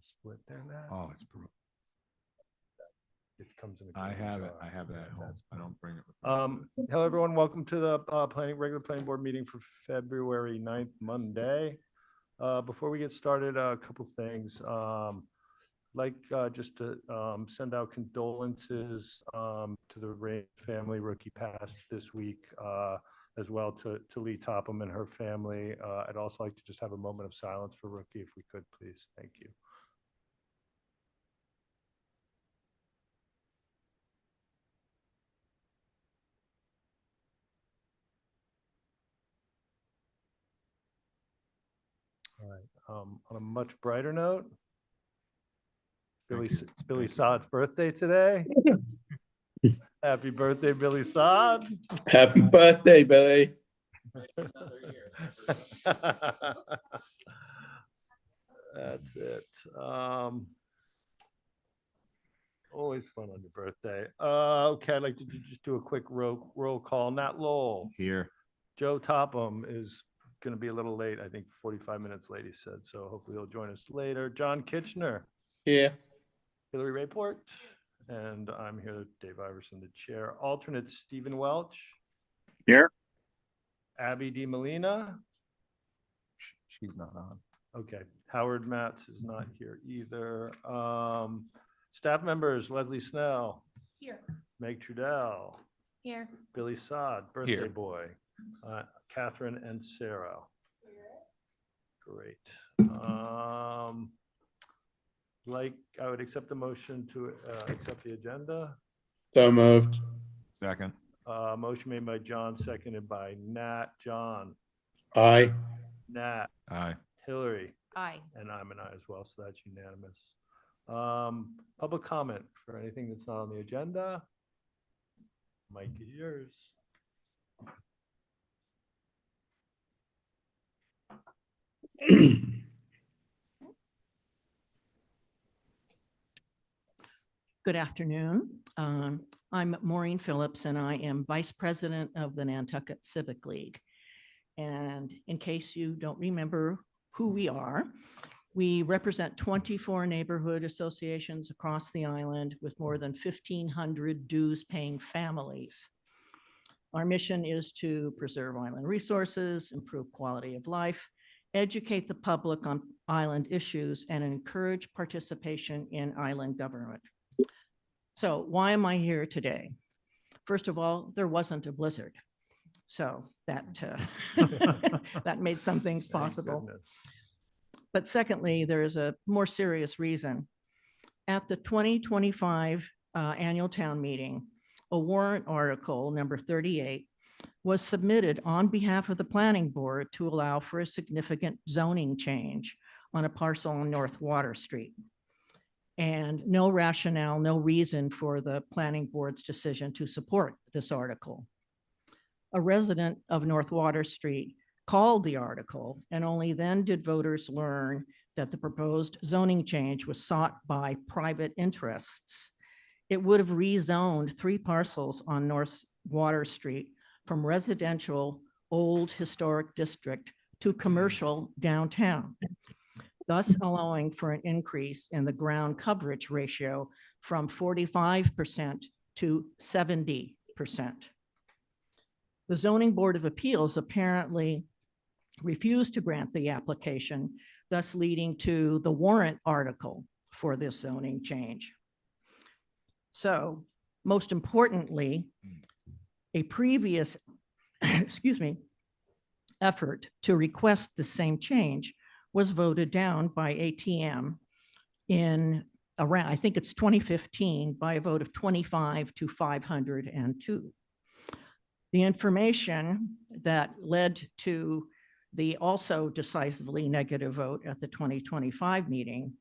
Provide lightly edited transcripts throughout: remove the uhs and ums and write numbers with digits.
split there now. Oh, it's brutal. It comes in. I have it. I have that at home. I don't bring it with me. Hello, everyone. Welcome to the regular planning board meeting for February 9th, Monday. Before we get started, a couple things. Just to send out condolences to the Rain family. Rookie passed this week, as well to Lee Topham and her family. I'd also like to just have a moment of silence for Rookie, if we could, please. Thank you. All right. On a much brighter note, it's Billy Saad's birthday today. Happy birthday, Billy Saad. Happy birthday, Billy. That's it. Always fun on your birthday. Okay, I'd like to just do a quick roll call. Nat Lowell. Here. Joe Topham is going to be a little late. I think 45 minutes late, he said. So hopefully he'll join us later. John Kitchener. Here. Hillary Rayport. And I'm here, Dave Iverson, the chair. Alternate Stephen Welch. Here. Abby D. Molina. She's not on. Okay. Howard Matz is not here either. Staff members, Leslie Snell. Here. Meg Trudell. Here. Billy Saad, birthday Here. boy. Catherine and Sarah. Great. I would accept the motion to accept the agenda. So moved. Second. Motion made by John, seconded by Nat. John. Aye. Nat. Aye. Hillary. Aye. And I'm an aye as well, so that's unanimous. Public comment for anything that's not on the agenda. Mike is yours. Good afternoon. I'm Maureen Phillips, and I am Vice President of the Nantucket Civic League. And in case you don't remember who we are, we represent 24 neighborhood associations across the island with more than 1,500 dues-paying families. Our mission is to preserve island resources, improve quality of life, educate the public on island issues, and encourage participation in island government. So why am I here today? First of all, there wasn't a blizzard. So that, that made some things possible. But secondly, there is a more serious reason. At the 2025 annual town meeting, a warrant article number 38 was submitted on behalf of the planning board to allow for a significant zoning change on a parcel on North Water Street. And no rationale, no reason for the planning board's decision to support this article. A resident of North Water Street called the article, and only then did voters learn that the proposed zoning change was sought by private interests. It would have rezoned 3 parcels on North Water Street from residential old historic district to commercial downtown, thus allowing for an increase in the ground coverage ratio from 45% to 70%. The Zoning Board of Appeals apparently refused to grant the application, thus leading to the warrant article for this zoning change. So, most importantly, a previous, effort to request the same change was voted down by ATM in around, I think it's 2015, by a vote of 25 to 502. The information that led to the also decisively negative vote at the 2025 meeting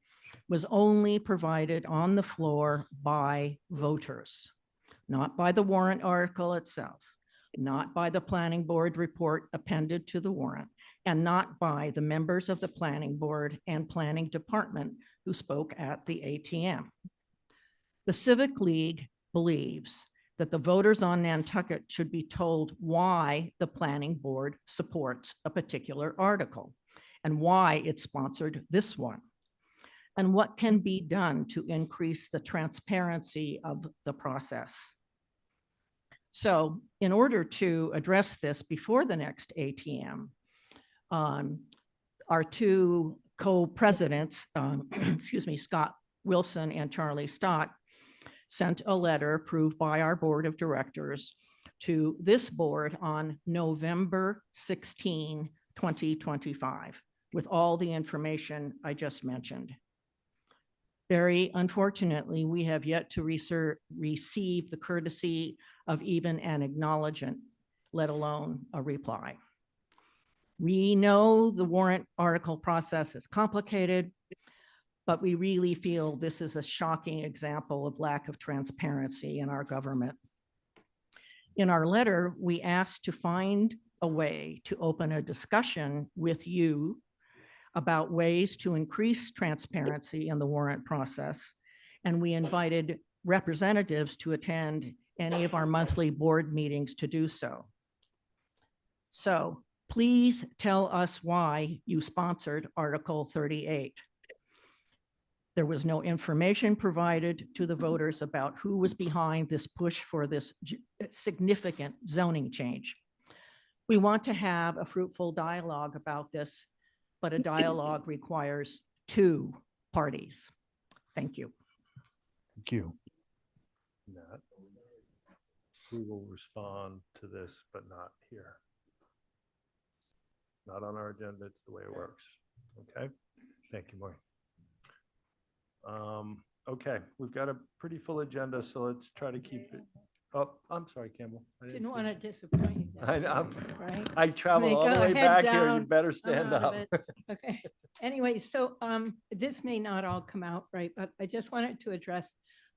was only provided on the floor by voters, not by the warrant article itself, not by the planning board report appended to the warrant, and not by the members of the planning board and planning department who spoke at the ATM. The Civic League believes that the voters on Nantucket should be told why the planning board supports a particular article and why it sponsored this one. and what can be done to increase the transparency of the process. So in order to address this before the next ATM, our two co-presidents, excuse me, Scott Wilson and Charlie Stott, sent a letter approved by our board of directors to this board on November 16, 2025, with all the information I just mentioned. Very unfortunately, we have yet to receive the courtesy of even an acknowledgement, let alone a reply. We know the warrant article process is complicated, but we really feel this is a shocking example of lack of transparency in our government. In our letter, we asked to find a way to open a discussion with you about ways to increase transparency in the warrant process, and we invited representatives to attend any of our monthly board meetings to do so. So please tell us why you sponsored Article 38. There was no information provided to the voters about who was behind this push for this significant zoning change. We want to have a fruitful dialogue about this, but a dialogue requires two parties. Thank you. Thank you. Matt, who will respond to this, but not here? Not on our agenda, it's the way it works. Okay, thank you, Maureen. Okay, we've got a pretty full agenda, so let's try to keep it. Oh, I'm sorry, Campbell. Didn't want to disappoint you. I know. Right? I traveled all Go the way head back here. You down, better I'm stand out of up. it. Okay. Anyway, so this may not all come out right, but I just wanted to address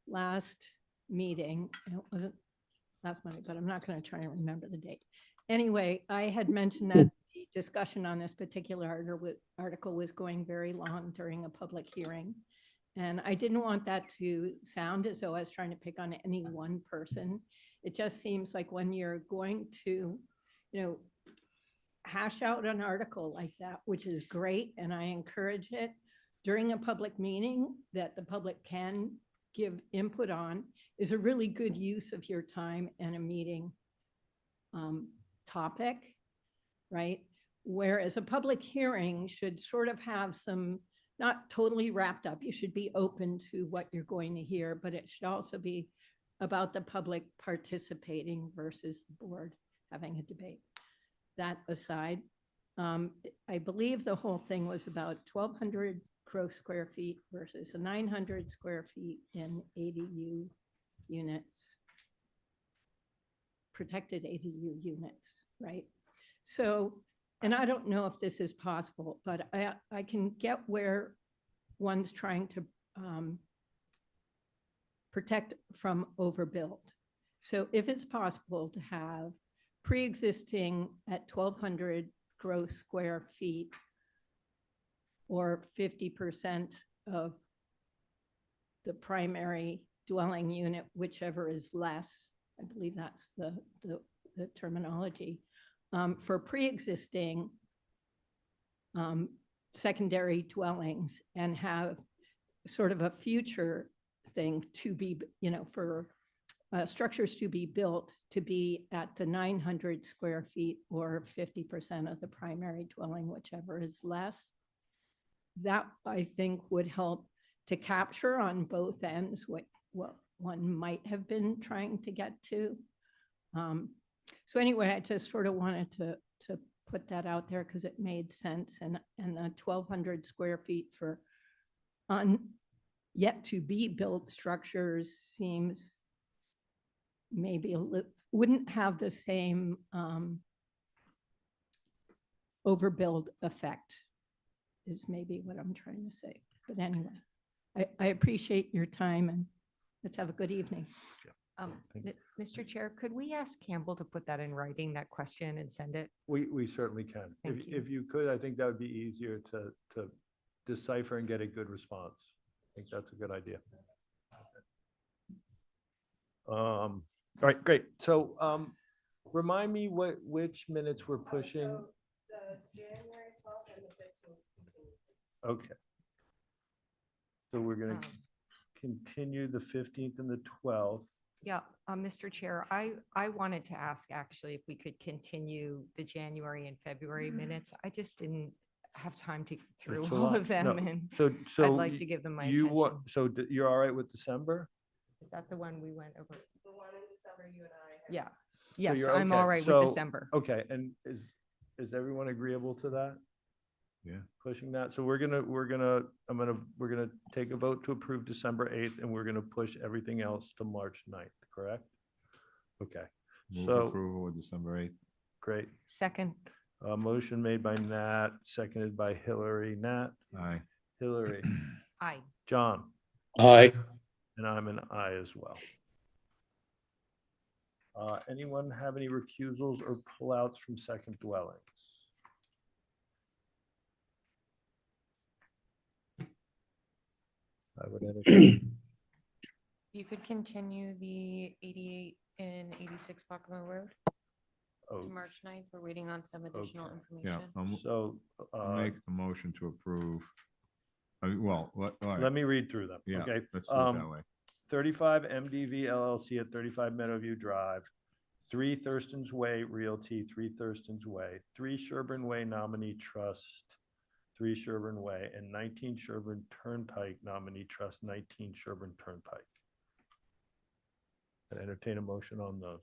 last meeting. It wasn't last Monday, but I'm not going to try and remember the date. Anyway, I had mentioned that the discussion on this particular article was going very long during a public hearing. And I didn't want that to sound as though I was trying to pick on any one person. It just seems like when you're going to, hash out an article like that, which is great, and I encourage it during a public meeting that the public can give input on, is a really good use of your time and a meeting topic, right? Whereas a public hearing should sort of have some, not totally wrapped up. You should be open to what you're going to hear, but it should also be about the public participating versus the board having a debate. That aside, I believe the whole thing was about 1,200 gross square feet versus 900 square feet in ADU units, protected ADU units, right? So, and I don't know if this is possible, but I can get where one's trying to protect from overbuild. So if it's possible to have pre-existing at 1,200 gross square feet or 50% of the primary dwelling unit, whichever is less, I believe that's the terminology, for pre-existing secondary dwellings, and have sort of a future thing to be, for structures to be built to be at the 900 square feet or 50% of the primary dwelling, whichever is less. That, I think, would help to capture on both ends what one might have been trying to get to. So anyway, I just sort of wanted to put that out there because it made sense. And the 1,200 square feet for yet to be built structures seems maybe wouldn't have the same overbuild effect, is maybe what I'm trying to say. But anyway, I appreciate your time, and let's have a good evening. Mr. Chair, could we ask Campbell to put that in writing, that question, and send it? We certainly can. Thank you. If you could, I think that would be easier to decipher and get a good response. I think that's a good idea. All right, great. So remind me which minutes we're pushing. The January 12th and the 15th. Okay. So we're gonna Um, continue the 15th and the 12th. Yeah, Mr. Chair, I wanted to ask actually if we could continue the January and February minutes. I just didn't have time to get through It's a all lot. of them No, and So I'd like to give them my you attention. So you're all right with December? Is that the one we went over? The one in December you and I. Yeah, So yes, you're I'm okay. all right So- with December. Okay, and is everyone agreeable to that? Yeah. Pushing that? So we're gonna take a vote to approve December 8th, and we're gonna push everything else to March 9th, correct? Okay, Move So- approval of December 8th. great. Second, Motion made by Nat, seconded by Hillary. Nat, Aye. Hillary, aye. John, Aye. and I'm an aye as well. Anyone have any recusals or pullouts from second dwellings? I would entertain. You could continue the 88 and 86 Buckmo Road Oh, to March 9th. We're waiting on some additional Okay. Yeah, information. So, I'll make the motion to approve. Well, all let right, me read through them, yeah, okay? let's do it that way. 35 MDV LLC at 35 Meadowview Drive, 3 Thurston's Way Realty, 3 Thurston's Way, 3 Sherburne Way Nominee Trust, 3 Sherburne Way, and 19 Sherburne Turnpike Nominee Trust, 19 Sherburne Turnpike. I entertain a motion on those.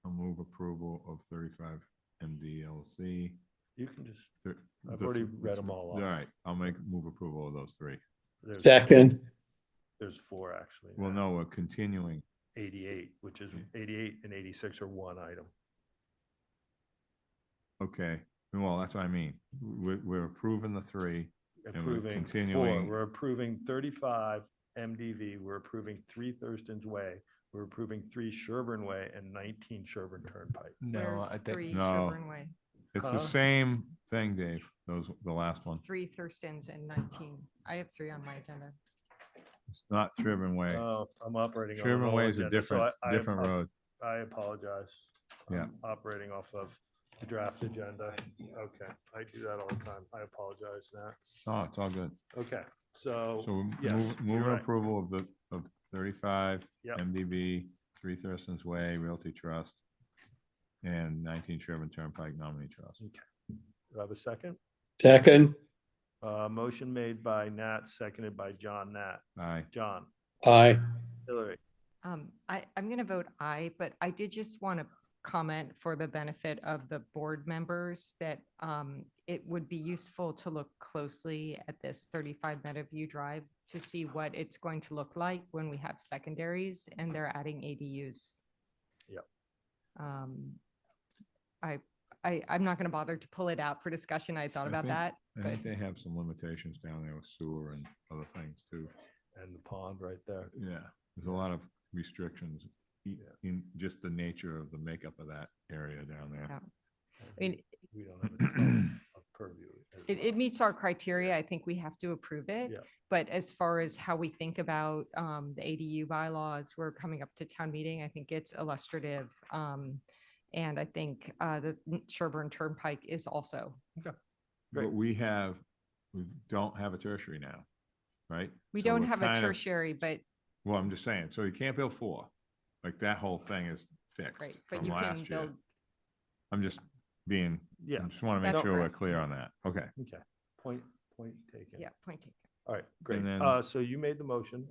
I'll move approval of 35 MDLC. You can just, Thir- I've the already th- read them all All off. right, I'll move approval of those 3. There's- Second. There's 4 actually. Well, now. no, we're continuing. 88, which is 88 and 86 are one item. Okay, well, that's what I mean. We're approving the 3. And we're Approving 4, continuing- we're approving 35 MDV, we're approving 3 Thurston's Way, we're approving 3 Sherburne Way and 19 Sherburne Turnpike. Where's 3 no. Sherburne Way? It's Huh? the same thing, Dave, the last one. 3 Thurstons and 19. I have 3 on my agenda. It's not Sherburne Way. Oh, I'm operating on. an Sherburne old Way is a agenda, so different road. I apologize. Yeah. I'm operating off of the draft agenda. Okay, I do that all the time. I apologize, Nat. Oh, it's all good. Okay, so, So we're yes, you're moving right. approval of 35 Yep. MDB, 3 Thurston's Way Realty Trust, and 19 Sherburne Turnpike Nominee Trust. do I have a second? Second. Motion made by Nat, seconded by John Nat. Aye. John, Aye. Hillary, I'm going to vote aye, but I did just want to comment for the benefit of the board members that it would be useful to look closely at this 35 Meadowview Drive to see what it's going to look like when we have secondaries and they're adding ADUs. Yep. I'm not going to bother to pull it out for discussion. I thought I about think- that. I think they have some limitations down there with sewer and other things too. and the pond right there. Yeah, there's a lot of restrictions in just the nature of the makeup of that area down there. Yeah. I mean, We don't have a ton of purview. as It well. meets our criteria. I think we have to approve it. Yeah. But as far as how we think about the ADU bylaws, we're coming up to town meeting. I think it's illustrative. And I think the Sherburne Turnpike is also. Great. But we don't have a tertiary now, right? We So don't we're have a kind of- tertiary, but Well, I'm just saying, so you can't build 4. Like that whole thing is fixed right, but from you can last year. build. I'm just being, Yeah, I just want to make That's sure we're correct. clear on that. Okay. okay. Point taken. Yeah, point taken. All right, great. And then- So you made the motion.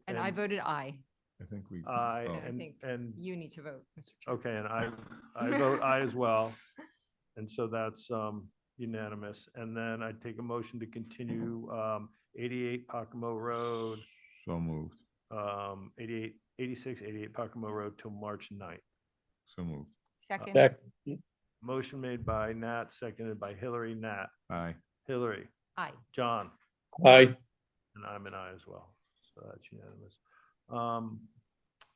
And I voted aye. I think we. Aye, oh, And I think and, you need to vote, Mr. Chair. okay, and I vote aye as well. And so that's unanimous. And then I take a motion to continue 88 Pocomo Road, So moved, 86, 88 Pocomo Road till March 9th. so moved. Second, Second. Motion made by Nat, seconded by Hillary. Nat, Aye. Hillary, aye. John, Aye. and I'm an aye as well. So that's unanimous.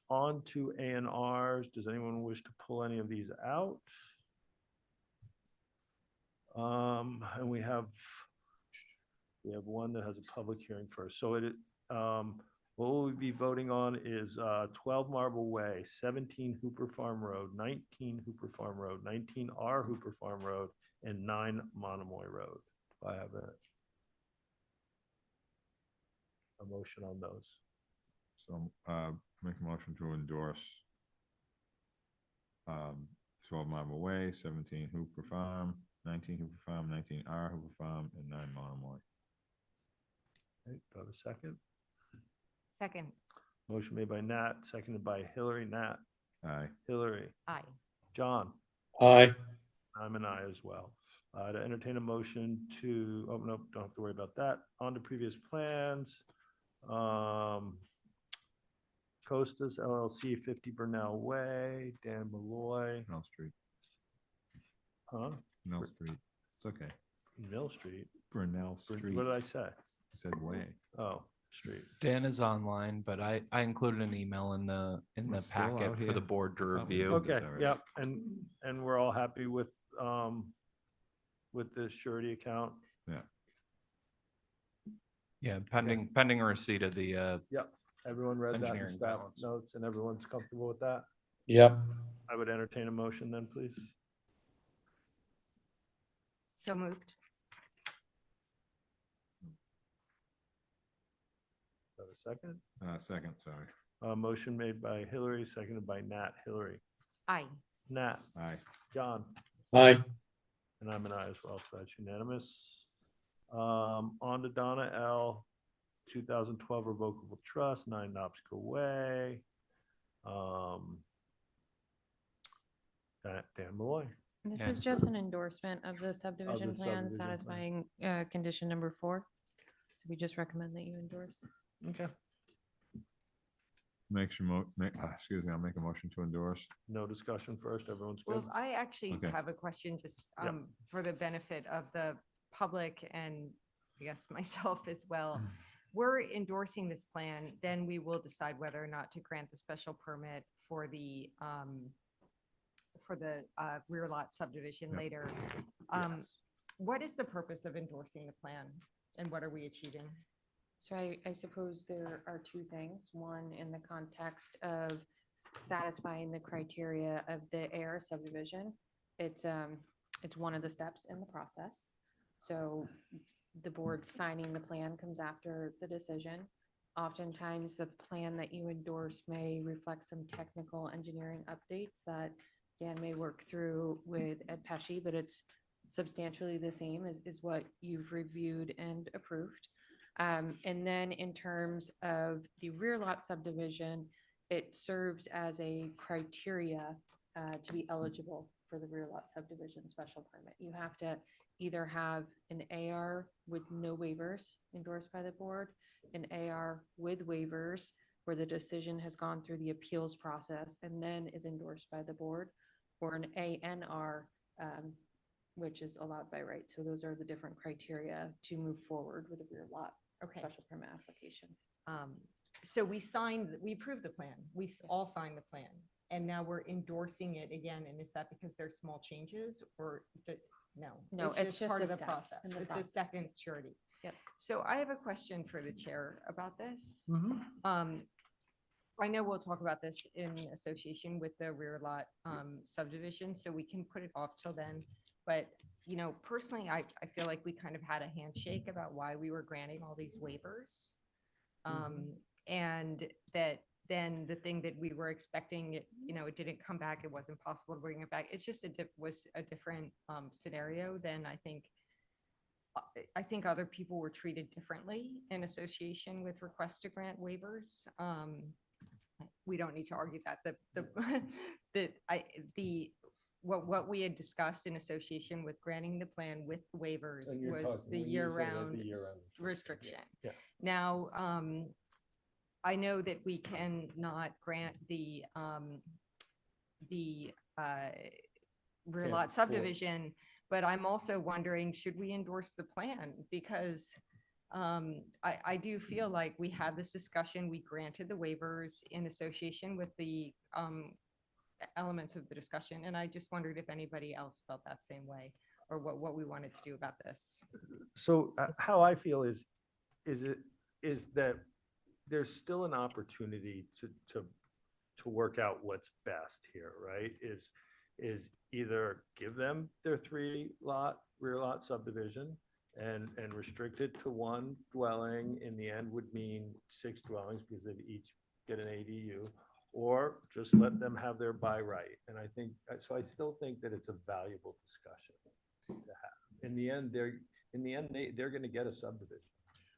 On to A and Rs. Does anyone wish to pull any of these out? And we have one that has a public hearing first. So what we'll be voting on is 12 Marble Way, 17 Hooper Farm Road, 19 Hooper Farm Road, 19R Hooper Farm Road, and 9 Monomoy Road. Do I have a a motion on those. So, make a motion to endorse 12 Marble Way, 17 Hooper Farm, 19 Hooper Farm, 19R Hooper Farm, and 9 Monomoy. Okay, do I have a second? Second, Motion made by Nat, seconded by Hillary. Nat, Aye. Hillary, aye. John, Aye. I'm an aye as well. To entertain a motion to, oh, no, don't have to worry about that. On to previous plans. Costas LLC, 50 Burnell Way, Dan Malloy, Mill Street. huh? Mill Street. It's okay. Mill Street. Brunel Street. What did I say? You said way. Oh, street. Dan is online, but I included an email in the It's still packet out for here. the board to I thought we review. did this Okay, already. yep, and we're all happy with the surety account. Yeah, pending receipt of the, Yep, everyone read that in Engineering staff balance. notes and everyone's comfortable with that? Yep. I would entertain a motion then, please. So moved. Have a second? Second, sorry. Motion made by Hillary, seconded by Nat. Hillary, Aye. Nat, Aye. John, Aye. and I'm an aye as well, so that's unanimous. On to Donna L, 2012 revocable trust, 9 Knobsco Way. Dan Malloy. This Yeah. is just an endorsement of the subdivision plan subdivision plan. satisfying condition number 4. So we just recommend that you endorse. Okay. Excuse me, I'll make a motion to endorse. No discussion first, everyone's good? Well, I actually Okay. have a question just Yep. for the benefit of the public and I guess myself as well. We're endorsing this plan, then we will decide whether or not to grant the special permit for the rear lot subdivision Yep. later. Yes. What is the purpose of endorsing the plan and what are we achieving? So I suppose there are 2 things. One, in the context of satisfying the criteria of the AR subdivision. It's one of the steps in the process. So the board signing the plan comes after the decision. Oftentimes, the plan that you endorse may reflect some technical engineering updates that Dan may work through with Ed Pesci, but it's substantially the same as what you've reviewed and approved. And then in terms of the rear lot subdivision, it serves as a criteria to be eligible for the rear lot subdivision special permit. You have to either have an AR with no waivers endorsed by the board, an AR with waivers where the decision has gone through the appeals process and then is endorsed by the board, or an ANR, which is allowed by right. So those are the different criteria to move forward with a rear lot Okay. special permit application. So we approved the plan. We all signed the plan. And now we're endorsing it again. And is that because there's small changes or no? No, it's just part a of the step process. in the It's a process. second surety. Yep. So I have a question for the chair about this. Mhm. I know we'll talk about this in association with the rear lot subdivision, so we can put it off till then. But, you know, personally, I feel like we kind of had a handshake about why we were granting all these waivers. And that then the thing that we were expecting, it didn't come back. It wasn't possible to bring it back. It's just was a different scenario than I think other people were treated differently in association with requests to grant waivers. We don't need to argue that. What we had discussed in association with granting the plan with waivers And you're was talking- the we use it as year-round the year-round restriction. Yeah. Now, I know that we cannot grant the rear Can't lot force. subdivision, but I'm also wondering, should we endorse the plan? Because I do feel like we had this discussion, we granted the waivers in association with the elements of the discussion, and I just wondered if anybody else felt that same way, or what we wanted to do about this. So how I feel is that there's still an opportunity to work out what's best here, right? Is either give them their 3 lot rear lot subdivision and restrict it to one dwelling in the end would mean 6 dwellings because they'd each get an ADU, or just let them have their by right. And I think, so I still think that it's a valuable discussion to have. In the end, they're going to get a subdivision.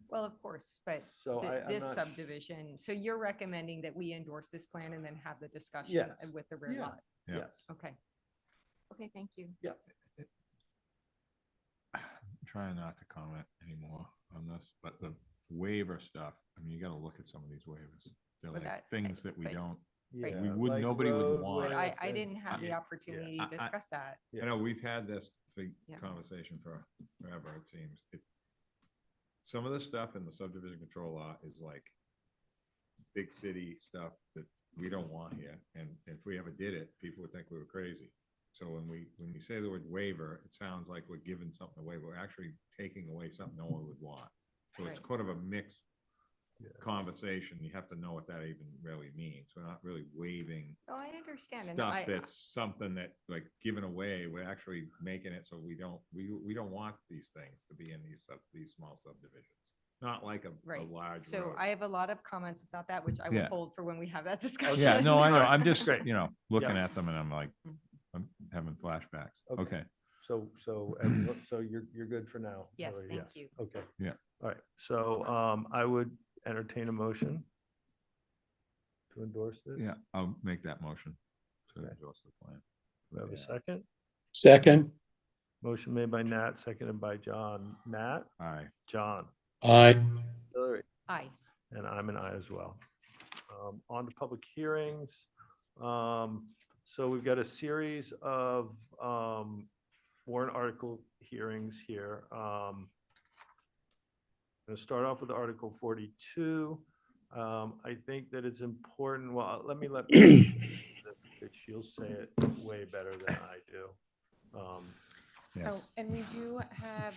Well, of course, but So I'm this not subdivision, so you're recommending that we endorse this plan and then have the discussion Yes. with the rear Yeah. lot? Yeah. Yes. Okay. Okay, thank you. I'm trying not to comment anymore on this, but the waiver stuff, I mean, you gotta look at some of these waivers. They're But like things that we but- don't, Right. we would, like nobody would roadway want. But I thing. didn't have the Yeah. opportunity I- to discuss that. Yeah. I know we've had this big Yeah. conversation for forever, it seems. Some of the stuff in the subdivision control law is like big city stuff that we don't want here. And if we ever did it, people would think we were crazy. So when you say the word waiver, it sounds like we're giving something away, but we're actually taking away something no one would want. So it's Right. kind of a mixed Yeah. conversation. You have to know what that even really means. We're not really waiving Oh, I understand. And stuff that's something that like given away. We're actually making it so we don't want these things to be in these small subdivisions. Not like a Right. large So road. I have a lot of comments about that, which I will Yeah. hold for when we have that discussion. Yeah, no, I know. Right. I'm just, Great. looking Yeah. at them and I'm like, Mhm. I'm having flashbacks. Okay. Okay. So you're good for now? Yes, Hillary? thank you. Okay. Yeah. All right. So I would entertain a motion to endorse this. Yeah, I'll make that motion to Okay. endorse the plan. Do I have a Yeah. second? Second. Motion made by Nat, seconded by John. Nat, Aye. John, Aye. Hillary, Aye. and I'm an aye as well. On to public hearings. So we've got a series of warrant article hearings here. I'm going to start off with Article 42. I think that it's important, well, let that she'll say it way better than I do. Oh, Yes. and we do have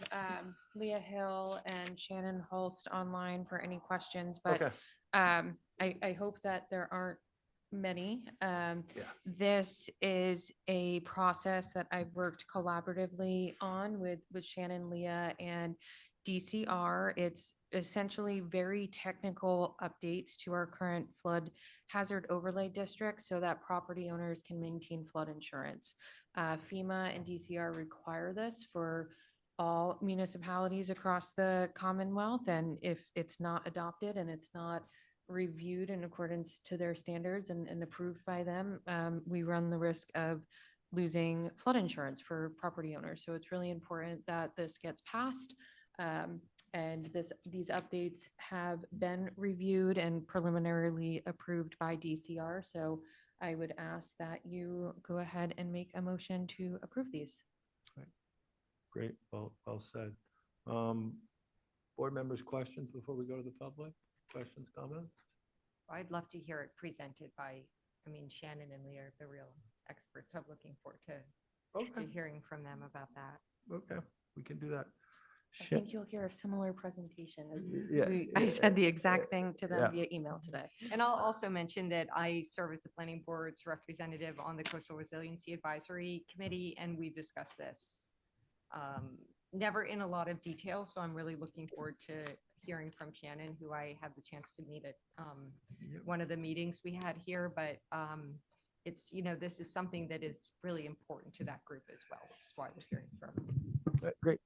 Leah Hill and Shannon Holst online for any questions, but Okay, I hope that there aren't many. This is a process that I've worked collaboratively on with Shannon, Leah, and DCR. It's essentially very technical updates to our current flood hazard overlay district so that property owners can maintain flood insurance. FEMA and DCR require this for all municipalities across the Commonwealth. And if it's not adopted and it's not reviewed in accordance to their standards and approved by them, we run the risk of losing flood insurance for property owners. So it's really important that this gets passed. And these updates have been reviewed and preliminarily approved by DCR. So I would ask that you go ahead and make a motion to approve these. great, well said. Board members, questions before we go to the public? Questions, comments? I'd love to hear it presented by, Shannon and Leah are the real experts. I'm looking forward to Okay, hearing from them about that. okay, we can do that. I think you'll hear a similar presentation as Yeah, I said the exact thing to them yeah. via email today. And I'll also mention that I serve as the planning board's representative on the Coastal Resiliency Advisory Committee, and we've discussed this. Never in a lot of detail, so I'm really looking forward to hearing from Shannon, who I had the chance to meet at Yep. one of the meetings we had here, but it's, this is something that is really important to that group as well, which is why we're hearing from them. Great.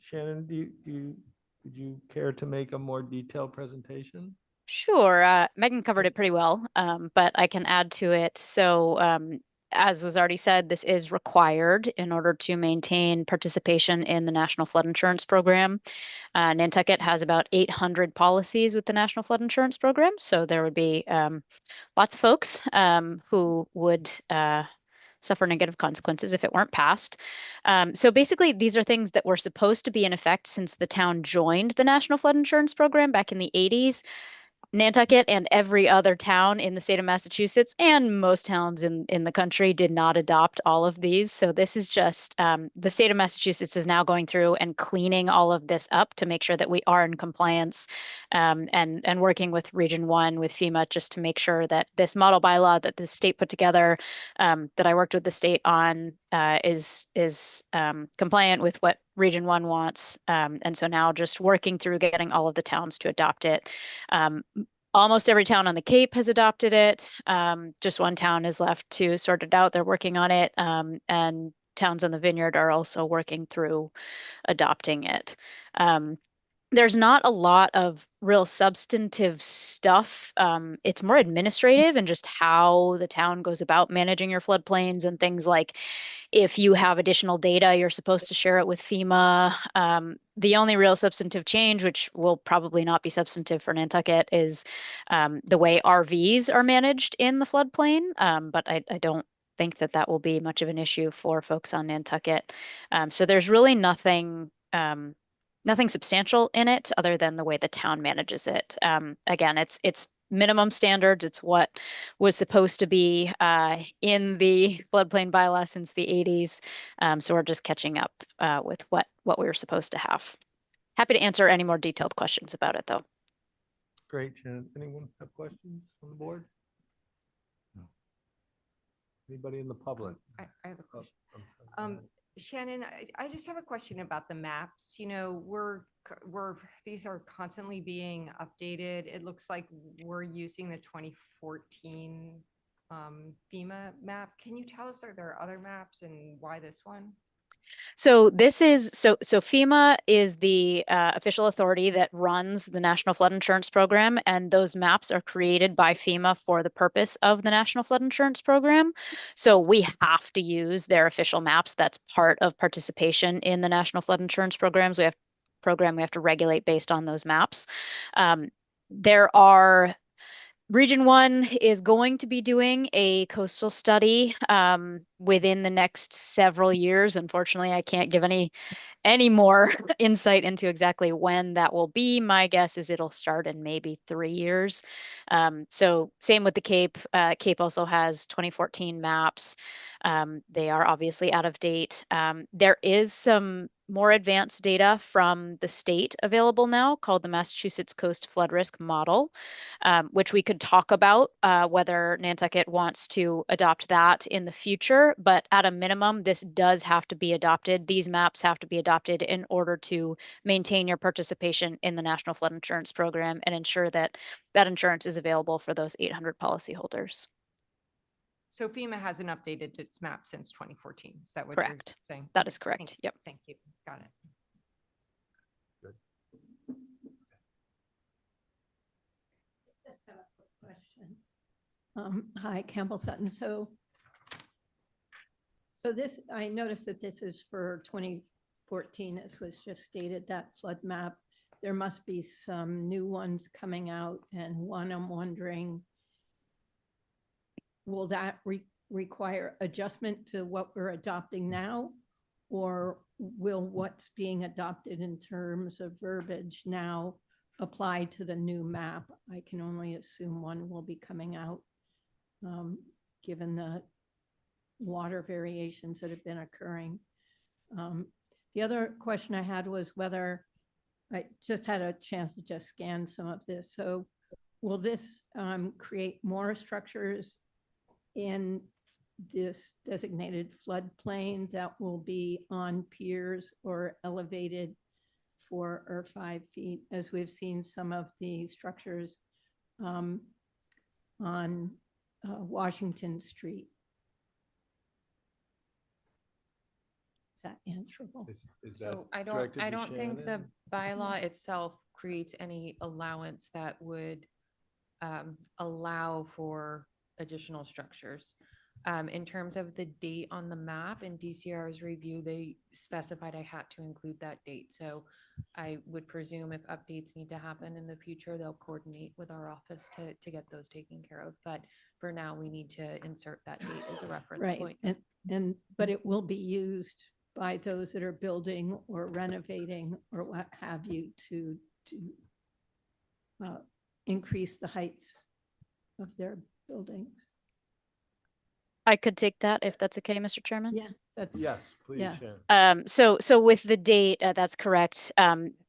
Shannon, would you care to make a more detailed presentation? Sure. Megan covered it pretty well, but I can add to it. So, as was already said, this is required in order to maintain participation in the National Flood Insurance Program. Nantucket has about 800 policies with the National Flood Insurance Program, so there would be lots of folks who would suffer negative consequences if it weren't passed. So basically, these are things that were supposed to be in effect since the town joined the National Flood Insurance Program back in the 80s. Nantucket and every other town in the state of Massachusetts and most towns in the country did not adopt all of these. So this is just the state of Massachusetts is now going through and cleaning all of this up to make sure that we are in compliance, and working with Region 1 with FEMA just to make sure that this model bylaw that the state put together, that I worked with the state on, is compliant with what Region 1 wants. And so now just working through getting all of the towns to adopt it. Almost every town on the Cape has adopted it. Just one town is left to sort it out. They're working on it. And towns on the Vineyard are also working through adopting it. There's not a lot of real substantive stuff. It's more administrative and just how the town goes about managing your floodplains and things like if you have additional data, you're supposed to share it with FEMA. The only real substantive change, which will probably not be substantive for Nantucket, is the way RVs are managed in the floodplain. But I don't think that that will be much of an issue for folks on Nantucket. So there's really nothing nothing substantial in it other than the way the town manages it. Again, it's minimum standards. It's what was supposed to be in the floodplain bylaw since the 80s. So we're just catching up with what we were supposed to have. Happy to answer any more detailed questions about it, though. Great, Shannon. Anyone have questions on the board? No. Anybody in the public? I have a Oh, question. I'm sorry, go ahead. Shannon, I just have a question about the maps. You know, these are constantly being updated. It looks like we're using the 2014 FEMA map. Can you tell us, are there other maps and why this one? So this is so FEMA is the official authority that runs the National Flood Insurance Program, and those maps are created by FEMA for the purpose of the National Flood Insurance Program. So we have to use their official maps. That's part of participation in the National Flood Insurance Programs. We have to regulate based on those maps. There are Region 1 is going to be doing a coastal study within the next several years. Unfortunately, I can't give any more insight into exactly when that will be. My guess is it'll start in maybe 3 years. So same with the Cape. Cape also has 2014 maps. They are obviously out of date. There is some more advanced data from the state available now called the Massachusetts Coast Flood Risk Model, which we could talk about whether Nantucket wants to adopt that in the future. But at a minimum, this does have to be adopted. These maps have to be adopted in order to maintain your participation in the National Flood Insurance Program and ensure that that insurance is available for those 800 policyholders. So FEMA hasn't updated its map since 2014. Is that what Correct. you're saying? That Okay, is correct. Yep. Thank you. Got it. Just have a quick question. Hi, Campbell Sutton. So this, I noticed that this is for 2014. This was just stated, that flood map. There must be some new ones coming out, and one I'm wondering, will that require adjustment to what we're adopting now? Or will what's being adopted in terms of verbiage now apply to the new map? I can only assume one will be coming out, given the water variations that have been occurring. The other question I had was whether, I just had a chance to just scan some of this. So will this create more structures in this designated floodplain that will be on piers or elevated 4 or 5 feet, as we've seen some of the structures on Washington Street? Is that answerable? Is that So I directed to don't think the Shannon? bylaw itself creates any allowance that would allow for additional structures. In terms of the date on the map in DCR's review, they specified I had to include that date. So I would presume if updates need to happen in the future, they'll coordinate with our office to get those taken care of. But for now, we need to insert that date as a reference Right. point. But it will be used by those that are building or renovating or what have you to increase the heights of their buildings. I could take that if that's okay, Mr. Chairman. Yeah, that's. Yes, please, Yeah. Shannon. So with the date, that's correct.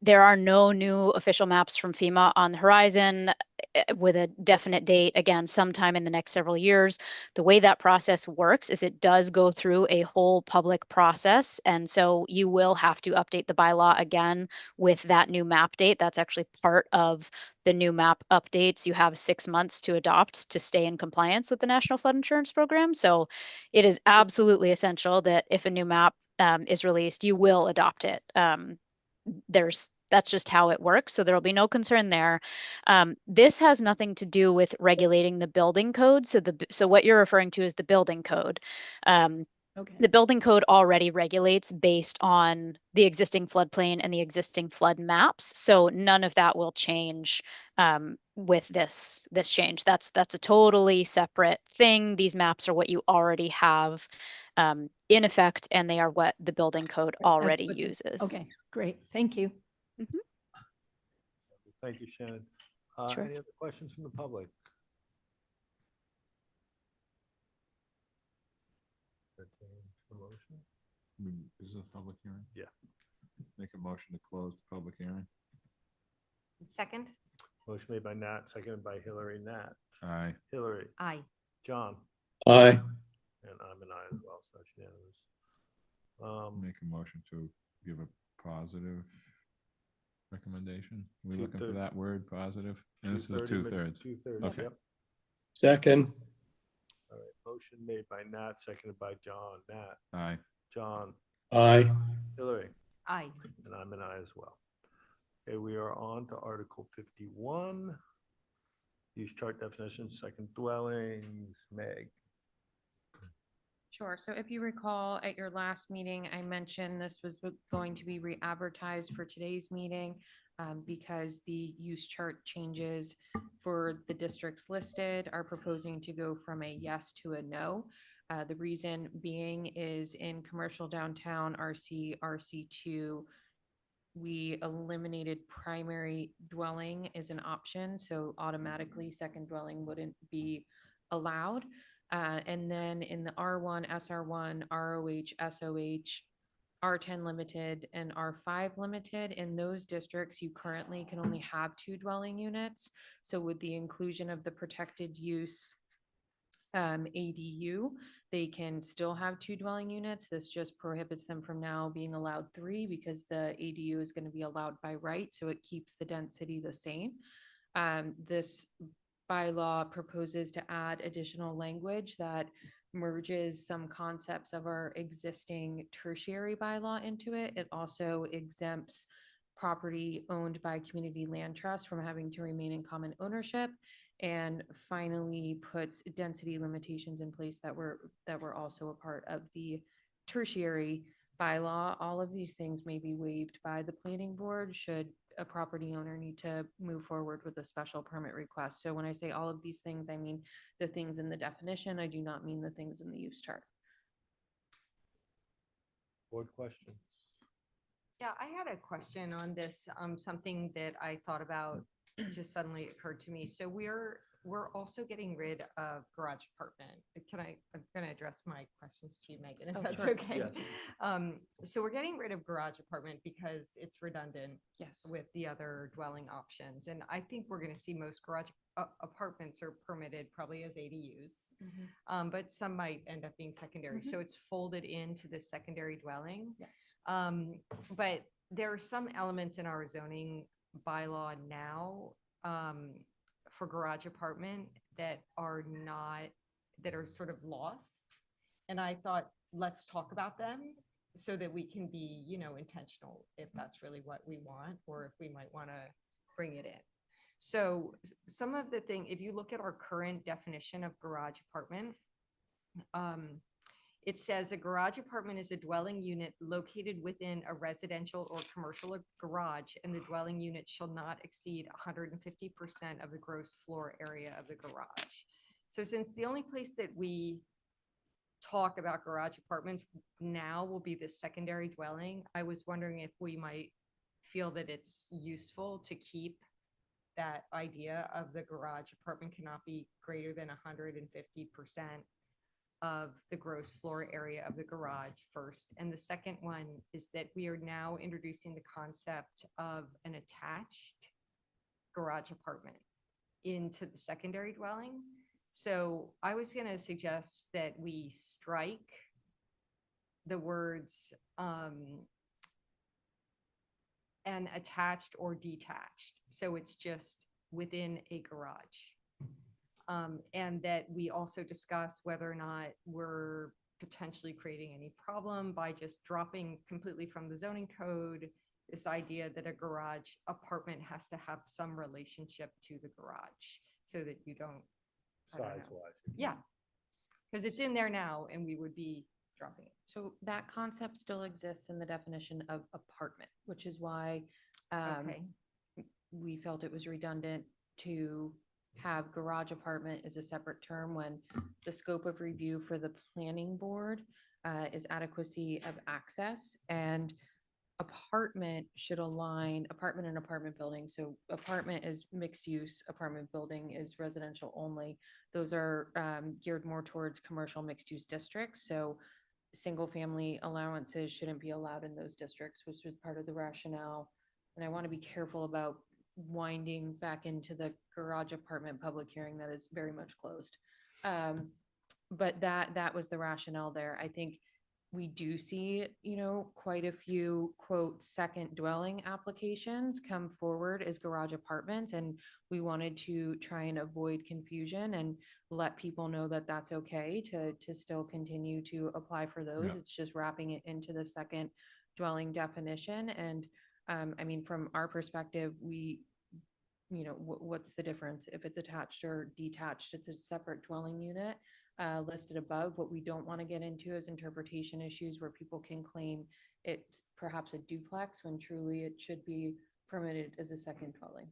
There are no new official maps from FEMA on the horizon with a definite date, again, sometime in the next several years. The way that process works is it does go through a whole public process. And so you will have to update the bylaw again with that new map date. That's actually part of the new map updates. You have 6 months to adopt to stay in compliance with the National Flood Insurance Program. So it is absolutely essential that if a new map is released, you will adopt it. That's just how it works. So there will be no concern there. This has nothing to do with regulating the building code. So what you're referring to is the building code. Okay. The building code already regulates based on the existing floodplain and the existing flood maps. So none of that will change with this change. That's a totally separate thing. These maps are what you already have in effect, and they are what the building code That's already what uses. Okay, great. Thank you. Mhm. Thank you, Shannon. Sure. Any other questions from the public? Entertain a motion? Is this a public hearing? Yeah. Make a motion to close the public hearing. Second? Motion made by Nat, seconded by Hillary. Nat, Aye. Hillary, Aye. John, Aye. and I'm an aye as well, so that's unanimous. Make a motion to give a positive recommendation. We looking for 2/3. that word, positive? And this is a 2/3. 2/3. 2/3, Okay. yep. Second. All right, motion made by Nat, seconded by John. Nat, Aye. John, Aye. Hillary, Aye. and I'm an aye as well. Okay, we are on to Article 51. Use chart definitions, second dwellings. Meg. Sure. So if you recall at your last meeting, I mentioned this was going to be re-advertised for today's meeting because the use chart changes for the districts listed are proposing to go from a yes to a no. The reason being is in commercial downtown RC, RC2, we eliminated primary dwelling as an option, so automatically second dwelling wouldn't be allowed. And then in the R1, SR1, ROH, SOH, R10 limited and R5 limited, in those districts, you currently can only have 2 dwelling units. So with the inclusion of the protected use ADU, they can still have 2 dwelling units. This just prohibits them from now being allowed 3 because the ADU is going to be allowed by right. So it keeps the density the same. This bylaw proposes to add additional language that merges some concepts of our existing tertiary bylaw into it. It also exempts property owned by community land trust from having to remain in common ownership, and finally puts density limitations in place that were also a part of the tertiary bylaw. All of these things may be waived by the planning board should a property owner need to move forward with a special permit request. So when I say all of these things, I mean the things in the definition. I do not mean the things in the use chart. Board questions? Yeah, I had a question on this, something that I thought about just suddenly occurred to me. So we're also getting rid of garage apartment. I'm gonna address my questions to you, Megan, if Oh, that's sure. okay. Yes. So we're getting rid of garage apartment because it's redundant Yes. with the other dwelling options. And I think we're gonna see most garage apartments are permitted probably as ADUs. But some might end up being secondary. So it's folded into the secondary dwelling. Yes. But there are some elements in our zoning bylaw now for garage apartment that are sort of lost. And I thought, let's talk about them so that we can be, intentional if that's really what we want, or if we might want to bring it in. So some of the thing, if you look at our current definition of garage apartment, it says a garage apartment is a dwelling unit located within a residential or commercial garage, and the dwelling unit shall not exceed 150% of the gross floor area of the garage. So since the only place that we talk about garage apartments now will be the secondary dwelling, I was wondering if we might feel that it's useful to keep that idea of the garage apartment cannot be greater than 150% of the gross floor area of the garage first. And the second one is that we are now introducing the concept of an attached garage apartment into the secondary dwelling. So I was going to suggest that we strike the words and attached or detached. So it's just within a garage. And that we also discuss whether or not we're potentially creating any problem by just dropping completely from the zoning code this idea that a garage apartment has to have some relationship to the garage so that you don't, I don't know. Size-wise. Yeah, because it's in there now and we would be dropping it. So that concept still exists in the definition of apartment, which is why Okay, we felt it was redundant to have garage apartment as a separate term when the scope of review for the planning board is adequacy of access, and apartment should align apartment and apartment building. So apartment is mixed use, apartment building is residential only. Those are geared more towards commercial mixed use districts. So single family allowances shouldn't be allowed in those districts, which was part of the rationale. And I want to be careful about winding back into the garage apartment public hearing that is very much closed. But that was the rationale there. I think we do see, quite a few quote second dwelling applications come forward as garage apartments. And we wanted to try and avoid confusion and let people know that that's okay to still continue to apply for those. Yeah. It's just wrapping it into the second dwelling definition. And I mean, from our perspective, what's the difference? If it's attached or detached, it's a separate dwelling unit listed above. What we don't want to get into is interpretation issues where people can claim it's perhaps a duplex when truly it should be permitted as a second dwelling.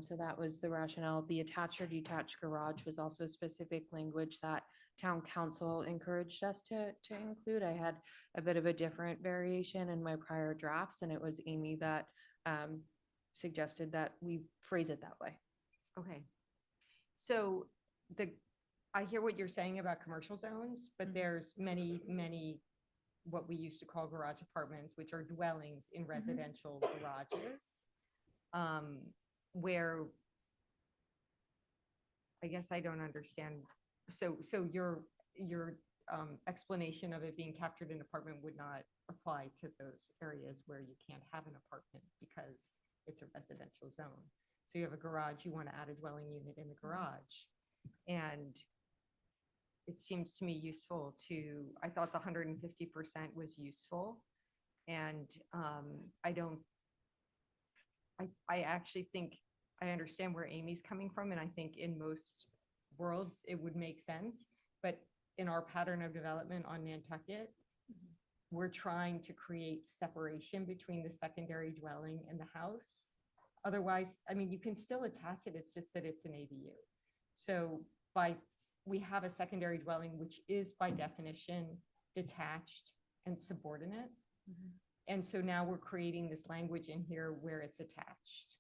So that was the rationale. The attached or detached garage was also specific language that town council encouraged us to include. I had a bit of a different variation in my prior drafts, and it was Amy that suggested that we phrase it that way. okay. So I hear what you're saying about commercial zones, but Mhm. there's many what we used to call garage apartments, which are dwellings in residential garages. Where I guess I don't understand. So your explanation of it being captured in apartment would not apply to those areas where you can't have an apartment because it's a residential zone. So you have a garage, you want to add a dwelling unit in the garage. And it seems to me useful I thought the 150% was useful. And I actually think I understand where Amy's coming from. And I think in most worlds, it would make sense. But in our pattern of development on Nantucket, we're trying to create separation between the secondary dwelling and the house. Otherwise, I mean, you can still attach it. It's just that it's an ADU. So we have a secondary dwelling, which is by definition detached and subordinate. And so now we're creating this language in here where it's attached.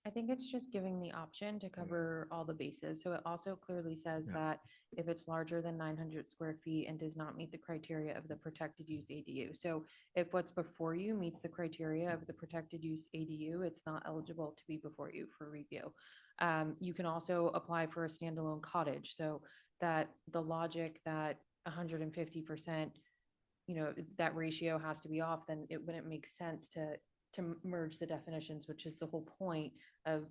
I think it's just giving the option to cover all the bases. So it also clearly says Yeah. that if it's larger than 900 square feet and does not meet the criteria of the protected use ADU. So if what's before you meets the criteria of the protected use ADU, it's not eligible to be before you for review. You can also apply for a standalone cottage. So that the logic that 150%, that ratio has to be off, then it wouldn't make sense to merge the definitions, which is the whole point of,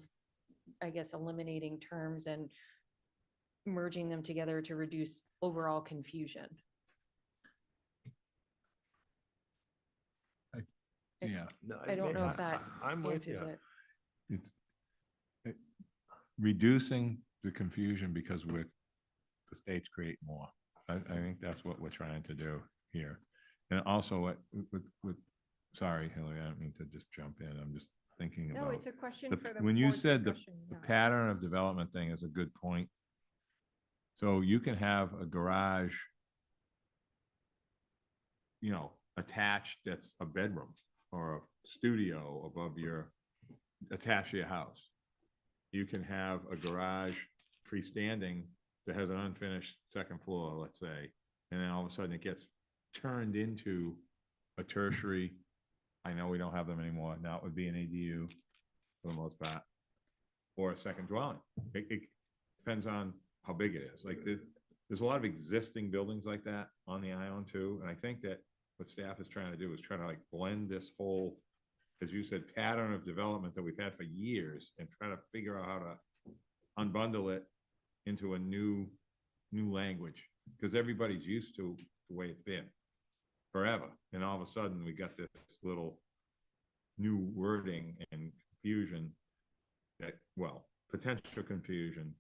I guess, eliminating terms and merging them together to reduce overall confusion. Yeah, No, I don't know if that I'm with answers you. it. it's reducing the confusion because the states create more. I think that's what we're trying to do here. And also with sorry, Hillary, I don't mean to just jump in. I'm just thinking No, about it's a question for the when you board said the discussion, yeah. pattern of development thing is a good point. So you can have a garage, attached that's a bedroom or a studio attached to your house. You can have a garage freestanding that has an unfinished second floor, let's say, and then all of a sudden it gets turned into a tertiary. I know we don't have them anymore. Now it would be an ADU for the most part, or a second dwelling. It depends on how big it is. Like there's a lot of existing buildings like that on the island too. And I think that what staff is trying to do is try to like blend this whole, as you said, pattern of development that we've had for years and try to figure out how to unbundle it into a new language, because everybody's used to the way it's been forever. And all of a sudden we got this little new wording and confusion that, well, potential confusion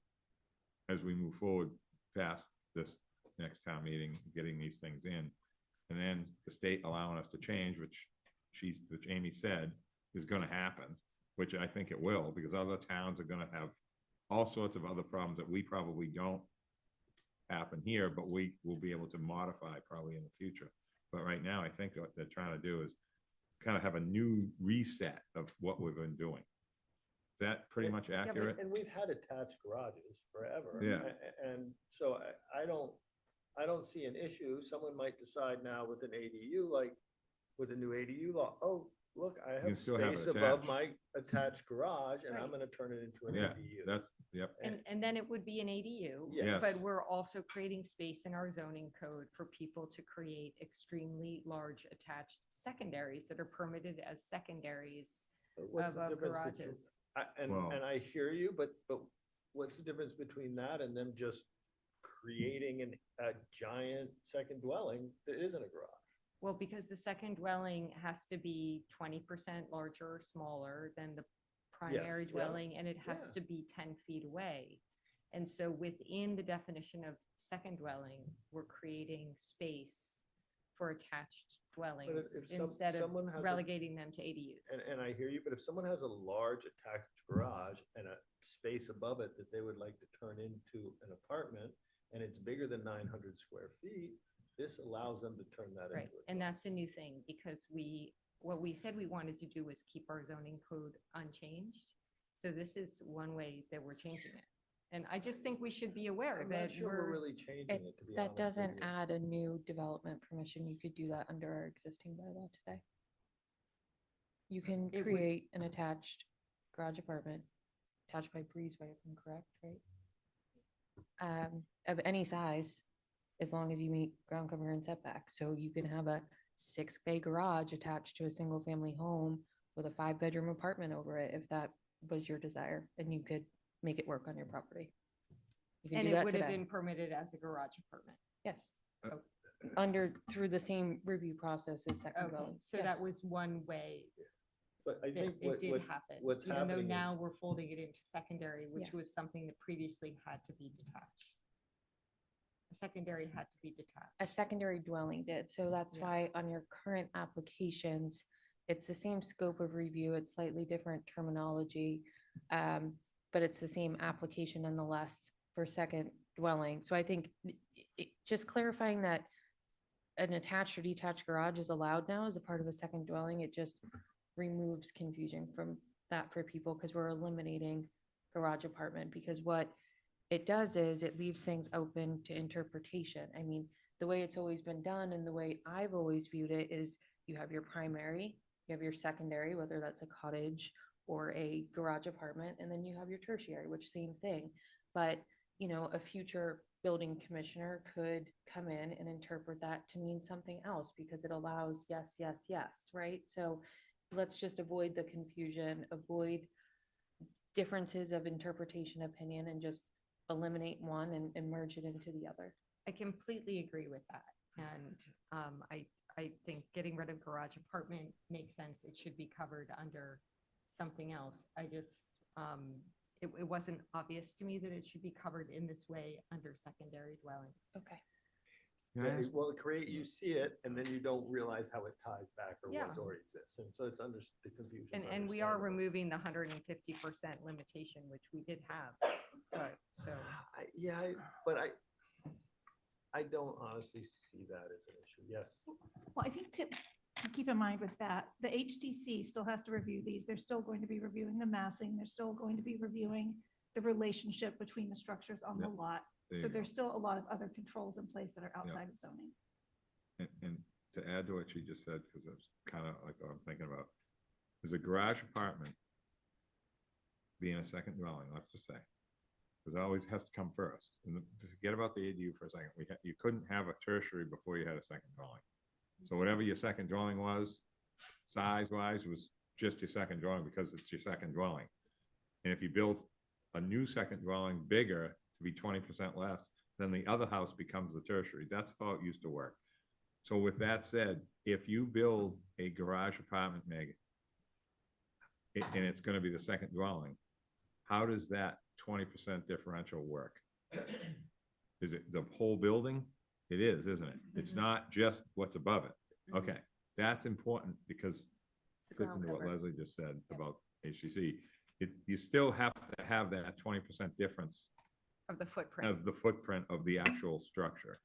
as we move forward past this next town meeting, getting these things in. And then the state allowing us to change, which Amy said is going to happen, which I think it will, because other towns are going to have all sorts of other problems that we probably don't happen here, but we will be able to modify probably in the future. But right now, I think what they're trying to do is kind of have a new reset of what we've been doing. Is that pretty much accurate? And we've had attached garages forever. Yeah. And so I don't see an issue. Someone might decide now with an ADU, like with a new ADU law, oh, look, I can have still have it space above attached. my attached garage and I'm Right. gonna turn it into an Yeah, ADU. that's, yep. And then it would be an ADU, Yes. but we're also creating space in our zoning code for people to create extremely large attached secondaries that are permitted as secondaries But what's the of difference between- garages. Well- And I hear you, but what's the difference between that and them just creating a giant second dwelling that isn't a garage? Well, because the second dwelling has to be 20% larger or smaller than the primary yeah, dwelling, and it has yeah. to be 10 feet away. And so within the definition of second dwelling, we're creating space for attached dwellings if instead of someone has a- relegating them to ADUs. And I hear you, but if someone has a large attached garage and a space above it that they would like to turn into an apartment, and it's bigger than 900 square feet, this allows them to turn that Right, into a and dwelling. that's a new thing, because what we said we wanted to do was keep our zoning code unchanged. So this is one way that we're changing it. And I just think we should be aware I'm that not sure we're really changing it, to be honest. That with doesn't you. add a new development permission. You could do that under our existing bylaw today. You can It would- create an attached garage apartment, attached by breezeway, if I'm correct, right? Of any size, as long as you meet ground cover and setbacks. So you can have a 6-bay garage attached to a single family home with a 5-bedroom apartment over it, if that was your desire, and you could make it work on your property. You can And do it that would have today. been permitted as a garage apartment. Yes. Uh, Through the same review process as second Okay, dwelling. so that Yes. was one way But I that think it did happen. what's Even though happening now is, we're folding it into secondary, which was Yes. something that previously had to be detached. A secondary had to be detached. A secondary dwelling did, so that's Yeah. why on your current applications, it's the same scope of review, it's slightly different terminology. But it's the same application nonetheless for second dwelling. So I think just clarifying that an attached or detached garage is allowed now as a part of a second dwelling, it just removes confusion from that for people, because we're eliminating garage apartment, because what it does is it leaves things open to interpretation. I mean, the way it's always been done and the way I've always viewed it is you have your primary, you have your secondary, whether that's a cottage or a garage apartment, and then you have your tertiary, which same thing. But, a future building commissioner could come in and interpret that to mean something else, because it allows yes, yes, yes, right? So let's just avoid the confusion, avoid differences of interpretation, opinion, and just eliminate one and merge it into the other. I completely agree with that. And I think getting rid of garage apartment makes sense. It should be covered under something else. I just, it wasn't obvious to me that it should be covered in this way under secondary dwellings. Okay. Can I yeah, ask- well, you see it and then you don't realize how it ties back or Yeah. what already exists. And so it's the confusion. And we are removing the 150% limitation, which we did have. So But I don't honestly see that as an issue. Yes. Well, I think to keep in mind with that, the HDC still has to review these. They're still going to be reviewing the massing. They're still going to be reviewing the relationship between the structures on the Yep. lot. There So you go. there's still a lot of other controls in place that are outside of zoning. And to add to what she just said, because it's kind of like what I'm thinking about, is a garage apartment being a second dwelling, let's just say, because it always has to come first. And forget about the ADU for a second. You couldn't have a tertiary before you had a second dwelling. So whatever your second dwelling was, size-wise, was just your second dwelling because it's your second dwelling. And if you built a new second dwelling bigger to be 20% less, then the other house becomes the tertiary. That's how it used to work. So with that said, if you build a garage apartment, Meg, and it's gonna be the second dwelling, how does that 20% differential work? Is it the whole building? It is, isn't it? It's not just what's above it. Okay, that's important because it fits into what Leslie just said about HCC. You still have to have that 20% difference Of the footprint. of the footprint of the actual structure.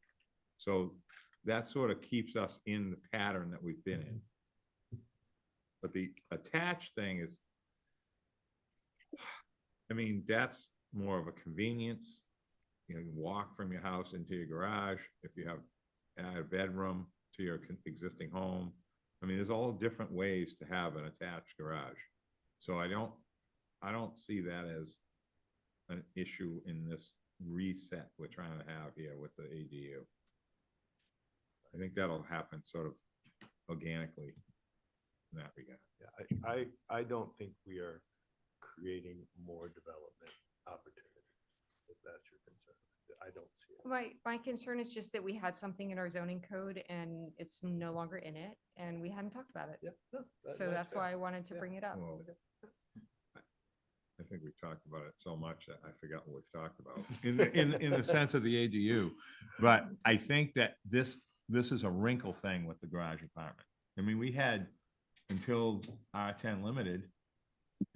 So that sort of keeps us in the pattern that we've been in. But the attached thing is, I mean, that's more of a convenience. You can walk from your house into your garage if you have a bedroom to your existing home. I mean, there's all different ways to have an attached garage. So I don't see that as an issue in this reset we're trying to have here with the ADU. I think that'll happen sort of organically in that regard. Yeah, I don't think we are creating more development opportunities, if that's your concern. I don't see it. My concern is just that we had something in our zoning code and it's no longer in it and we hadn't talked about it. Yeah, no, So that's fair. why I wanted to Yeah. bring it up. Well, I think we've talked about it so much that I forgot what we've talked about in the sense of the ADU. But I think that this is a wrinkle thing with the garage apartment. I mean, we had until R10 limited,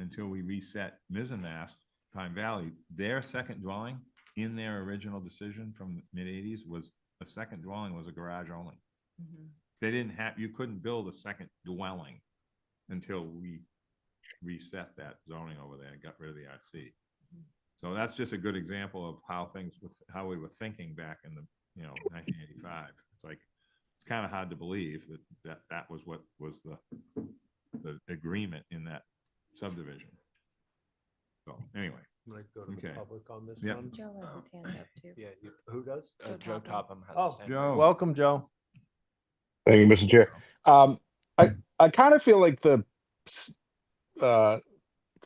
until we reset Mizzenmast, Pine Valley, their second dwelling in their original decision from the mid-80s was a second dwelling was a garage only. Mhm. They didn't have, you couldn't build a second dwelling until we reset that zoning over there and got rid of the RC. So that's just a good example of how how we were thinking back in the, 1985. It's like, it's kind of hard to believe that was what was the agreement in that subdivision. So anyway, I'm gonna go to the Okay. public on this Yeah. one. Joe has his hand up too. Yeah, who does? Joe Topham has Oh, his hand Joe. welcome, Joe. Thank you, Mr. Chair. I kind of feel like the uh,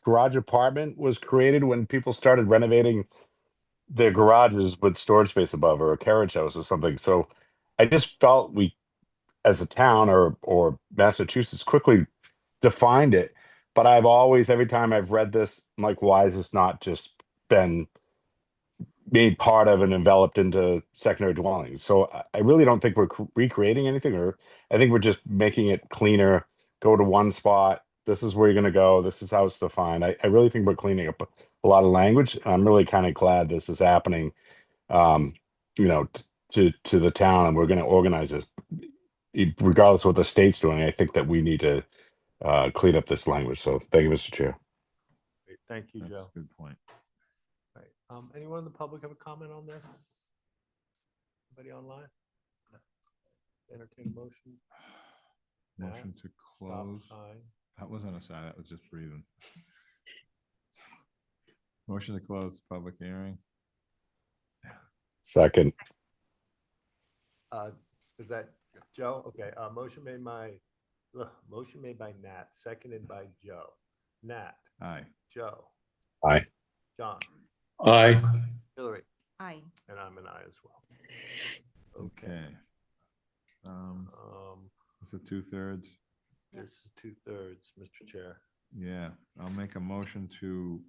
garage apartment was created when people started renovating their garages with storage space above or a carriage house or something. So I just felt we, as a town or Massachusetts, quickly defined it. But I've always, every time I've read this, I'm like, why has this not just been made part of and enveloped into secondary dwellings? So I really don't think we're recreating anything, or I think we're just making it cleaner. Go to one spot. This is where you're going to go. This is how it's defined. I really think we're cleaning up a lot of language. I'm really kind of glad this is happening, to the town, and we're going to organize this. Regardless of what the state's doing, I think that we need to clean up this language. So thank you, Mr. Chair. Great, thank you, that's Joe. a good point. Right. Anyone in the public have a comment on this? Anybody online? No. Entertain a motion. Motion to Stop close. sign. That wasn't a sign, that was just breathing. Motion to close the public hearing. Second. Is that Joe? Okay, motion made by Nat, seconded by Joe. Nat, Aye. Joe, Aye. John, Aye. Hillary, Aye. and I'm an aye as well. Okay. It's a 2/3. This is 2/3, Mr. Chair. Yeah, I'll make a motion to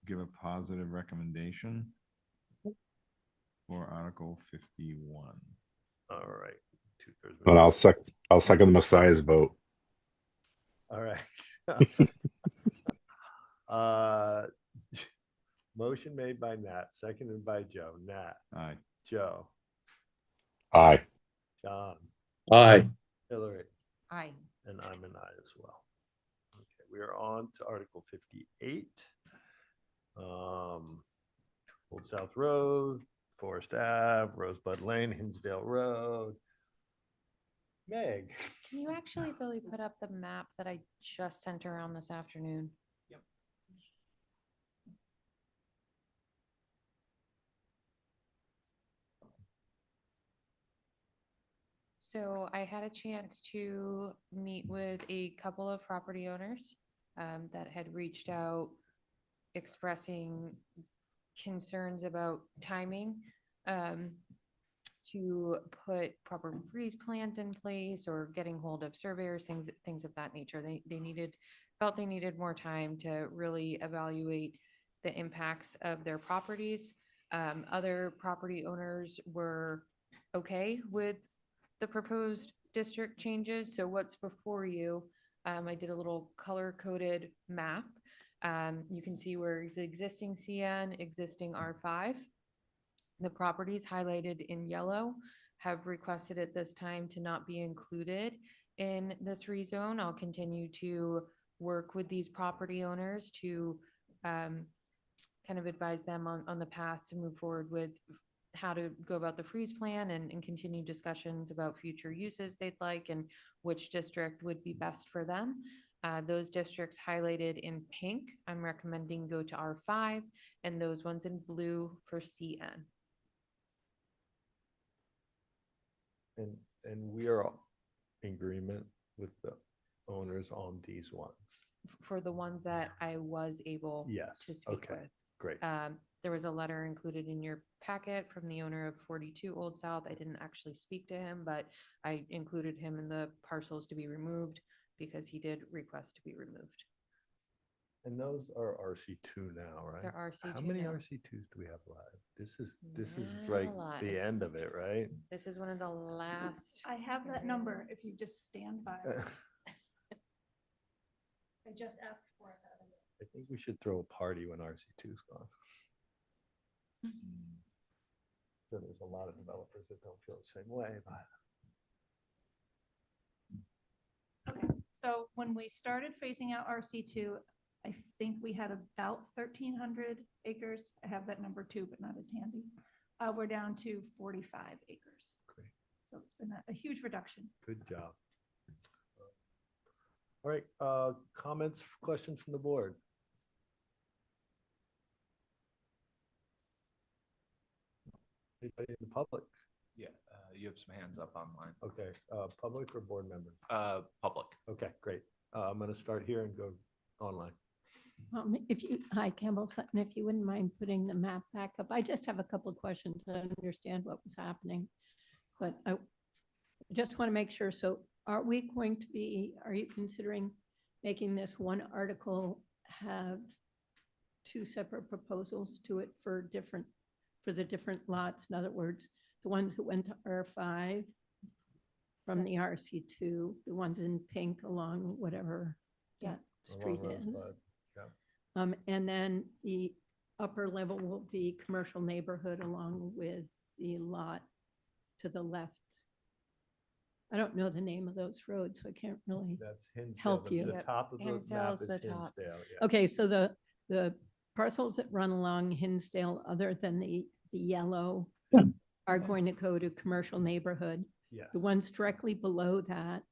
give a positive recommendation for Article 51. All right, 2/3. And I'll second the Messiah's vote. All right. Motion made by Nat, seconded by Joe. Nat, Aye. Joe, Aye. John, Aye. Hillary, Aye. and I'm an aye as well. Okay, we are on to Article 58. Old South Road, Forest Ave, Rosebud Lane, Hinsdale Road. Meg. Can you actually, Billy, put up the map that I just sent around this afternoon? So I had a chance to meet with a couple of property owners that had reached out expressing concerns about timing to put proper freeze plans in place or getting hold of surveyors, things of that nature. Felt they needed more time to really evaluate the impacts of their properties. Other property owners were okay with the proposed district changes. So what's before you, I did a little color-coded map. You can see where the existing CN, existing R5. The properties highlighted in yellow have requested at this time to not be included in this rezone. I'll continue to work with these property owners to kind of advise them on the path to move forward with how to go about the freeze plan and continue discussions about future uses they'd like and which district would be best for them. Those districts highlighted in pink, I'm recommending go to R5, and those ones in blue for CN. And we are in agreement with the owners on these ones. For the ones that I was able Yes, to speak okay. with. Great. There was a letter included in your packet from the owner of 42 Old South. I didn't actually speak to him, but I included him in the parcels to be removed because he did request to be removed. And those are RC2 now, right? They're RC2 How many now. RC2s do we have live? This is Not like a lot. the It's- end of it, right? This is one of the last. I have that number if you just stand by. I just asked for it. I think we should throw a party when RC2's gone. So there's a lot of developers that don't feel the same way, but Okay, so when we started phasing out RC2, I think we had about 1,300 acres. I have that number too, but not as handy. We're down to 45 acres. great. So it's been a huge reduction. Good job. All right, comments, questions from the board? Anybody in the public? Yeah, you have some hands up online. Okay, public or board member? Public. Okay, great. I'm going to start here and go online. Hi, Campbell Sutton, if you wouldn't mind putting the map back up. I just have a couple of questions to understand what was happening. But I just want to make sure. So are you considering making this one article have two separate proposals to it for the different lots? In other words, the ones that went to R5 from the RC2, the ones in pink along whatever that street Along is. Rosebud, yeah. And then the upper level will be commercial neighborhood along with the lot to the left. I don't know the name of those roads, so I can't really. That's Hinsdale. Help you. The Yep, top of the map Hinsdale's is the top. Hinsdale, yeah. Okay, so the parcels that run along Hinsdale, other than the yellow, are going to go to commercial neighborhood. Yes. The ones directly below that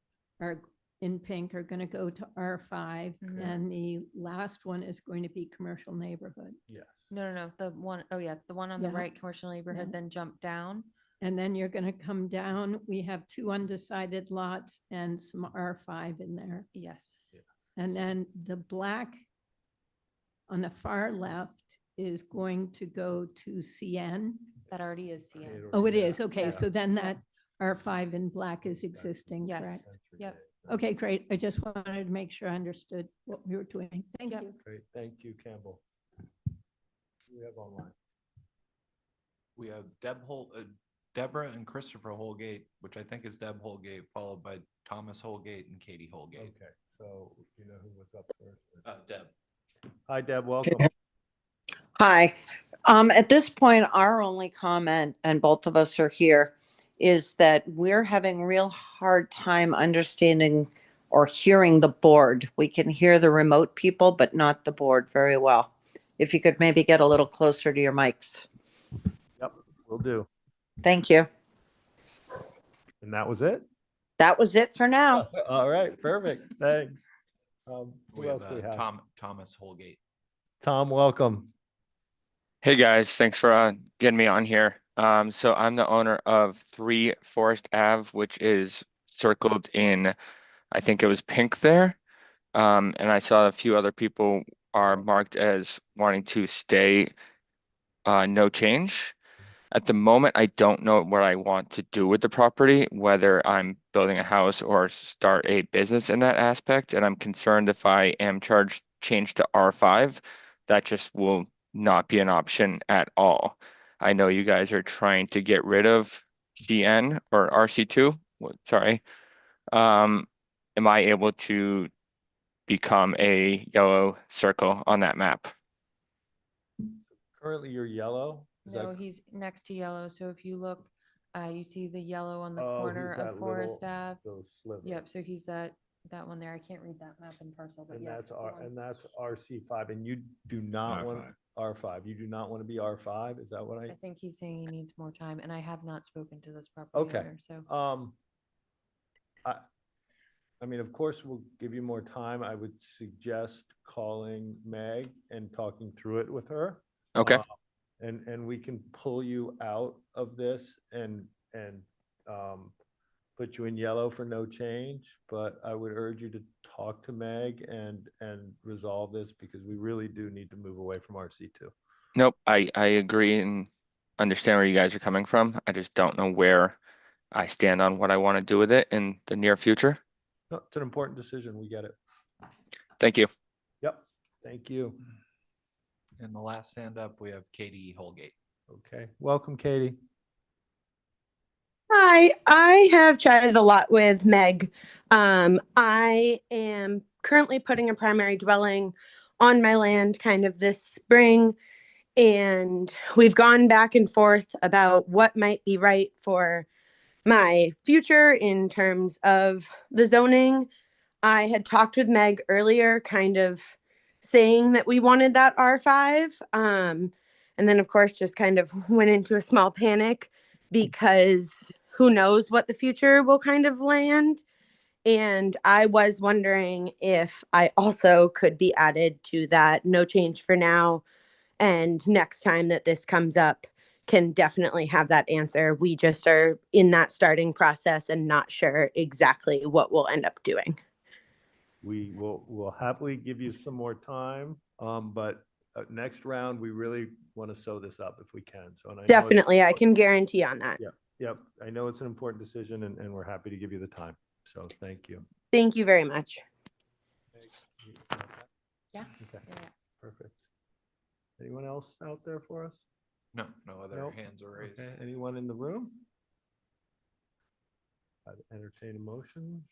are in pink are going to go to R5, Mhm. and the last one is going to be commercial neighborhood. Yes. No. The one on the Yeah. right, commercial neighborhood, Yeah. then jump down. And then you're going to come down. We have two undecided lots and some R5 in there. Yes. And then the black on the far left is going to go to CN. That already is CN. It Oh, it Yeah, is. Okay, yeah. so then that R5 in black is existing, Yes. correct? Yep. Okay, great. I just wanted to make sure I understood what we were doing. Thank Yep. you. Great, thank you, Campbell. We have online. We have Deborah and Christopher Holgate, which I think is Deb Holgate, followed by Thomas Holgate and Katie Holgate. Okay, so you know who was up first? Deb. Hi, Deb, welcome. Hi. At this point, our only comment, and both of us are here, is that we're having real hard time understanding or hearing the board. We can hear the remote people, but not the board very well. If you could maybe get a little closer to your mics. Yep, Will do. Thank you. And that was it? That was it for now. All right, perfect. Thanks. Who We else have do we have? Thomas Holgate. Tom, welcome. Hey guys, thanks for getting me on here. So I'm the owner of 3 Forest Ave, which is circled in, I think it was pink there. And I saw a few other people are marked as wanting to stay no change. At the moment, I don't know what I want to do with the property, whether I'm building a house or start a business in that aspect. And I'm concerned if I am changed to R5, that just will not be an option at all. I know you guys are trying to get rid of CN or RC2. Sorry. Am I able to become a yellow circle on that map? Currently, you're yellow. Is No, that- he's next to yellow. So if you look, you see the yellow on the Oh, corner he's that of Forest little- Ave. those slivers. Yep, so he's that one there. I can't read that map in parcel, but And yes. that's the R, one- and that's RC5, and you do not want R5. You do not want to be R5. Is that what I I? think he's saying he needs more time, and I have not spoken to this property Okay. owner, so. I mean, of course, we'll give you more time. I would suggest calling Meg and talking through it with her. Okay. And we can pull you out of this and put you in yellow for no change. But I would urge you to talk to Meg and resolve this because we really do need to move away from RC2. Nope, I agree and understand where you guys are coming from. I just don't know where I stand on what I want to do with it in the near future. No, it's an important decision. We get it. Thank you. Yep. Thank you. And the last stand up, we have Katie Holgate. Okay. Welcome, Katie. Hi, I have chatted a lot with Meg. I am currently putting a primary dwelling on my land kind of this spring, and we've gone back and forth about what might be right for my future in terms of the zoning. I had talked with Meg earlier, kind of saying that we wanted that R5. And then, of course, just kind of went into a small panic because who knows what the future will kind of land. And I was wondering if I also could be added to that no change for now. And next time that this comes up, can definitely have that answer. We just are in that starting process and not sure exactly what we'll end up doing. We'll happily give you some more time, but next round, we really want to sew this up if we can. So, and I know it's- Definitely, I can guarantee on that. Yep. I know it's an important decision and we're happy to give you the time. So thank you. Thank you very much. Yeah. Okay, Yeah. perfect. Anyone else out there for us? No other Nope. hands are raised. Okay, anyone in the room? I'd entertain a motion.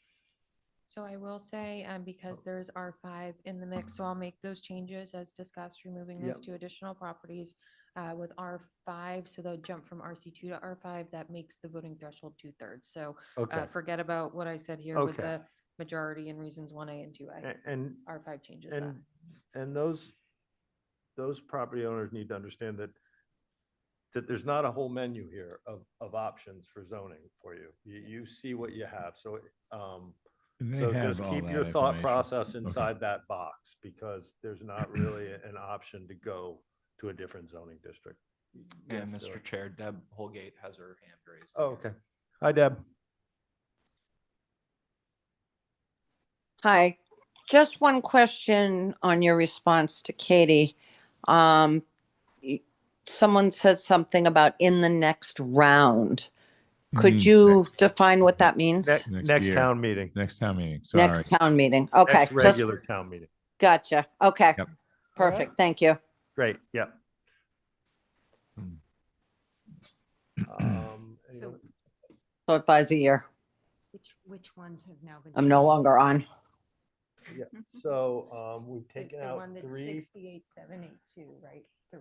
So I will say, because there's R5 in the mix, so I'll make those changes as discussed, removing those Yep. 2 additional properties with R5. So they'll jump from RC2 to R5. That makes the voting threshold 2/3. So Okay, forget about what I said here with Okay. the majority and reasons 1A and 2A. and, R5 changes that. and those property owners need to understand that there's not a whole menu here of options for zoning for you. You see what you have. So, so just keep your thought process inside that box because there's not really an option to go to a different zoning district. And Yes, Mr. Chair, Deb Holgate has her hand raised. Oh, okay. Hi, Deb. Hi, just one question on your response to Katie. Someone said something about in the next round. Could you define what that means? Next town meeting. Next town meeting. Sorry. Next town meeting. Okay, Next just regular town meeting. gotcha. Okay, Yep. perfect. Thank you. Great, yeah. So So it buys a year. which ones have now been? I'm no longer on. Yeah, so, we've taken The out one that's 3. 68782, right? 3,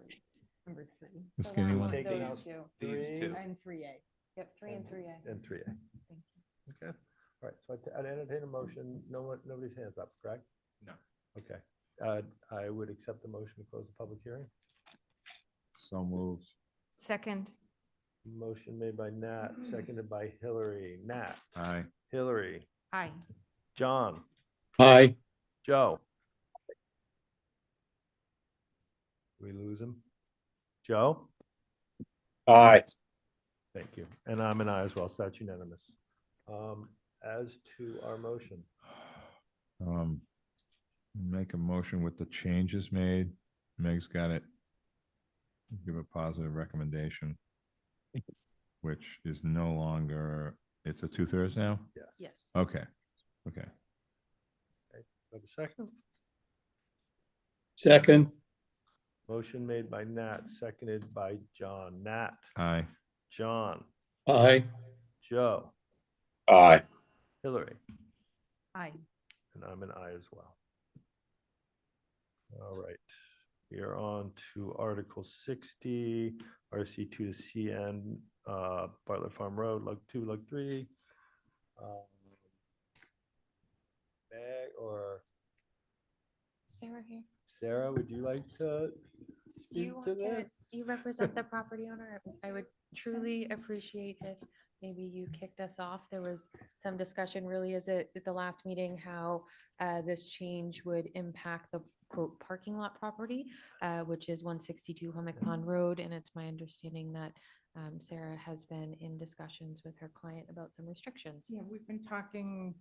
number 3. The So skinny that one? Taking those out two. These 3 two. And 3A. Yep, 3 and 3A. And 3A. Thank you. Okay, all right, so I'd entertain a motion. Nobody's hands up, correct? No. Okay, I would accept the motion to close the public hearing. So moved. Second. Motion made by Nat, seconded by Hillary. Nat, Aye. Hillary, Aye. John, Aye. Joe. We lose him? Joe? Aye. Thank you. And I'm an aye as well, so that's unanimous. As to our motion, Make a motion with the changes made. Meg's got it. Give a positive recommendation, which is no longer, it's a 2/3 now? Yes. Okay, okay. have a second? Second. Motion made by Nat, seconded by John. Nat, Aye. John, Aye. Joe, Aye. Hillary, Aye. and I'm an aye as well. All right, we are on to Article 60, RC2 to CN, Bartlett Farm Road, Lug 2, Lug 3. Meg or Sarah here. Sarah, would you like to Do you speak to want to, this? you represent the property owner? I would truly appreciate if maybe you kicked us off. There was some discussion really is it at the last meeting, how this change would impact the quote parking lot property, which is 162 Hummock Pond Road. And it's my understanding that Sarah has been in discussions with her client about some restrictions. Yeah, we've been talking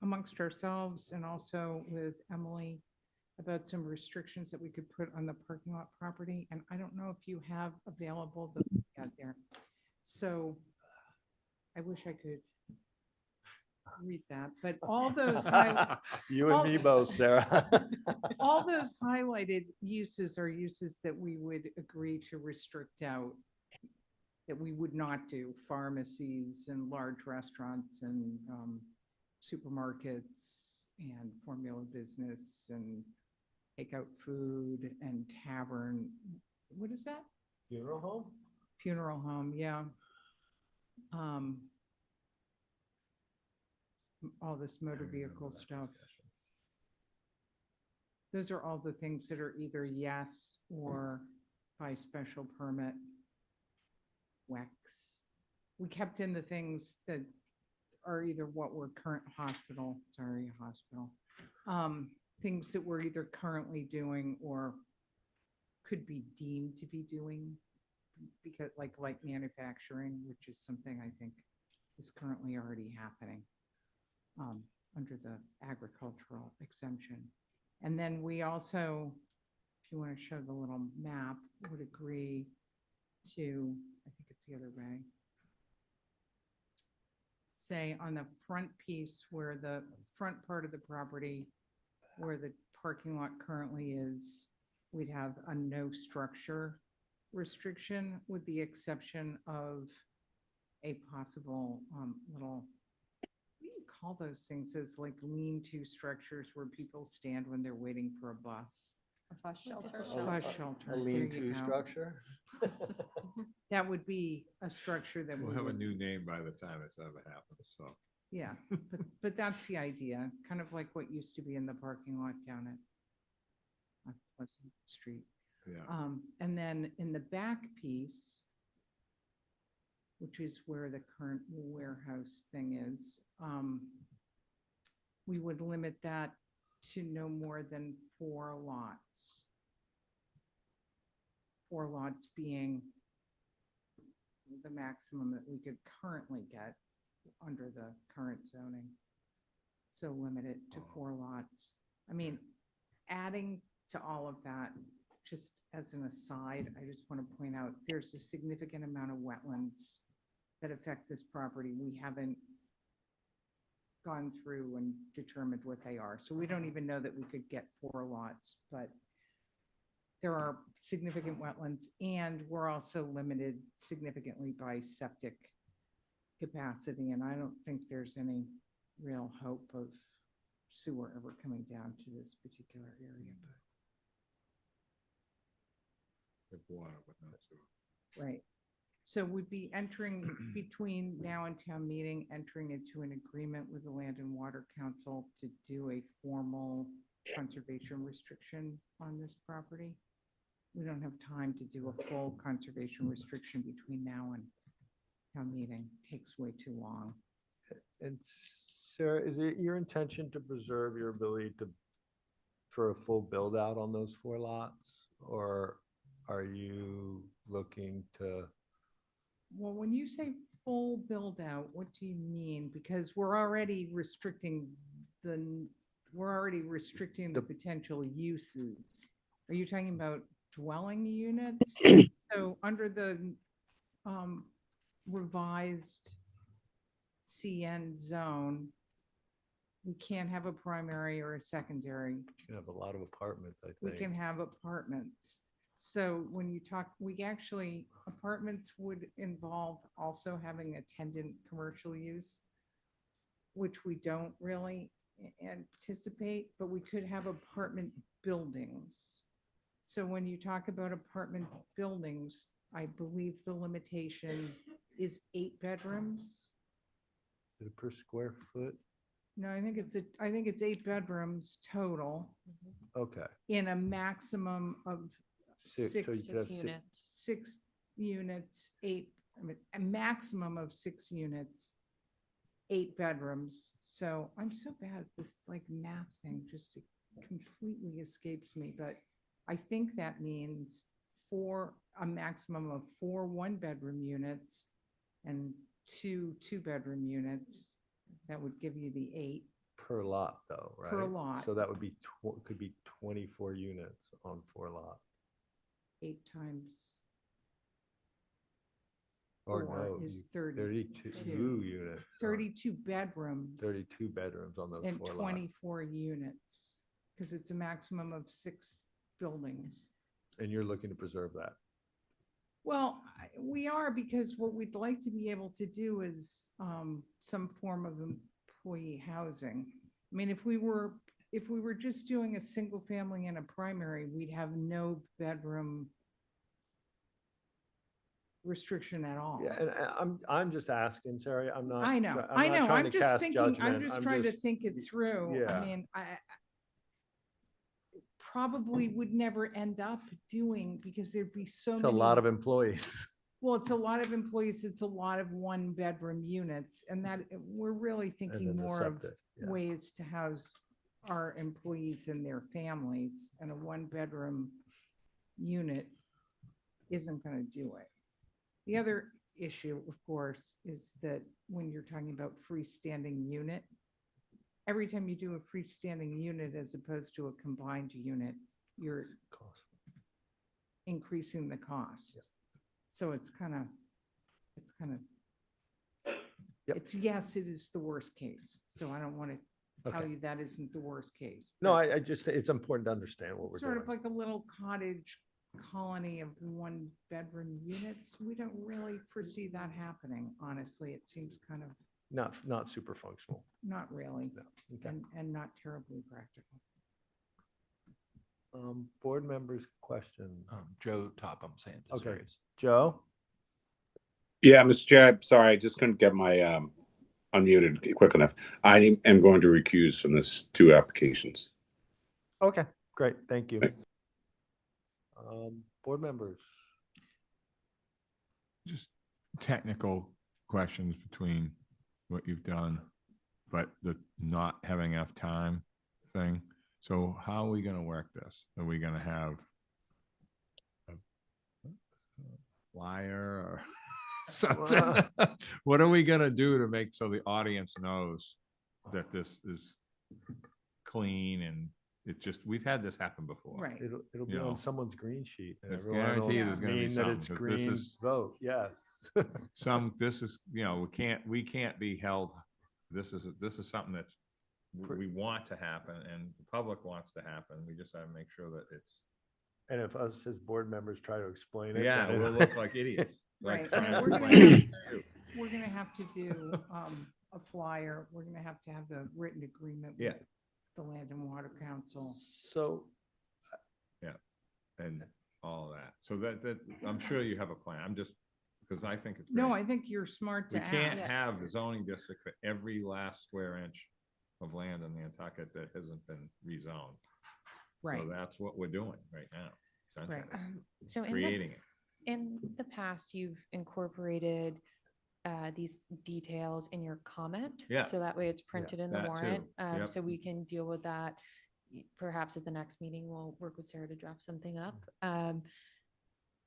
amongst ourselves and also with Emily about some restrictions that we could put on the parking lot property. And I don't know if you have available the out there. So I wish I could read that, but all those You and me both, Sarah. all those highlighted uses are uses that we would agree to restrict out, that we would not do: pharmacies and large restaurants and supermarkets and formula business and takeout food and tavern. What is that? Funeral home? Funeral home, yeah. All this motor vehicle stuff. Those are all the things that are either yes or by special permit. WEX. We kept in the things that are either what we're current hospital, things that we're either currently doing or could be deemed to be doing, because like manufacturing, which is something I think is currently already happening under the agricultural exemption. And then we also, if you want to show the little map, would agree to, I think it's the other way, say on the front piece where the front part of the property where the parking lot currently is, we'd have a no structure restriction with the exception of a possible little, what do you call those things? Those like lean-to structures where people stand when they're waiting for a bus. A bus shelter. Bus shelter. A there you lean-to go. structure? That would be a structure that We'll we have a would, new name by the time it's ever happens, so. yeah, but that's the idea, kind of like what used to be in the parking lot down at Pleasant Street. Yeah. And then in the back piece, which is where the current warehouse thing is, we would limit that to no more than 4 lots. 4 lots being the maximum that we could currently get under the current zoning. So limit it to 4 lots. I mean, adding to all of that, just as an aside, I just want to point out, there's a significant amount of wetlands that affect this property. We haven't gone through and determined what they are. So we don't even know that we could get 4 lots, but there are significant wetlands, and we're also limited significantly by septic capacity. And I don't think there's any real hope of sewer ever coming down to this particular area. With water, but not sewer. Right. So we'd be entering between now and town meeting, entering into an agreement with the Land and Water Council to do a formal conservation restriction on this property. we don't have time to do a full conservation restriction between now and town meeting. Takes way too long. And Sarah, is it your intention to preserve your ability for a full build out on those 4 lots? Or are you looking to? Well, when you say full build out, what do you mean? Because we're already restricting the potential uses. Are you talking about dwelling units? So under the revised CN zone, we can't have a primary or a secondary. You have a lot of apartments, I We think. can have apartments. So when you talk, apartments would involve also having attendant commercial use, which we don't really anticipate, but we could have apartment buildings. So when you talk about apartment buildings, I believe the limitation is 8 bedrooms. Is it per square foot? No, I think it's 8 bedrooms total Okay. in a maximum of So six you could have units. 6 units, a maximum of 6 units, 8 bedrooms. So I'm so bad at this like math thing, just completely escapes me, but I think that means a maximum of 4 1-bedroom units and 2 2-bedroom units. That would give you the 8. per lot though, right? Per lot. So that would be, could be 24 units on 4 lots. 8 times Or 4 no, is 32 32. units. 32 bedrooms. 32 bedrooms on those And 4 lots. 24 units, because it's a maximum of 6 buildings. And you're looking to preserve that. Well, we are, because what we'd like to be able to do is some form of employee housing. I mean, if we were just doing a single family and a primary, we'd have no bedroom restriction at all. Yeah, and I'm just asking, Sarah, I'm not. I know, try- I not know. trying I'm to just cast thinking, I'm judgment. just trying to think it through. I yeah. mean, I probably would never end up doing, because there'd be so It's many. a lot of employees. Well, it's a lot of employees. It's a lot of 1-bedroom units, and that we're really thinking then the more of septic, yeah. ways to house our employees and their families, and a 1-bedroom unit isn't going to do it. The other issue, of course, is that when you're talking about freestanding unit, every time you do a freestanding unit as opposed to a combined unit, you're increasing the cost. So it's kind of, yes, it is the worst case. So I don't want to tell Okay. you that isn't the worst case. No, but I just, it's important to understand what we're it's sort doing. of like a little cottage colony of 1-bedroom units. We don't really foresee that happening, honestly. It seems kind of Not super functional. not really, No. Okay. and not terribly practical. Board members' questions. Joe Topham, Sand is Okay. raised. Joe? Yeah, Mr. Chair, sorry, I just couldn't get my unmuted quick enough. I am going to recuse from this 2 applications. Okay, great. Thank you. Thanks. Board members. Just technical questions between what you've done, but the not having enough time thing. So how are we gonna work this? Are we gonna have a flyer or something? What are we gonna do to make so the audience knows that this is clean and it just, we've had this happen before. Right. It'll be You know, on someone's green sheet. And it's everyone will guaranteed there's gonna be mean that it's something, 'cause this green is- vote, yes. This is, we can't be held, this is something that's, we want to happen and the public wants to happen. We just gotta make sure that it's, And if us as board members try to explain it. yeah, then we'll look like idiots. Right. Like trying to We're explain gonna it to you. We're gonna have to do a flyer. We're gonna have to have the written agreement Yeah. with the Land and Water Council. So, And all that. So that, I'm sure you have a plan. I'm just, because I think it's. No, great. I think you're smart to We can't ask. have the zoning district for every last square inch of land in Nantucket that hasn't been rezoned. Right. So that's what we're doing right now. sunshine it, So creating it. in the past, you've incorporated these details in your comment. Yeah. So that way it's printed in the that too. warrant. Yep. So we can deal with that. Perhaps at the next meeting, we'll work with Sarah to draft something up.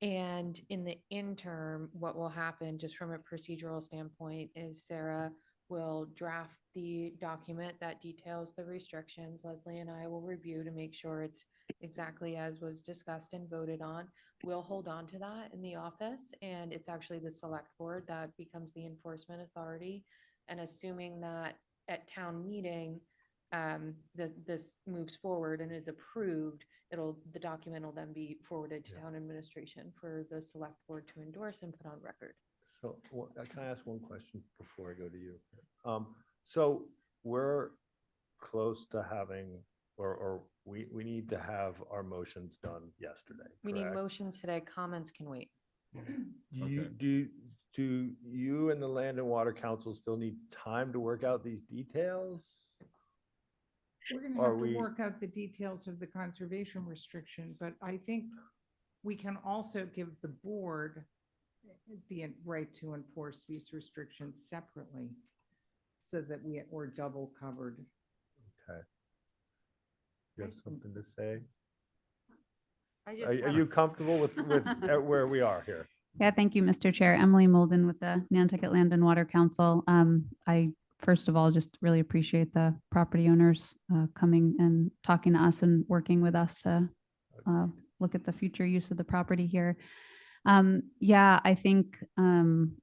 And in the interim, what will happen, just from a procedural standpoint, is Sarah will draft the document that details the restrictions. Leslie and I will review to make sure it's exactly as was discussed and voted on. We'll hold on to that in the office, and it's actually the select board that becomes the enforcement authority. And assuming that at town meeting, this moves forward and is approved, the document will then be forwarded to town administration for the select board to endorse and put on record. So can I ask one question before I go to you? So we're close to having, or we need to have our motions done yesterday. We need correct? motions today. Comments can wait. Do you and the Land and Water Council still need time to work out these details? We're gonna Are have to we- work out the details of the conservation restriction, but I think we can also give the board the right to enforce these restrictions separately so that we're double covered. Okay. You have something to say? I Are just are have- you comfortable with where we are here? Yeah, thank you, Mr. Chair. Emily Molden with the Nantucket Land and Water Council. I, first of all, just really appreciate the property owners coming and talking to us and working with us to look at the future use of the property here. Yeah, I think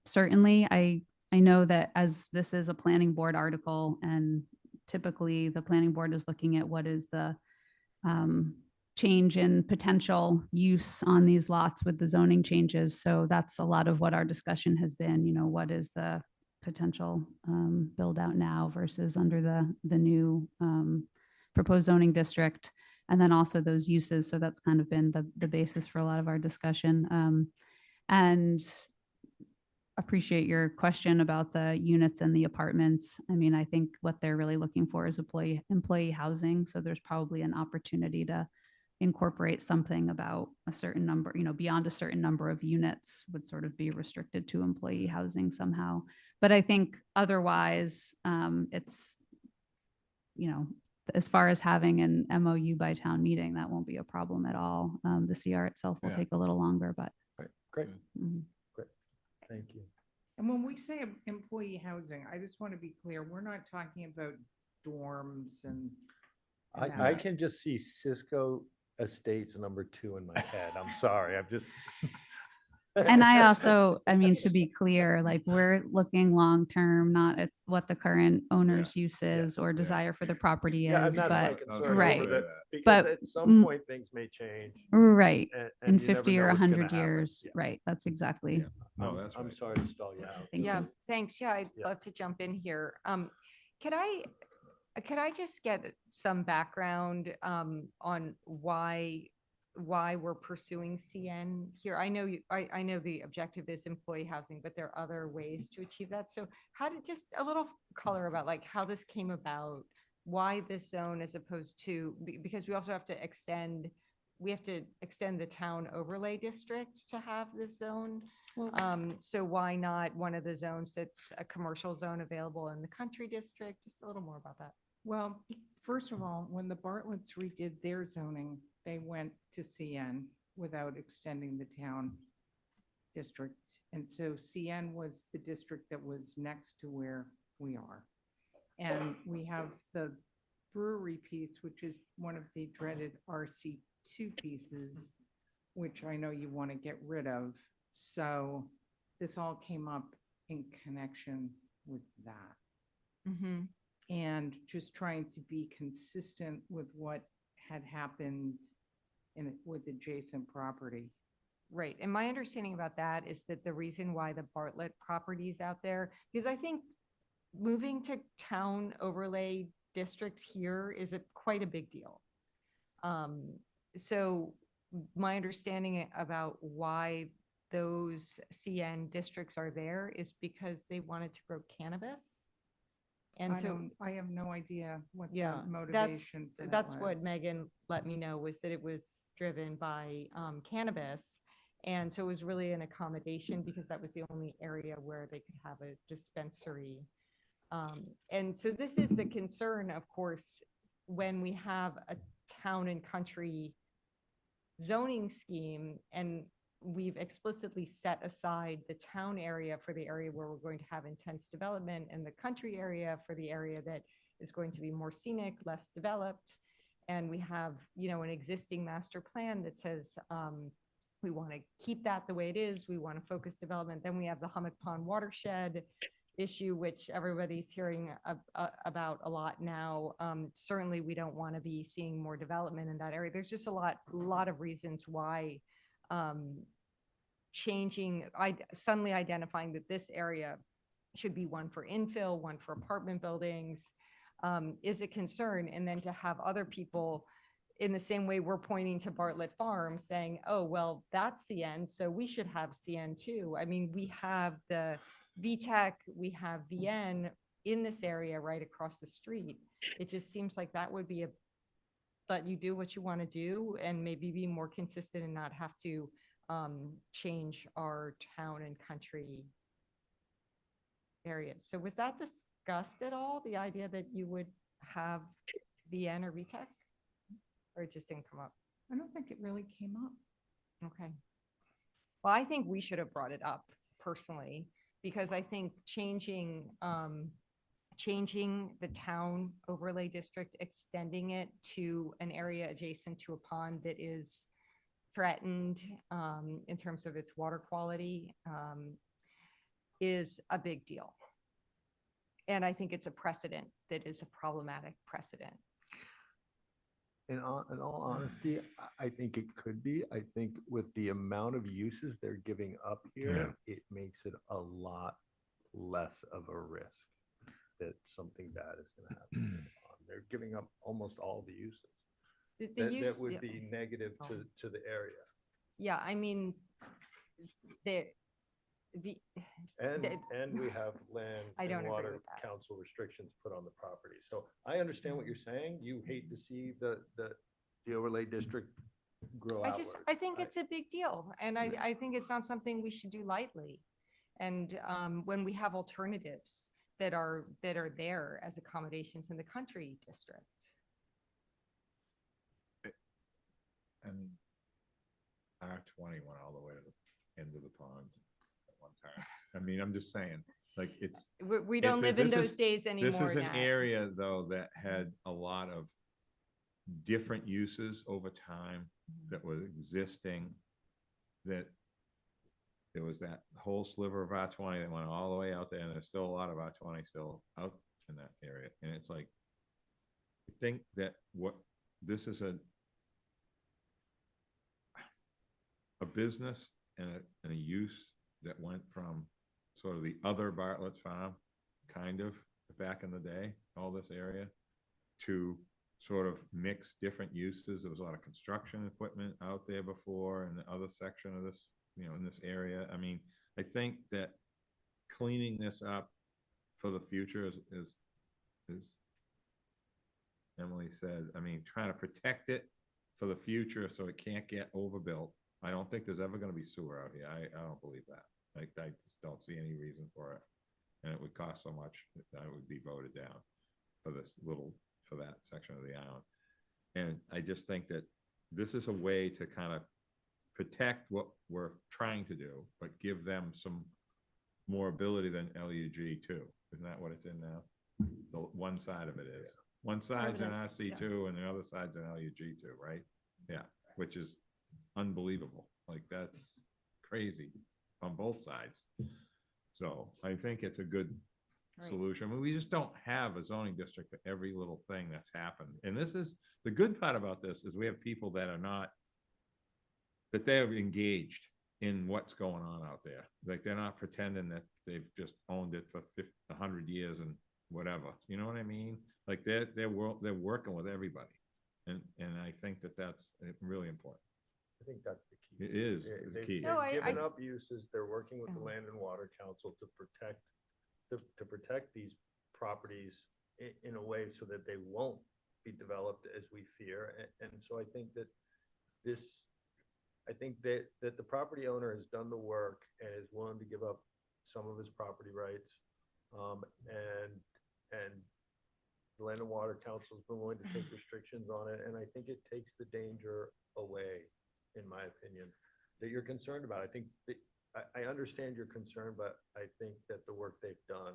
certainly I know that as this is a planning board article, and typically the planning board is looking at what is the change in potential use on these lots with the zoning changes. So that's a lot of what our discussion has been, what is the potential build out now versus under the new proposed zoning district, and then also those uses. So that's kind of been the basis for a lot of our discussion. And appreciate your question about the units and the apartments. I mean, I think what they're really looking for is employee housing. So there's probably an opportunity to incorporate something about a certain number, beyond a certain number of units would sort of be restricted to employee housing somehow. But I think otherwise, it's, as far as having an MOU by town meeting, that won't be a problem at all. The CR itself will take a little longer, but. Right. Great. Mhm. Great. Thank you. And when we say employee housing, I just want to be clear, we're not talking about dorms and. I can just see Cisco Estates #2 in my head. I'm sorry. I'm just. And I also, I mean, to be clear, like we're looking long-term, not at what the current owner's use is or desire for the property Yeah, and is, that's my but concern. right. over that, Because But, at some point, things may change. right. and In you never 50 or know what's gonna 100 happen. years, Yeah. right? That's exactly. No, that's I'm right. sorry to stall you out. Thank Yeah, you. thanks. Yeah, I'd Yeah. love to jump in here. Could I just get some background on why we're pursuing CN here? I know I know the objective is employee housing, but there are other ways to achieve that. So just a little color about like how this came about, why this zone as opposed to, because we also have to extend the town overlay district to have this zone. So why not one of the zones that's a commercial zone available in the country district? Just a little more about that. Well, first of all, when the Bartletts redid their zoning, they went to CN without extending the town district. And so CN was the district that was next to where we are. And we have the brewery piece, which is one of the dreaded RC2 pieces, which I know you want to get rid of. So this all came up in connection with that. Mm-hmm. And just trying to be consistent with what had happened with adjacent property. Right. And my understanding about that is that the reason why the Bartlett property is out there, because I think moving to town overlay district here is quite a big deal. So my understanding about why those CN districts are there is because they wanted to grow cannabis. And I so, don't, I have no idea what the yeah, that's, motivation for that that's what was. Megan let me know, was that it was driven by cannabis. And so it was really an accommodation because that was the only area where they could have a dispensary. And so this is the concern, of course, when we have a town and country zoning scheme and we've explicitly set aside the town area for the area where we're going to have intense development and the country area for the area that is going to be more scenic, less developed. And we have, you know, an existing master plan that says we want to keep that the way it is. We want to focus development. Then we have the Hummock Pond watershed issue, which everybody's hearing about a lot now. Certainly, we don't want to be seeing more development in that area. There's just a lot of reasons why suddenly identifying that this area should be one for infill, one for apartment buildings, is a concern. And then to have other people, in the same way we're pointing to Bartlett Farm saying, oh, well, that's CN, so we should have CN too. I mean, we have the VTech, we have VN in this area right across the street. It just seems like that would be let you do what you want to do and maybe be more consistent and not have to change our town and country areas. So was that discussed at all, the idea that you would have VN or VTech? Or it just didn't come up? I don't think it really came up. Okay. Well, I think we should have brought it up personally, because I think changing the town overlay district, extending it to an area adjacent to a pond that is threatened in terms of its water quality is a big deal. And I think it's a precedent that is a problematic precedent. In all honesty, I think it could be. I think with the amount of uses they're giving up here, it makes it a lot less of a risk that something bad is going to happen. They're giving up almost all the uses. That would be negative to the area. Yeah, I mean, And we have land and water council restrictions put on the property. So I understand what you're saying. You hate to see the overlay district grow outward. I think it's a big deal. And I think it's not something we should do lightly. And when we have alternatives that are there as accommodations in the country district. And R20 went all the way to the end of the pond at one time. I mean, I'm just saying, like, it's. We don't live in those days anymore. This is an area, though, that had a lot of different uses over time that were existing, that there was that whole sliver of R20 that went all the way out there, and there's still a lot of R20 still out in that area. And it's like, I think that this is a business and a use that went from sort of the other Bartlett's Farm, kind of back in the day, all this area, to sort of mix different uses. There was a lot of construction equipment out there before in the other section of this, in this area. I mean, I think that cleaning this up for the future is Emily said, I mean, trying to protect it for the future so it can't get overbuilt. I don't think there's ever going to be sewer out here. I don't believe that. Like, I just don't see any reason for it. And it would cost so much that it would be voted down for that section of the island. And I just think that this is a way to kind of protect what we're trying to do, but give them some more ability than LUG too. Isn't that what it's in now? The one side of it is. One side's an RC2 and the other side's an LUG2, right? Yeah, which is unbelievable. Like, that's crazy on both sides. So I think it's a good solution. I mean, we just don't have a zoning district for every little thing that's happened. And this is the good part about this, is we have people that they're engaged in what's going on out there. Like, they're not pretending that they've just owned it for 100 years and whatever. You know what I mean? Like, they're working with everybody. And I think that's really important. I think that's the key. It is the key. They're giving up uses. They're working with the Land and Water Council to protect these properties in a way so that they won't be developed as we fear. And so I think that the property owner has done the work and is willing to give up some of his property rights. And the Land and Water Council has been willing to take restrictions on it. And I think it takes the danger away, in my opinion, that you're concerned about. I think that I understand your concern, but I think that the work they've done,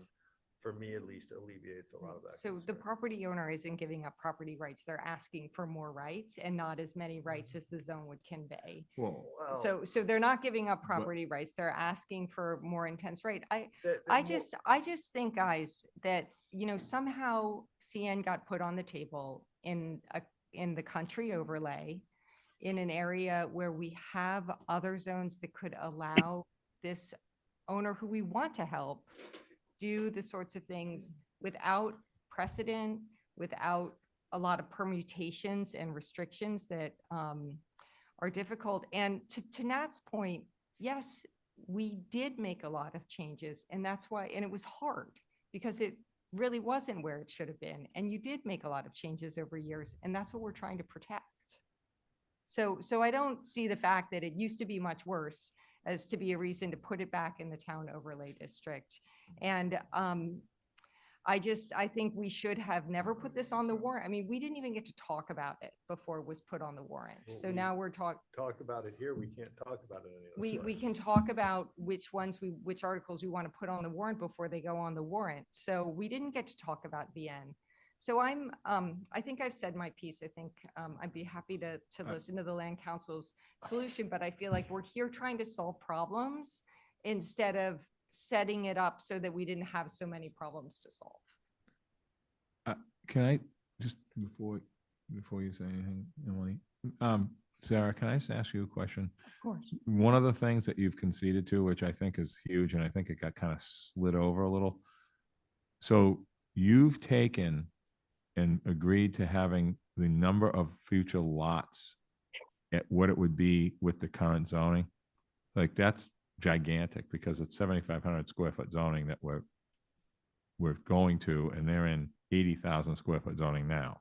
for me at least, alleviates a lot of that. So the property owner isn't giving up property rights. They're asking for more rights and not as many rights as the zone would convey. Well, So they're not giving up property rights. They're asking for more intense right. I just think, guys, that, you know, somehow CN got put on the table in the country overlay in an area where we have other zones that could allow this owner who we want to help do the sorts of things without precedent, without a lot of permutations and restrictions that are difficult. And to Nat's point, yes, we did make a lot of changes, and that's why, and it was hard because it really wasn't where it should have been. And you did make a lot of changes over years, and that's what we're trying to protect. So I don't see the fact that it used to be much worse as to be a reason to put it back in the town overlay district. And I think we should have never put this on the warrant. I mean, we didn't even get to talk about it before it was put on the warrant. Well, So we now we're talk about it here. We can't talk about it any other we can talk about which articles we want to put on the warrant before they go on the warrant. So we didn't get to talk about VN. So I think I've said my piece. I think I'd be happy to listen to the Land Council's solution, but I feel like we're here trying to solve problems instead of setting it up so that we didn't have so many problems to solve. Can I just, before you say anything, Emily, Sarah, can I just ask you a question? Of course. One of the things that you've conceded to, which I think is huge, and I think it got kind of slid over a little. So you've taken and agreed to having the number of future lots at what it would be with the current zoning. Like, that's gigantic because it's 7,500 square foot zoning that we're going to, and they're in 80,000 square foot zoning now.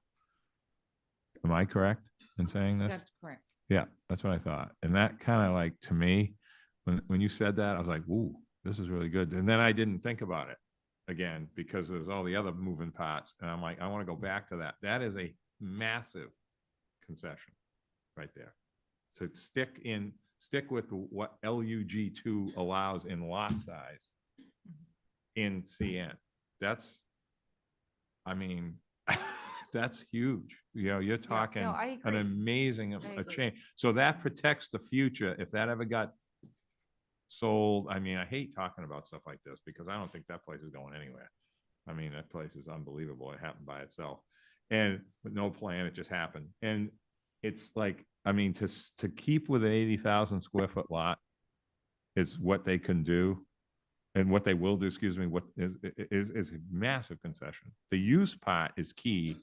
Am I correct in saying this? That's correct. Yeah, that's what I thought. And that kind of, like, to me, when you said that, I was like, ooh, this is really good. And then I didn't think about it again because there's all the other moving parts. And I'm like, I want to go back to that. That is a massive concession right there. To stick with what LUG2 allows in lot size in CN. That's, I mean, that's huge. You know, you're talking I an agree. amazing I agree. change. So that protects the future. If that ever got sold, I mean, I hate talking about stuff like this because I don't think that place is going anywhere. I mean, that place is unbelievable. It happened by itself, and with no plan, it just happened. And it's like, I mean, to keep with an 80,000 square foot lot is what they can do, and what they will do. Excuse me. What is a massive concession. The use part is key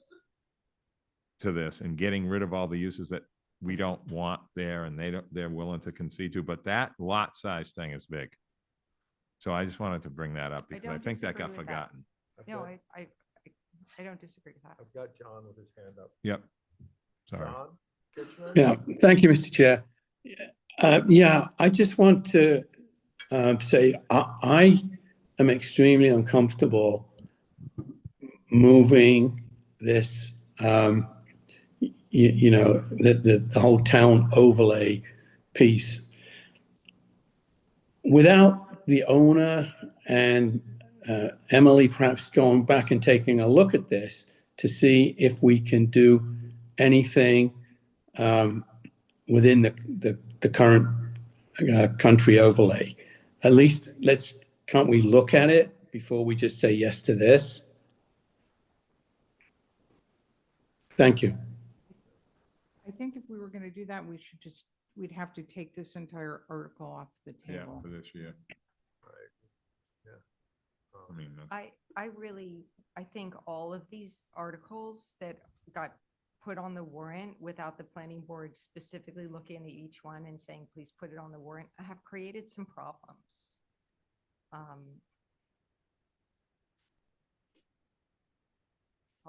to this, and getting rid of all the uses that we don't want there, and they're willing to concede to. But that lot size thing is big. So I just wanted to bring that up because I don't think that got disagree with that. forgotten. No, I don't disagree with that. I've got John with his hand up. Yep. Sorry. John Kitchener? Yeah, thank you, Mr. Chair. Yeah, I just want to say I am extremely uncomfortable moving this, you know, the whole town overlay piece without the owner and Emily perhaps going back and taking a look at this to see if we can do anything within the current country overlay. At least can't we look at it before we just say yes to this? Thank you. I think if we were going to do that, we'd have to take this entire article off the Yeah, table. for this year. Right. Yeah. I mean, I think all of these articles that got put on the warrant without the planning board specifically looking at each one and saying, please put it on the warrant, have created some problems.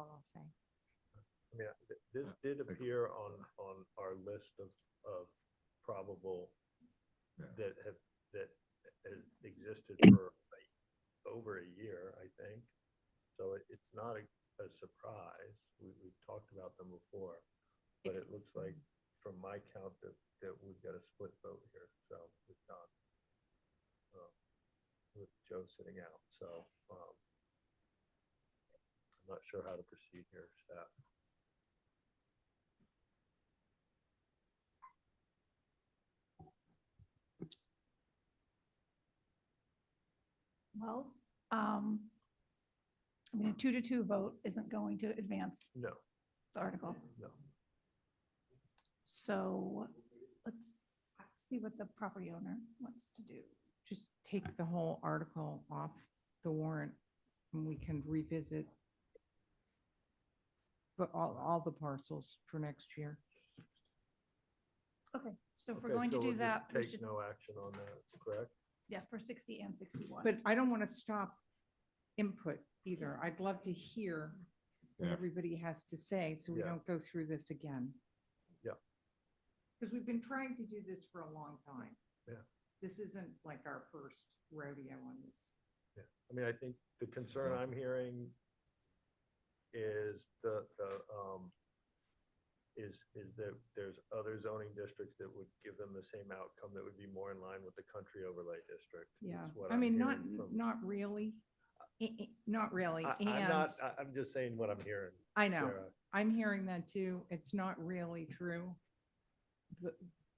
all I'll say. I mean, this did appear on our list of probable that has existed for over a year, I think. So it's not a surprise. We've talked about them before, but it looks like from my count that we've got a split vote here. So with Don, with Joe sitting out. So I'm not sure how to proceed here, staff. Well, I mean, a 2-2 vote isn't going to advance No, the article. no. So let's see what the property owner wants to do. Just take the whole article off the warrant and we can revisit but all the parcels for next year. Okay, so if we're Okay, going to so do we'll just that, we take should, no action on that, correct? yeah, for 60 and 61. But I don't want to stop input either. I'd love to hear what Yeah. everybody has to say so we Yeah. don't go through this again. Yeah. Because we've been trying to do this for a long time. Yeah. This isn't like our first rodeo on this. Yeah. I mean, I think the concern I'm hearing is is that there's other zoning districts that would give them the same outcome that would be more in line with the country overlay district. Yeah, is what I I'm mean, hearing from- not really. Not really. I'm just saying what I'm hearing. I know. Sarah. I'm hearing that too. It's not really true.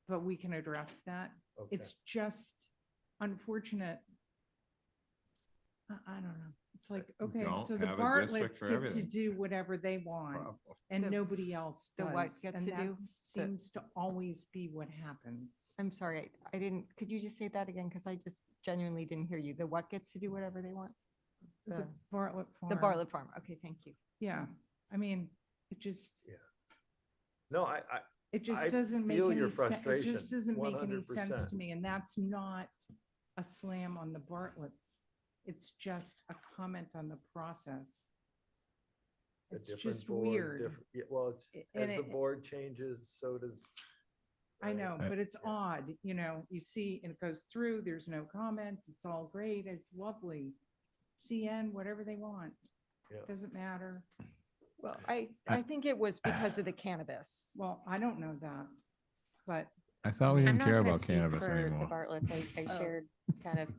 But we can address that. Okay. It's just unfortunate. I don't know. It's like, okay, don't so the have a district Bartletts for get to everything. do whatever they want and The- nobody else the does. what gets And to do? that seems to always be what happens. I'm sorry, I didn't, could you just say that again? Because I just genuinely didn't hear you. The what gets to do whatever they want? The Bartlett farm. The Bartlett Farm. Okay, thank you. Yeah, I mean, it just, No, it just I doesn't make feel any your sense. It frustration, just doesn't make any sense 100%. to me. And that's not a slam on the Bartletts. It's just a comment on the process. a It's different just board, weird. Yeah, well, it's, And as the it- board changes, so does. I right? know, but it's odd, you know, you see, and it goes through, there's no comments, it's all great, it's lovely. CN, whatever they want, Yeah. doesn't matter. Well, I think it was because of the cannabis. Well, I don't know that, but I thought we I'm didn't not care gonna about speak cannabis for the anymore. Bartletts. I Oh. shared kind of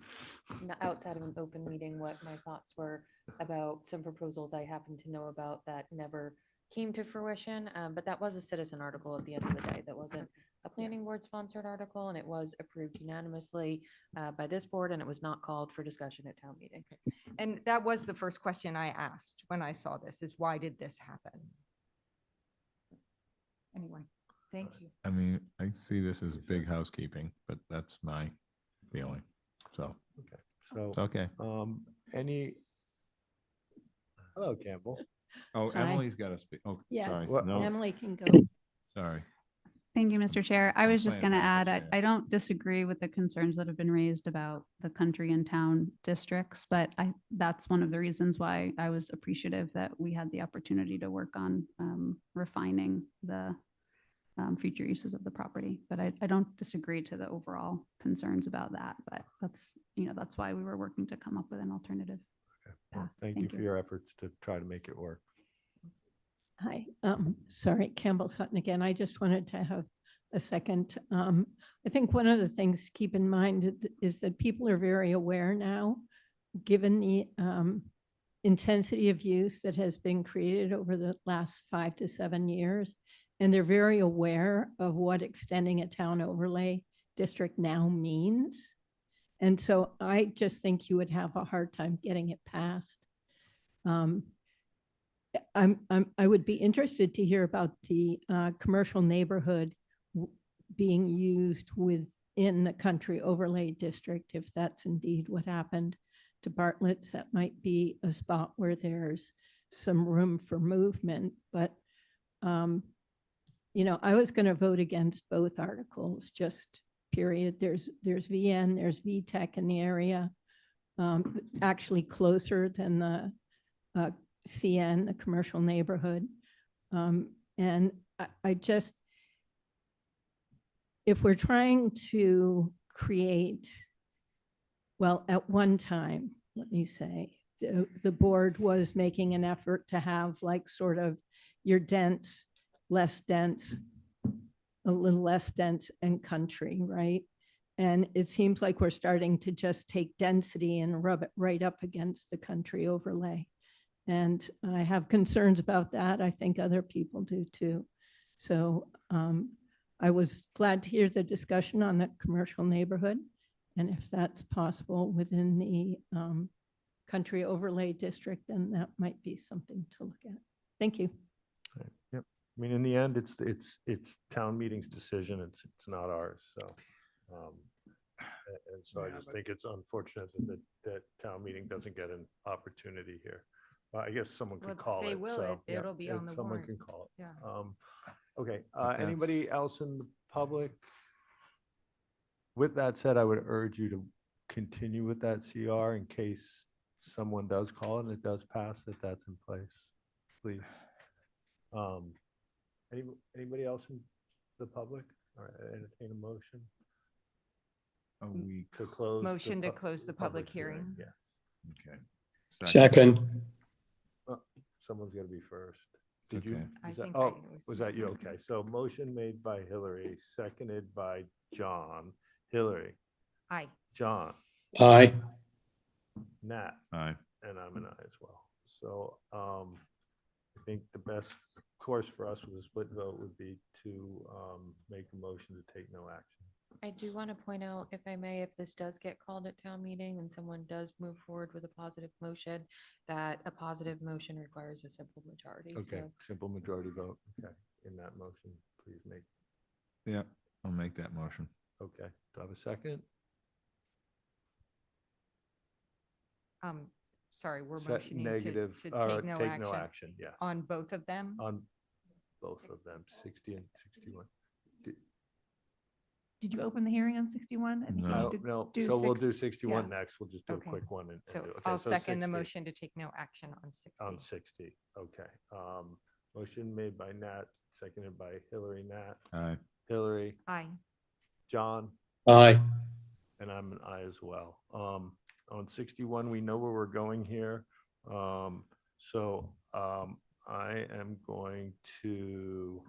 outside of an open meeting what my thoughts were about some proposals I happen to know about that never came to fruition. But that was a citizen article at the end of the day. That wasn't a planning board sponsored article, and it was approved unanimously by this board, and it was not called for discussion at town meeting. And that was the first question I asked when I saw this, is why did this happen? anyway, thank you. I mean, I see this as big housekeeping, but that's my feeling. So Okay, so, it's okay. Hello, Campbell. Oh, Hi. Emily's got to speak. Oh, Yes, sorry. No, Emily can go. sorry. Thank you, Mr. Chair. I I'm was just playing going to politics add, here. I don't disagree with the concerns that have been raised about the country and town districts, but that's one of the reasons why I was appreciative that we had the opportunity to work on refining the future uses of the property. But I don't disagree to the overall concerns about that, but that's why we were working to come up with an alternative Well, path. thank you for your efforts to try to make it work. Hi, sorry, Campbell Sutton again. I just wanted to have a second. I think one of the things to keep in mind is that people are very aware now, given the intensity of use that has been created over the last 5 to 7 years. And they're very aware of what extending a town overlay district now means. And so I just think you would have a hard time getting it passed. I would be interested to hear about the commercial neighborhood being used within the country overlay district. If that's indeed what happened to Bartlett's, that might be a spot where there's some room for movement. But, I was going to vote against both articles, just period. There's VN, there's VTech in the area, actually closer than the CN, the commercial neighborhood. And I just, if we're trying to create, well, at one time, let me say, the board was making an effort to have like sort of your dense, less dense, a little less dense and country, right? And it seems like we're starting to just take density and rub it right up against the country overlay. And I have concerns about that. I think other people do too. So I was glad to hear the discussion on the commercial neighborhood. And if that's possible within the country overlay district, then that might be something to look at. Thank you. Right. Yep. I mean, in the end, it's town meeting's decision. It's not ours. So, and so I just think it's unfortunate that town meeting doesn't get an opportunity here. I guess someone could call They it. will. So, yeah, It'll be on the someone warrant. can call it. Yeah. Okay. But Anybody that's- else in the public? With that said, I would urge you to continue with that CR in case someone does call it and it does pass, that's in place, please. Anybody else in the public? All right, entertain a motion A week. to close. Motion to close the public hearing. Yeah. Okay. Second. Someone's got to be first. Did you? Okay. I was that- think Oh, was- was that you? Okay, so motion made by Hillary, seconded by John. Hillary, Aye. John, Aye. Nat, Aye. and I'm an aye as well. So I think the best course for us with a split vote would be to make a motion to take no action. I do want to point out, if I may, if this does get called at town meeting and someone does move forward with a positive motion, that a positive motion requires a simple majority. Okay, So simple majority vote. Okay, in that motion, please make, Yeah, I'll make that motion. okay. Do I have a second? Sorry, we're Set motioning negative, to or take no action yes. on both of them. On both of them, 60 and 61. Did you open the hearing on 61? I think you No. need to No, do so we'll six- do 61 yeah. next. We'll just do Okay. a quick one and So do. Okay, I'll second the 60 motion to take no action on 60. On 60, okay. Motion made by Nat, seconded by Hillary. Nat, Aye. Hillary, Aye. John, Aye. and I'm an aye as well. On 61, we know where we're going here. I am going to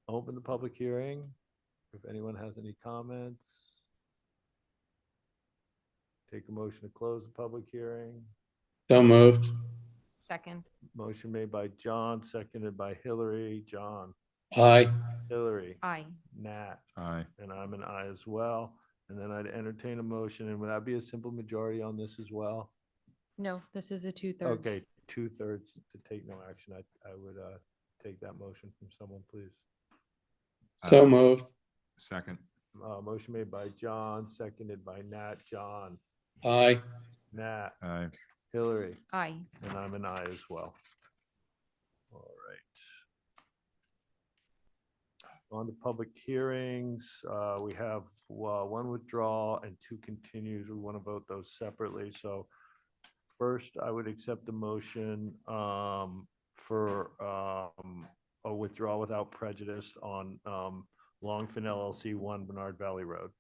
open the public hearing. If anyone has any comments. Take a motion to close the public hearing. So moved. Second. Motion made by John, seconded by Hillary. John, Aye. Hillary, Aye. Nat, Aye. and I'm an aye as well. And then I'd entertain a motion, and would that be a simple majority on this as well? no, this is a 2/3. Okay, 2/3 to take no action. I would take that motion from someone, please. So moved. Second. Motion made by John, seconded by Nat. John, Aye. Nat, Aye. Hillary, Aye. and I'm an aye as well. All right. On to public hearings, we have one withdrawal and two continues. We want to vote those separately. So first, I would accept the motion for a withdrawal without prejudice on Longfin LLC 1 Bernard Valley Road.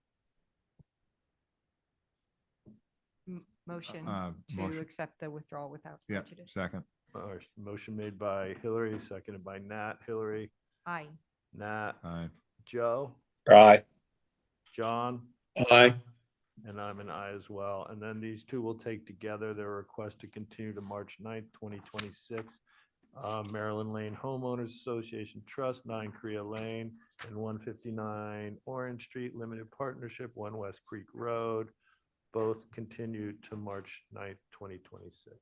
Motion to motion. accept the withdrawal without Yeah, prejudice. second. Motion made by Hillary, seconded by Nat. Hillary, Aye. Nat, Aye. Joe, Aye. John, Aye. and I'm an aye as well. And then these two will take together their request to continue to March 9th, 2026. Maryland Lane Homeowners Association Trust, 9 Korea Lane, and 159 Orange Street Limited Partnership, 1 West Creek Road, both continue to March 9th, 2026.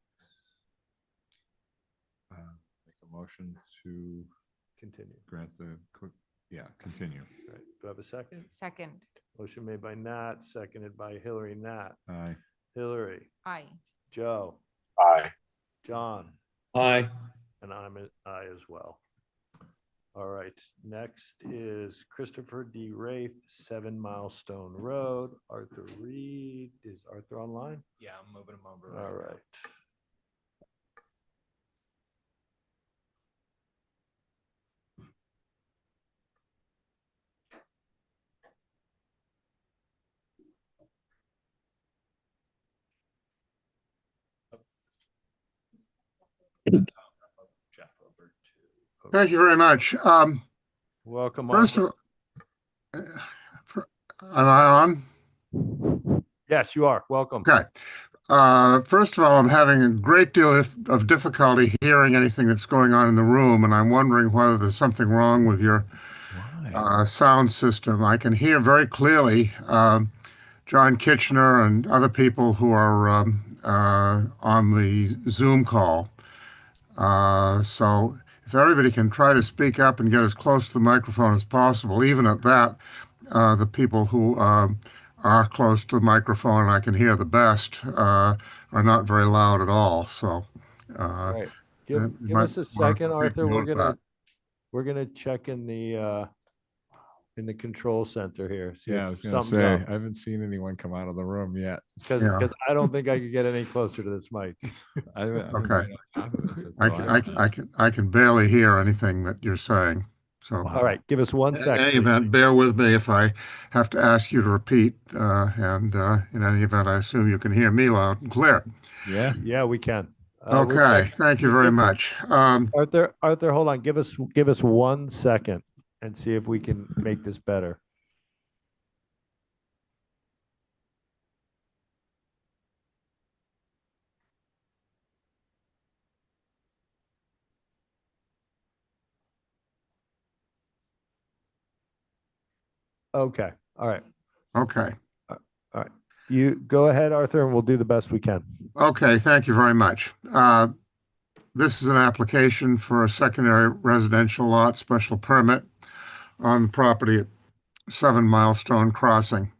Make a motion to Continue. grant the quick, continue. All right. Do I have a second? Second. Motion made by Nat, seconded by Hillary. Nat, Aye. Hillary, Aye. Joe, Aye. John, Aye. and I'm an aye as well. All right, next is Christopher D. Wraith, 7 Milestone Road. Arthur Reed, is Arthur online? Yeah, I'm moving them over. All right now. right. Jeff over to. Thank you very much. Welcome. First Arthur. of all, am I on? Yes, you are. Welcome. Okay. First of all, I'm having a great deal of difficulty hearing anything that's going on in the room, and I'm wondering whether there's something wrong with your sound system. I can hear very clearly John Kitchener and other people who are on the Zoom call. So if everybody can try to speak up and get as close to the microphone as possible, even at that, the people who are close to the microphone and I can hear the best are not very loud at all. So Right. Give us a second, Arthur. We're gonna check in the control center here. See Yeah, I if was gonna something's say, up. I haven't seen anyone come out of the room yet. Because I don't think I could get any closer to this mic. Okay. I can barely hear anything that you're saying. So all right, give us 1 second. In any event, bear with me if I have to ask you to repeat. And in any event, I assume you can hear me loud and clear. Yeah, we can. Okay, thank you very much. Arthur, hold on. Give us 1 second and see if we can make this better. Okay. All right. Okay. All right. You go ahead, Arthur, and we'll do the best we can. Okay, thank you very much. This is an application for a secondary residential lot special permit on the property at 7 Milestone Crossing.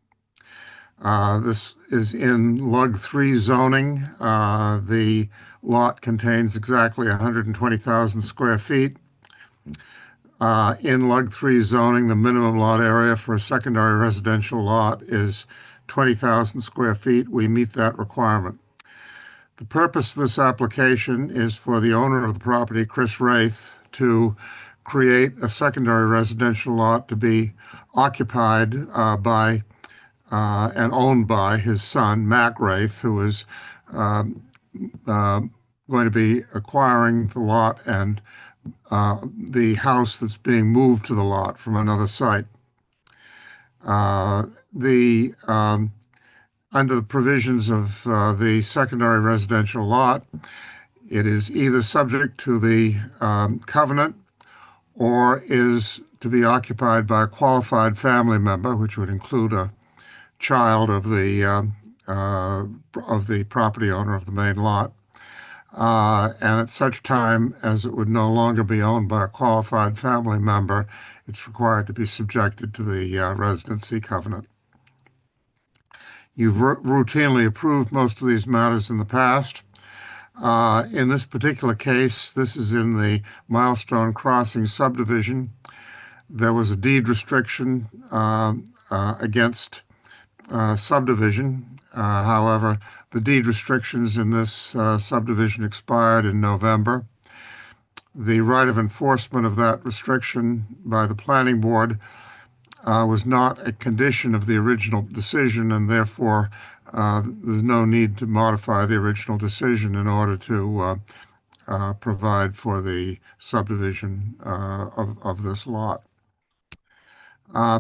This is in Lug 3 zoning. The lot contains exactly 120,000 square feet. In Lug 3 zoning, the minimum lot area for a secondary residential lot is 20,000 square feet. We meet that requirement. The purpose of this application is for the owner of the property, Chris Wraith, to create a secondary residential lot to be occupied by and owned by his son, Mac Wraith, who is going to be acquiring the lot and the house that's being moved to the lot from another site. Under the provisions of the secondary residential lot, it is either subject to the covenant or is to be occupied by a qualified family member, which would include a child of the property owner of the main lot. And at such time as it would no longer be owned by a qualified family member, it's required to be subjected to the residency covenant. You've routinely approved most of these matters in the past. In this particular case, this is in the Milestone Crossing subdivision. There was a deed restriction against subdivision. However, the deed restrictions in this subdivision expired in November. The right of enforcement of that restriction by the planning board was not a condition of the original decision, and therefore there's no need to modify the original decision in order to provide for the subdivision of this lot.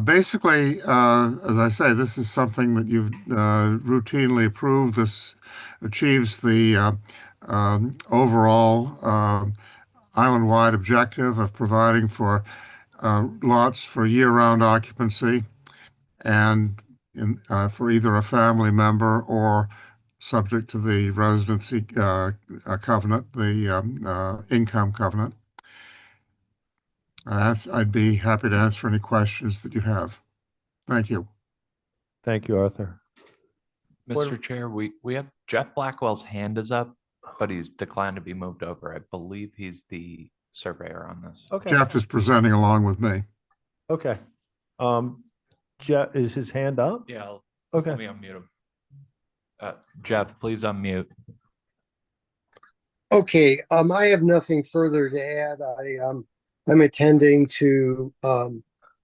Basically, as I say, this is something that you've routinely approved. This achieves the overall island-wide objective of providing for lots for year-round occupancy and for either a family member or subject to the residency covenant, the income covenant. I'd be happy to answer any questions that you have. Thank you. Thank you, Arthur. Mr. Chair, we have Jeff Blackwell's hand is up, but he's declined to be moved over. I believe he's the surveyor on this. Okay. Jeff is presenting along with me. Okay. Jeff, is his hand up? Yeah. Okay. Let me unmute him. Jeff, please unmute. Okay. I have nothing further to add. I'm attending to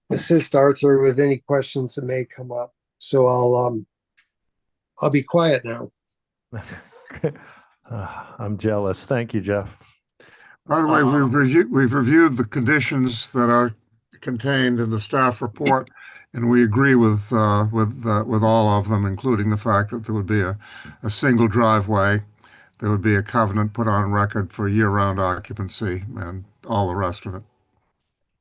assist Arthur with any questions that may come up. So I'll be quiet now. I'm jealous. Thank you, Jeff. By the way, we've reviewed the conditions that are contained in the staff report, and we agree with all of them, including the fact that there would be a single driveway, there would be a covenant put on record for year-round occupancy, and all the rest of it.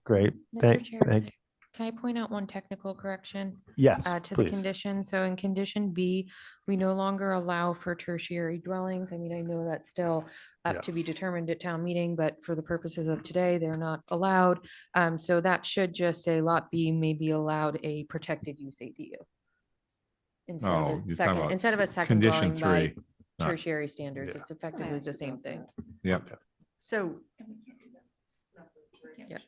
Great. Mr. Chair, Thank. can I point out one technical correction? Yes, To the please. condition. So in condition B, we no longer allow for tertiary dwellings. I mean, I know that's still up to be determined at town meeting, but for the purposes of today, they're not allowed. So that should just say lot B may be allowed a protected use ADU. Instead Oh, of a you're talking second, about instead of a second condition dwelling by 3, not- tertiary standards, it's effectively the same thing. Yep. So Yeah.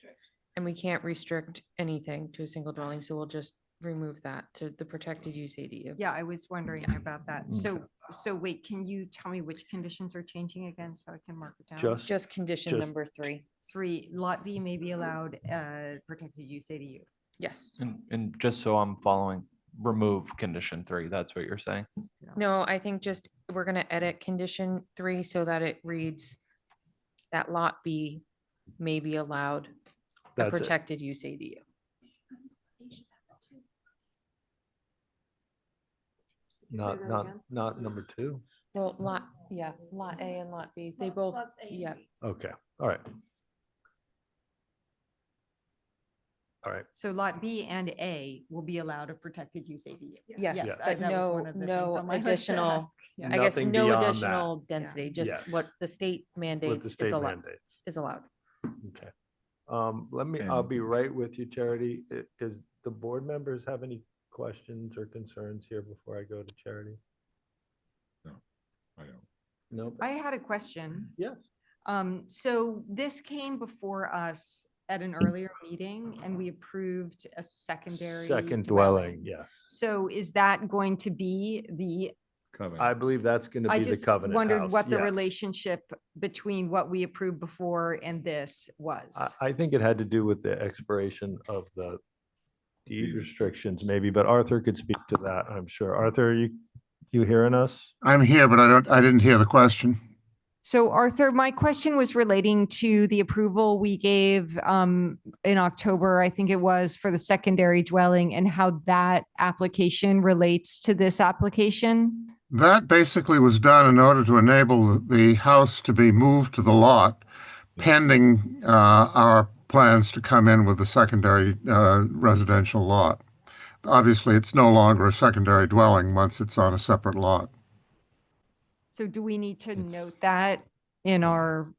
And we can't restrict anything to a single dwelling, so we'll just remove that to the protected use ADU. yeah, I was wondering about that. So wait, can you tell me which conditions are changing again so I can mark it down? Just condition number 3. 3, lot B may be allowed protected use ADU. Yes. And just so I'm following, remove condition 3. That's what you're saying? No, I think just, we're gonna edit condition 3 so that it reads that lot B may be allowed a That's it. protected use ADU. Not number 2. Well, lot A and lot B, they both, yeah. Okay, all right. All right. So lot B and A will be allowed a protected use ADU. Yes, Yeah. but that was no, one of the things no on my list to additional, ask. Yeah. I guess Nothing no beyond that. additional density, just Yes. what the state With the mandates state is allowed, mandate. is allowed. Okay. I'll And- be right with you, Charity. Does the board members have any questions or concerns here before I go to Charity? I don't. No? I had a question. Yes. So this came before us at an earlier meeting and we approved a secondary Second dwelling, yes. So is that going to be the, Covenant. I believe that's going to I be the just covenant wondered house, what the yes. relationship between what we approved before and this was. I think it had to do with the expiration of the deed restrictions maybe, but Arthur could speak to that, I'm sure. Arthur, you hearing us? I'm here, but I didn't hear the question. So Arthur, my question was relating to the approval we gave in October, I think it was, for the secondary dwelling and how that application relates to this application. That basically was done in order to enable the house to be moved to the lot pending our plans to come in with the secondary residential lot. Obviously, it's no longer a secondary dwelling once it's on a separate lot. So do we need to note that in our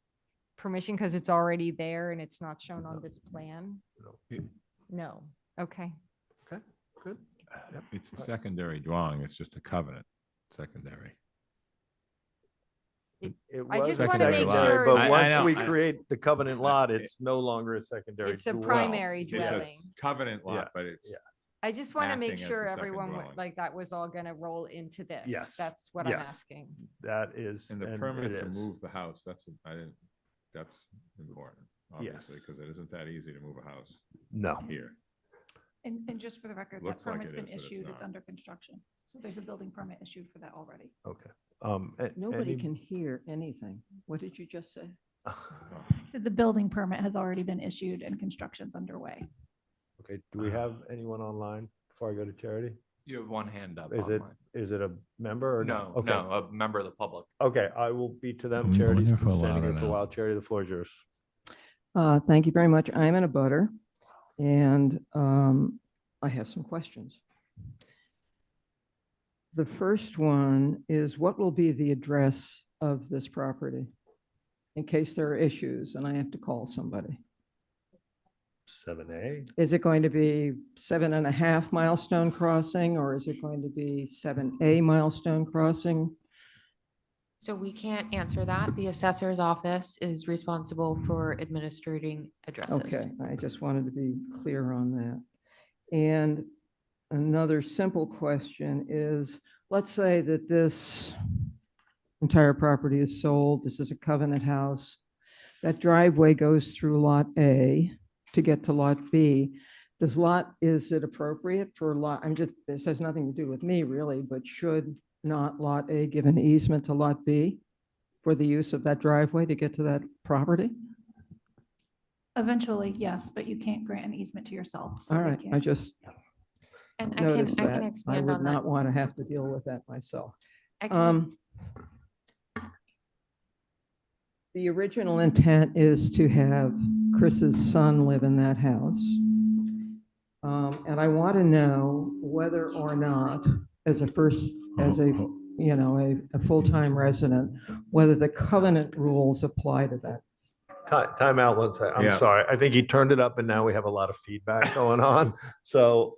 permission because it's already there and it's not shown on this plan? No. Okay. Okay, good. It's a secondary dwelling. It's just a covenant, secondary. It I was just wanna secondary, make sure- But I once know, we I- create the covenant lot, it's no longer a secondary. It's a dwelling. primary It's a dwelling. covenant lot, Yeah, but it's. yeah. I just want to make acting as sure the second everyone, dwelling. like that was all going to roll into this. Yes, That's what I'm yes. asking. That is. And the it permit to is. move the house, that's important, obviously, because it isn't that easy to move a house No. here. And just for the record, that Looks like permit's it been is, but it's issued, it's not. under construction. So there's a building permit issued for that already. Okay. Nobody can hear anything. What did you just say? So the building permit has already been issued and construction's underway. Okay, do we have anyone online before I go to Charity? You have one hand up. Is it a member or No, Okay. no, a member of the public. Okay, I will be to them. I Charity's wonder if been we're standing louder here for a now. while. Charity, the floor is yours. Thank you very much. I'm in a butter and I have some questions. The first one is what will be the address of this property in case there are issues and I have to call somebody? 7A. Is it going to be 7.5 Milestone Crossing or is it going to be 7A Milestone Crossing? So we can't answer that. The assessor's office is responsible for administrating addresses. Okay, I just wanted to be clear on that. And another simple question is, let's say that this entire property is sold. This is a covenant house. That driveway goes through Lot A to get to Lot B. Is it appropriate for lot, this has nothing to do with me really, but should not Lot A give an easement to Lot B for the use of that driveway to get to that property? Eventually, yes, but you can't grant an easement to yourself. So All they right, I can't. just And noticed I can that. I expand would on that. not want to have to deal with that myself. I can, The original intent is to have Chris's son live in that house. And I want to know whether or not, as a full-time resident, whether the covenant rules apply to that. Time out one second. I'm Yeah. sorry. I think he turned it up and now we have a lot of feedback going on. So.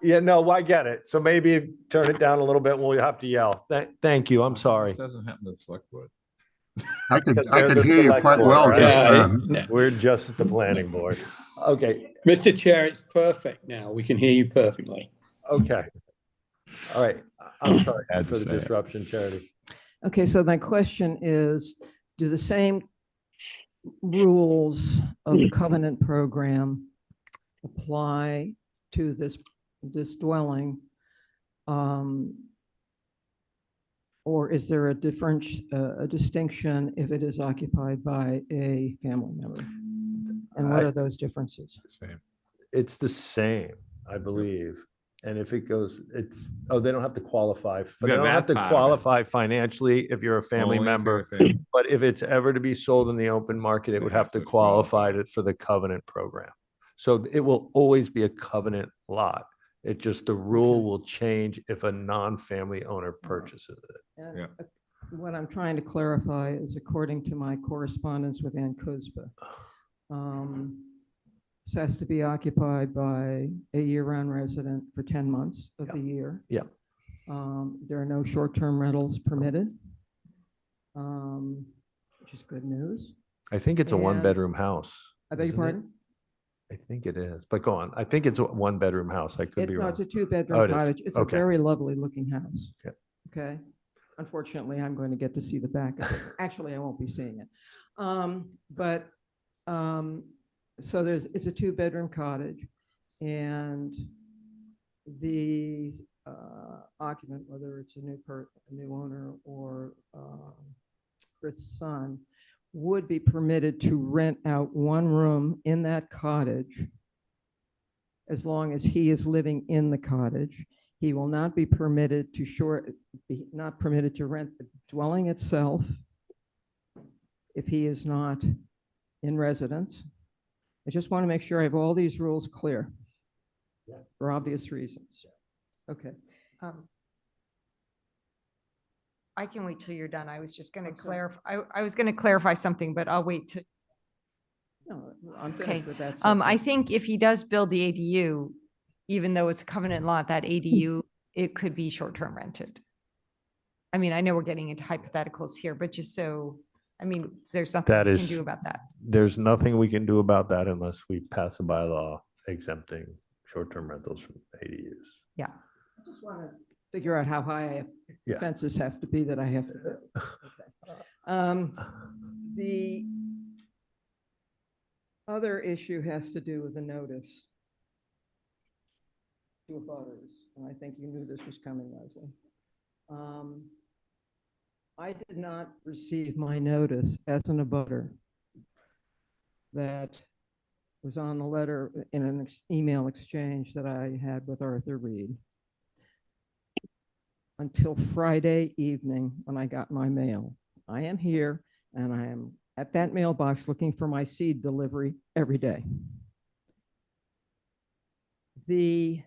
Yeah, no, I get it. So maybe turn it down a little bit and we'll have to yell. Thank you. I'm sorry. This doesn't happen to the select board. I Because could they're the hear you select quite board, well right? just Yeah, then. We're just the planning board. Okay, Mr. Chair, it's perfect now. We can hear you perfectly. okay. All right. I'm sorry Had to for the say it. disruption, Charity. Okay, so my question is, do the same rules of the covenant program apply to this dwelling? Or is there a distinction if it is occupied by a family member? And what are those differences? Same. It's the same, I believe. And if it goes, they don't have to qualify. They Yeah, don't have that to part of it. qualify financially if you're a family Only if you're member. a family. But if it's ever to be sold in the open market, it They would have have to to qualify qualify. for the covenant program. So it will always be a covenant lot. It just, the rule will change if a non-family owner purchases it. And Yeah. what I'm trying to clarify is, according to my correspondence with Ann Kuzba, this has to be occupied by a year-round resident for 10 months of the year. Yeah. There are no short-term rentals permitted, which is good news. I think it's a And- one-bedroom house. I beg your isn't it? pardon? I think it is, but go on. I think it's a one-bedroom house. I could be No, wrong. it's a Oh, two-bedroom it is. cottage. It's a Okay. very lovely looking house. Yeah. Okay. Unfortunately, I'm going to get to see the back of it. Actually, I won't be seeing it. So it's a two-bedroom cottage, and the occupant, whether it's a new owner or Chris' son, would be permitted to rent out one room in that cottage as long as he is living in the cottage. He will not be permitted to rent the dwelling itself if he is not in residence. I just want to make sure I have all these rules clear for obvious reasons. Okay. I can wait till you're done. I was just going to I'm sorry. clarify, I was going to clarify something, but I'll wait to. No, I'm Okay. finished with that. I subject. think if he does build the ADU, even though it's a covenant lot, that ADU, it could be short-term rented. I mean, I know we're getting into hypotheticals here, but just so, I mean, there's nothing That we can is- do about that. There's nothing we can do about that unless we pass a bylaw exempting short-term rentals from ADUs. Yeah. I just want to figure out how high Yeah. fences have to be that I have to do. Okay. The other issue has to do with the notice to abutters, and I think you knew this was coming, Leslie. I did not receive my notice as an abutter that was on the letter in an email exchange that I had with Arthur Reed until Friday evening when I got my mail. I am here and I am at that mailbox looking for my seed delivery every day. The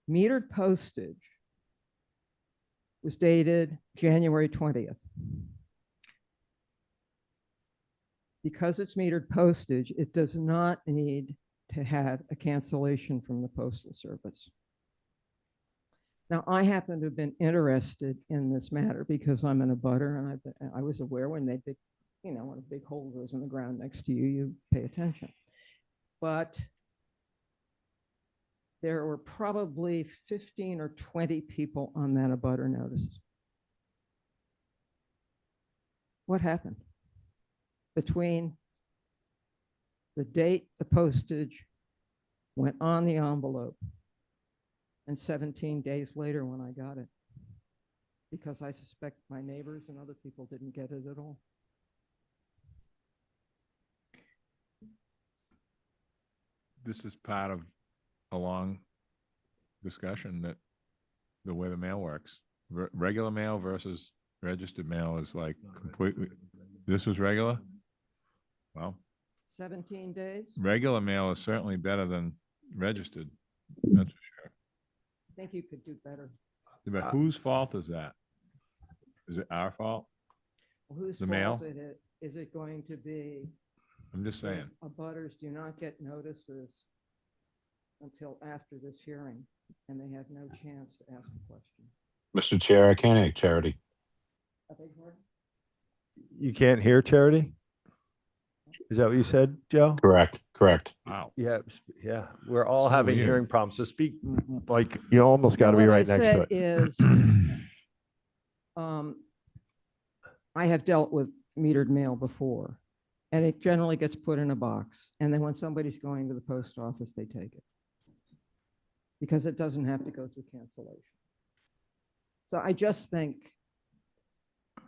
metered postage was dated January 20th. Because it's metered postage, it does not need to have a cancellation from the Postal Service. Now, I happen to have been interested in this matter because I'm an abutter, and I was aware when when a big hole goes in the ground next to you, you pay attention. But there were probably 15 or 20 people on that abutter notice. What happened between the date the postage went on the envelope and 17 days later when I got it? because I suspect my neighbors and other people didn't get it at all. This is part of a long discussion that the way the mail works. Regular mail versus registered mail is like completely, this was regular? Well, 17 days? regular mail is certainly better than registered, that's for sure. I think you could do better. But whose fault is that? Is it our fault? Whose The fault mail? is it going to be? I'm just saying. Abutters do not get notices until after this hearing, and they have no chance to ask a question. Mr. Chair, I can't act Charity. You can't hear Charity? Is that what you said, Joe? Correct. Wow. Yeah, yeah. We're all So having weird. hearing problems. So speak like you almost got to be right next to it. Is, I have dealt with metered mail before, and it generally gets put in a box. And then when somebody's going to the post office, they take it because it doesn't have to go through cancellation. So I just think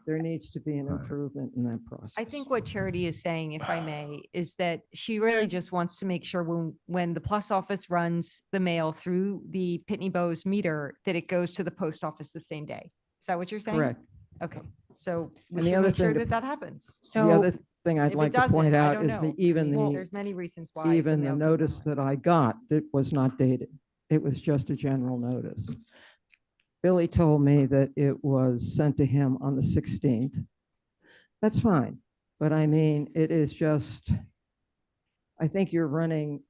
there needs to be an improvement in that process. I think what Charity is saying, if I may, is that she really just wants to make sure when the plus office runs the mail through the Pitney Bowes meter, that it goes to the post office the same day. Is that what you're saying? Correct. Okay, so we And the should other make sure thing to- that that happens. The other thing I'd if it like to point doesn't, I out don't is know. There's many reasons why. even the mail doesn't notice run. that I got, that was not dated. It was just a general notice. Billy told me that it was sent to him on the 16th. That's fine. But I mean, it is just, I think you're running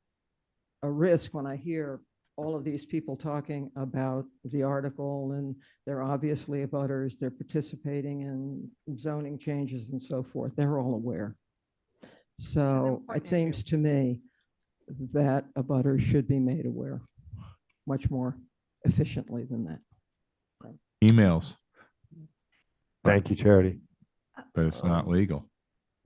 a risk when I hear all of these people talking about the article, and they're obviously abutters, they're participating in zoning changes and so forth. They're all aware. So it seems to me that abutters should be made aware much more efficiently than that. Emails, Thank you, Charity. but it's not legal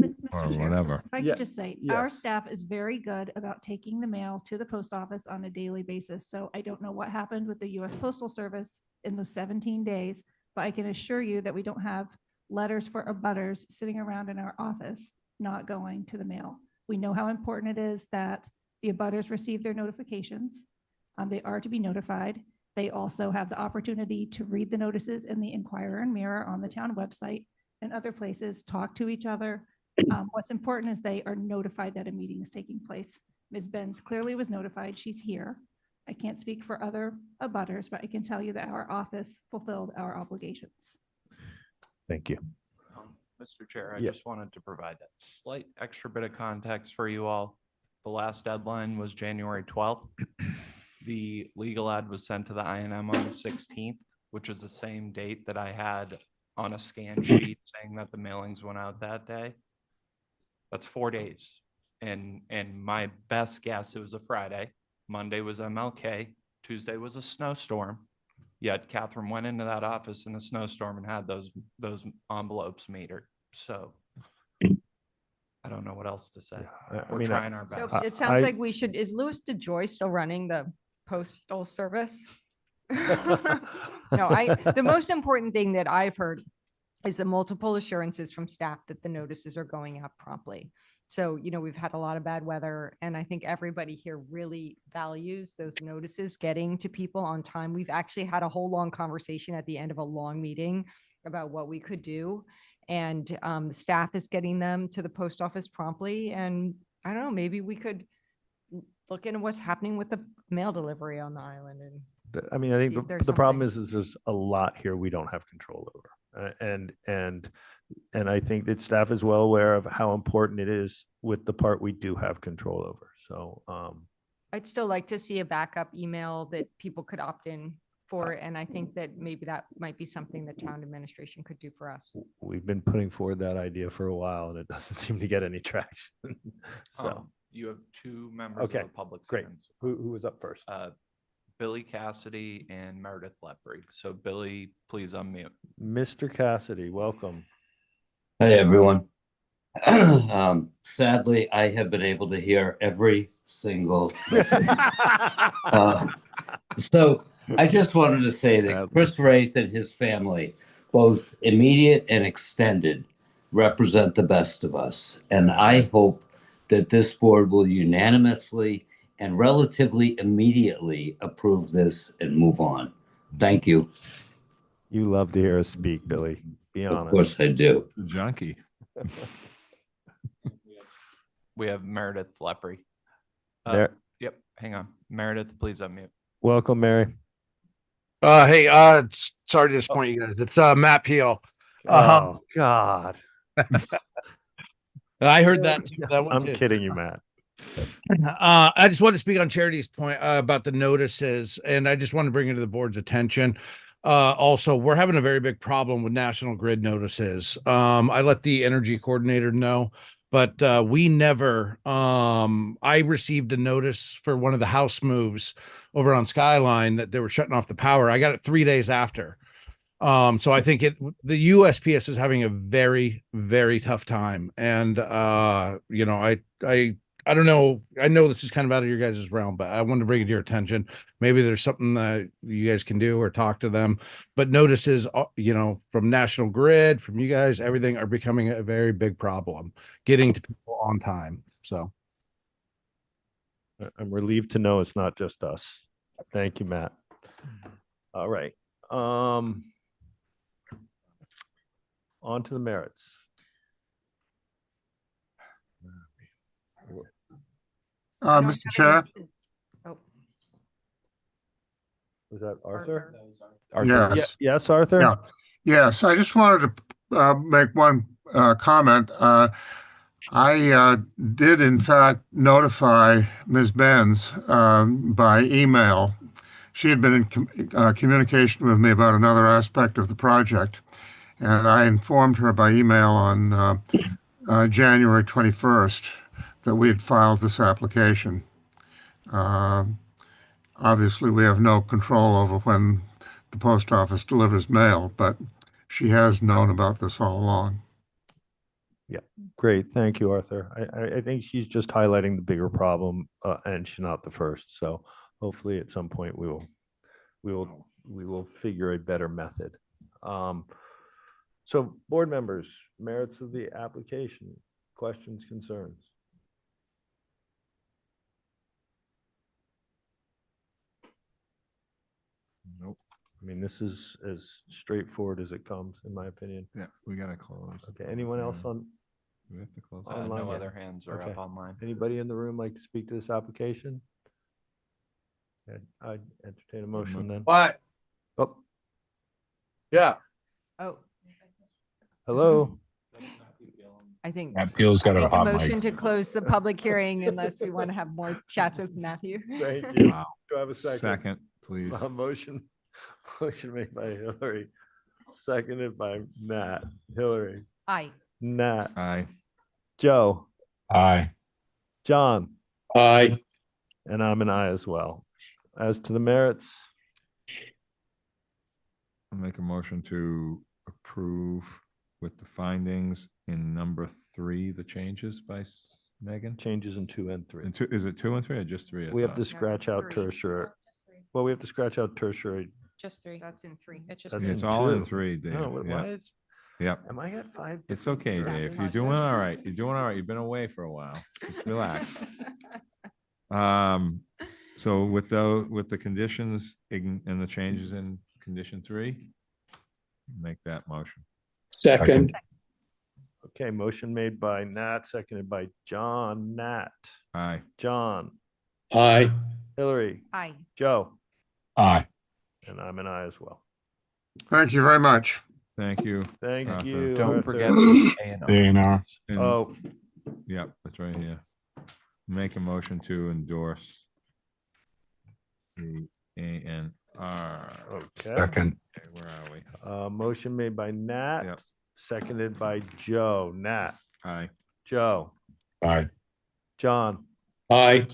or Mr. Chair, whatever. if I Yeah, could just say, yeah. our staff is very good about taking the mail to the post office on a daily basis. So I don't know what happened with the US Postal Service in those 17 days, but I can assure you that we don't have letters for abutters sitting around in our office not going to the mail. We know how important it is that the abutters receive their notifications. They are to be notified. They also have the opportunity to read the notices in the Inquirer and Mirror on the town website and other places, talk to each other. What's important is they are notified that a meeting is taking place. Ms. Benz clearly was notified. She's here. I can't speak for other abutters, but I can tell you that our office fulfilled our obligations. Thank you. Mr. Chair, I Yeah. just wanted to provide that slight extra bit of context for you all. The last deadline was January 12th. The legal ad was sent to the INM on the 16th, which is the same date that I had on a scan sheet saying that the mailings went out that day. That's 4 days. And my best guess, it was a Friday. Monday was MLK. Tuesday was a snowstorm. Yet Catherine went into that office in a snowstorm and had those envelopes metered. So I don't know what else to say. We're trying our So best. it sounds like we should, is Louis DeJoy still running the postal service? No, the most important thing that I've heard is the multiple assurances from staff that the notices are going out promptly. So, we've had a lot of bad weather, and I think everybody here really values those notices getting to people on time. We've actually had a whole long conversation at the end of a long meeting about what we could do. And the staff is getting them to the post office promptly. And I don't know, maybe we could look into what's happening with the mail delivery on the island. And I mean, I think see if there's the problem something. is there's a lot here we don't have control over. And I think that staff is well aware of how important it is with the part we do have control over. So I'd still like to see a backup email that people could opt in for. And I think that maybe that might be something that town administration could do for us. we've been putting forward that idea for a while and it doesn't seem to get any traction. So, You have two members okay, of the public. great. Servants. Who was up first? Billy Cassidy and Meredith Lepre. So Billy, please unmute. Mr. Cassidy, welcome. Hey, everyone. Sadly, I have been able to hear every single. So I just wanted to say that Chris Wraith and his family both immediate and extended, represent the best of us. And I hope that this board will unanimously and relatively immediately approve this and move on. Thank you. You love to hear us speak, Billy. Be honest. Of course I do. The junkie. We have Meredith Lepre. Yep, hang on. Meredith, please unmute. Welcome, Mary. Hey, sorry to disappoint you guys. It's Matt Peel. Oh God. I heard that one I'm too. kidding you, Matt. I just want to speak on Charity's point about the notices, and I just want to bring it to the board's attention. Also, we're having a very big problem with National Grid notices. I let the energy coordinator know, but we never. I received a notice for one of the house moves over on Skyline that they were shutting off the power. I got it 3 days after. So I think the USPS is having a very, very tough time. And, you know, I don't know. I know this is kind of out of your guys' realm, but I wanted to bring it to your attention. Maybe there's something that you guys can do or talk to them. But notices, you know, from National Grid, from you guys, everything are becoming a very big problem getting to people on time. So I'm relieved to know it's not just us. Thank you, Matt. All right. On to the merits. Mr. Chair? Oh, Was that Arthur? Yes. Yes, Arthur? Yeah. Yes, I just wanted to make one comment. I did, in fact, notify Ms. Benz by email. She had been in communication with me about another aspect of the project, and I informed her by email on January 21st that we had filed this application. Obviously, we have no control over when the post office delivers mail, but she has known about this all along. Yeah, great. Thank you, Arthur. I think she's just highlighting the bigger problem, and she's not the first. So hopefully at some point we will figure a better method. So board members, merits of the application, questions, concerns? Nope. I mean, this is as straightforward as it comes, in my opinion. Yeah, we gotta close. Okay, anyone else on? We have to close. Online No yet? other hands are Okay. up online. Anybody in the room like to speak to this application? Okay, I'd entertain a motion then. What? Oh, Yeah. oh, hello. I think. Matt Peel's got a Make a hot motion mic. to close the public hearing unless we want to have more chats with Matthew. Thank you. Wow. Do I have a second? Second, please. Motion made by Hillary, seconded by Nat. Hillary, Aye. Nat, Aye. Joe, Aye. John, Aye. and I'm an aye as well. As to the merits, I'll make a motion to approve with the findings in number 3, the changes by Megan. changes in 2 and 3. And two, is it 2 and 3 or just 3? I We have thought? to scratch out tertiary. Well, we have to scratch out tertiary. Just 3. That's in 3. It's just That's It's in all in 2. 3, Dave. No, why Yeah. is, Yep. am I at 5? It's okay, Dave. You're doing all right. You're doing all right. You've been away for a while. Just relax. So with the conditions and the changes in condition 3, make that motion. Second. Okay, motion made by Nat, seconded by John. Nat, Aye. John, Aye. Hillary, Aye. Joe, Aye. and I'm an aye as well. Thank you very much. Thank you. Thank Arthur. you. Don't Arthur. forget the A&R. A&R. And- Oh, Yep, that's right here. Make a motion to endorse the A&R. okay. Second. Okay, where are we? Motion made by Nat, Yep. seconded by Joe. Nat, Aye. Joe, Aye. John, Aye.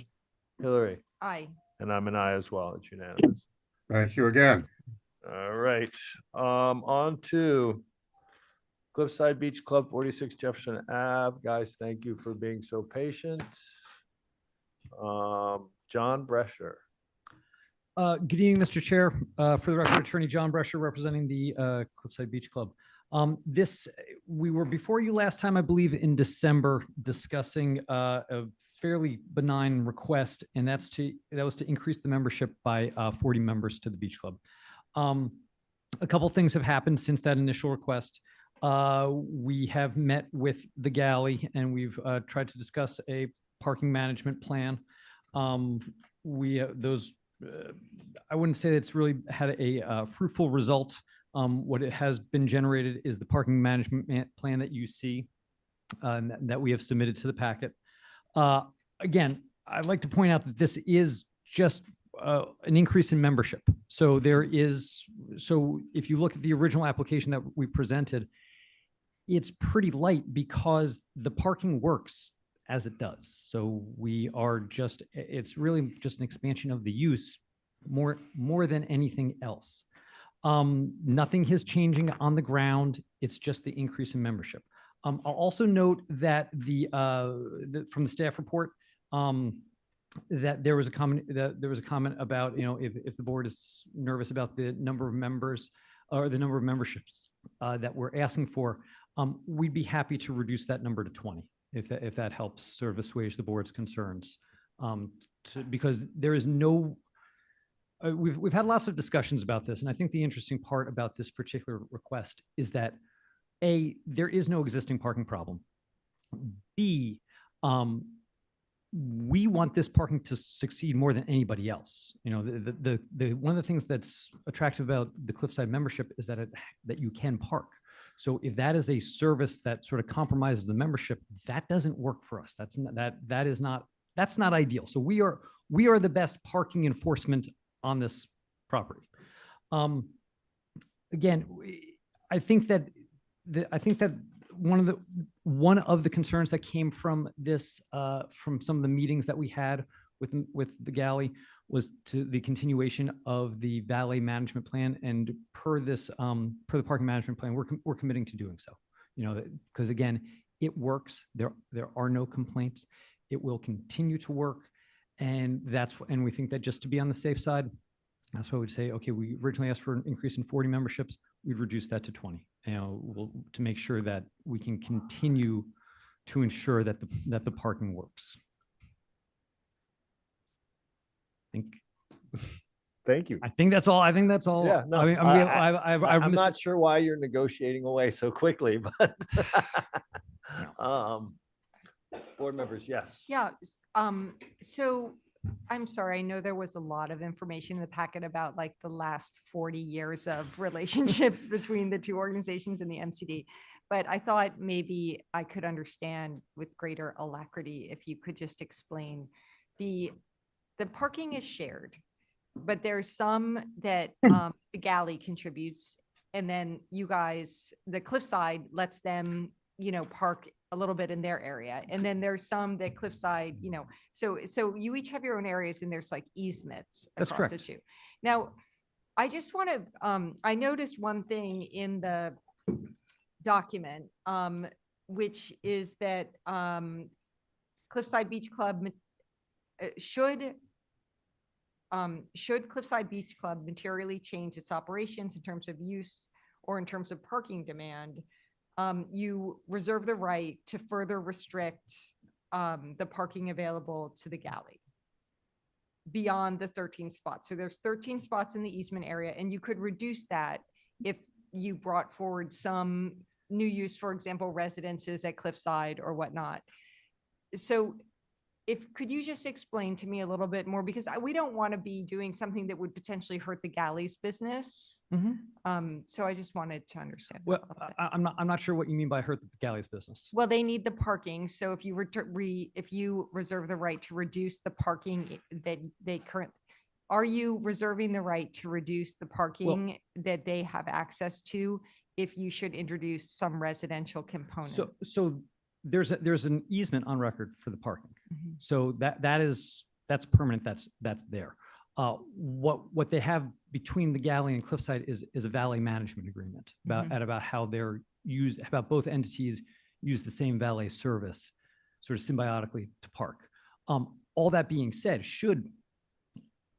Hillary, Aye. and I'm an aye as well. It's unanimous. Thank you again. All right, on to Cliffside Beach Club, 46 Jefferson Ave. Guys, thank you for being so patient. John Brescher. Good evening, Mr. Chair. For the record, Attorney John Brescher representing the Cliffside Beach Club. We were before you last time, I believe, in December, discussing a fairly benign request, and that was to increase the membership by 40 members to the Beach Club. A couple things have happened since that initial request. We have met with the galley and we've tried to discuss a parking management plan. I wouldn't say it's really had a fruitful result. What it has been generated is the parking management plan that you see that we have submitted to the packet. Again, I'd like to point out that this is just an increase in membership. So if you look at the original application that we presented, it's pretty light because the parking works as it does. So it's really just an expansion of the use more than anything else. Nothing is changing on the ground. It's just the increase in membership. I'll also note that from the staff report, that there was a comment about, if the board is nervous about the number of members or the number of memberships that we're asking for, we'd be happy to reduce that number to 20 if that helps sort of assuage the board's concerns. Because there is no, we've had lots of discussions about this, and I think the interesting part about this particular request is that A, there is no existing parking problem. B, we want this parking to succeed more than anybody else. One of the things that's attractive about the Cliffside membership is that you can park. So if that is a service that sort of compromises the membership, that doesn't work for us. That's not ideal. So we are the best parking enforcement on this property. Again, I think that one of the concerns that came from this, from some of the meetings that we had with the galley, was to the continuation of the valet management plan. And per the parking management plan, we're committing to doing so. Because again, it works. There are no complaints. It will continue to work, and we think that just to be on the safe side, that's why we'd say, okay, we originally asked for an increase in 40 memberships. We'd reduce that to 20. To make sure that we can continue to ensure that the parking works. Thank you. I think that's all. Yeah, no, I'm not sure why you're negotiating away so quickly, but board members, yes. Yeah. So I'm sorry, I know there was a lot of information in the packet about like the last 40 years of relationships between the two organizations and the MCD, but I thought maybe I could understand with greater alacrity if you could just explain the parking is shared, but there's some that the galley contributes, and then you guys, the Cliffside, lets them, park a little bit in their area. And then there's some that Cliffside, so you each have your own areas, and there's like easements That's across the correct. two. Now, I just want to, I noticed one thing in the document, which is that Cliffside Beach Club should Cliffside Beach Club materially change its operations in terms of use or in terms of parking demand, you reserve the right to further restrict the parking available to the galley beyond the 13 spots. So there's 13 spots in the easement area, and you could reduce that if you brought forward some new use, for example, residences at Cliffside or whatnot. So could you just explain to me a little bit more, because we don't want to be doing something that would potentially hurt the galley's business. So I just wanted to understand. Well, I'm not sure what you mean by hurt the galley's business. Well, they need the parking. So if you reserve the right to reduce the parking that they are you reserving the right to reduce the parking that they have access to if you should introduce some residential component? So there's an easement on record for the parking. So that's permanent. That's there. What they have between the galley and Cliffside is a valet management agreement about how about both entities use the same valet service sort of symbiotically to park. All that being said, should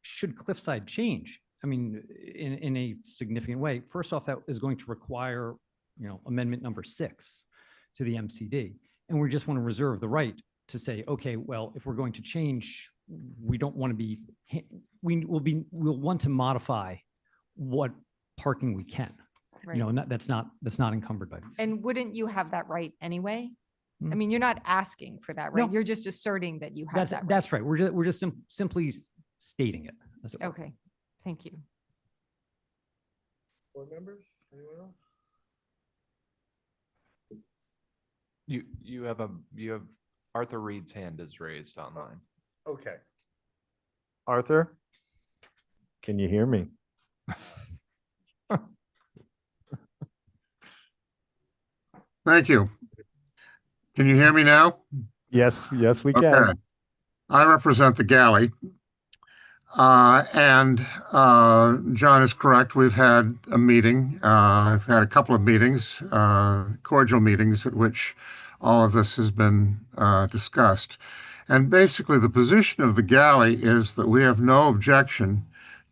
should Cliffside change, I mean, in a significant way, first off, that is going to require, amendment number 6 to the MCD. And we just want to reserve the right to say, okay, well, if we're going to change, we don't want to be, we'll want to modify what parking we can, Right. and that's not encumbered by these. And wouldn't you have that right anyway? I Hmm. mean, you're not asking for that, right? No. You're just asserting that you have that right. That's right. We're just simply stating it. As it were. Okay, thank you. Board members, anyone else? You have Arthur Reed's hand is raised online. Okay. Arthur, can you hear me? Thank you. Can you hear me now? Yes, we can. Okay. I represent the galley. And John is correct. We've had a meeting. I've had a couple of meetings, cordial meetings at which all of this has been discussed. And basically, the position of the galley is that we have no objection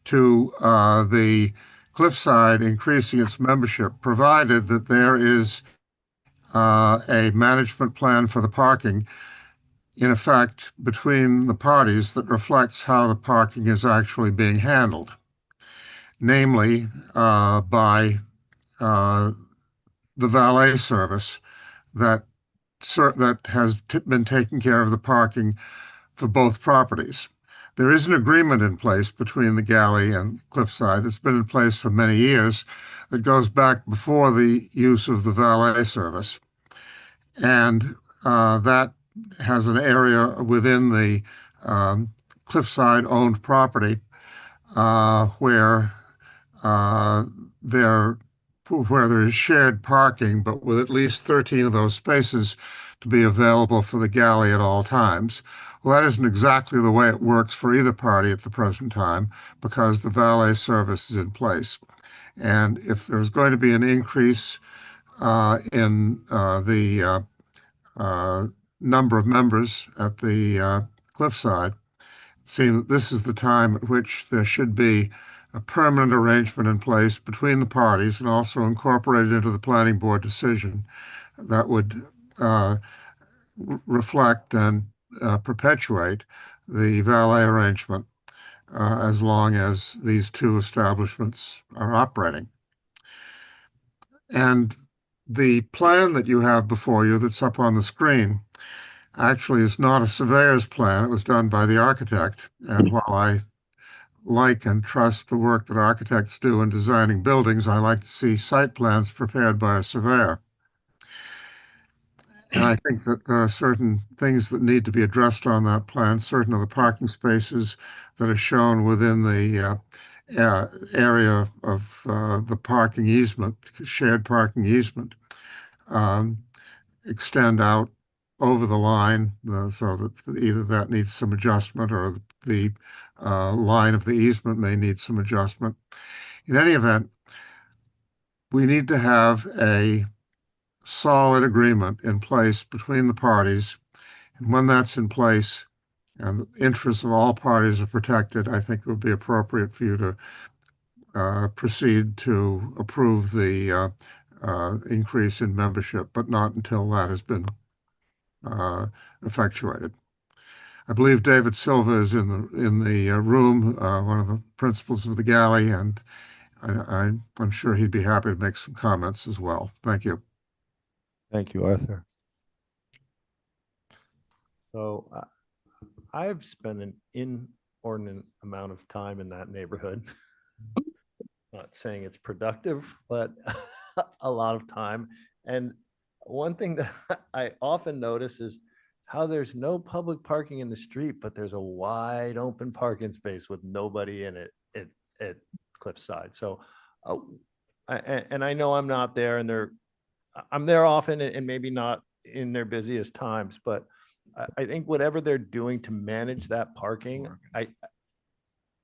to the Cliffside increasing its membership, provided that there is a management plan for the parking in effect between the parties that reflects how the parking is actually being handled, namely by the valet service that has been taking care of the parking for both properties. There is an agreement in place between the galley and Cliffside that's been in place for many years that goes back before the use of the valet service. And that has an area within the Cliffside-owned property where there is shared parking, but with at least 13 of those spaces to be available for the galley at all times. Well, that isn't exactly the way it works for either party at the present time because the valet service is in place. And if there's going to be an increase in the number of members at the Cliffside, seeing that this is the time at which there should be a permanent arrangement in place between the parties and also incorporated into the planning board decision that would reflect and perpetuate the valet arrangement as long as these two establishments are operating. And the plan that you have before you that's up on the screen actually is not a surveyor's plan. It was done by the architect. And while I like and trust the work that architects do in designing buildings, I like to see site plans prepared by a surveyor. And I think that there are certain things that need to be addressed on that plan. Certain of the parking spaces that are shown within the area of the parking easement, shared parking easement, extend out over the line so that either that needs some adjustment or the line of the easement may need some adjustment. In any event, we need to have a solid agreement in place between the parties. And when that's in place and the interests of all parties are protected, I think it would be appropriate for you to proceed to approve the increase in membership, but not until that has been effectuated. I believe David Silva is in the room, one of the principals of the galley, and I'm sure he'd be happy to make some comments as well. Thank you. Thank you, Arthur. So I've spent an inordinate amount of time in that neighborhood. Not saying it's productive, but a lot of time. And one thing that I often notice is how there's no public parking in the street, but there's a wide open parking space with nobody in it at Cliffside. So, and I know I'm not there, and I'm there often, and maybe not in their busiest times, but I think whatever they're doing to manage that parking,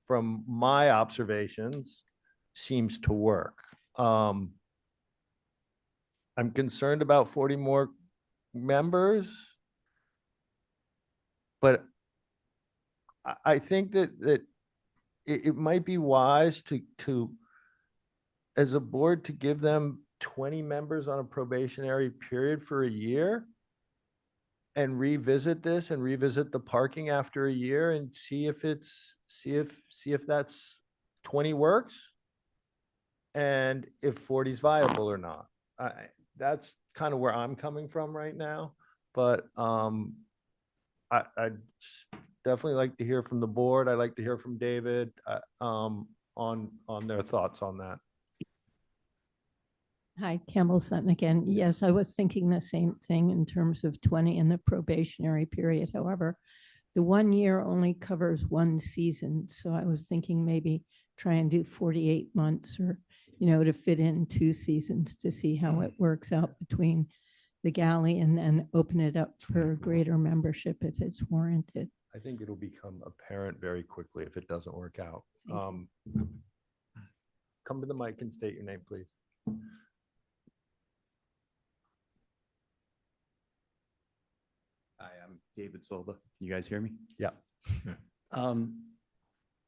from my observations, seems to work. I'm concerned about 40 more members, but I think that it might be wise to, as a board, to give them 20 members on a probationary period for a year and revisit this and revisit the parking after a year and see if that's 20 works and if 40 is viable or not. That's kind of where I'm coming from right now, but I'd definitely like to hear from the board. I'd like to hear from David on their thoughts on that. Hi, Campbell Sutton again. Yes, I was thinking the same thing in terms of 20 in the probationary period. However, the 1 year only covers one season. So I was thinking maybe try and do 48 months or, to fit in 2 seasons to see how it works out between the galley and then open it up for greater membership if it's warranted. I think it'll become apparent very quickly if it doesn't work out. Come to the mic and state your name, please. Hi, I'm David Silva. Can you guys hear me? Yeah.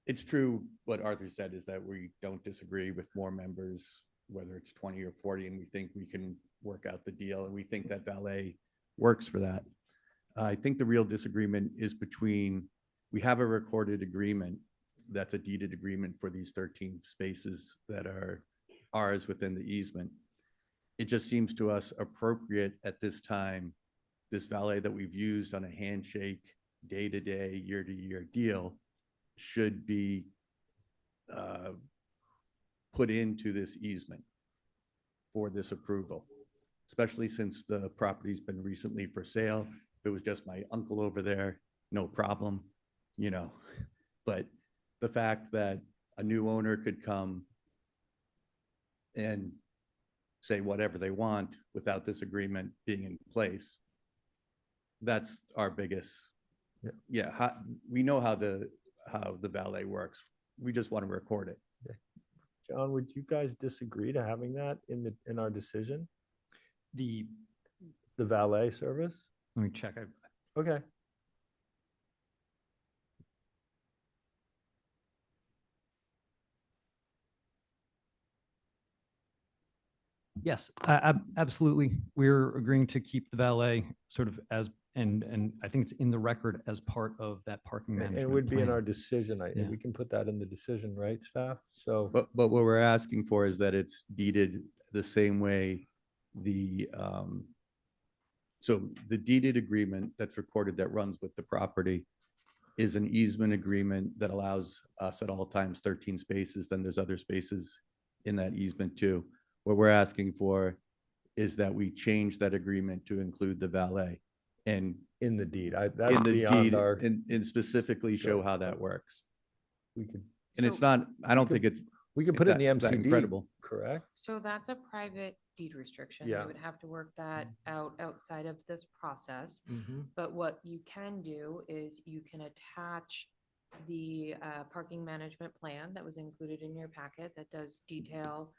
It's true what Arthur said is that we don't disagree with more members, whether it's 20 or 40, and we think we can work out the deal, and we think that valet works for that. I think the real disagreement is between, we have a recorded agreement that's a deeded agreement for these 13 spaces that are ours within the easement. It just seems to us appropriate at this time, this valet that we've used on a handshake, day-to-day, year-to-year deal should be put into this easement for this approval, especially since the property's been recently for sale. If it was just my uncle over there, no problem, but the fact that a new owner could come and say whatever they want without this agreement being in place, that's our biggest, we know how the valet works. We just want to record it. John, would you guys disagree to having that in our decision? The valet service? Let me check. Okay. Yes, absolutely. We're agreeing to keep the valet sort of as, and I think it's in the record as part of that parking management It would be in plan. our decision. Yeah. We can put that in the decision, right, staff? So, But what we're asking for is that it's deeded the same way so the deeded agreement that's recorded that runs with the property is an easement agreement that allows us at all times 13 spaces. Then there's other spaces in that easement too. What we're asking for is that we change that agreement to include the valet and in the deed, in that's the beyond deed our. and specifically show how that works. We could. And it's not, I don't think it's. We could put it in the that MCD. incredible. Correct? So that's a private deed restriction. Yeah. They would have to work that out outside of this process. Mhm. But what you can do is you can attach the parking management plan that was included in your packet that does detail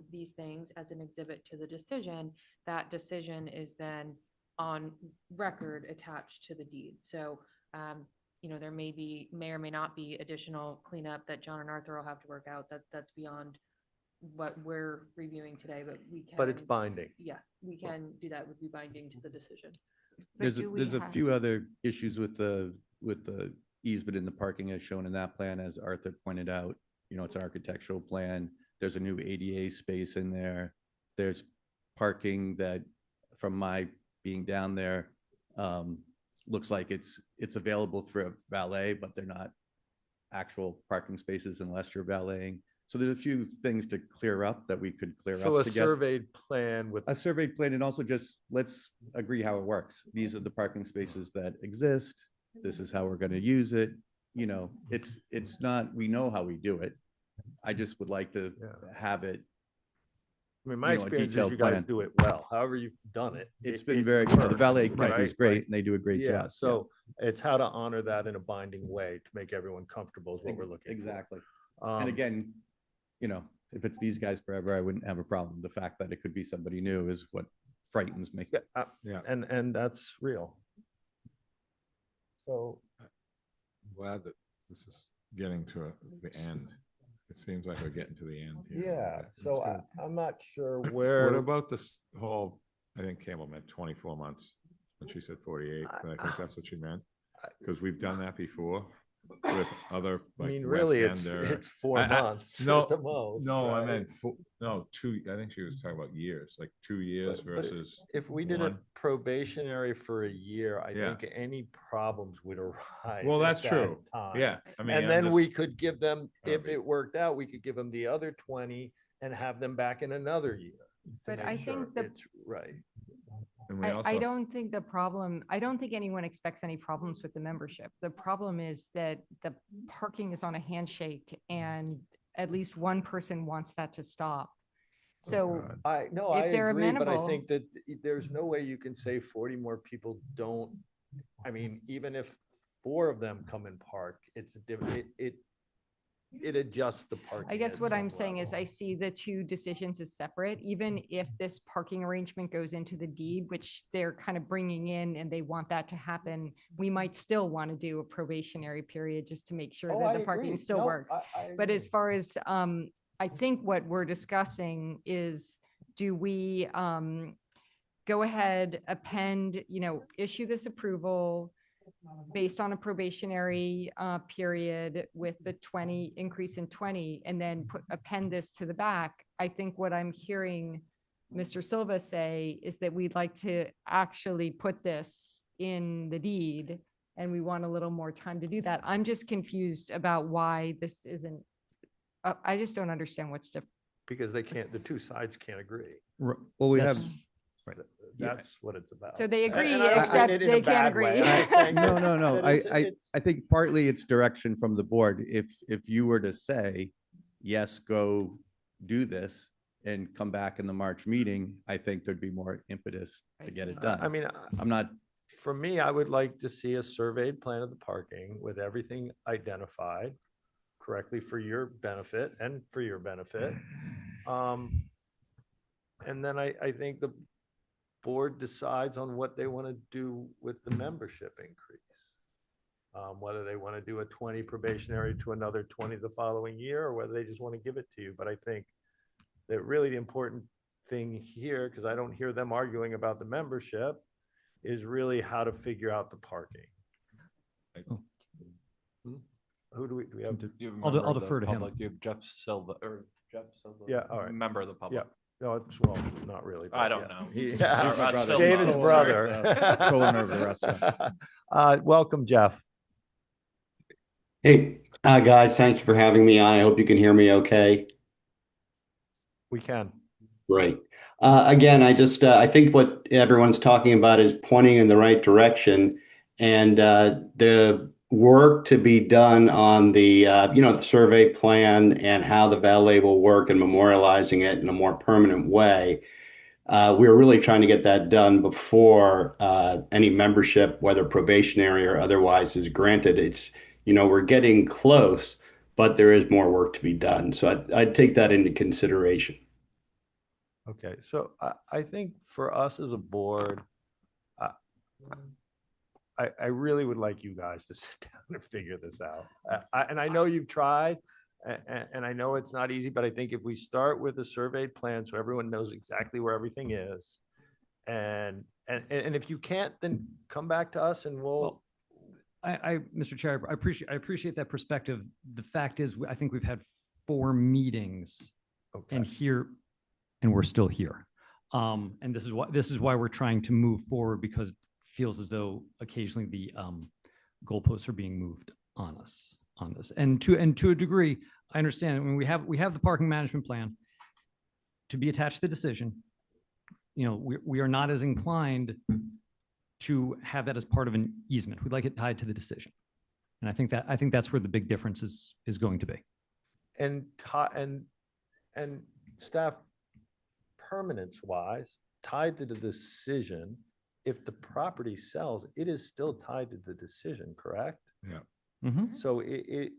these things as an exhibit to the decision. That decision is then on record attached to the deed. So, there may or may not be additional cleanup that John and Arthur will have to work out. That's beyond what we're reviewing today, but we can. But it's binding. Yeah, we can do that. Would be binding to the decision. There's a few other issues with the easement in the parking as shown in that plan, as Arthur pointed out. It's an architectural plan. There's a new ADA space in there. There's parking that, from my being down there, looks like it's available for a valet, but they're not actual parking spaces unless you're valeting. So there's a few things to clear up that we could clear So up. a surveyed plan with. A surveyed plan, and also just let's agree how it works. These are the parking spaces that exist. This is how we're going to use it. It's not, we know how we do it. I just would like to have it. I mean, my experience is you guys do it well. However you've done it. It's been very, the valet company is great and they do a great Yeah, job. so it's how to honor that in a binding way to make everyone comfortable is what we're looking for. Exactly. And again, if it's these guys forever, I wouldn't have a problem. The fact that it could be somebody new is what frightens me. Yeah, and that's real. So I'm glad that this is getting to the end. It seems like we're getting to the end here. a little Yeah, bit. It's so good. I'm not sure What where. about this whole, I think Campbell meant 24 months, and she said 48, but I think that's what she meant. Because we've done that before with other, I like mean, West really, Ender. it's 4 months No, at the most. no, I right? meant, no, 2, I think she was talking about years, like 2 years But versus. if we did a 1. probationary for a year, I Yeah. think any problems would arise. Well, at that's that true. time. Yeah, I mean, And I'm then we just- could give them, if Harvey. it worked out, we could give them the other 20 and have them back in another year. to But make I sure think the- it's right. And we I also, don't think the problem, I don't think anyone expects any problems with the membership. The problem is that the parking is on a handshake and at least one person wants that to stop. So I if they're agree, but I amenable- think that there's no way you can say 40 more people don't. I mean, even if 4 of them come and park, it's a different. It adjusts the parking. I guess at what I'm some saying is level. I see the 2 decisions as separate, even if this parking arrangement goes into the deed, which they're kind of bringing in and they want that to happen, we might still want to do a probationary period just to make sure Oh, that I the parking agree. still No, works. I But as agree. far as, I think what we're discussing is, do we go ahead, append, issue this approval based on a probationary period with the 20 increase in 20, and then append this to the back? I think what I'm hearing Mr. Silva say is that we'd like to actually put this in the deed, and we want a little more time to do that. I'm just confused about why this isn't, I just don't understand what's different. Because they can't, the 2 sides can't agree. Well, we have, That's what it's about. So they And- agree, and I don't mean except it in a they can't bad way. agree. I'm just saying no, that- no, no. that I, it's- I, it's- I think partly it's direction from the board. If you were to say, yes, go do this and come back in the March meeting, I think there'd be more impetus to get it done. I mean, I'm not, for me, I would like to see a surveyed plan of the parking with everything identified correctly for your benefit and for your benefit. And then I think the board decides on what they want to do with the membership increase. Whether they want to do a 20 probationary to another 20 the following year, or whether they just want to give it to you. But I think that really the important thing here, because I don't hear them arguing about the membership, is really how to figure out the parking. Who do we have? You have a I'll member of the defer to him. public. You have Jeff Silva, or Jeff Silva. Yeah, all right. Member of the public. No, it's, well, not really. I but don't yeah. know. Yeah, He's my brother. David's Oh, brother. sorry. Co-owner of the restaurant. Welcome, Jeff. Hey, guys, thank you for having me on. I hope you can hear me okay. We can. Great. Again, I think what everyone's talking about is pointing in the right direction, and the work to be done on the, the survey plan and how the valet will work and memorializing it in a more permanent way. We're really trying to get that done before any membership, whether probationary or otherwise, is granted. It's, we're getting close, but there is more work to be done. So I'd take that into consideration. Okay, so I think for us as a board, I really would like you guys to sit down and figure this out. And I know you've tried, and I know it's not easy, but I think if we start with a surveyed plan, so everyone knows exactly where everything is, and if you can't, then come back to us and we'll. Mr. Chair, I appreciate that perspective. The fact is, I think we've had 4 meetings and we're still here. And this is why we're trying to move forward, because it feels as though occasionally the goalposts are being moved on us on this. And to a degree, I understand. I mean, we have the parking management plan to be attached to the decision. We are not as inclined to have that as part of an easement. We'd like it tied to the decision. And I think that's where the big difference is going to be. And staff permanence wise, tied to the decision, if the property sells, it is still tied to the decision, correct? Yeah. Mm-hmm. So it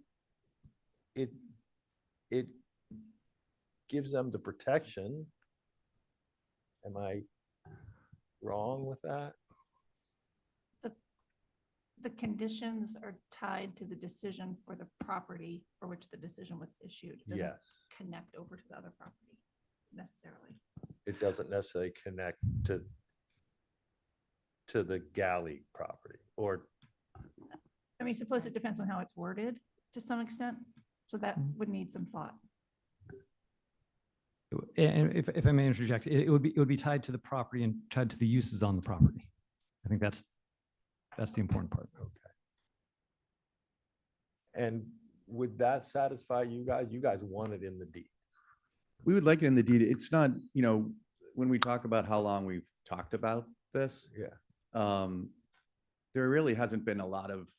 gives them the protection. Am I wrong with that? The conditions are tied to the decision for the property for which the decision was issued. It doesn't Yes. connect over to the other property necessarily. It doesn't necessarily connect to the galley property or I mean, suppose it depends on how it's worded to some extent, so that would need some thought. And if I may interject, it would be tied to the property and tied to the uses on the property. I think that's the important part. okay. And would that satisfy you guys? You guys want it in the deed. We would like it in the deed. It's not, you know, when we talk about how long we've talked about this, Yeah. there really hasn't been a lot of,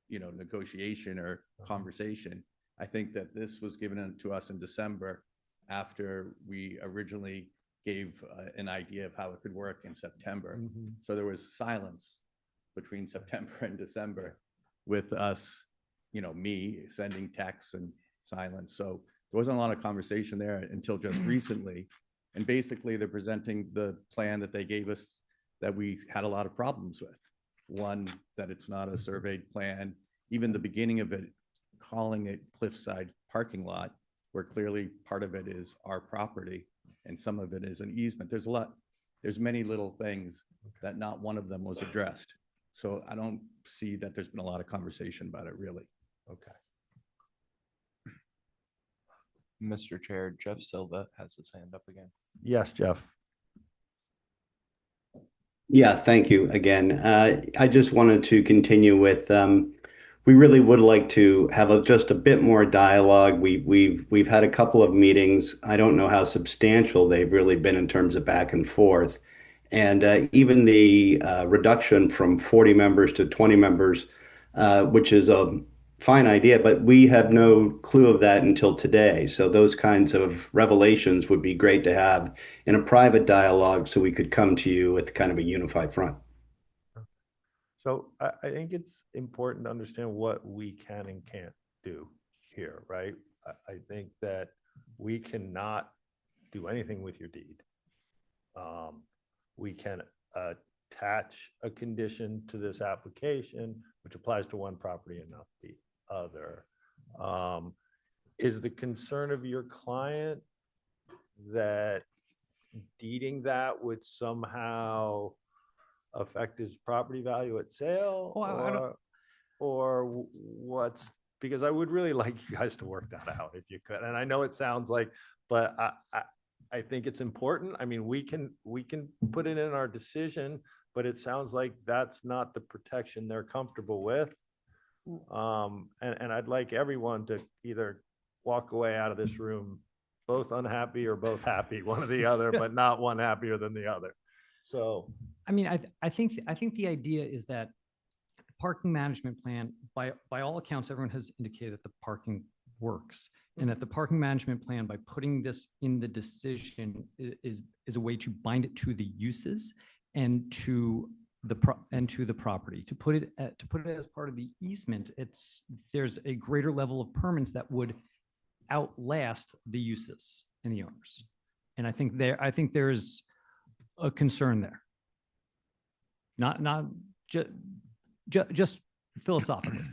you know, negotiation or conversation. I think that this was given to us in December after we originally gave an idea of how it could work in September. So there was silence between September and December with us, you know, me sending texts and silence. So there wasn't a lot of conversation there until just recently. And basically they're presenting the plan that they gave us that we had a lot of problems with. One, that it's not a surveyed plan, even the beginning of it, calling it cliffside parking lot, where clearly part of it is our property and some of it is an easement. There's many little things that not one of them was addressed. So I don't see that there's been a lot of conversation about it, really. Okay. Mr. Chair, Jeff Silva has his hand up again. Yes, Jeff. Yeah, thank you again. I just wanted to continue with, we really would like to have just a bit more dialogue. We've had a couple of meetings. I don't know how substantial they've really been in terms of back and forth. And even the reduction from 40 members to 20 members, which is a fine idea, but we have no clue of that until today. So those kinds of revelations would be great to have in a private dialogue so we could come to you with kind of a unified front. So I think it's important to understand what we can and can't do here, right? I think that we cannot do anything with your deed. We can attach a condition to this application, which applies to one property and not the other. Is the concern of your client that deeding that would somehow affect his property value at sale? Or what's, because I would really like you guys to work that out if you could. And I know it sounds like, but I think it's important. I mean, we can put it in our decision, but it sounds like that's not the protection they're comfortable with. And I'd like everyone to either walk away out of this room both unhappy or both happy, one or the other, but not one happier than the other. So, I mean, I think the idea is that the parking management plan, by all accounts, everyone has indicated that the parking works, and that the parking management plan, by putting this in the decision, is a way to bind it to the uses and to the property. To put it as part of the easement, there's a greater level of permanence that would outlast the uses and the owners. And I think there is a concern there. Not just philosophically.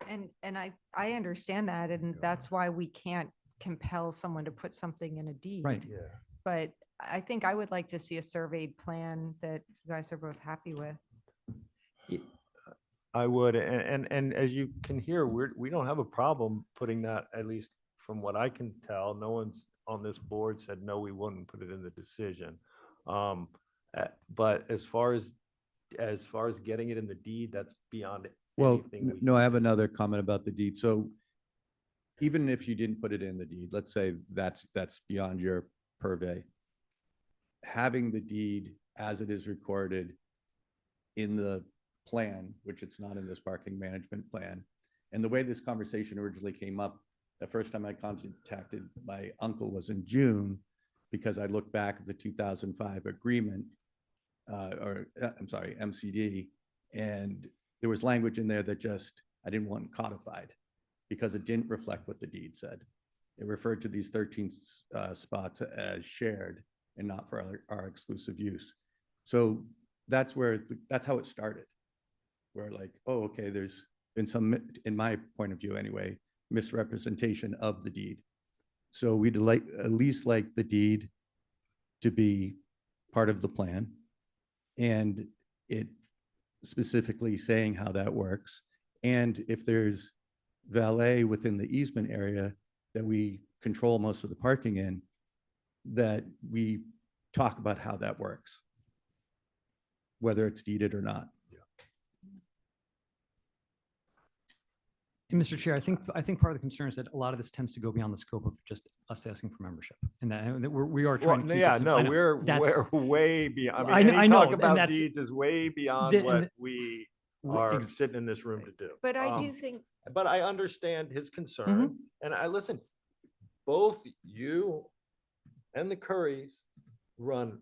And I understand that, and that's why we can't compel someone to put something in a deed. Right. yeah. But I think I would like to see a surveyed plan that you guys are both happy with. I would, and as you can hear, we don't have a problem putting that, at least from what I can tell. No one's on this board said, no, we wouldn't put it in the decision. But as far as getting it in the deed, that's beyond it. Well, no, I have another comment about the deed. So even if you didn't put it in the deed, let's say that's beyond your purvey, having the deed as it is recorded in the plan, which it's not in this parking management plan. And the way this conversation originally came up, the first time I contacted my uncle was in June, because I looked back at the 2005 agreement, MCD, and there was language in there that just, I didn't want codified because it didn't reflect what the deed said. It referred to these 13 spots as shared and not for our exclusive use. So that's how it started. Where like, oh, okay, there's been some, in my point of view anyway, misrepresentation of the deed. So we'd like, at least like the deed to be part of the plan. And it specifically saying how that works. And if there's valet within the easement area that we control most of the parking in, that we talk about how that works, whether it's deeded or not. And Mr. Chair, I think part of the concern is that a lot of this tends to go beyond the scope of just us asking for membership, and that we are trying to keep it simple. I know. We're way beyond. I know, Any I know, talk and about that's- deeds is way beyond the- what and we w- are ex- sitting in this room to do. But I do think, But I understand his concern, and I listen. Both you and the Currys run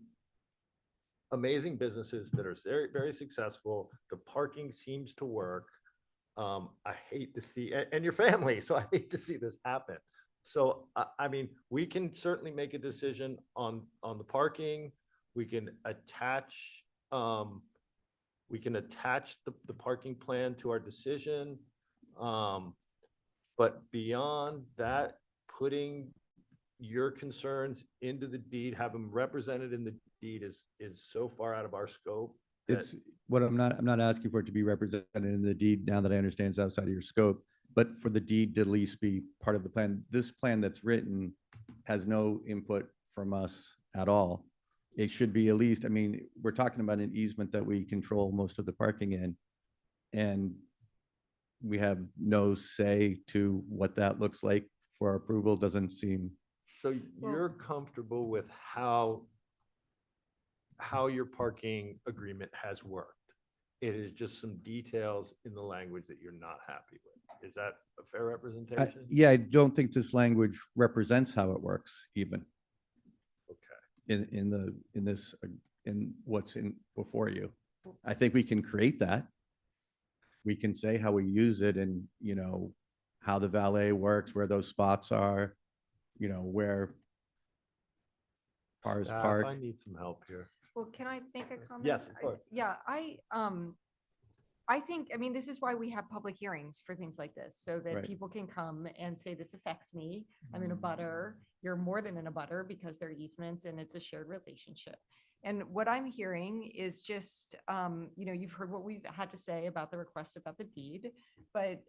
amazing businesses that are very, very successful. The parking seems to work. I hate to see, and your family, so I hate to see this happen. So, I mean, we can certainly make a decision on the parking. We can attach, the parking plan to our decision. But beyond that, putting your concerns into the deed, have them represented in the deed is so far out of our scope. It's what I'm not asking for it to be represented in the deed now that I understand it's outside of your scope, but for the deed to at least be part of the plan. This plan that's written has no input from us at all. It should be at least, I mean, we're talking about an easement that we control most of the parking in. And we have no say to what that looks like for approval. Doesn't seem. So you're comfortable with how your parking agreement has worked? It is just some details in the language that you're not happy with. Is that a fair representation? Yeah, I don't think this language represents how it works even. Okay. In what's in before you. I think we can create that. We can say how we use it and, you know, how the valet works, where those spots are, you know, where cars park. I need some help here. well, can I make a comment? Yes, of course. Yeah, I think, I mean, this is why we have public hearings for things like this, so that Right. people can come and say, this affects me. I'm in a butter. You're more than in a butter because they're easements and it's a shared relationship. And what I'm hearing is just, you know, you've heard what we've had to say about the request about the deed, but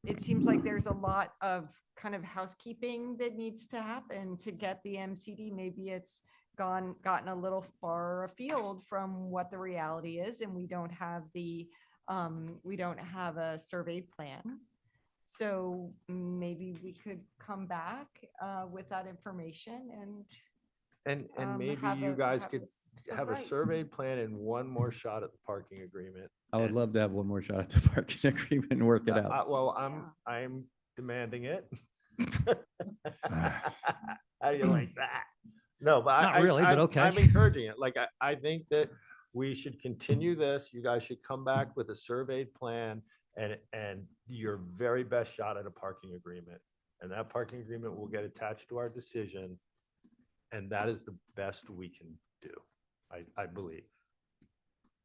it seems like there's a lot of kind of housekeeping that needs to happen to get the MCD. Maybe it's gotten a little far afield from what the reality is, and we don't have a surveyed plan. So maybe we could come back with that information And maybe have you a- guys have could a- have a right. surveyed plan and one more shot at the parking agreement. I would love to have one more shot at the parking agreement and work it out. Well, I'm demanding it. How do you like that? No, but Not really, but okay. I'm encouraging it. Like, I think that we should continue this. You guys should come back with a surveyed plan and your very best shot at a parking agreement. And that parking agreement will get attached to our decision. And that is the best we can do, I believe.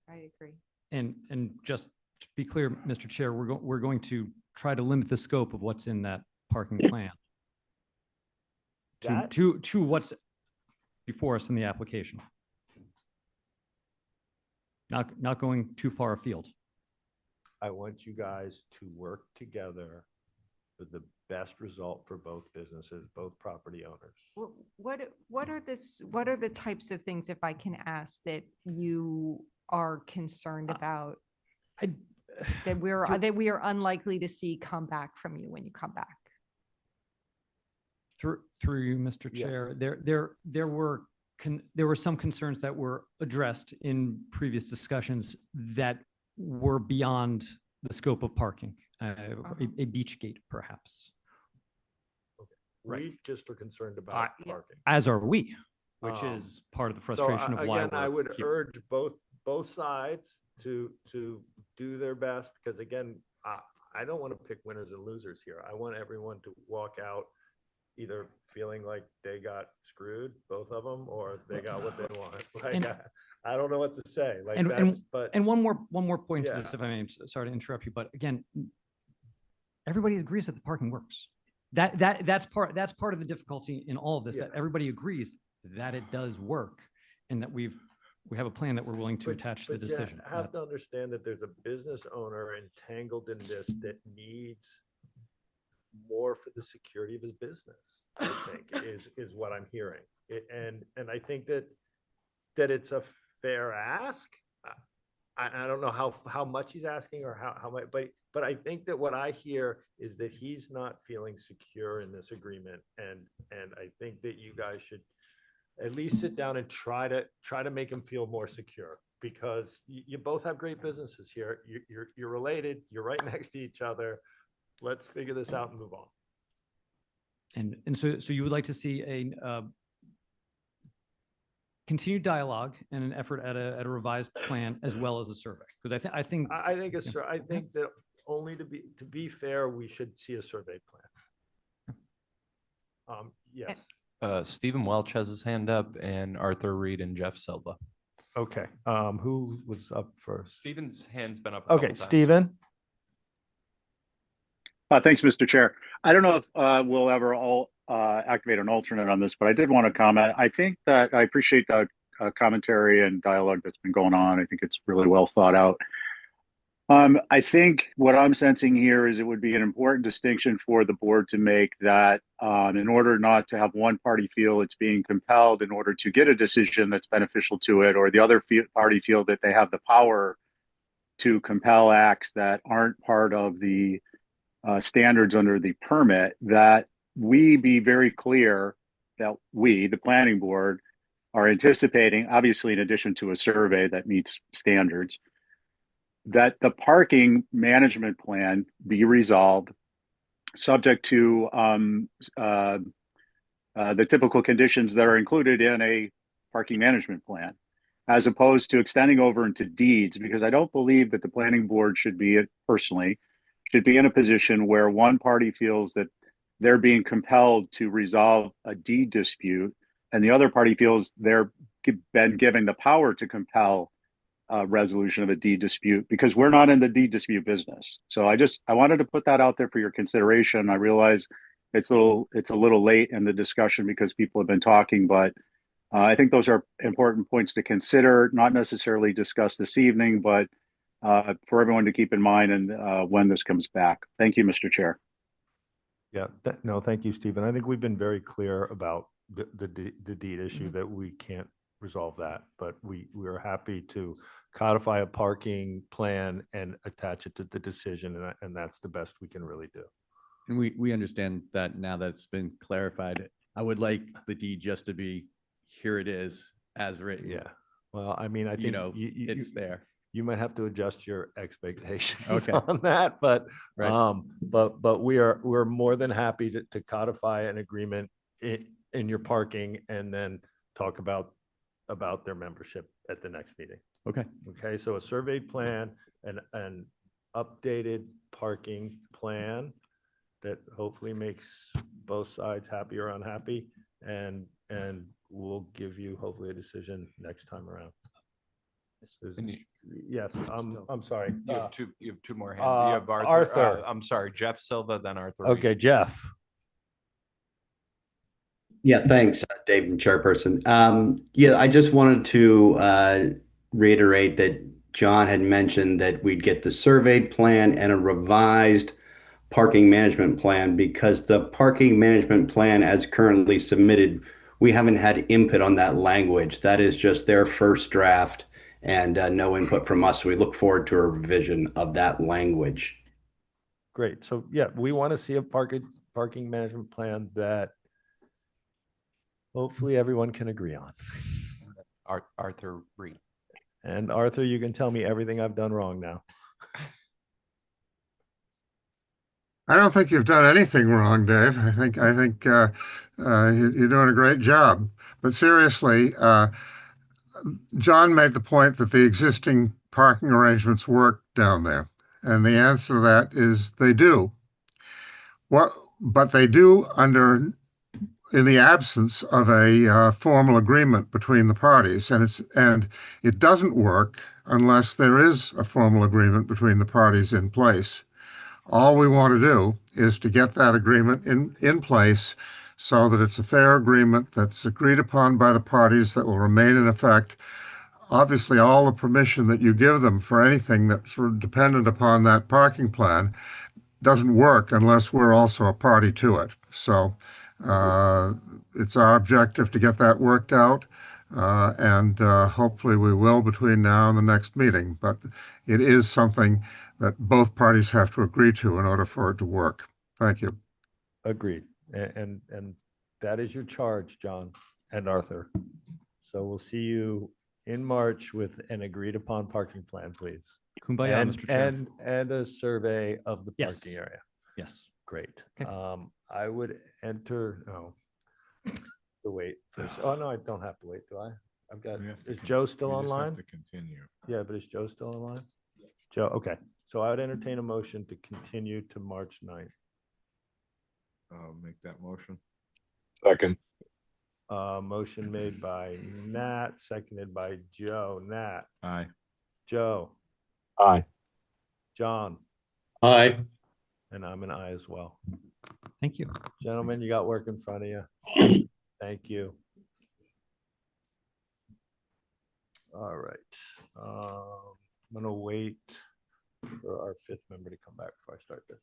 I agree. And just to be clear, Mr. Chair, we're going to try to limit the scope of what's in that parking plan to what's before us in the application. Not going too far afield. I want you guys to work together for the best result for both businesses, both property owners. What are the types of things, if I can ask, that you are concerned about that we are unlikely to see come back from you when you come back? Through you, Mr. Yes. Chair, there were some concerns that were addressed in previous discussions that were beyond the scope of parking, a beach gate perhaps. Right. We just are concerned about parking. As are we, which Um, is part of the So frustration of why again, I we're would here. urge both sides to do their best, because again, I don't want to pick winners and losers here. I want everyone to walk out either feeling like they got screwed, both of them, or they got what they want. Like, And- I don't know what to say, like, And, that's, but. and one more point to Yeah. this, if I may, sorry to interrupt you, but again, everybody agrees that the parking works. That's part of the difficulty in all of this, that everybody agrees that it does work and that we have a plan that we're willing to attach to the But you decision. have to That's- understand that there's a business owner entangled in this that needs more for the security of his business, I think, is what I'm hearing. And I think that it's a fair ask. I don't know how much he's asking or how much, but I think that what I hear is that he's not feeling secure in this agreement. And I think that you guys should at least sit down and try to make him feel more secure, because you both have great businesses here. You're related, you're right next to each other. Let's figure this out and move on. And so you would like to see a continued dialogue and an effort at a revised plan as well as a survey? Because I think I think I think that only to be fair, we should see a survey plan. Yes. Stephen Welch has his hand up, and Arthur Reed and Jeff Silva. Okay. Who was up first? Stephen's hand's been up. A Okay, couple times. Stephen. Thanks, Mr. Chair. I don't know if we'll ever all activate an alternate on this, but I did want to comment. I think that I appreciate the commentary and dialogue that's been going on. I think it's really well thought out. I think what I'm sensing here is it would be an important distinction for the board to make that in order not to have one party feel it's being compelled in order to get a decision that's beneficial to it, or the other party feel that they have the power to compel acts that aren't part of the standards under the permit, that we be very clear that we, the planning board, are anticipating, obviously in addition to a survey that meets standards, that the parking management plan be resolved subject to the typical conditions that are included in a parking management plan, as opposed to extending over into deeds, because I don't believe that the planning board should be in a position where one party feels that they're being compelled to resolve a deed dispute and the other party feels they're been given the power to compel resolution of a deed dispute, because we're not in the deed dispute business. So I wanted to put that out there for your consideration. I realize it's a little late in the discussion because people have been talking, but I think those are important points to consider, not necessarily discuss this evening, but for everyone to keep in mind and when this comes back. Thank you, Mr. Chair. Yeah, no, thank you, Stephen. I think we've been very clear about the deed issue that we can't resolve that, but we're happy to codify a parking plan and attach it to the decision, and that's the best we can really do. And we understand that now that it's been clarified. I would like the deed just to be, here it is, as written. Yeah. Well, I mean, I think it's there. You might have to adjust your expectations Okay. on that, but Right. but we're more than happy to codify an agreement in your parking and then talk about their membership at the next meeting. Okay. Okay, so a survey plan and an updated parking plan that hopefully makes both sides happy or unhappy, and we'll give you hopefully a decision next time around. Yes, I'm sorry. You have two more hands. You have Arthur. I'm sorry, Jeff Silva, then Arthur. Okay, Reed. Jeff. Yeah, thanks, Dave and Chairperson. Yeah, I just wanted to reiterate that John had mentioned that we'd get the surveyed plan and a revised parking management plan, because the parking management plan as currently submitted, we haven't had input on that language. That is just their first draft and no input from us. So we look forward to a revision of that language. Great. So yeah, we want to see a parking management plan that hopefully everyone can agree on. Arthur Reed. And Arthur, you can tell me everything I've done wrong now. I don't think you've done anything wrong, Dave. I think you're doing a great job. But seriously, John made the point that the existing parking arrangements work down there, and the answer to that is they do. But they do under in the absence of a formal agreement between the parties, and it doesn't work unless there is a formal agreement between the parties in place. All we want to do is to get that agreement in place so that it's a fair agreement that's agreed upon by the parties that will remain in effect. Obviously, all the permission that you give them for anything that's sort of dependent upon that parking plan doesn't work unless we're also a party to it. So it's our objective to get that worked out, and hopefully we will between now and the next meeting. But it is something that both parties have to agree to in order for it to work. Thank you. Agreed. And that is your charge, John and Arthur. So we'll see you in March with an agreed upon parking plan, please. Kumbaya, And, Mr. Chair. and a survey of the Yes. parking area. Yes. Great. Okay. I would enter, to wait first. Oh, no, I don't have to wait, do I? I've got, We have to is con- Joe still we just have online? to continue. Yeah, but is Joe still online? Joe, okay. So I would entertain a motion to continue to March 9th. I'll make that motion. Second. Motion made by Nat, seconded by Joe. Nat, Aye. Joe, Aye. John, Aye. and I'm an aye as well. Thank you. Gentlemen, you got work in front of you. Thank you. All right. I'm gonna wait for our fifth member to come back before I start this.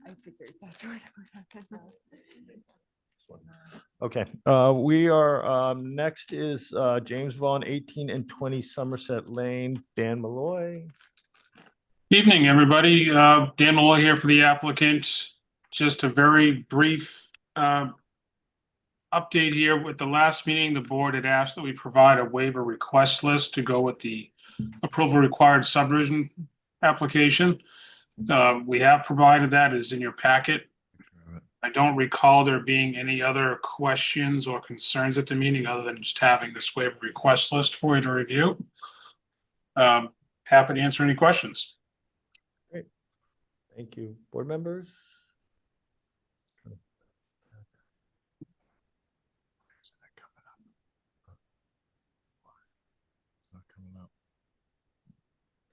I figured that's what Okay, we are, next is James Vaughn, 18 and 20 Somerset Lane, Dan Malloy. Evening, everybody. Dan Malloy here for the applicant. Just a very brief update here. With the last meeting, the board had asked that we provide a waiver request list to go with the approval required subdivision application. We have provided that, is in your packet. I don't recall there being any other questions or concerns at the meeting other than just having this waiver request list for you to review. Happy to answer any questions. Great. Thank you. Board members?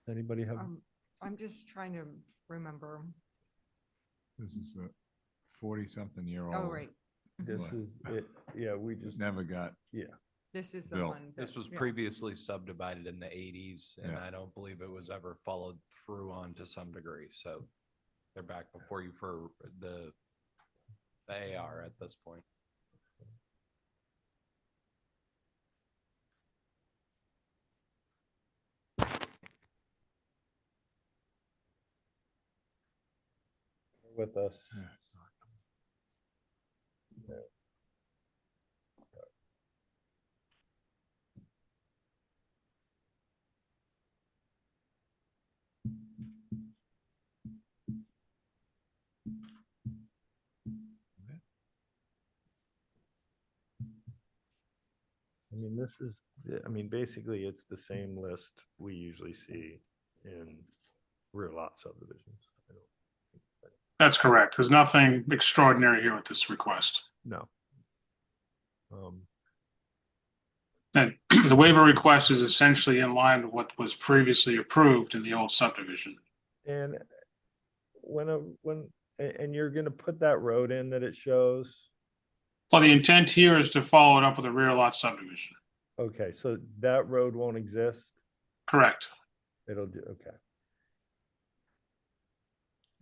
Anybody have? I'm just trying to remember. This is a 40-something-year-old. Oh, right. This is it. Yeah, we just never got. Yeah. This is the Bill. one. This was yeah. previously subdivided in the 80s, and Yeah. I don't believe it was ever followed through on to some degree. So they're back before you for the AR at this point. With us. I mean, this is, I mean, basically, it's the same list we usually see in rear lot subdivisions. That's correct. There's nothing extraordinary here with this request. No. And the waiver request is essentially in line with what was previously approved in the old subdivision. And and you're gonna put that road in that it shows? Well, the intent here is to follow it up with a rear lot subdivision. Okay, so that road won't exist? Correct. It'll do, okay.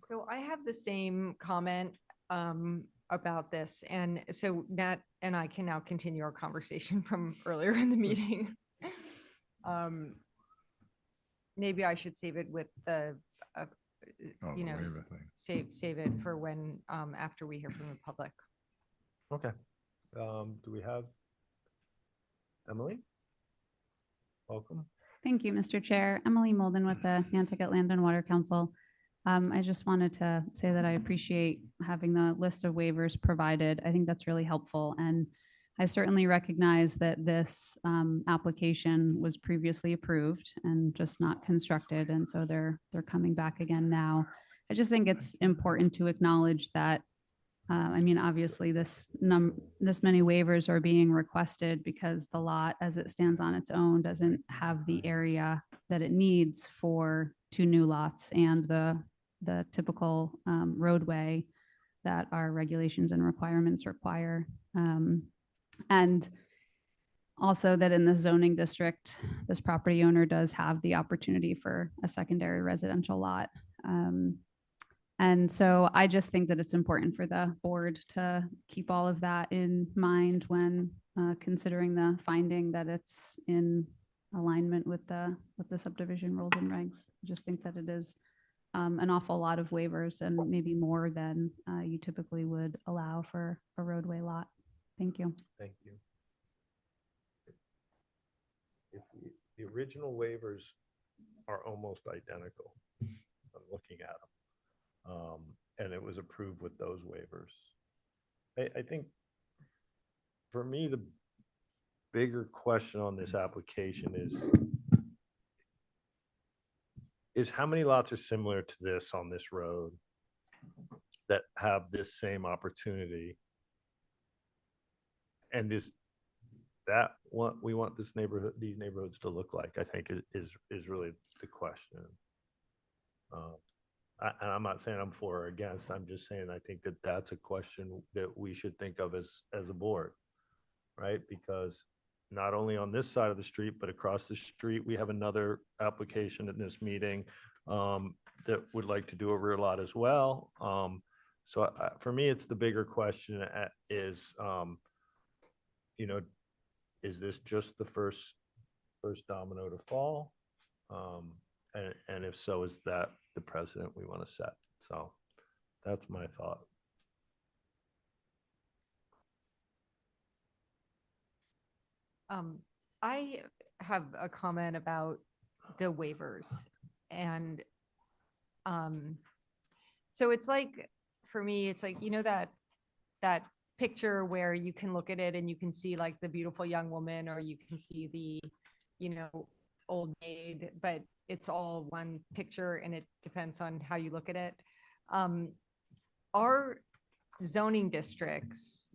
So I have the same comment about this. And so Nat and I can now continue our conversation from earlier in the meeting. Maybe I should save it with the, the waiver thing. save it for when, after we hear from the public. Okay. Do we have Emily? Welcome. Thank you, Mr. Chair. Emily Molden with the Nantucket Land and Water Council. I just wanted to say that I appreciate having the list of waivers provided. I think that's really helpful. And I certainly recognize that this application was previously approved and just not constructed. And so they're coming back again now. I just think it's important to acknowledge that I mean, obviously, this many waivers are being requested because the lot, as it stands on its own, doesn't have the area that it needs for 2 new lots and the typical roadway that our regulations and requirements require. And also that in the zoning district, this property owner does have the opportunity for a secondary residential lot. And so I just think that it's important for the board to keep all of that in mind when considering the finding that it's in alignment with the subdivision rules and regs. I just think that it is an awful lot of waivers and maybe more than you typically would allow for a roadway lot. Thank you. Thank you. The original waivers are almost identical. I'm looking at them. And it was approved with those waivers. I think for me, the bigger question on this application is how many lots are similar to this on this road that have this same opportunity? And is that what we want these neighborhoods to look like? I think is really the question. And I'm not saying I'm for or against. I'm just saying I think that that's a question that we should think of as a board, right? Because not only on this side of the street, but across the street, we have another application in this meeting that would like to do a rear lot as well. So for me, it's the bigger question is, you know, is this just the first domino to fall? And if so, is that the precedent we want to set? So that's my thought. I have a comment about the waivers. And so it's like, for me, it's like, you know, that picture where you can look at it and you can see like the beautiful young woman, or you can see the, you know, old maid, but it's all one picture and it depends on how you look at it. Our zoning districts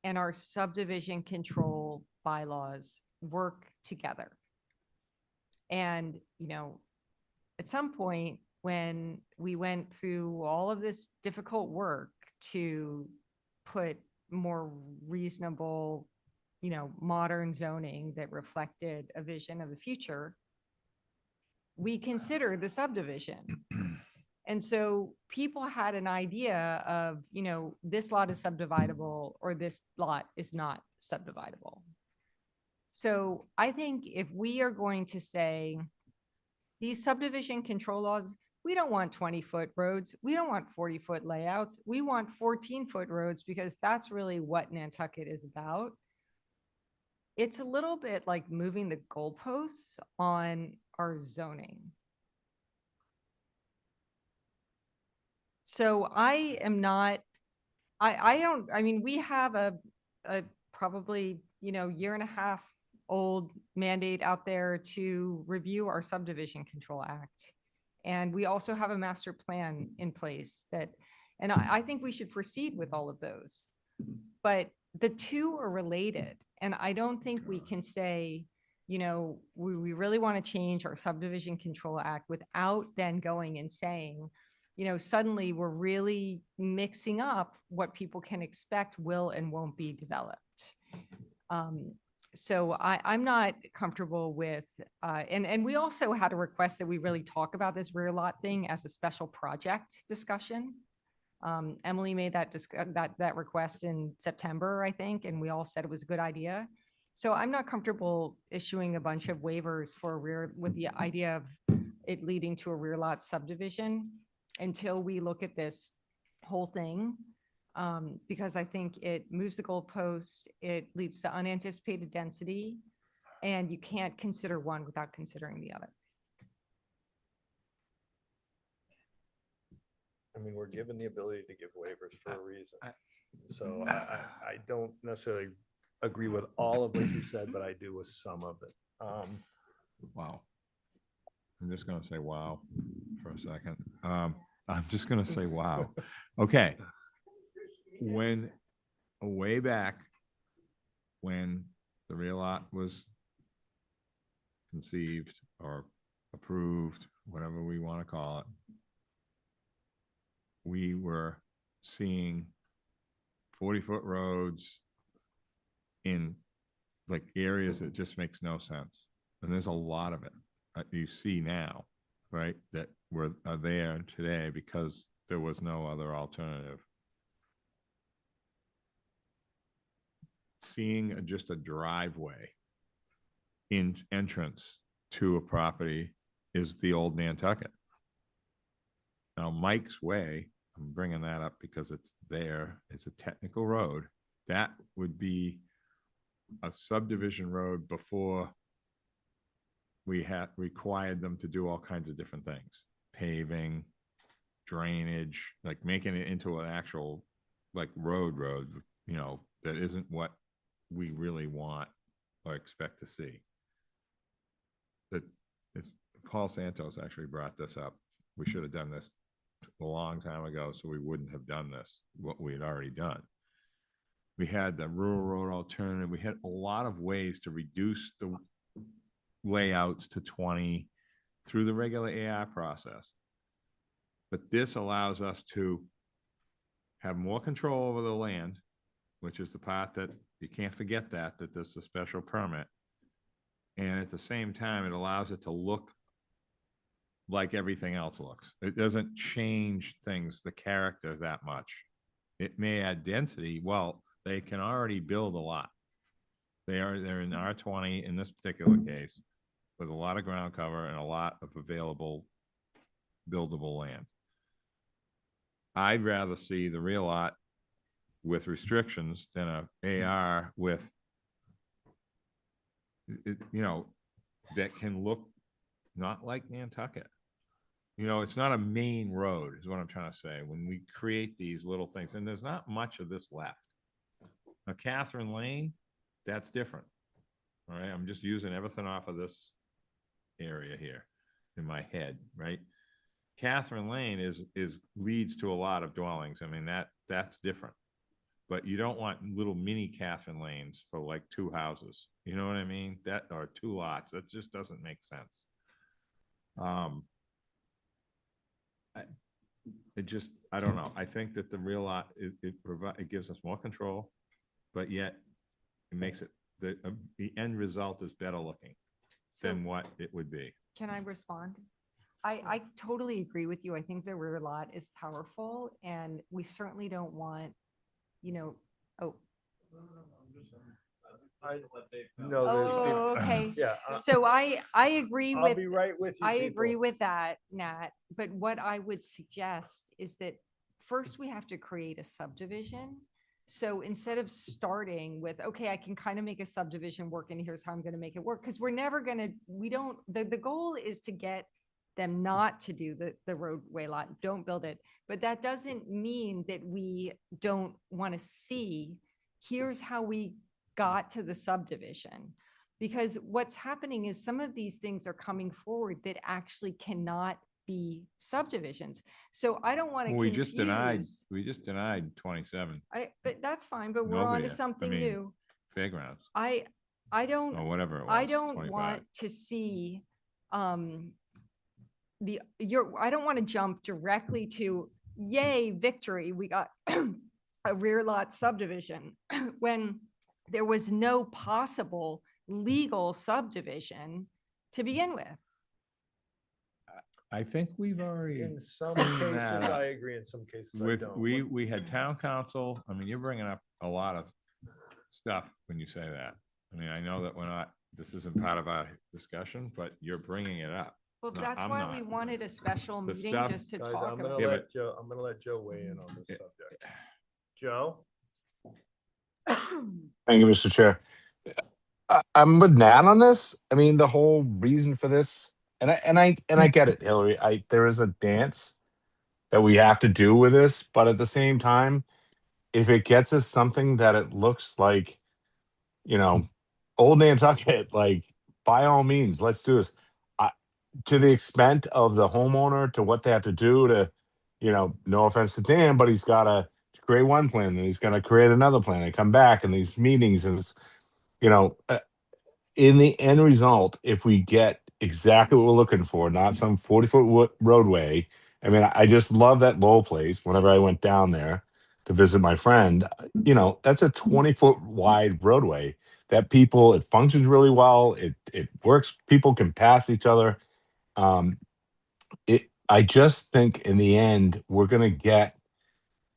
and our subdivision control bylaws work together. And, you know, at some point when we went through all of this difficult work to put more reasonable, you know, modern zoning that reflected a vision of the future, we considered the subdivision. And so people had an idea of, you know, this lot is subdividable or this lot is not subdividable. So I think if we are going to say these subdivision control laws, we don't want 20-foot roads. We don't want 40-foot layouts. We want 14-foot roads because that's really what Nantucket is about. It's a little bit like moving the goalposts on our zoning. So I am not, I mean, we have a probably, you know, 1.5-year old mandate out there to review our subdivision control act. And we also have a master plan in place that, and I think we should proceed with all of those, but the two are related. And I don't think we can say, you know, we really want to change our subdivision control act without then going and saying, you know, suddenly we're really mixing up what people can expect will and won't be developed. So I'm not comfortable with, and we also had a request that we really talk about this rear lot thing as a special project discussion. Emily made that request in September, I think, and we all said it was a good idea. So I'm not comfortable issuing a bunch of waivers for with the idea of it leading to a rear lot subdivision until we look at this whole thing. Because I think it moves the goalpost, it leads to unanticipated density, and you can't consider one without considering the other. I mean, we're given the ability to give waivers for a reason. So I don't necessarily agree with all of what you said, but I do with some of it. Wow. I'm just gonna say wow for a second. I'm just gonna say wow. Okay. When, way back, when the real lot was conceived or approved, whatever we want to call it, we were seeing 40-foot roads in like areas that just makes no sense. And there's a lot of it you see now, right? That are there today because there was no other alternative. Seeing just a driveway in entrance to a property is the old Nantucket. Now, Mike's Way, I'm bringing that up because it's there. It's a technical road. That would be a subdivision road before we had required them to do all kinds of different things, paving, drainage, like making it into an actual like road, you know, that isn't what we really want or expect to see. That if Paul Santos actually brought this up, we should have done this a long time ago, so we wouldn't have done this, what we had already done. We had the rural road alternative. We had a lot of ways to reduce the layouts to 20 through the regular AI process. But this allows us to have more control over the land, which is the part that you can't forget that there's a special permit. And at the same time, it allows it to look like everything else looks. It doesn't change things, the character that much. It may add density. Well, they can already build a lot. They're in R20 in this particular case with a lot of ground cover and a lot of available buildable land. I'd rather see the real lot with restrictions than a AR with, you know, that can look not like Nantucket. You know, it's not a main road is what I'm trying to say. When we create these little things, and there's not much of this left. Now, Catherine Lane, that's different. All right, I'm just using everything off of this area here in my head, right? Catherine Lane leads to a lot of dwellings. I mean, that's different. But you don't want little mini Catherine Lanes for like 2 houses. You know what I mean? That or 2 lots. That just doesn't make sense. I don't know. I think that the real lot, it gives us more control, but yet it makes it, the end result is better looking than what it would be. Can I respond? I totally agree with you. I think the rear lot is powerful, and we certainly don't want, you know, okay. Yeah. So I agree I'll with, be right with you. I agree people. with that, Nat. But what I would suggest is that first we have to create a subdivision. So instead of starting with, okay, I can kind of make a subdivision work and here's how I'm going to make it work. Because we're never going to, the goal is to get them not to do the roadway lot, don't build it. But that doesn't mean that we don't want to see, here's how we got to the subdivision. Because what's happening is some of these things are coming forward that actually cannot be subdivisions. So I don't want to We confuse. just denied 27. But that's fine, but we're on Nobody, to something I mean, new. Fairgrounds I don't, or whatever it was. I don't 25. want to see, I don't want to jump directly to, yay, victory, we got a rear lot subdivision when there was no possible legal subdivision to begin with. I think we've already. In some cleaned cases, that up. I agree. In some cases, I With don't. we had town council. I mean, you're bringing up a lot of stuff when you say that. I mean, I know that this isn't part of our discussion, but you're bringing it up. Well, No, that's I'm why not. we wanted a special The meeting stuff- just to Guys, talk I'm gonna about. Yeah, let Joe. I'm gonna let Joe weigh in on this subject. Joe. Thank you, Mr. Chair. I'm with Nat on this. I mean, the whole reason for this, and I get it, Hillary. There is a dance that we have to do with this, but at the same time, if it gets us something that it looks like, you know, old Nantucket, like by all means, let's do this. I, to the extent of the homeowner, to what they have to do to, no offense to Dan, but he's got to create one plan, and he's going to create another plan and come back in these meetings, and it's, you know, uh, in the end result, if we get exactly what we're looking for, not some 40-foot roadway. I mean, I just love that Lowell place. Whenever I went down there to visit my friend, that's a 20-foot wide roadway that it functions really well. It works. People can pass each other. Um, I just think in the end, we're going to get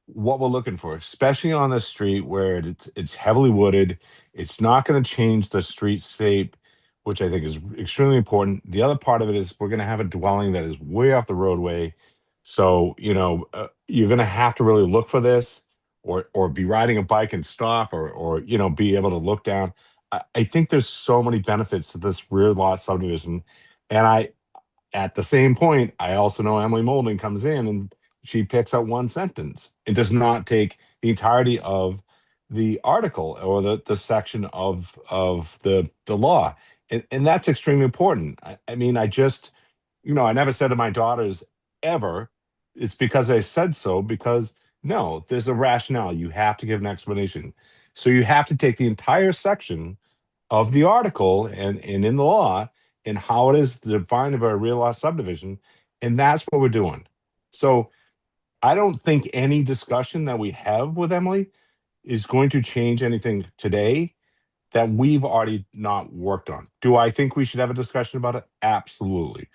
what we're looking for, especially on the street where it's heavily wooded. It's not going to change the street shape, which I think is extremely important. The other part of it is we're going to have a dwelling that is way off the roadway. So, you're going to have to really look for this, or be riding a bike and stop, or be able to look down. I think there's so many benefits to this rear lot subdivision. And at the same point, I also know Emily Molden comes in and she picks out one sentence. It does not take the entirety of the article or the section of the law. And that's extremely important. I mean, I never said to my daughters ever, it's because I said so, because no, there's a rationale. You have to give an explanation. So you have to take the entire section of the article and in the law and how it is defined of a real lot subdivision. And that's what we're doing. So I don't think any discussion that we have with Emily is going to change anything today that we've already not worked on. Do I think we should have a discussion about it? Absolutely.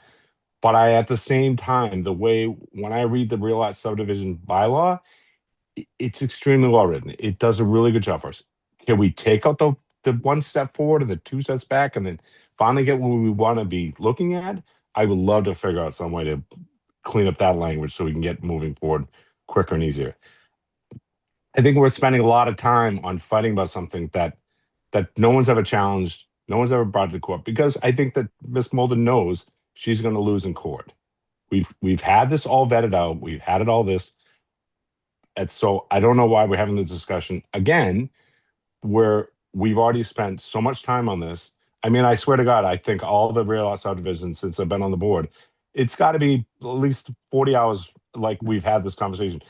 But at the same time, when I read the real lot subdivision bylaw, it's extremely well written. It does a really good job for us. Can we take out the one step forward and the two steps back, and then finally get what we want to be looking at? I would love to figure out some way to clean up that language so we can get moving forward quicker and easier. I think we're spending a lot of time on fighting about something that no one's ever challenged, no one's ever brought to court, because I think that Miss Molden knows she's going to lose in court. We've had this all vetted out. We've had it all this. And so I don't know why we're having this discussion again, where we've already spent so much time on this. I mean, I swear to God, I think all the real lot subdivisions since I've been on the board, it's got to be at least 40 hours like we've had this conversation.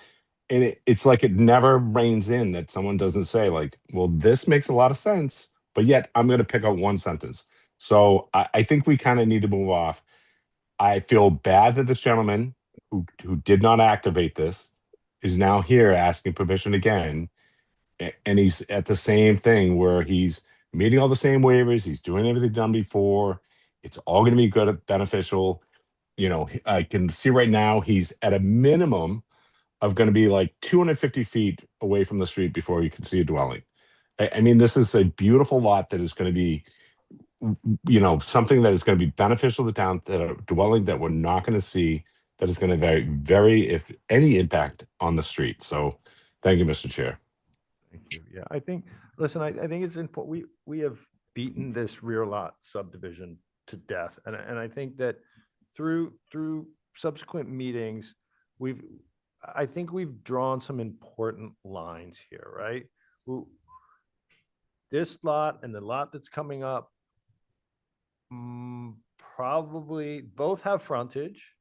And it's like it never reins in that someone doesn't say like, well, this makes a lot of sense, but yet I'm going to pick out one sentence. So I think we kind of need to move off. I feel bad that this gentleman who did not activate this is now here asking permission again. And he's at the same thing where he's meeting all the same waivers. He's doing everything done before. It's all going to be good, beneficial. I can see right now he's at a minimum of going to be like 250 feet away from the street before you can see a dwelling. I mean, this is a beautiful lot that is going to be, something that is going to be beneficial to the town, that a dwelling that we're not going to see, that is going to very, very, if any, impact on the street. So thank you, Mr. Chair. Thank you. Yeah, I think, listen, I think it's important. We have beaten this rear lot subdivision to death. And I think that through subsequent meetings, I think we've drawn some important lines here, right? This lot and the lot that's coming up, probably both have frontage,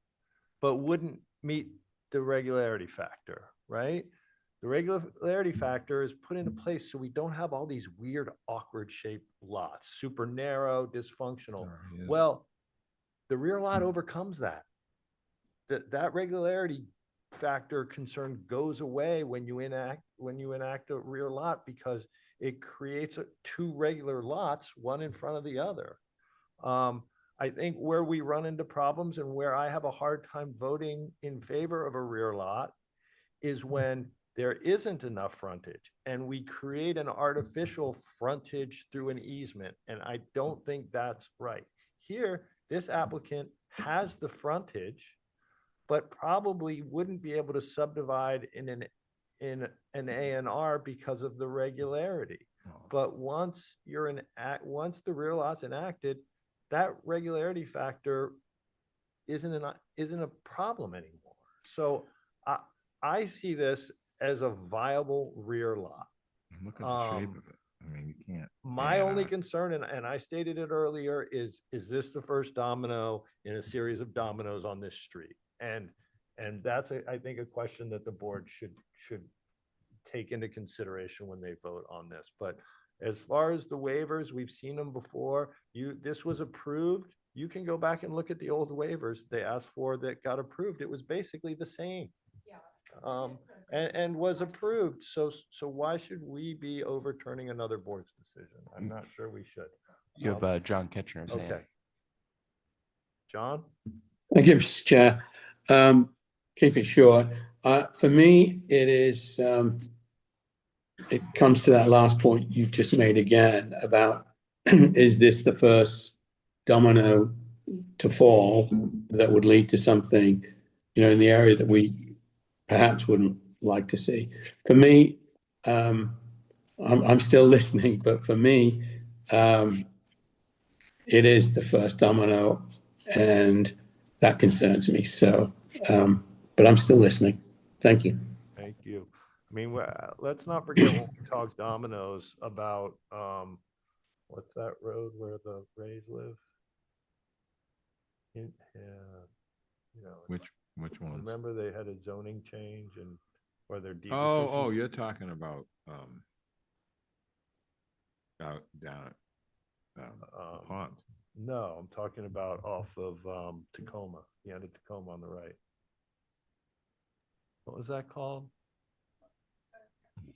but wouldn't meet the regularity factor, right? The regularity factor is put into place so we don't have all these weird, awkward shaped lots, super narrow, dysfunctional. Well, the rear lot overcomes that. That regularity factor concern goes away when you enact a rear lot, because it creates two regular lots, one in front of the other. I think where we run into problems and where I have a hard time voting in favor of a rear lot is when there isn't enough frontage and we create an artificial frontage through an easement. And I don't think that's right. Here, this applicant has the frontage, but probably wouldn't be able to subdivide in an A&R because of the regularity. But once the rear lot's enacted, that regularity factor isn't a problem anymore. So I see this as a viable rear lot. Look at the shape of it. I mean, you can't. My yeah, only concern, and I stated it earlier, is this the first domino in a series of dominoes on this street? And that's, I think, a question that the board should take into consideration when they vote on this. But as far as the waivers, we've seen them before. This was approved. You can go back and look at the old waivers they asked for that got approved. It was basically the same. And was approved. So why should we be overturning another board's decision? I'm not sure we should. You have John Kitchener's hand. Okay. John? Thank you, Mr. Chair. Keep it short. For me, it is, it comes to that last point you just made again about, is this the first domino to fall that would lead to something, in the area that we perhaps wouldn't like to see? For me, I'm still listening, but for me, it is the first domino, and that concerns me. So, but I'm still listening. Thank you. Thank you. I mean, let's not forget when we talk dominoes about, what's that road where the Rays live? Which one? Remember they had a zoning change and where their deed Oh, restrictions- you're talking about down at the pond. No, I'm talking about off of Tacoma, the end of Tacoma on the right. What was that called?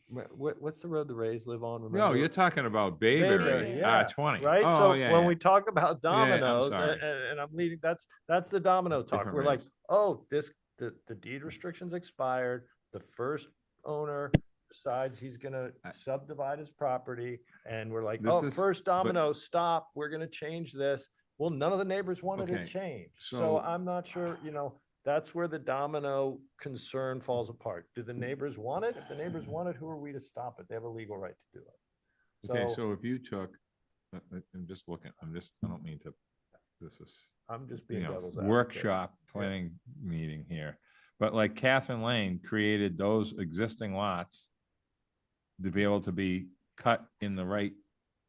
What's the road the Rays live on? No, Remember? you're talking about Bayberry, Bayberry, yeah. 20. Right? Oh, So yeah, when yeah. we talk about Yeah, I'm dominoes, sorry. and I'm leading, that's the domino talk. Different We're like, Rays. oh, the deed restrictions expired. The first owner decides he's gonna subdivide his property, and we're like, This is- first domino, stop, we're gonna change this. Well, none of the neighbors wanted Okay, it changed. So so- I'm not sure, that's where the domino concern falls apart. Do the neighbors want it? If the neighbors want it, who are we to stop it? They have a legal right to do it. Okay, so if you took, I'm just looking, I don't mean to, this is, I'm just being devil's advocate. workshop planning meeting here. But like Catherine Lane created those existing lots to be able to be cut in the right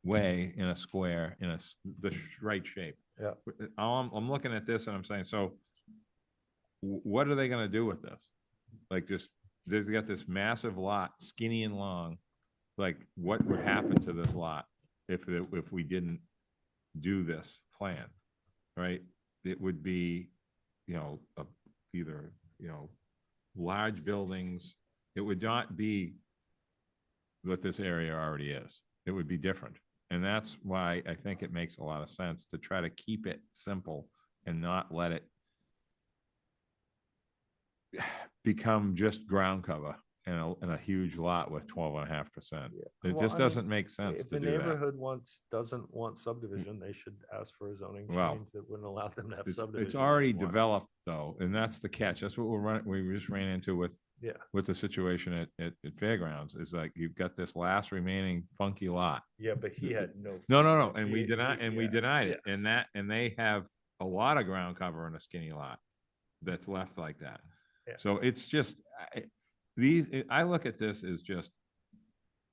way, in a square, in the right shape. Yeah. I'm looking at this and I'm saying, so what are they gonna do with this? Like they've got this massive lot, skinny and long. Like, what would happen to this lot if we didn't do this plan, right? It would be, either, large buildings. It would not be what this area already is. It would be different. And that's why I think it makes a lot of sense to try to keep it simple and not let it become just ground cover in a huge lot with 12.5%. It Well, just I mean, doesn't make sense If to the do that. neighborhood doesn't want subdivision, they should ask for a zoning Well, change that wouldn't allow them to have It's subdivision. already if they want. developed though, and that's the catch. That's what we just ran into with Yeah. with the situation at Fairgrounds, is like you've got this last remaining funky lot. Yeah, but he had no. No, fee. and we Yeah, denied it, yes. and they have a lot of ground cover in a skinny lot that's left like that. Yeah. So it's just, I look at this as just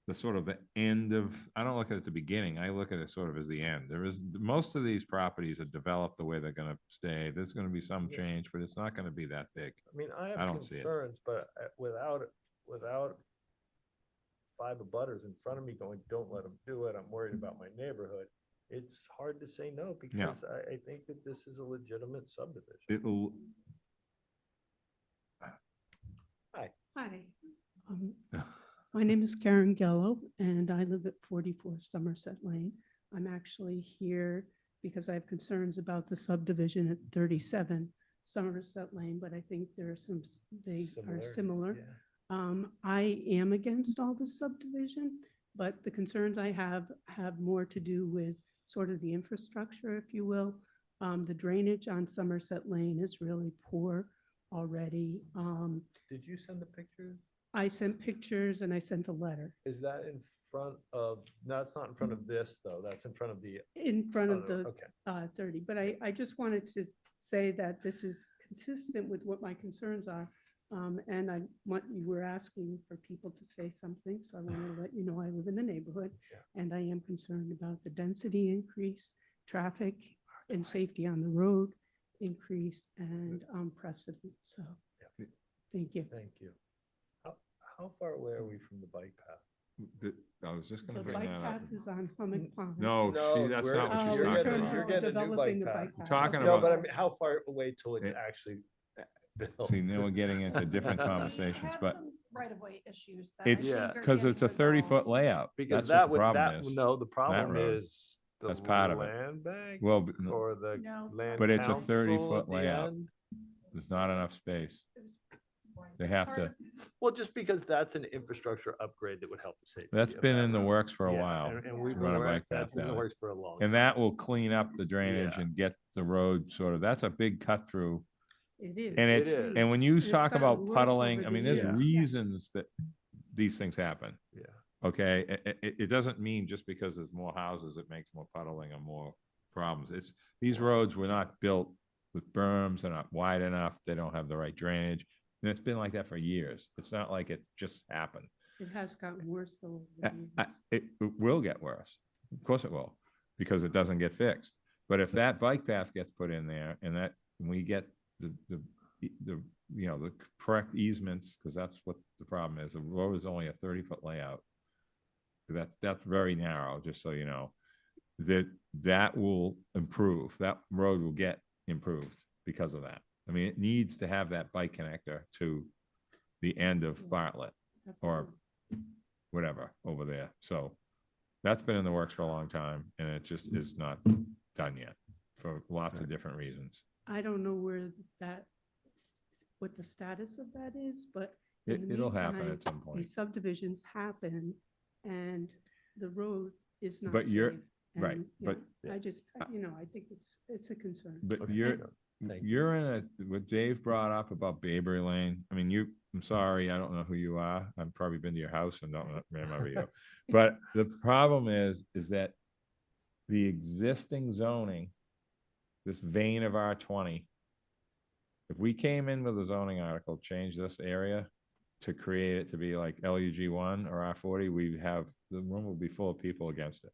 the sort of the end of, I don't look at it the beginning, I look at it sort of as the end. Most of these properties are developed the way they're gonna stay. There's gonna be some change, but it's not gonna be that big. I mean, I I have don't see it. concerns, but without 5 abutters in front of me going, don't let them do it, I'm worried about my neighborhood. It's hard to say no because I think that this is a legitimate subdivision. It'll, Hi. Hi, my name is Karen Gello, and I live at 44 Somerset Lane. I'm actually here because I have concerns about the subdivision at 37 Somerset Lane, but I think there are they are similar. I am against all the subdivision, but the concerns I have more to do with sort of the infrastructure, if you will. The drainage on Somerset Lane is really poor already. Did you send the pictures? I sent pictures and I sent a letter. Is that in front of, no, it's not in front of this though, that's in front of the. In front of no, the okay. 30, but I just wanted to say that this is consistent with what my concerns are And I want, you were asking for people to say something, so I wanted to let you know I live in the neighborhood and I am concerned about the density increase, traffic and safety on the road increase and precedent. So, thank you. Thank you. How far away are we from the bike path? I was just gonna The bring bike that up. path is on Hummock Pond. No, see, that's not what she's Oh, in talking terms about. of developing the bike path. Talking Okay. No, about- but I mean, how far away till it's It- actually built? See, now we're getting into different conversations, but Right-of-way issues. it's, because it's a 30-foot layout. Because That's what that the would, problem that, is. no, the problem road. is the That's part of it. land bank Well, or the No. land but it's a council 30-foot at the layout. end? There's not enough space. They have to, Well, just because that's an infrastructure upgrade that would help the safety. that's of been that in the road. works for a Yeah, while. And we've to been run a working, bike path that's been in the down it. works for a long And time. that will clean up the drainage Yeah. and get the road sort of, that's a big cut through. It is. And it's, is. and when you And it's talk gotten about worse puddling, over I the mean, there's years. reasons that these things happen. Yeah. Okay, it doesn't mean just because there's more houses, it makes more puddling or more problems. It's, these roads were not built with berms, they're not wide enough, they don't have the right drainage. And it's been like that for years. It's not like it just happened. It has gotten worse though. over the years. It will get worse. Of course it will, because it doesn't get fixed. But if that bike path gets put in there and that we get the you know, the correct easements, because that's what the problem is. The road is only a 30-foot layout. That's very narrow, just so you know. That will improve. That road will get improved because of that. I mean, it needs to have that bike connector to the end of Bartlett or whatever over there. So that's been in the works for a long time, and it just is not done yet for lots of different reasons. I don't know where that, what the status of that is, but in the It'll happen meantime, at some point. these subdivisions happen and the road is not But you're- safe. right, And, but- yeah, I just, you know, I think it's a concern. But Okay. Thank you. you're in a, what Dave brought up about Bayberry Lane, I mean, I'm sorry, I don't know who you are. I've probably been to your house and don't remember you. But the problem is that the existing zoning, this vein of R20, if we came in with a zoning article, change this area to create it to be like LUG1 or R40, the room will be full of people against it.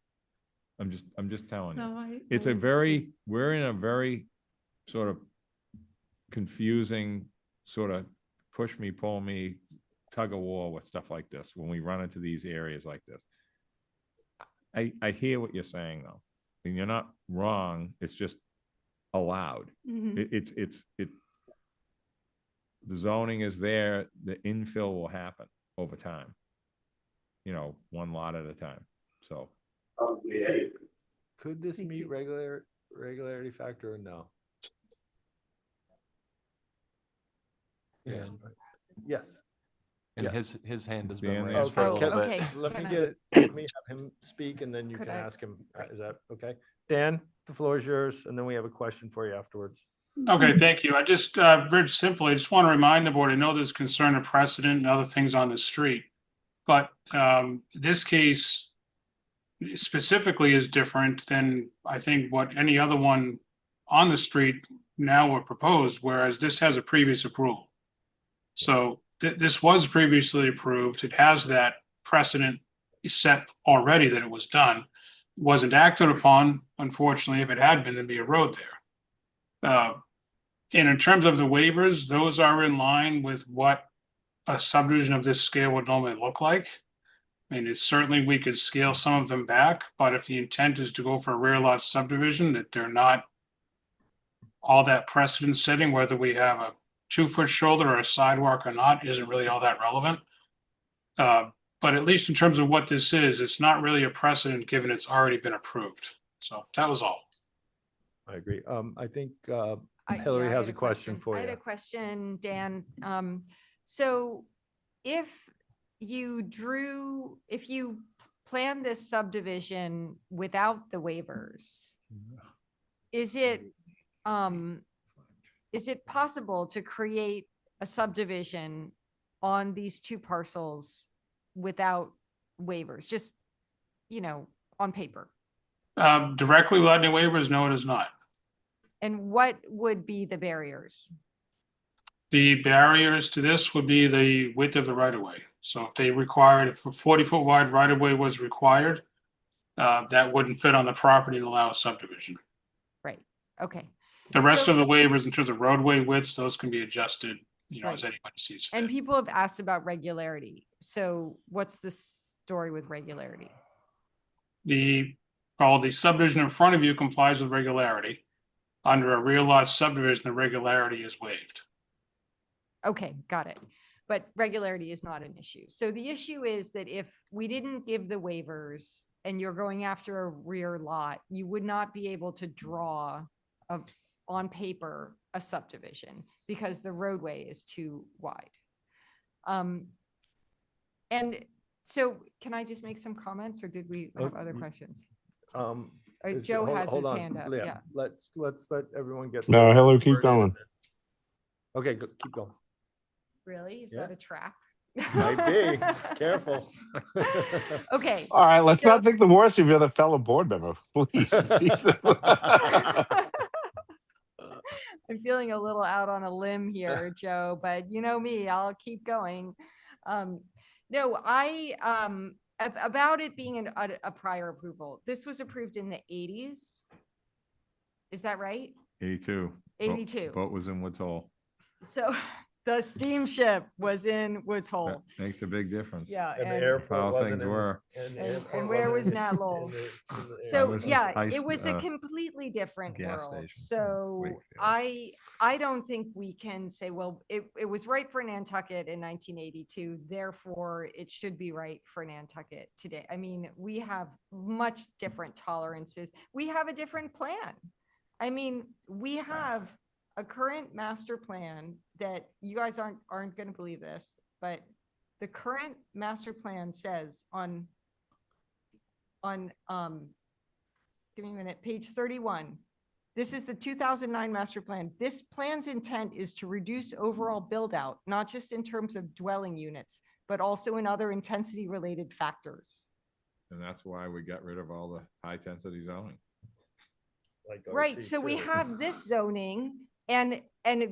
I'm just telling you. No, It's I a very, understand. we're in a very sort of confusing, sort of push me, pull me, tug of war with stuff like this, when we run into these areas like this. I hear what you're saying though, and you're not wrong, it's just allowed. Mhm. The zoning is there, the infill will happen over time. You know, one lot at a time, so. Could this Thank meet you. regularity factor or no? Yeah. Yes. And Yes. his hand has Dan, been there's- raised for a Okay, little okay. bit. Let me Can let me have him speak and then you Could can I- ask him. Is that okay? Dan, the floor is yours, and then we have a question for you afterwards. Okay, thank you. I just, very simply, I just want to remind the board, I know there's concern of precedent and other things on the street. But this case specifically is different than I think what any other one on the street now were proposed, whereas this has a previous approval. So this was previously approved. It has that precedent set already that it was done. Wasn't acted upon, unfortunately. If it had been, there'd be a road there. And in terms of the waivers, those are in line with what a subdivision of this scale would normally look like. I mean, it's certainly, we could scale some of them back, but if the intent is to go for a rear lot subdivision, that they're not all that precedent setting, whether we have a 2-foot shoulder or a sidewalk or not, isn't really all that relevant. But at least in terms of what this is, it's not really a precedent given it's already been approved. So that was all. I agree. I think I- Hillary yeah, I has had a question for I had you. a question, Dan. So if you planned this subdivision without the waivers, is it possible to create a subdivision on these two parcels without waivers, just, on paper? Directly without any waivers, no, it is not. And what would be the barriers? The barriers to this would be the width of the right of way. So if they required, if a 40-foot wide right of way was required, that wouldn't fit on the property and allow a subdivision. Right, okay. The rest So- of the waivers in terms of roadway widths, those can be adjusted, as Right. anybody sees And fit. people have asked about regularity. So what's the story with regularity? The subdivision in front of you complies with regularity. Under a real lot subdivision, the regularity is waived. Okay, got it. But regularity is not an issue. So the issue is that if we didn't give the waivers and you're going after a rear lot, you would not be able to draw on paper a subdivision because the roadway is too wide. And so can I just make some comments or did we have other questions? Joe has his hand up, yeah. Let's let everyone get. No, their Hillary, keep word in. going. Okay, keep going. Really? Is Yeah. that a trap? Might be. Careful. Okay. All right, let's so- not think the worst of your other fellow board member. Please. Jesus. I'm feeling a little out on a limb here, Joe, but you know me, I'll keep going. No, about it being a prior approval. This was approved in the 80s. Is that right? 82. 82. Boat was in Woods Hole. So the steamship was in Woods That Hole. makes a big difference. Yeah. And the and- airport How wasn't things in the- were. and the And- airport and where wasn't was in- Nat Lowell? in the So was yeah, ice- it was a completely different gas world. station in So Wakefield. I don't think we can say, well, it was right for Nantucket in 1982, therefore it should be right for Nantucket today. I mean, we have much different tolerances. We have a different plan. I mean, we have a current master plan that you guys aren't going to believe this, but the current master plan says on give me a minute, page 31. This is the 2009 master plan. This plan's intent is to reduce overall build out, not just in terms of dwelling units, but also in other intensity related factors. And that's why we got rid of all the high density zoning. Like Right, so we OC2. have this zoning and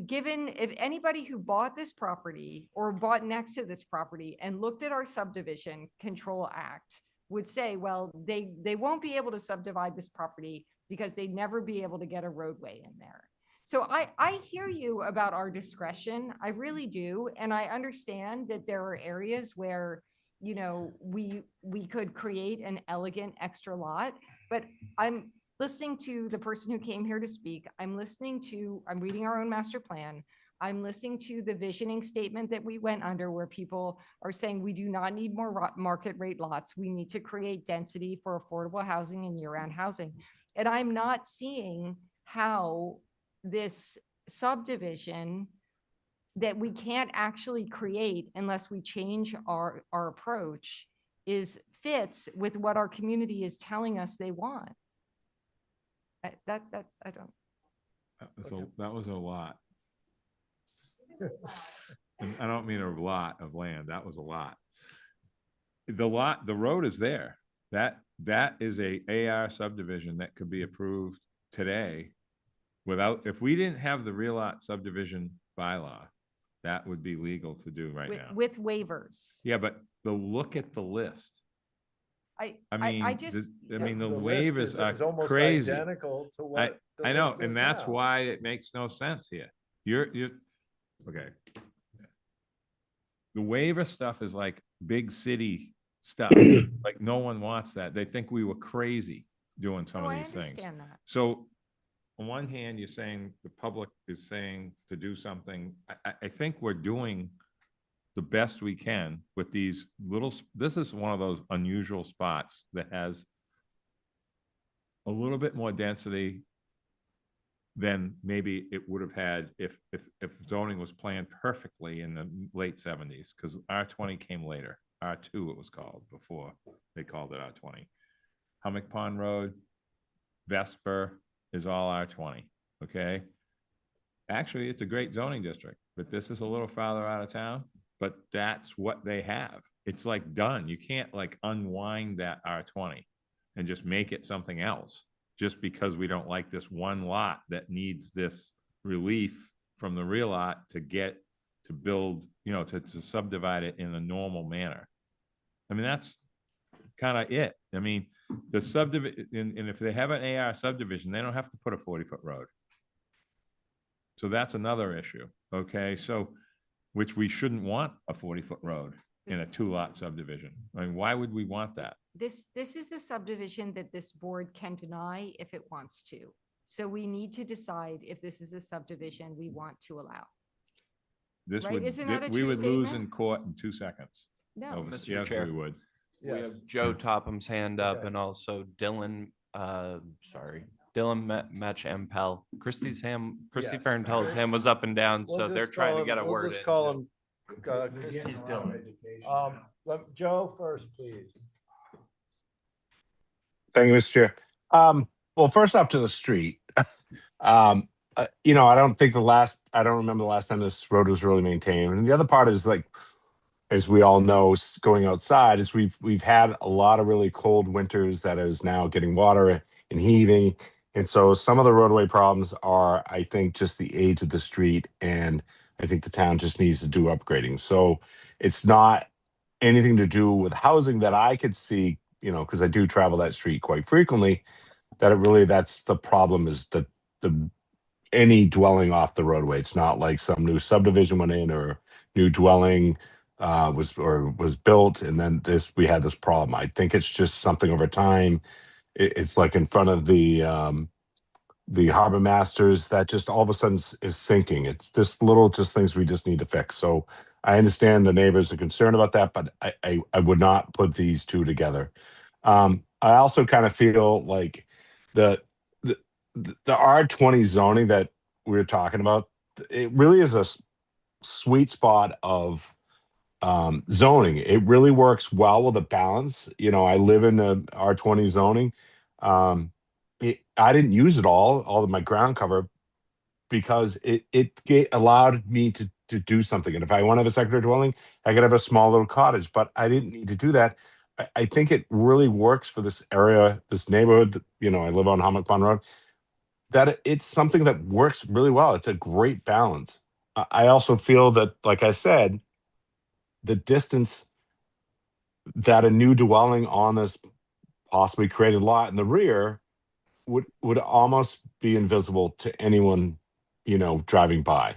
given, if anybody who bought this property or bought next to this property and looked at our subdivision control act would say, well, they won't be able to subdivide this property because they'd never be able to get a roadway in there. So I hear you about our discretion. I really do. And I understand that there are areas where, we could create an elegant extra lot, but I'm listening to the person who came here to speak. I'm reading our own master plan. I'm listening to the visioning statement that we went under where people are saying we do not need more market rate lots. We need to create density for affordable housing and year-round housing. And I'm not seeing how this subdivision that we can't actually create unless we change our approach fits with what our community is telling us they want. I don't. That was a lot. And I don't mean a lot of land. That was a lot. The road is there. That is a AR subdivision that could be approved today if we didn't have the real lot subdivision bylaw, that would be legal to do right now. With waivers. Yeah, but look at the list. I mean, just. the list waivers is are crazy. Identical to what the I know, list is and that's now. why it makes no sense here. You're okay. The waiver stuff is like big city stuff. Like no one wants that. They think we were crazy doing some of I these things. understand that. So on one hand, you're saying the public is saying to do something. I think we're doing the best we can with these this is one of those unusual spots that has a little bit more density than maybe it would have had if zoning was planned perfectly in the late 70s, because R20 came later. R2 it was called before they called it R20. Hummock Pond Road, Vesper is all R20, okay? Actually, it's a great zoning district, but this is a little farther out of town, but that's what they have. It's like done. You can't like unwind that R20 and just make it something else just because we don't like this one lot that needs this relief from the real lot to get to build, you know, to subdivide it in a normal manner. I mean, that's kind of it. I mean, the subdivision, and if they have an AR subdivision, they don't have to put a 40-foot road. So that's another issue, okay? So, which we shouldn't want a 40-foot road in a 2-lot subdivision. I mean, why would we want that? This is a subdivision that this board can deny if it wants to. So we need to decide if this is a subdivision we want to allow. This Right, would, isn't that a we true would lose statement? in court in 2 seconds. No. Oh, Mr. yes, Chair. we would. We Yes. have Joe Topham's hand up Okay. and also Dylan, Dylan Metch Impel. Christy Yes. Farenthal's hand was up and down, We'll so they're just trying call to get a him- we'll word just in. call too. him, Christie's Dylan. Joe first, please. Thank you, Mr. Chair. Well, first off to the street. You know, I don't remember the last time this road was really maintained. And the other part is like, as we all know, going outside is we've had a lot of really cold winters that is now getting water and heaving. And so some of the roadway problems are, I think, just the age of the street. And I think the town just needs to do upgrading. So it's not anything to do with housing that I could see, you know, because I do travel that street quite frequently, that's the problem is the any dwelling off the roadway. It's not like some new subdivision went in or new dwelling was built and then we had this problem. I think it's just something over time. It's like in front of the harbor masters that just all of a sudden is sinking. It's this little just things we just need to fix. So I understand the neighbors are concerned about that, but I would not put these two together. I also kind of feel like the R20 zoning that we were talking about, it really is a sweet spot of zoning. It really works well with a balance. You know, I live in the R20 zoning. I didn't use it all of my ground cover because it allowed me to do something. And if I want to have a secondary dwelling, I could have a small little cottage, but I didn't need to do that. I think it really works for this area, this neighborhood. You know, I live on Hammock Pond Road, that it's something that works really well. It's a great balance. I also feel that, like I said, the distance that a new dwelling on this possibly created lot in the rear would almost be invisible to anyone, you know, driving by.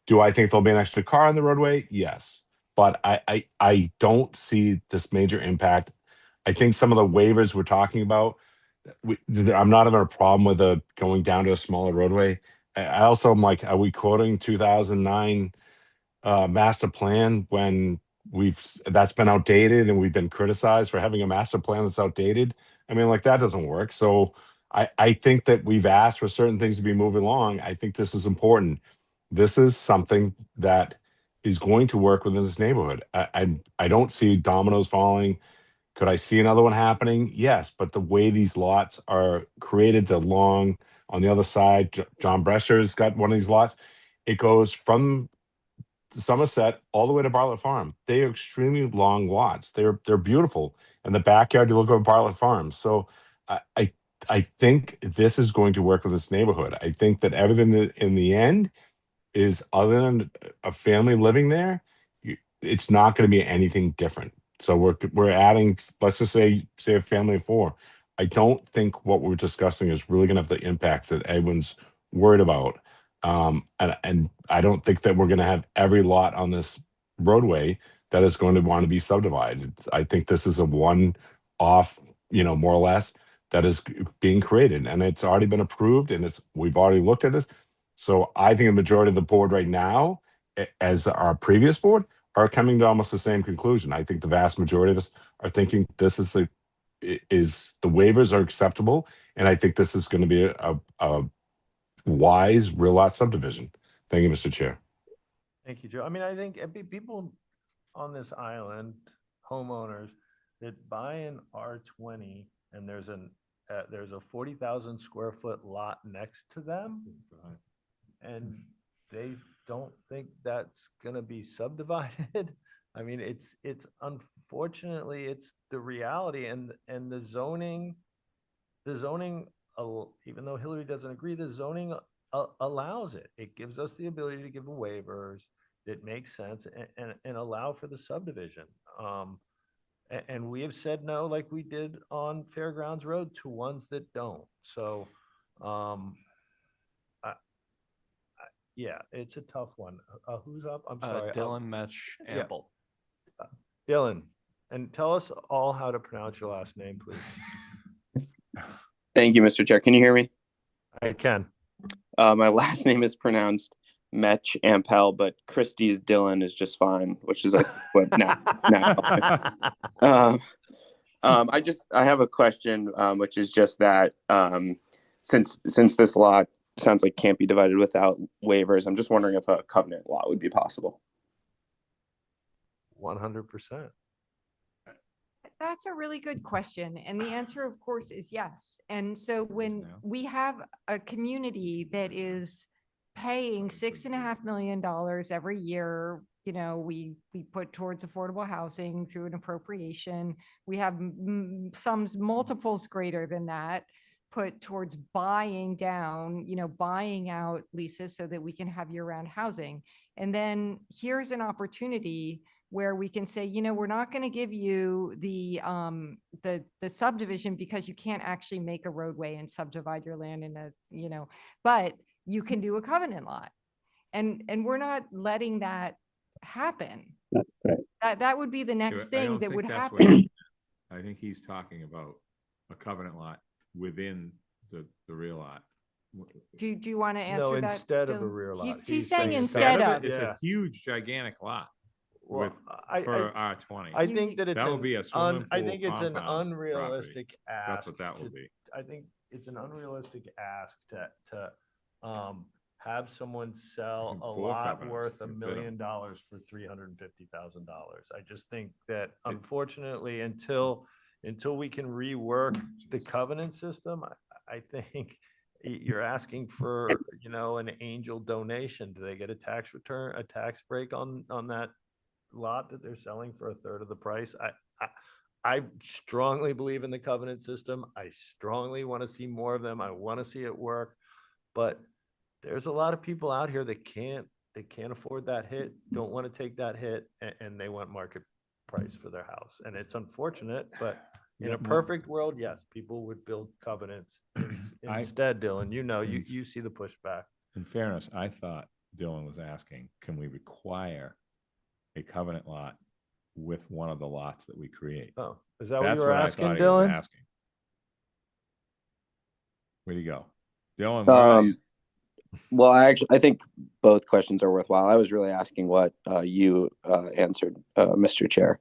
Do I think there'll be an extra car on the roadway? Yes, but I don't see this major impact. I think some of the waivers we're talking about, I'm not having a problem with going down to a smaller roadway. I also am like, are we quoting 2009 master plan when that's been outdated and we've been criticized for having a master plan that's outdated? I mean, like that doesn't work. So I think that we've asked for certain things to be moving along. I think this is important. This is something that is going to work within this neighborhood. I don't see dominoes falling. Could I see another one happening? Yes, but the way these lots are created, on the other side, John Brescher's got one of these lots. It goes from Somerset all the way to Bartlett Farm. They are extremely long lots. They're beautiful. In the backyard, you look over Bartlett Farm. So I think this is going to work with this neighborhood. I think that everything in the end is, other than a family living there, it's not going to be anything different. So we're adding, let's just say a family of 4. I don't think what we're discussing is really going to have the impacts that everyone's worried about. And I don't think that we're going to have every lot on this roadway that is going to want to be subdivided. I think this is a one-off, you know, more or less, that is being created, and it's already been approved, and we've already looked at this. So I think a majority of the board right now, as our previous board, are coming to almost the same conclusion. I think the vast majority of us are thinking this is the waivers are acceptable, and I think this is going to be a wise real lot subdivision. Thank you, Mr. Chair. Thank you, Joe. I mean, I think people on this island, homeowners that buy an R20 and there's a 40,000 square foot lot next to them, and they don't think that's gonna be subdivided. I mean, it's unfortunately it's the reality, and the zoning, even though Hillary doesn't agree, the zoning allows it. It gives us the ability to give waivers. that makes sense and allow for the subdivision. And we have said no, like we did on Fairgrounds Road, to ones that don't. So, yeah, it's a tough one. Who's up? I'm sorry. Dylan Metch yeah. Ample. Dylan, and tell us all how to pronounce your last name, please. Thank you, Mr. Chair. Can you hear me? I can. My last name is pronounced Metch Ampel, but Christie's Dylan is just fine, which is what now. I have a question, which is just that since this lot sounds like can't be divided without waivers, I'm just wondering if a covenant lot would be possible. 100%. That's a really good question. And the answer, of course, is yes. And so when we have a community that is paying $6.5 million every year, you know, we put towards affordable housing through an appropriation. We have sums multiples greater than that put towards buying down, you know, buying out leases so that we can have year-round housing. And then here's an opportunity where we can say, you know, we're not going to give you the subdivision because you can't actually make a roadway and subdivide your land in a, you know, but you can do a covenant lot. And we're not letting that happen. That's right. That would be the next I thing don't that think would that's happen. what I think he's talking about a covenant lot within the real lot. Do you want to answer that? Instead of a Dylan? rear lot. He's saying instead of. It's a huge, gigantic lot. Well, For R20. I think that it's that would an be a swimming I pool think it's an compound unrealistic property. ask. That's what that to- would be. I think it's an unrealistic ask to have someone sell a Four lot covenants, worth you $1 can fit 'em. million for $350,000. I just think that unfortunately, until we can rework the covenant system, I think you're asking for, you know, an angel donation. Do they get a tax return, a tax break on that lot that they're selling for a third of the price? I strongly believe in the covenant system. I strongly want to see more of them. I want to see it work, but there's a lot of people out here that can't afford that hit, don't want to take that hit, and they want market price for their house. And it's unfortunate, but in a perfect world, yes, people would build covenants instead. Dylan, you know, you see the pushback. In fairness, I thought Dylan was asking, can we require a covenant lot with one of the lots that we create? Oh, is that what That's you were I asking, thought he was Dylan? asking. Where'd he go? Dylan, Well, I think both questions are worthwhile. I was really asking what you answered, Mr. Chair,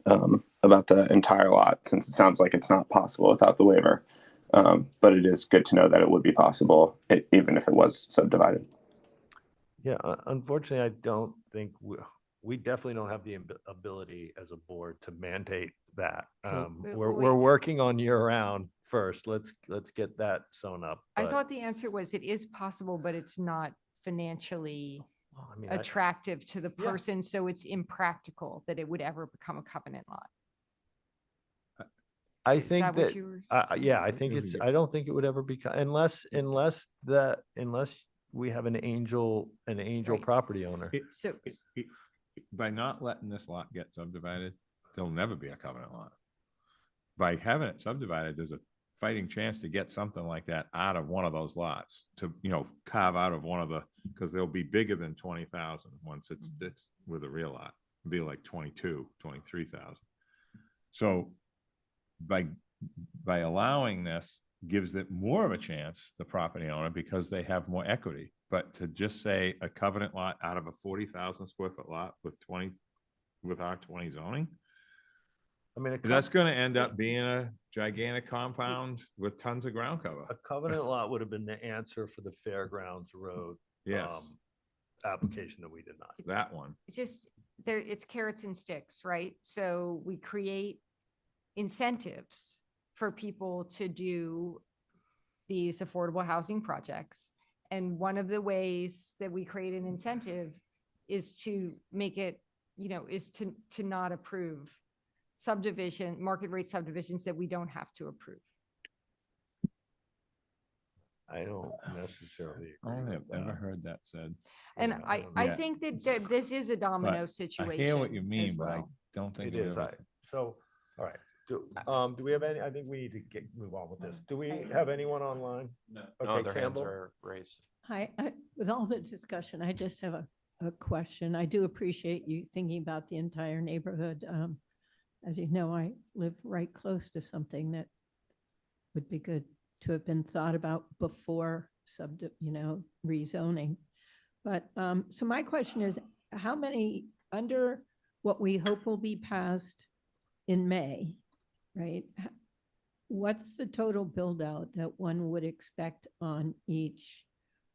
about the entire lot, since it sounds like it's not possible without the waiver. But it is good to know that it would be possible, even if it was subdivided. Yeah, unfortunately, I don't think we definitely don't have the ability as a board to mandate that. We're working on year round first. Let's get that sewn up. I thought the answer was it is possible, but it's not financially attractive to the person. So it's impractical that it would ever become a covenant lot. I think what that, you were I think it's, I don't think it would ever become, unless we have an angel Right. property owner. So by not letting this lot get subdivided, there'll never be a covenant lot. By having it subdivided, there's a fighting chance to get something like that out of one of those lots, to, you know, carve out of one of the, because they'll be bigger than 20,000 once it's with a real lot. It'll be like 23,000. So by allowing this gives it more of a chance, the property owner, because they have more equity. But to just say a covenant lot out of a 40,000 square foot lot with R20 zoning, I mean, that's going to end up being a gigantic compound with tons of ground cover. A covenant lot would have been the answer for the Fairgrounds Road Yes. Application that we did not. That one. it's just there, it's carrots and sticks, right? So we create incentives for people to do these affordable housing projects. And one of the ways that we create an incentive is to make it, you know, is to not approve market rate subdivisions that we don't have to approve. I don't necessarily I agree have with ever that. heard that said. And Yeah, I Yeah. think that this is a domino But situation. I hear what you mean, as but I well. don't think It I've is, ever- so, all right, do we have any, I think we need to move on with this. Do we I- have anyone online? No, Okay, their hands Campbell? are raised. Hi, with all the discussion, I just have a question. I do appreciate you thinking about the entire neighborhood. As you know, I live right close to something that would be good to have been thought about before rezoning. But, so my question is, how many, under what we hope will be passed in May, right? What's the total build out that one would expect on each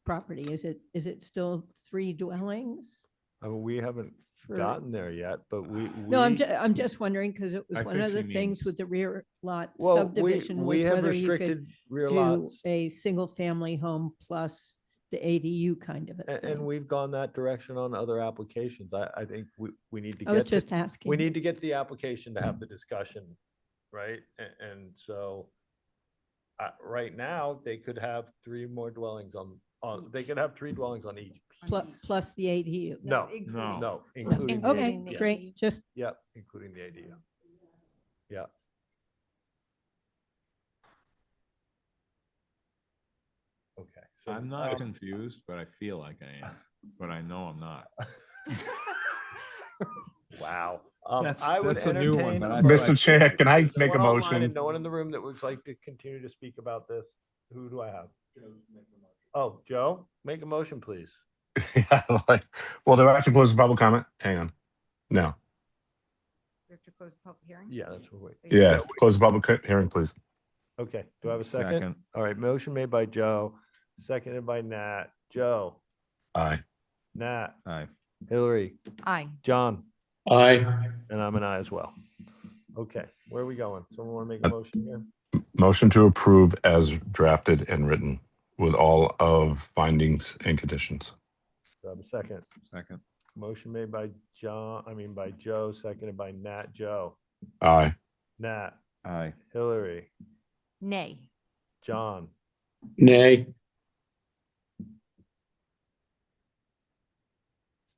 property? Is it still 3 dwellings? I mean, we haven't For- gotten there yet, but No, I'm just wondering, because it was I one think of the she things means- with the rear lot Well, subdivision we was have whether you could restricted rear do lots. a single family home plus the ADU kind of a And thing. we've gone that direction on other applications. I think we need to I was get, just we asking. need to get the application to have the discussion, right? And so right now, they could have 3 more dwellings they could have 3 dwellings on each. Plus the ADU. No, No. no, including. the Okay, ADU. great, just, Yep, including the ADU. Yeah. Okay. so, I'm not confused, but I feel like I am, but I know I'm not. Wow. That's- would that's a new one, entertain but a I motion. feel Mr. Chair, can I No make a one online and motion? no one in the room that would like to continue to speak about this? Who do I have? Oh, Joe, make a motion, please. Well, do I have to close the public comment? Hang on. No. We have to close the public hearing? Yeah, that's what we. Yeah, close the public hearing, please. Okay, do I have a second? Second. All right, motion made by Joe, seconded by Nat. Joe, Aye. Nat, Aye. Hillary, Aye. John, Aye. and I'm an aye as well. Okay, where are we going? Someone want to make a motion here? Motion to approve as drafted and written with all of findings and conditions. Do I have a second? Second. Motion made by by Joe, seconded by Nat. Joe, Aye. Nat, Aye. Hillary, Nay. John, Nay.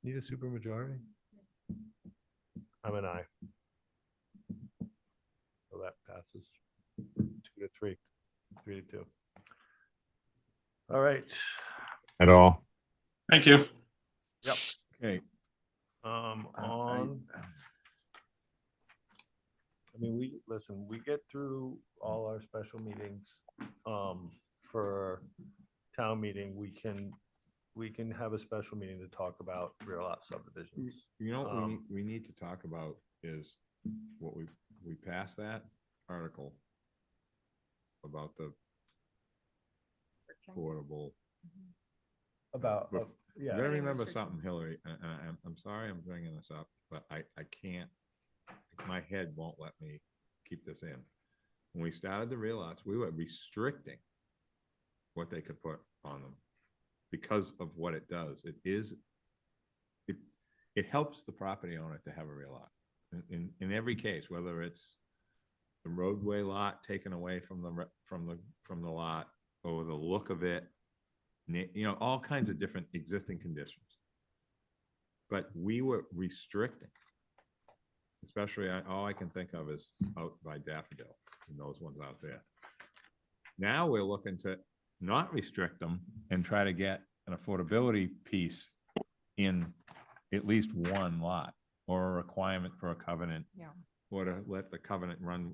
need a supermajority? I'm an aye. So that passes 2-3, 3-2. All right. At all. Thank you. Yep. Okay. On. I mean, we get through all our special meetings. For town meeting, we can have a special meeting to talk about rear lot subdivisions. You know, what we need to talk about is what we passed that article about the affordable. About, But yeah. You gotta remember something, Hillary, and I'm sorry I'm bringing this up, but I can't, my head won't let me keep this in. When we started the rear lots, we were restricting what they could put on them because of what it does. It helps the property owner to have a rear lot. In every case, whether it's the roadway lot taken away from the lot, or the look of it, all kinds of different existing conditions. But we were restricting, especially all I can think of is out by Daffodil and those ones out there. Now we're looking to not restrict them and try to get an affordability piece in at least one lot, or a requirement for a covenant. Yeah. Or to let the covenant run,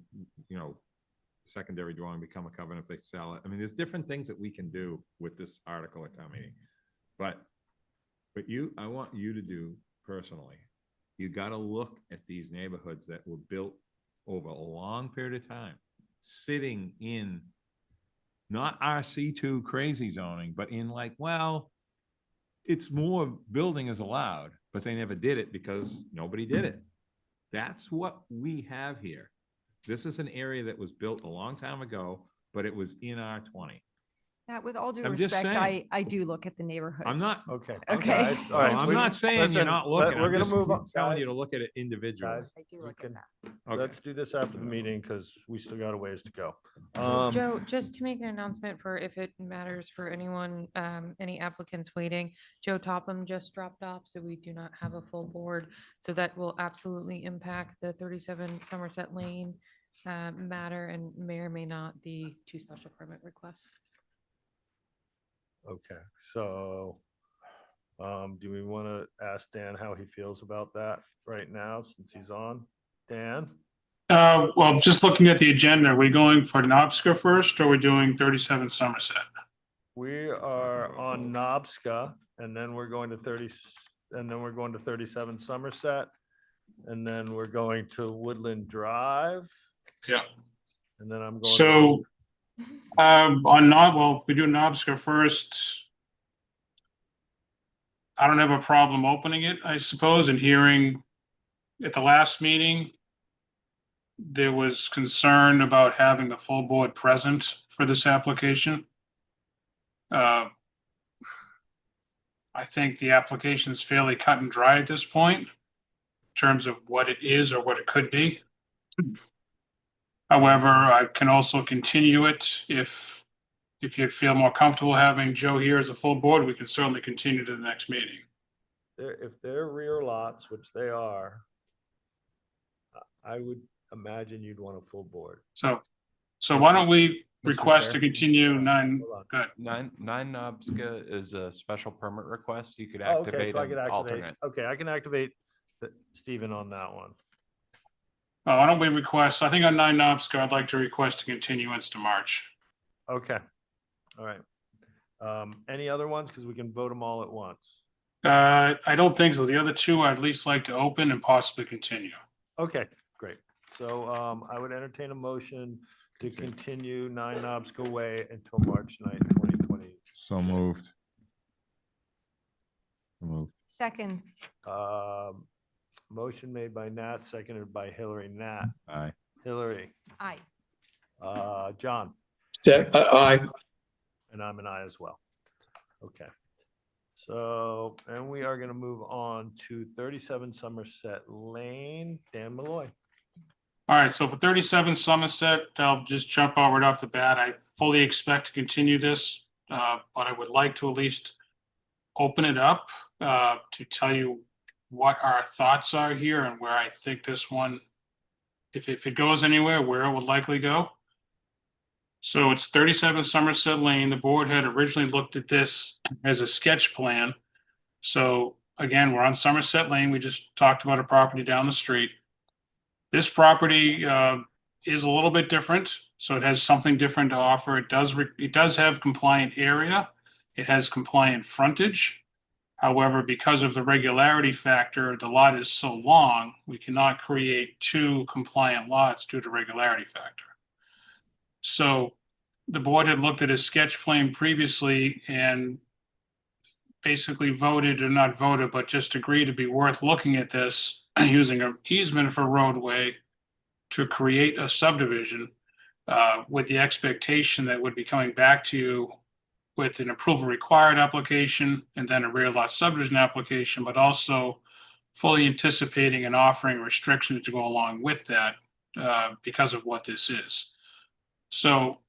secondary dwelling become a covenant if they sell it. I mean, there's different things that we can do with this article at town meeting. But I want you to do personally, you gotta look at these neighborhoods that were built over a long period of time, sitting in not RC2 crazy zoning, but in it's more building is allowed, but they never did it because nobody did it. That's what we have here. This is an area that was built a long time ago, but it was in R20. With all due I'm just respect, saying. I do look at the neighborhoods. I'm not. Okay. Okay. guys, all right, I'm we- not saying you're listen, not let- looking. We're I'm gonna just move on. telling you guys. to look at it individually. Guys, I do we look can- at that. Okay. Let's do this after the meeting because we still got a ways to go. Joe, just to make an announcement for if it matters for anyone, any applicants waiting, Joe Topham just dropped off, so we do not have a full board. So that will absolutely impact the 37 Somerset Lane matter and may or may not the 2 special permit requests. Okay, so do we want to ask Dan how he feels about that right now since he's on? Dan? Well, just looking at the agenda, are we going for Knobska first or are we doing 37 Somerset? We are on Knobska and then we're going to 37 Somerset. And then we're going to Woodland Drive. Yeah. And then I'm going. So, we do Knobska first. I don't have a problem opening it, I suppose, and hearing at the last meeting, there was concern about having the full board present for this application. I think the application is fairly cut and dry at this point in terms of what it is or what it could be. However, I can also continue it if you'd feel more comfortable having Joe here as a full board, we can certainly continue to the next meeting. If they're rear lots, which they are, I would imagine you'd want a full board. So why don't we Mr. request Chair? to continue 9, Hold on. good. 9 Knobska is a special permit request. You could Oh, okay, activate so I an could activate, alternate. okay, I can activate Stephen on that one. Why don't we request, I think on 9 Knobska, I'd like to request a continuance to March. Okay, all right. Any other ones? Because we can vote them all at once. I don't think so. The other two, I'd at least like to open and possibly continue. Okay, great. So I would entertain a motion to continue 9 Knobska Way until March 9th, 2020. So moved. So moved. Second. Motion made by Nat, seconded by Hillary. Nat, Aye. Hillary, Aye. John, Aye. and I'm an aye as well. Okay. So, and we are going to move on to 37 Somerset Lane. Dan Malloy. All right, so for 37 Somerset, I'll just jump out right off the bat. I fully expect to continue this, but I would like to at least open it up to tell you what our thoughts are here and where I think this one, if it goes anywhere, where it would likely go. So it's 37 Somerset Lane. The board had originally looked at this as a sketch plan. So again, we're on Somerset Lane. We just talked about a property down the street. This property is a little bit different, so it has something different to offer. It does have compliant area. It has compliant frontage. However, because of the regularity factor, the lot is so long, we cannot create 2 compliant lots due to regularity factor. So the board had looked at a sketch plan previously and basically voted, or not voted, but just agreed to be worth looking at this using an easement for roadway to create a subdivision with the expectation that would be coming back to you with an approval required application and then a rear lot subdivision application, but also fully anticipating and offering restrictions to go along with that because of what this is. So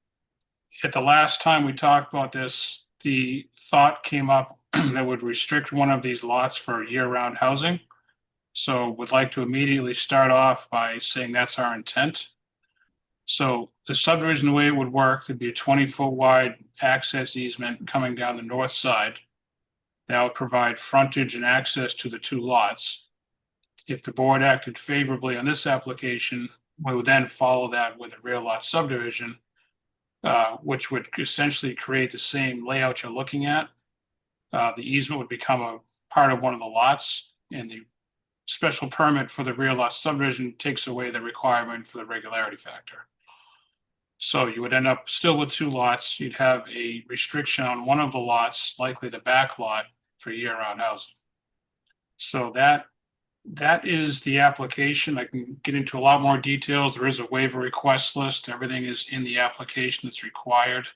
at the last time we talked about this, the thought came up that would restrict one of these lots for year-round housing. So would like to immediately start off by saying that's our intent. So the subdivision, the way it would work, there'd be a 20-foot wide access easement coming down the north side. That would provide frontage and access to the 2 lots. If the board acted favorably on this application, we would then follow that with a rear lot subdivision, which would essentially create the same layout you're looking at. The easement would become a part of one of the lots, and the special permit for the rear lot subdivision takes away the requirement for the regularity factor. So you would end up still with 2 lots. You'd have a restriction on one of the lots, likely the back lot, for year-round housing. So that is the application. I can get into a lot more details. There is a waiver request list. Everything is in the application that's required.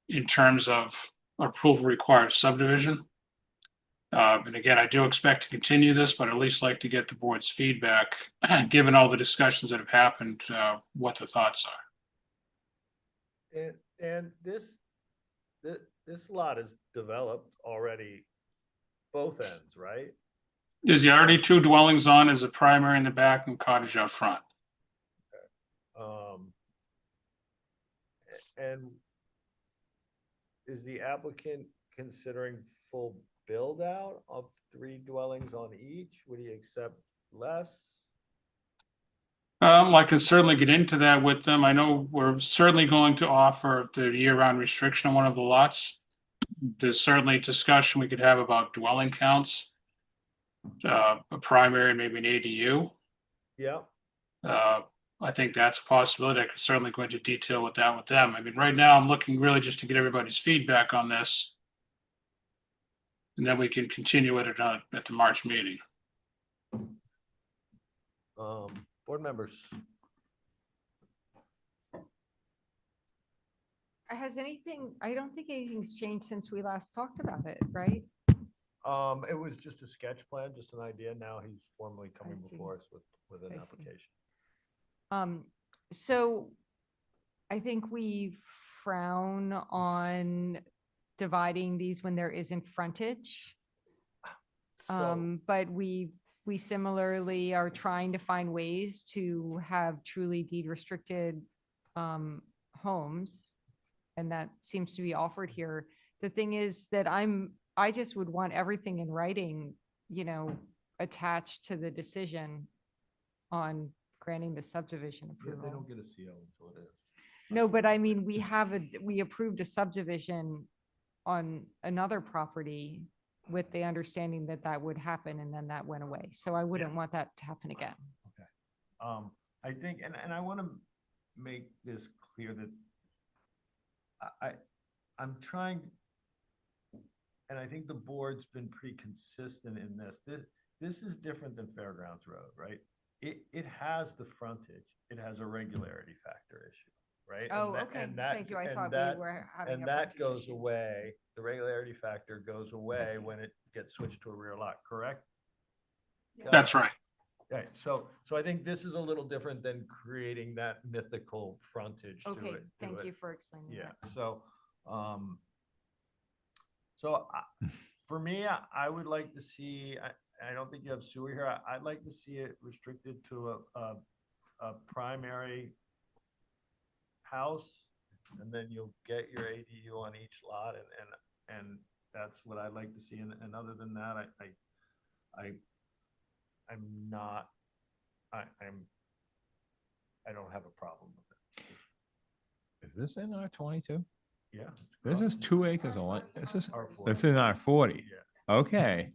in terms of approval required subdivision. And again, I do expect to continue this, but at least like to get the board's feedback, given all the discussions that have happened, what the thoughts are. And this lot is developed already, both ends, right? There's already 2 dwellings on as a primary in the back and cottage out front. And is the applicant considering full build out of 3 dwellings on each? Would he accept less? I can certainly get into that with them. I know we're certainly going to offer the year-round restriction on one of the lots. There's certainly discussion we could have about dwelling counts, a primary, maybe an ADU. Yeah. I think that's a possibility. I could certainly go into detail with that with them. I mean, right now I'm looking really just to get everybody's feedback on this. And then we can continue it at the March meeting. Board members. Has anything, I don't think anything's changed since we last talked about it, right? It was just a sketch plan, just an idea. Now he's formally coming see. before us with an I see. application. So I think we frown on dividing these when there isn't frontage. But we similarly are trying to find ways to have truly deed restricted homes. And that seems to be offered here. The thing is that I just would want everything in writing, attached to the decision on granting the subdivision approval. They don't get a CO until it is. No, but I mean, we approved a subdivision on another property with the understanding that that would happen, and then that went away. So I wouldn't want that to happen again. Okay. I think, and I want to make this clear that I'm trying, and I think the board's been pretty consistent in this. This is different than Fairgrounds Road, right? It has the frontage. It has a regularity factor issue, right? Oh, okay. Thank you. I thought we were having and a that frontage goes issue. away. The regularity factor goes away see. when it gets switched to a rear lot, correct? That's right. Okay, so I think this is a little different than creating that mythical frontage to Okay, it. thank you for explaining Yeah, that. so, for me, I would like to see, I don't think you have sewer here. I'd like to see it restricted to a primary house, and then you'll get your ADU on each lot, and that's what I'd like to see. And other than that, I don't have a problem with it. Is this in R22? Yeah. This is 2 acres of land. This is R40. in R40. Yeah. Okay.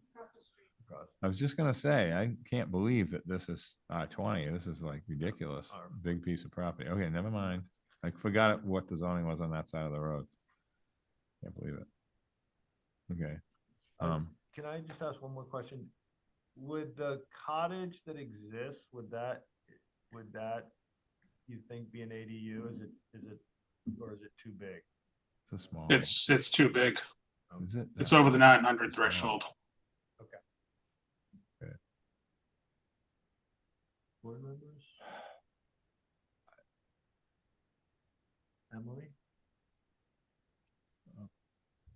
Across. I was just gonna say, I can't believe that this is R20. This is like ridiculous. Big piece of property. Okay, never mind. I forgot what the zoning was on that side of the road. Can't believe it. Okay. Can I just ask one more question? Would the cottage that exists, would that you think be an ADU? Or is it too big? It's a small. It's too big. Is it? It's over the 900 threshold. Okay. Board members? Emily?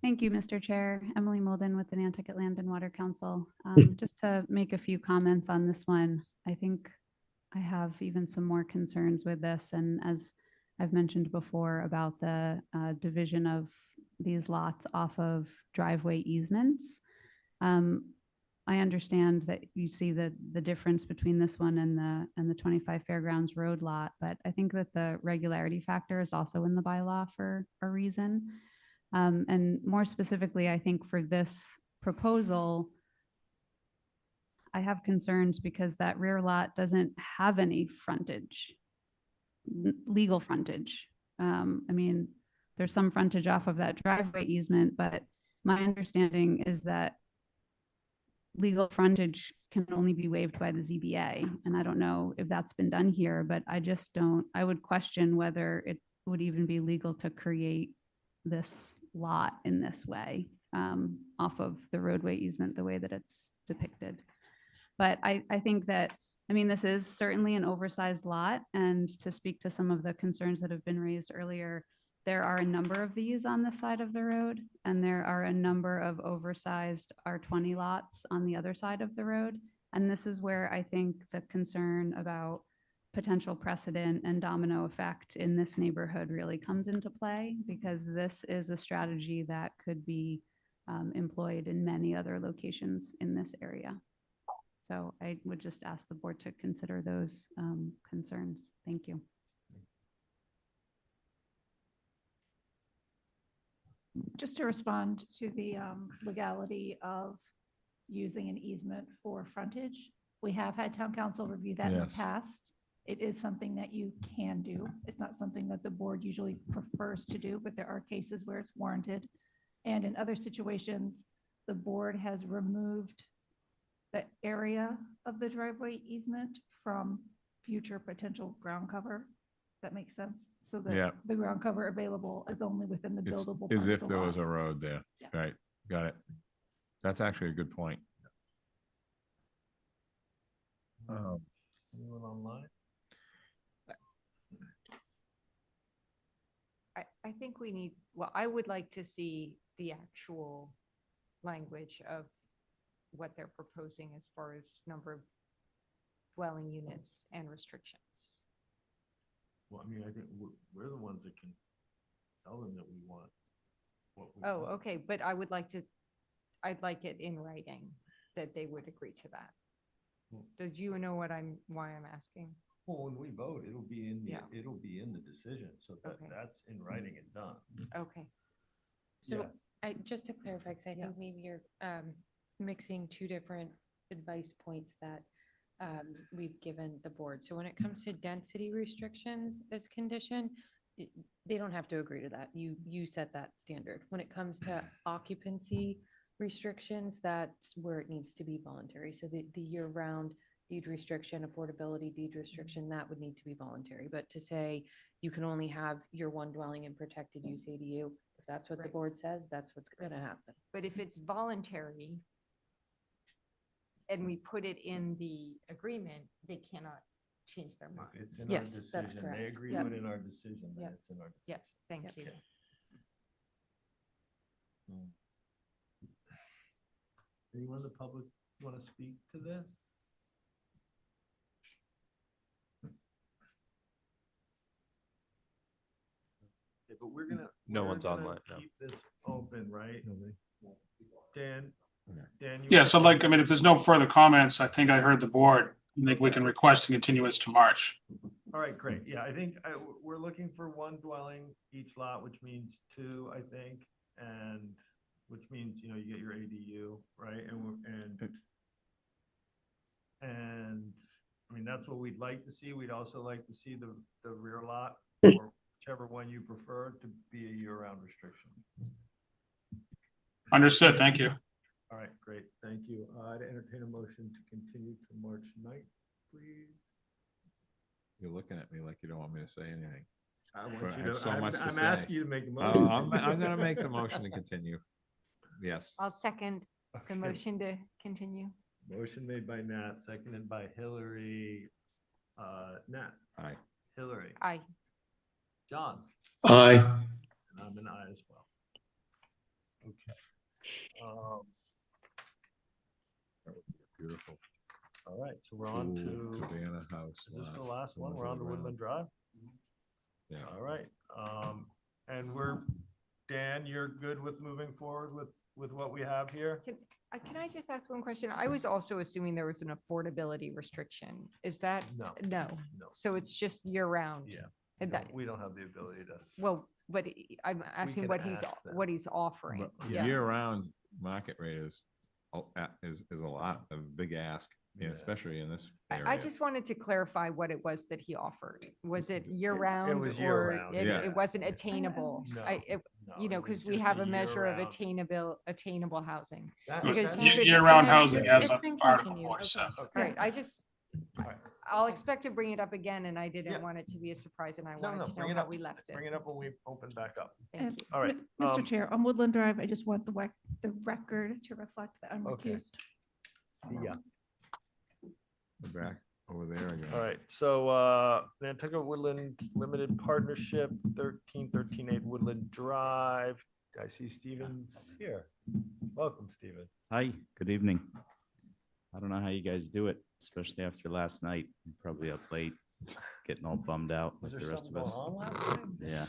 Thank you, Mr. Chair. Emily Molden with the Nantucket Land and Water Council. Just to make a few comments on this one, I think I have even some more concerns with this. And as I've mentioned before about the division of these lots off of driveway easements, I understand that you see the difference between this one and the 25 Fairgrounds Road lot, but I think that the regularity factor is also in the bylaw for a reason. And more specifically, I think for this proposal, I have concerns because that rear lot doesn't have any frontage, legal frontage. I mean, there's some frontage off of that driveway easement, but my understanding is that legal frontage can only be waived by the ZBA. And I don't know if that's been done here, but I just don't, I would question whether it would even be legal to create this lot in this way, off of the roadway easement, the way that it's depicted. But I think that, I mean, this is certainly an oversized lot, and to speak to some of the concerns that have been raised earlier, there are a number of these on this side of the road, and there are a number of oversized R20 lots on the other side of the road. And this is where I think the concern about potential precedent and domino effect in this neighborhood really comes into play, because this is a strategy that could be employed in many other locations in this area. So I would just ask the board to consider those concerns. Thank you. Just to respond to the legality of using an easement for frontage, we have had town council review that in the Yes. past. It is something that you can do. It's not something that the board usually prefers to do, but there are cases where it's warranted. And in other situations, the board has removed the area of the driveway easement from future potential ground cover. That makes sense? So Yeah. that the ground cover available is only within the It's buildable. as part of if the there was lot. a road there. Yeah. Right, got it. That's actually a good point. Anyone online? I think we need, well, I would like to see the actual language of what they're proposing as far as number of dwelling units and restrictions. Well, I mean, I think we're the ones that can tell them that we want what we Oh, want. okay, but I'd like it in writing that they would agree to that. Does you know why I'm asking? Well, when we vote, it'll be in Yeah. it'll be in the decision, so Okay. that's in writing and done. Okay. So just to clarify, because I think maybe you're mixing two different advice points that we've given the board. So when it comes to density restrictions as condition, they don't have to agree to that. You set that standard. When it comes to occupancy restrictions, that's where it needs to be voluntary. So the year-round deed restriction, affordability deed restriction, that would need to be voluntary. But to say you can only have your one dwelling in protected use ADU, if that's what the board says, that's what's going to happen. But if it's voluntary and we put it in the agreement, they cannot change their mind. It's in our Yes, that's decision. They correct. agree Yep. to it in our decision, then Yep. it's in our decision. Yes, thank you. Anyone in the public want to speak to this? Okay, but No we're one's gonna online, no. Keep this open, right? Dan? Dan, you Yes, wanna- I mean, if there's no further comments, I think I heard the board. I think we can request a continuance to March. All right, great. Yeah, I think we're looking for one dwelling each lot, which means two, I think, and which means, you get your ADU, right? And I mean, that's what we'd like to see. We'd also like to see the rear lot, or whichever one you prefer, to be a year-round restriction. Understood, thank you. All right, great. Thank you. I'd entertain a motion to continue to March 9th, please. You're looking at me like you don't want me to say anything. I But want I you have to, so much to I'm say. asking you to make the motion. I'm gonna make the motion to continue. Yes. I'll second Okay. the motion to continue. Motion made by Nat, seconded by Hillary. Nat, Aye. Hillary, Aye. John, Aye. and I'm an aye as well. Okay. That would be beautiful. All right, so we're on Ooh, to, Cabana House. is this lot, the last one? ones We're on to around. Woodland Drive? Yeah. All right. And Dan, you're good with moving forward with what we have here? Can I just ask one question? I was also assuming there was an affordability restriction. Is that? No. No. No. So it's just year round? Yeah. And that, We don't have the ability to. well, but I'm asking can what he's, ask them. what he's offering. But Yeah. year-round market rate is a lot, a big ask, especially in this area. I just wanted to clarify what it was that he offered. Was it year round? was or year-round, yeah. It wasn't attainable? No, You know, it was because we just have a a measure of year-round. attainable housing. That- Because that- you could- Year-round Yeah, housing it's- as it's of been Article continued. 47. All right, I just, I'll expect to bring it up again, and I Yeah. didn't want it to be a surprise, and I No, wanted no, to bring know it how up. we left Bring it. it up when we open back up. Thank And you. All right. Mr. Chair, on Woodland Drive, I just want the record to reflect that I'm Okay. recused. Yeah. We're back over there again. All right, so Nantucket Woodland Limited Partnership, 13138 Woodland Drive. I see Stevens here. Welcome, Steven. Hi, good evening. I don't know how you guys do it, especially after last night. You're probably up late, getting all bummed out Was like there the rest something of us. going on last night? Yeah. Yeah,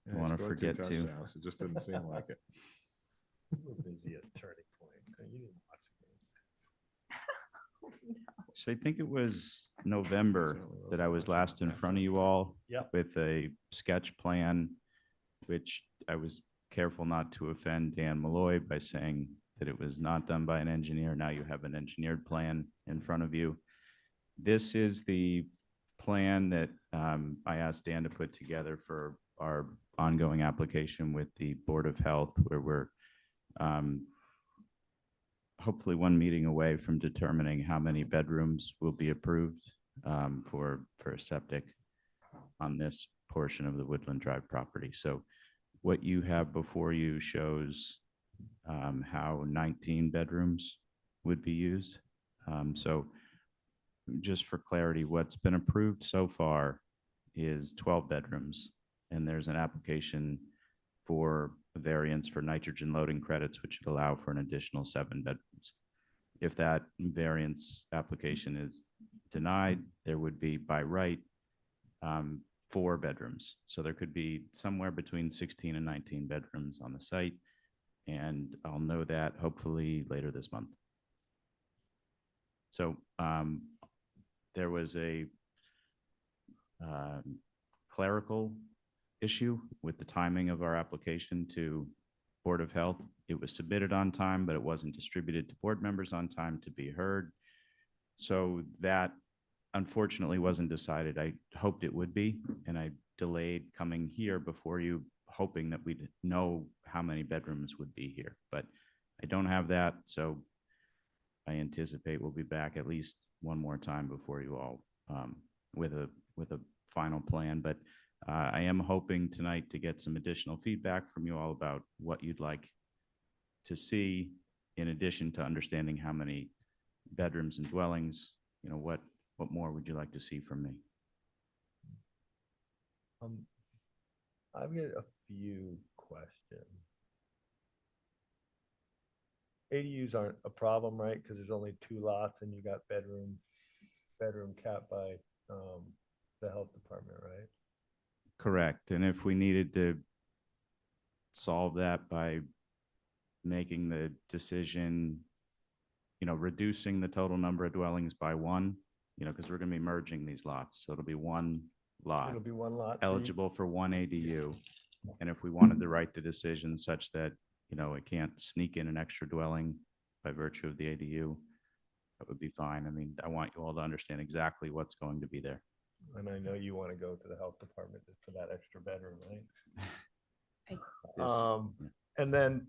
I he want to scored 2 forget to. touchdowns. It just didn't seem like it. You were busy at Turning Point. You didn't watch the game. So I think it was November that I was last in front of you all Yep. with a sketch plan, which I was careful not to offend Dan Malloy by saying that it was not done by an engineer. Now you have an engineered plan in front of you. This is the plan that I asked Dan to put together for our ongoing application with the Board of Health, where we're hopefully one meeting away from determining how many bedrooms will be approved for a septic on this portion of the Woodland Drive property. So what you have before you shows how 19 bedrooms would be used. So just for clarity, what's been approved so far is 12 bedrooms, and there's an application for a variance for nitrogen loading credits, which would allow for an additional 7 bedrooms. If that variance application is denied, there would be by right 4 bedrooms. So there could be somewhere between 16 and 19 bedrooms on the site. And I'll know that hopefully later this month. So there was a clerical issue with the timing of our application to Board of Health. It was submitted on time, but it wasn't distributed to board members on time to be heard. So that unfortunately wasn't decided. I hoped it would be, and I delayed coming here before you, hoping that we'd know how many bedrooms would be here, but I don't have that. So I anticipate we'll be back at least one more time before you all with a final plan. But I am hoping tonight to get some additional feedback from you all about what you'd like to see, in addition to understanding how many bedrooms and dwellings. You know, what more would you like to see from me? I've got a few questions. ADUs aren't a problem, right? Because there's only 2 lots and you got bedroom cap by the health department, right? Correct. And if we needed to solve that by making the decision, reducing the total number of dwellings by 1, because we're going to be merging these lots. So it'll be 1 lot. It'll be 1 lot. Eligible for 1 ADU. And if we wanted to write the decision such that, it can't sneak in an extra dwelling by virtue of the ADU, that would be fine. I mean, I want you all to understand exactly what's going to be there. And I know you want to go to the health department for that extra bedroom, right? This- And then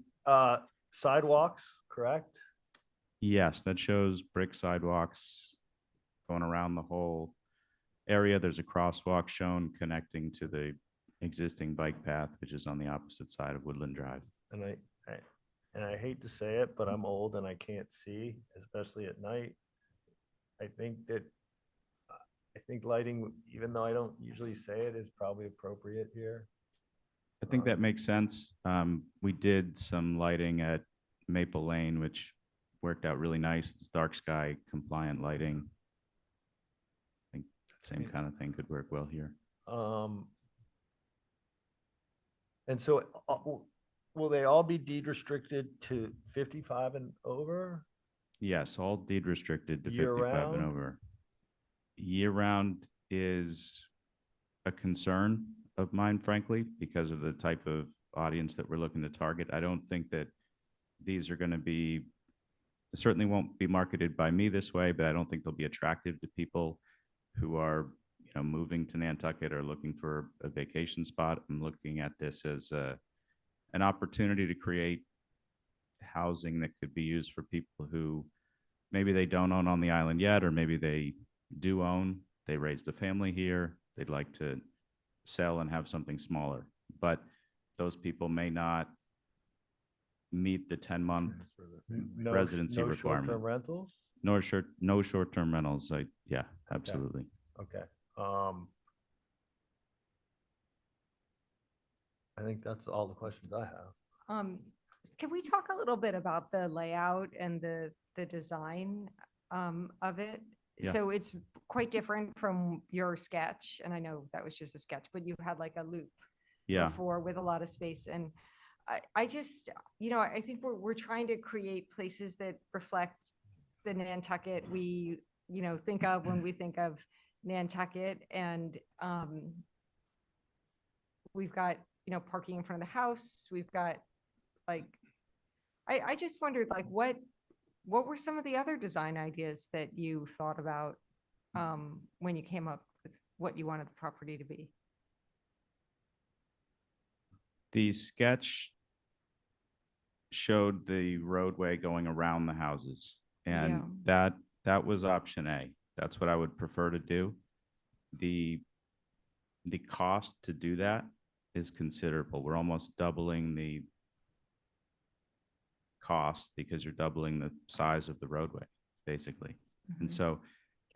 sidewalks, correct? Yes, that shows brick sidewalks going around the whole area. There's a crosswalk shown connecting to the existing bike path, which is on the opposite side of Woodland Drive. And I hate to say it, but I'm old and I can't see, especially at night. I think lighting, even though I don't usually say it, is probably appropriate here. I think that makes sense. We did some lighting at Maple Lane, which worked out really nice. It's dark sky compliant lighting. I think that same kind of thing could work well here. And so will they all be deed restricted to 55 and over? Yes, all deed restricted to Year 55 and round? over. Year round is a concern of mine, frankly, because of the type of audience that we're looking to target. I don't think that these are going to be, certainly won't be marketed by me this way, but I don't think they'll be attractive to people who are, moving to Nantucket or looking for a vacation spot. I'm looking at this as an opportunity to create housing that could be used for people who maybe they don't own on the island yet, or maybe they do own. They raised a family here. They'd like to sell and have something smaller, but those people may not meet the 10-month residency no requirement. short-term rentals? No short-term rentals. Yeah, absolutely. Okay. I think that's all the questions I have. Can we talk a little bit about the layout and the design of it? Yeah. So it's quite different from your sketch, and I know that was just a sketch, but you had like a loop Yeah. before with a lot of space. And I just, I think we're trying to create places that reflect the Nantucket we, think of when we think of Nantucket. And we've got, parking in front of the house. We've got like, I just wondered like what were some of the other design ideas that you thought about when you came up with what you wanted the property to be? The sketch showed the roadway going around the houses, and that was option A. That's what I would prefer to do. The cost to do that is considerable. We're almost doubling the cost because you're doubling the size of the roadway, basically. And so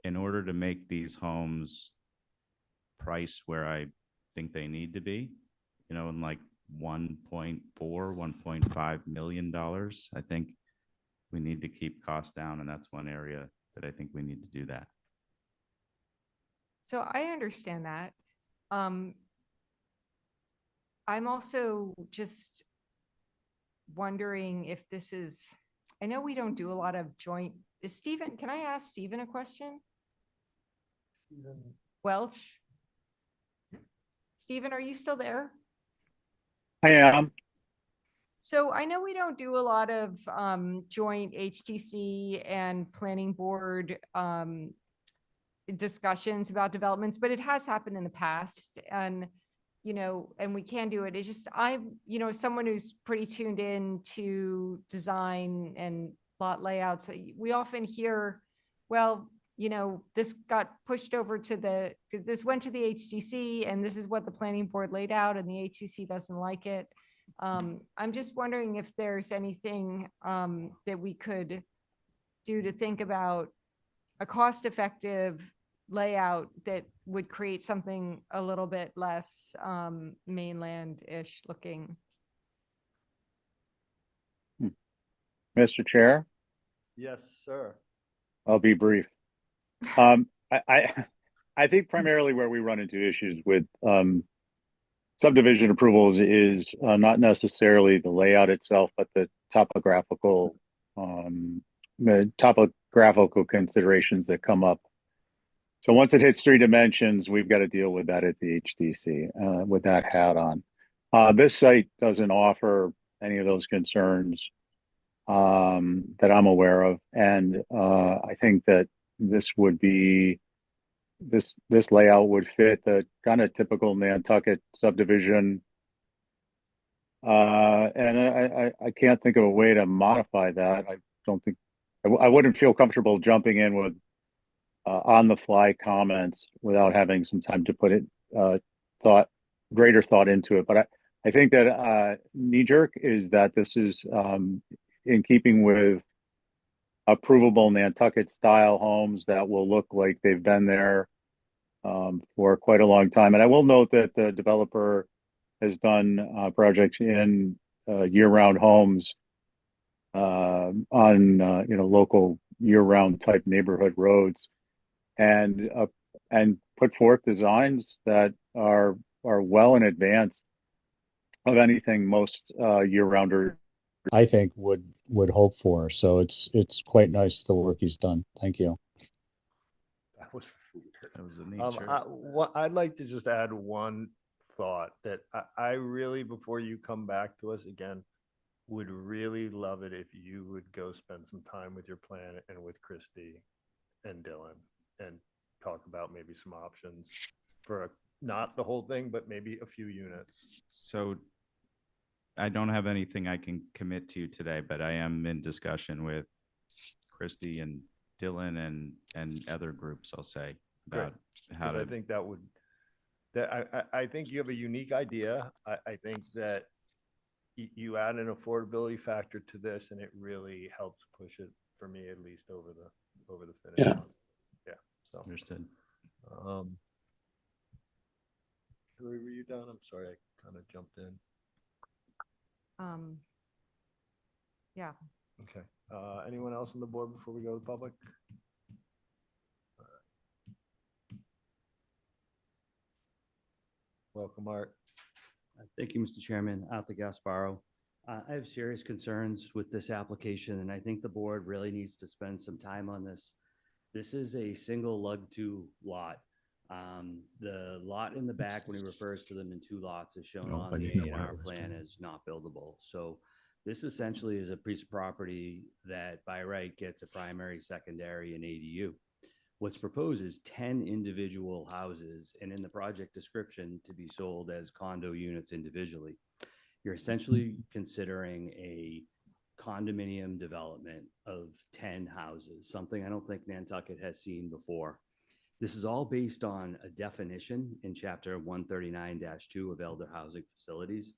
in order to make these homes priced where I think they need to be, in like $1.4, $1.5 million, I think we need to keep costs down. And that's one area that I think we need to do that. So I understand that. I'm also just wondering if this is, I know we don't do a lot of joint, can I ask Stephen a question? Welch? Stephen, are you still there? I am. So I know we don't do a lot of joint HTC and planning board discussions about developments, but it has happened in the past. And and we can do it. It's just, someone who's pretty tuned in to design and lot layouts, we often hear, well, this got pushed over to this went to the HTC and this is what the planning board laid out and the HTC doesn't like it. I'm just wondering if there's anything that we could do to think about a cost-effective layout that would create something a little bit less mainland-ish looking. Mr. Chair, Yes, sir. I'll be brief. I think primarily where we run into issues with subdivision approvals is not necessarily the layout itself, but the topographical considerations that come up. So once it hits 3 dimensions, we've got to deal with that at the HDC with that hat on. This site doesn't offer any of those concerns that I'm aware of, and I think that this layout would fit the kind of typical Nantucket subdivision. And I can't think of a way to modify that. I don't think I wouldn't feel comfortable jumping in with on the fly comments without having some time to put it greater thought into it. But I think that knee jerk is that this is in keeping with approvable Nantucket style homes that will look like they've been there for quite a long time. And I will note that the developer has done projects in year-round homes on local year-round type neighborhood roads, and put forth designs that are well in advance of anything most year-rounders, I think, would hope for. So it's quite nice, the work he's done. Thank you. That was a neat shirt. I'd like to just add one thought that I really, before you come back to us again, would really love it if you would go spend some time with your plan and with Christy and Dylan and talk about maybe some options for not the whole thing, but maybe a few units. So I don't have anything I can commit to today, but I am in discussion with Christy and Dylan and other groups, I'll say, Great. about how Because to. I think that would, I think you have a unique idea. I think that you add an affordability factor to this and it really helps push it, for me at least, over the finish Yeah. line. Yeah, so. Understood. Hillary, were you done? I'm sorry, I kind of jumped in. Yeah. Okay. Anyone else on the board before we go to the public? Welcome, Art. Thank you, Mr. Chairman. Arthur Gasparo. I have serious concerns with this application, and I think the board really needs to spend some time on this. This is a single lug-to lot. The lot in the back, when he refers to them in two lots, is shown on the A&R plan as not buildable. So this essentially is a piece of property that by right gets a primary, secondary, and ADU. What's proposed is 10 individual houses, and in the project description, to be sold as condo units individually. You're essentially considering a condominium development of 10 houses, something I don't think Nantucket has seen before. This is all based on a definition in Chapter 139-2 of elder housing facilities,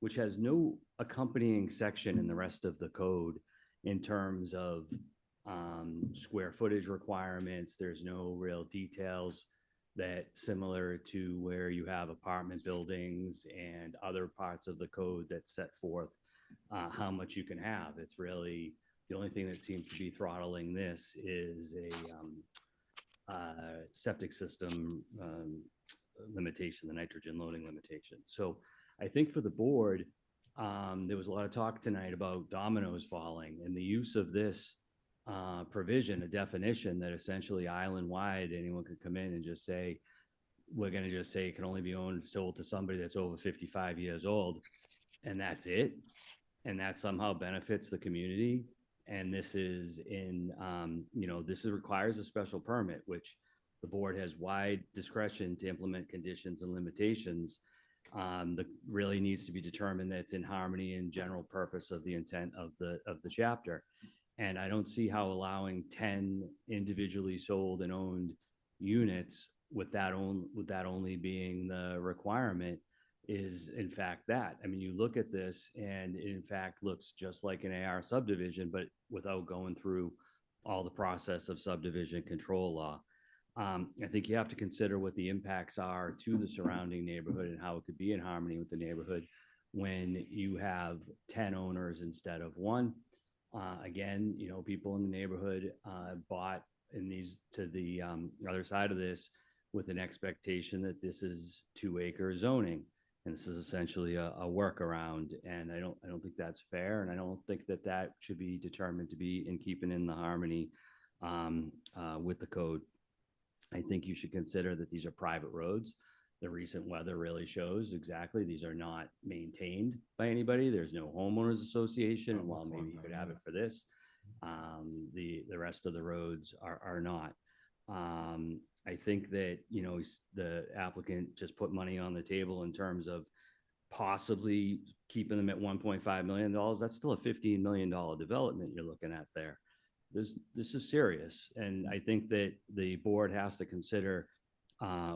which has no accompanying section in the rest of the code in terms of square footage requirements. There's no real details that, similar to where you have apartment buildings and other parts of the code that set forth how much you can have. It's really, the only thing that seems to be throttling this is a septic system limitation, the nitrogen loading limitation. So I think for the board, there was a lot of talk tonight about dominoes falling, and the use of this provision, a definition that essentially island-wide, anyone could come in and just say, we're going to just say it can only be sold to somebody that's over 55 years old, and that's it. And that somehow benefits the community. And this is in, requires a special permit, which the board has wide discretion to implement conditions and limitations. That really needs to be determined that it's in harmony and general purpose of the intent of the chapter. And I don't see how allowing 10 individually sold and owned units with that only being the requirement is in fact that. I mean, you look at this and it in fact looks just like an AR subdivision, but without going through all the process of subdivision control law. I think you have to consider what the impacts are to the surrounding neighborhood and how it could be in harmony with the neighborhood when you have 10 owners instead of one. Again, people in the neighborhood bought in these to the other side of this with an expectation that this is 2-acre zoning. And this is essentially a workaround. And I don't think that's fair. And I don't think that should be determined to be in keeping in the harmony with the code. I think you should consider that these are private roads. The recent weather really shows exactly these are not maintained by anybody. There's no homeowners association. And while maybe you could have it for this, the rest of the roads are not. I think that, the applicant just put money on the table in terms of possibly keeping them at $1.5 million. That's still a $15 million development you're looking at there. This is serious. And I think that the board has to consider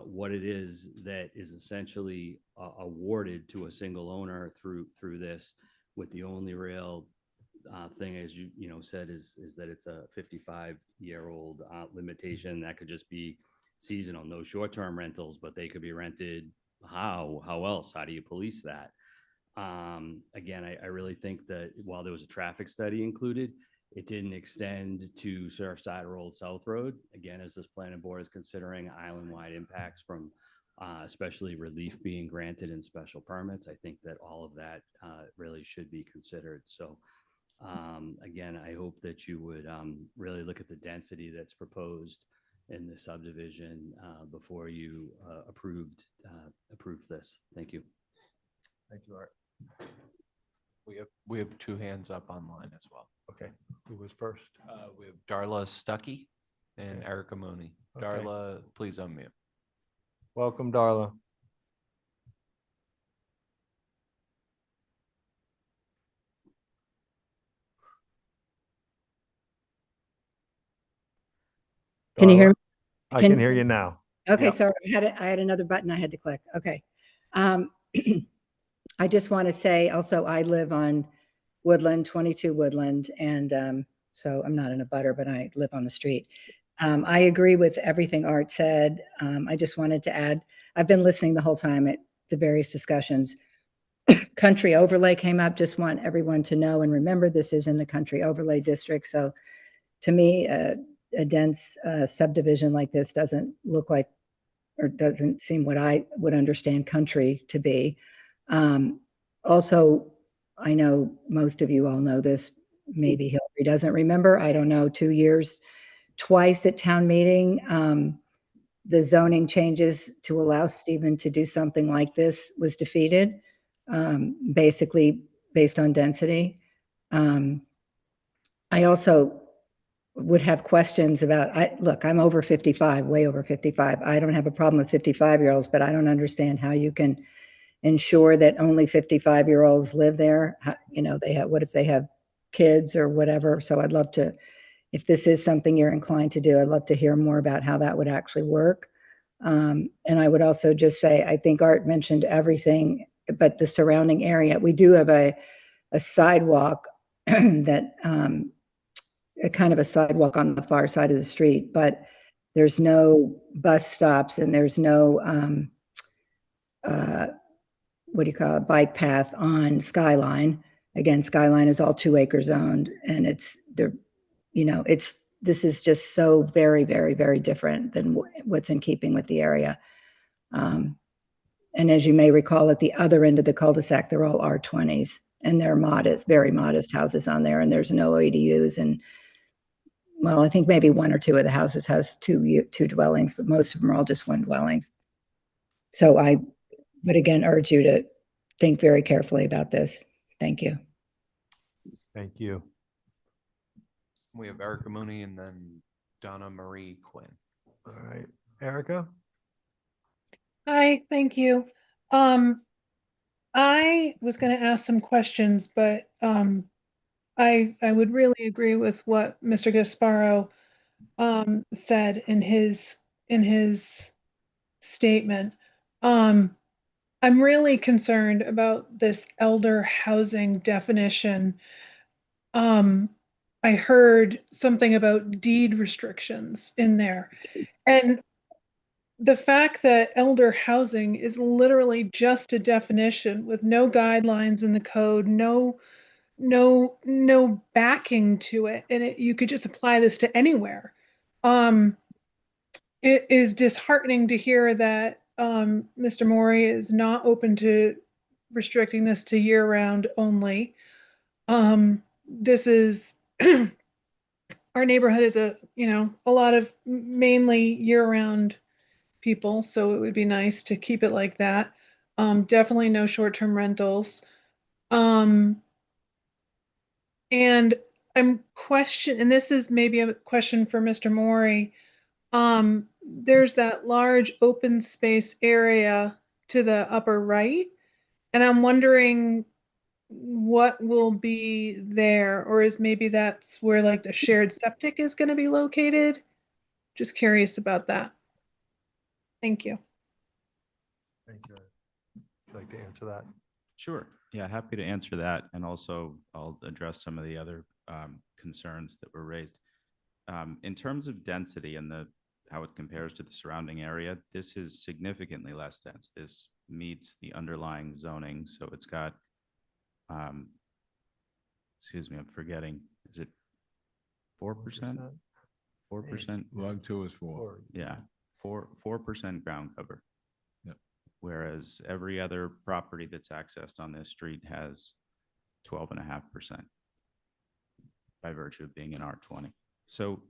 what it is that is essentially awarded to a single owner through this, with the only real thing, as you said, is that it's a 55-year-old limitation. That could just be seasonal, no short-term rentals, but they could be rented. How else? How do you police that? Again, I really think that while there was a traffic study included, it didn't extend to Surfside or Old South Road. Again, as this planning board is considering island-wide impacts from especially relief being granted in special permits, I think that all of that really should be considered. So again, I hope that you would really look at the density that's proposed in the subdivision before you approve this. Thank you. Thank you, Art. We have two hands up online as well. Okay, who was first? We have Darla Stuckey and Erica Mooney. Okay. Darla, please unmute. Welcome, Darla. Can you hear me? I can hear you now. Okay, Yep. sorry, I had another button I had to click. Okay. I just want to say also, I live on Woodland, 22 Woodland, and so I'm not in a butter, but I live on the street. I agree with everything Art said. I just wanted to add, I've been listening the whole time at the various discussions. Country overlay came up. Just want everyone to know and remember this is in the country overlay district. So to me, a dense subdivision like this doesn't look like, or doesn't seem what I would understand country to be. Also, I know most of you all know this, maybe Hillary doesn't remember, I don't know, 2 years, twice at town meeting, the zoning changes to allow Stephen to do something like this was defeated, basically based on density. I also would have questions about, look, I'm over 55, way over 55. I don't have a problem with 55-year-olds, but I don't understand how you can ensure that only 55-year-olds live there. You know, what if they have kids or whatever? So I'd love to, if this is something you're inclined to do, I'd love to hear more about how that would actually work. And I would also just say, I think Art mentioned everything, but the surrounding area, we do have a sidewalk that, a kind of a sidewalk on the far side of the street, but there's no bus stops and there's no, what do you call it, bike path on Skyline. Again, Skyline is all 2 acre zoned, and it's there, you know, this is just so very, very, very different than what's in keeping with the area. And as you may recall, at the other end of the cul-de-sac, they're all R20s, and they're modest, very modest houses on there, and there's no ADUs. And well, I think maybe 1 or 2 of the houses has two dwellings, but most of them are all just 1 dwellings. So I would again urge you to think very carefully about this. Thank you. Thank you. We have Erica Mooney and then Donna Marie Quinn. All right, Erica? Hi, thank you. I was going to ask some questions, but I would really agree with what Mr. Gasparo said in his statement. I'm really concerned about this elder housing definition. I heard something about deed restrictions in there, and the fact that elder housing is literally just a definition with no guidelines in the code, no backing to it, and you could just apply this to anywhere. It is disheartening to hear that Mr. Maury is not open to restricting this to year-round only. This is our neighborhood is a lot of mainly year-round people, so it would be nice to keep it like that. Definitely no short-term rentals. And and this is maybe a question for Mr. Maury. There's that large open space area to the upper right, and I'm wondering what will be there, or is maybe that's where like the shared septic is going to be located? Just curious about that. Thank you. Thank you. Would you like to answer that? Sure. Yeah, happy to answer that. And also I'll address some of the other concerns that were raised. In terms of density and how it compares to the surrounding area, this is significantly less dense. This meets the underlying zoning. So it's got, excuse me, I'm forgetting, is it 4%? 4%? Log 2 is 4. Yeah, 4% ground cover. Yep. Whereas every other property that's accessed on this street has 12.5% by virtue of being an R20. So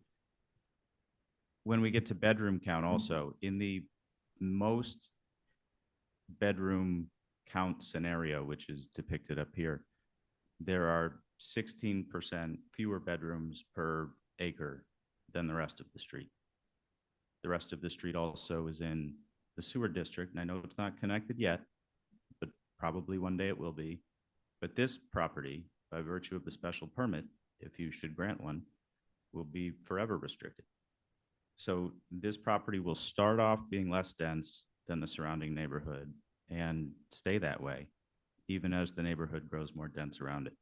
when we get to bedroom count also, in the most bedroom count scenario, which is depicted up here, there are 16% fewer bedrooms per acre than the rest of the street. The rest of the street also is in the sewer district, and I know it's not connected yet, but probably one day it will be. But this property, by virtue of the special permit, if you should grant one, will be forever restricted. So this property will start off being less dense than the surrounding neighborhood and stay that way, even as the neighborhood grows more dense around it.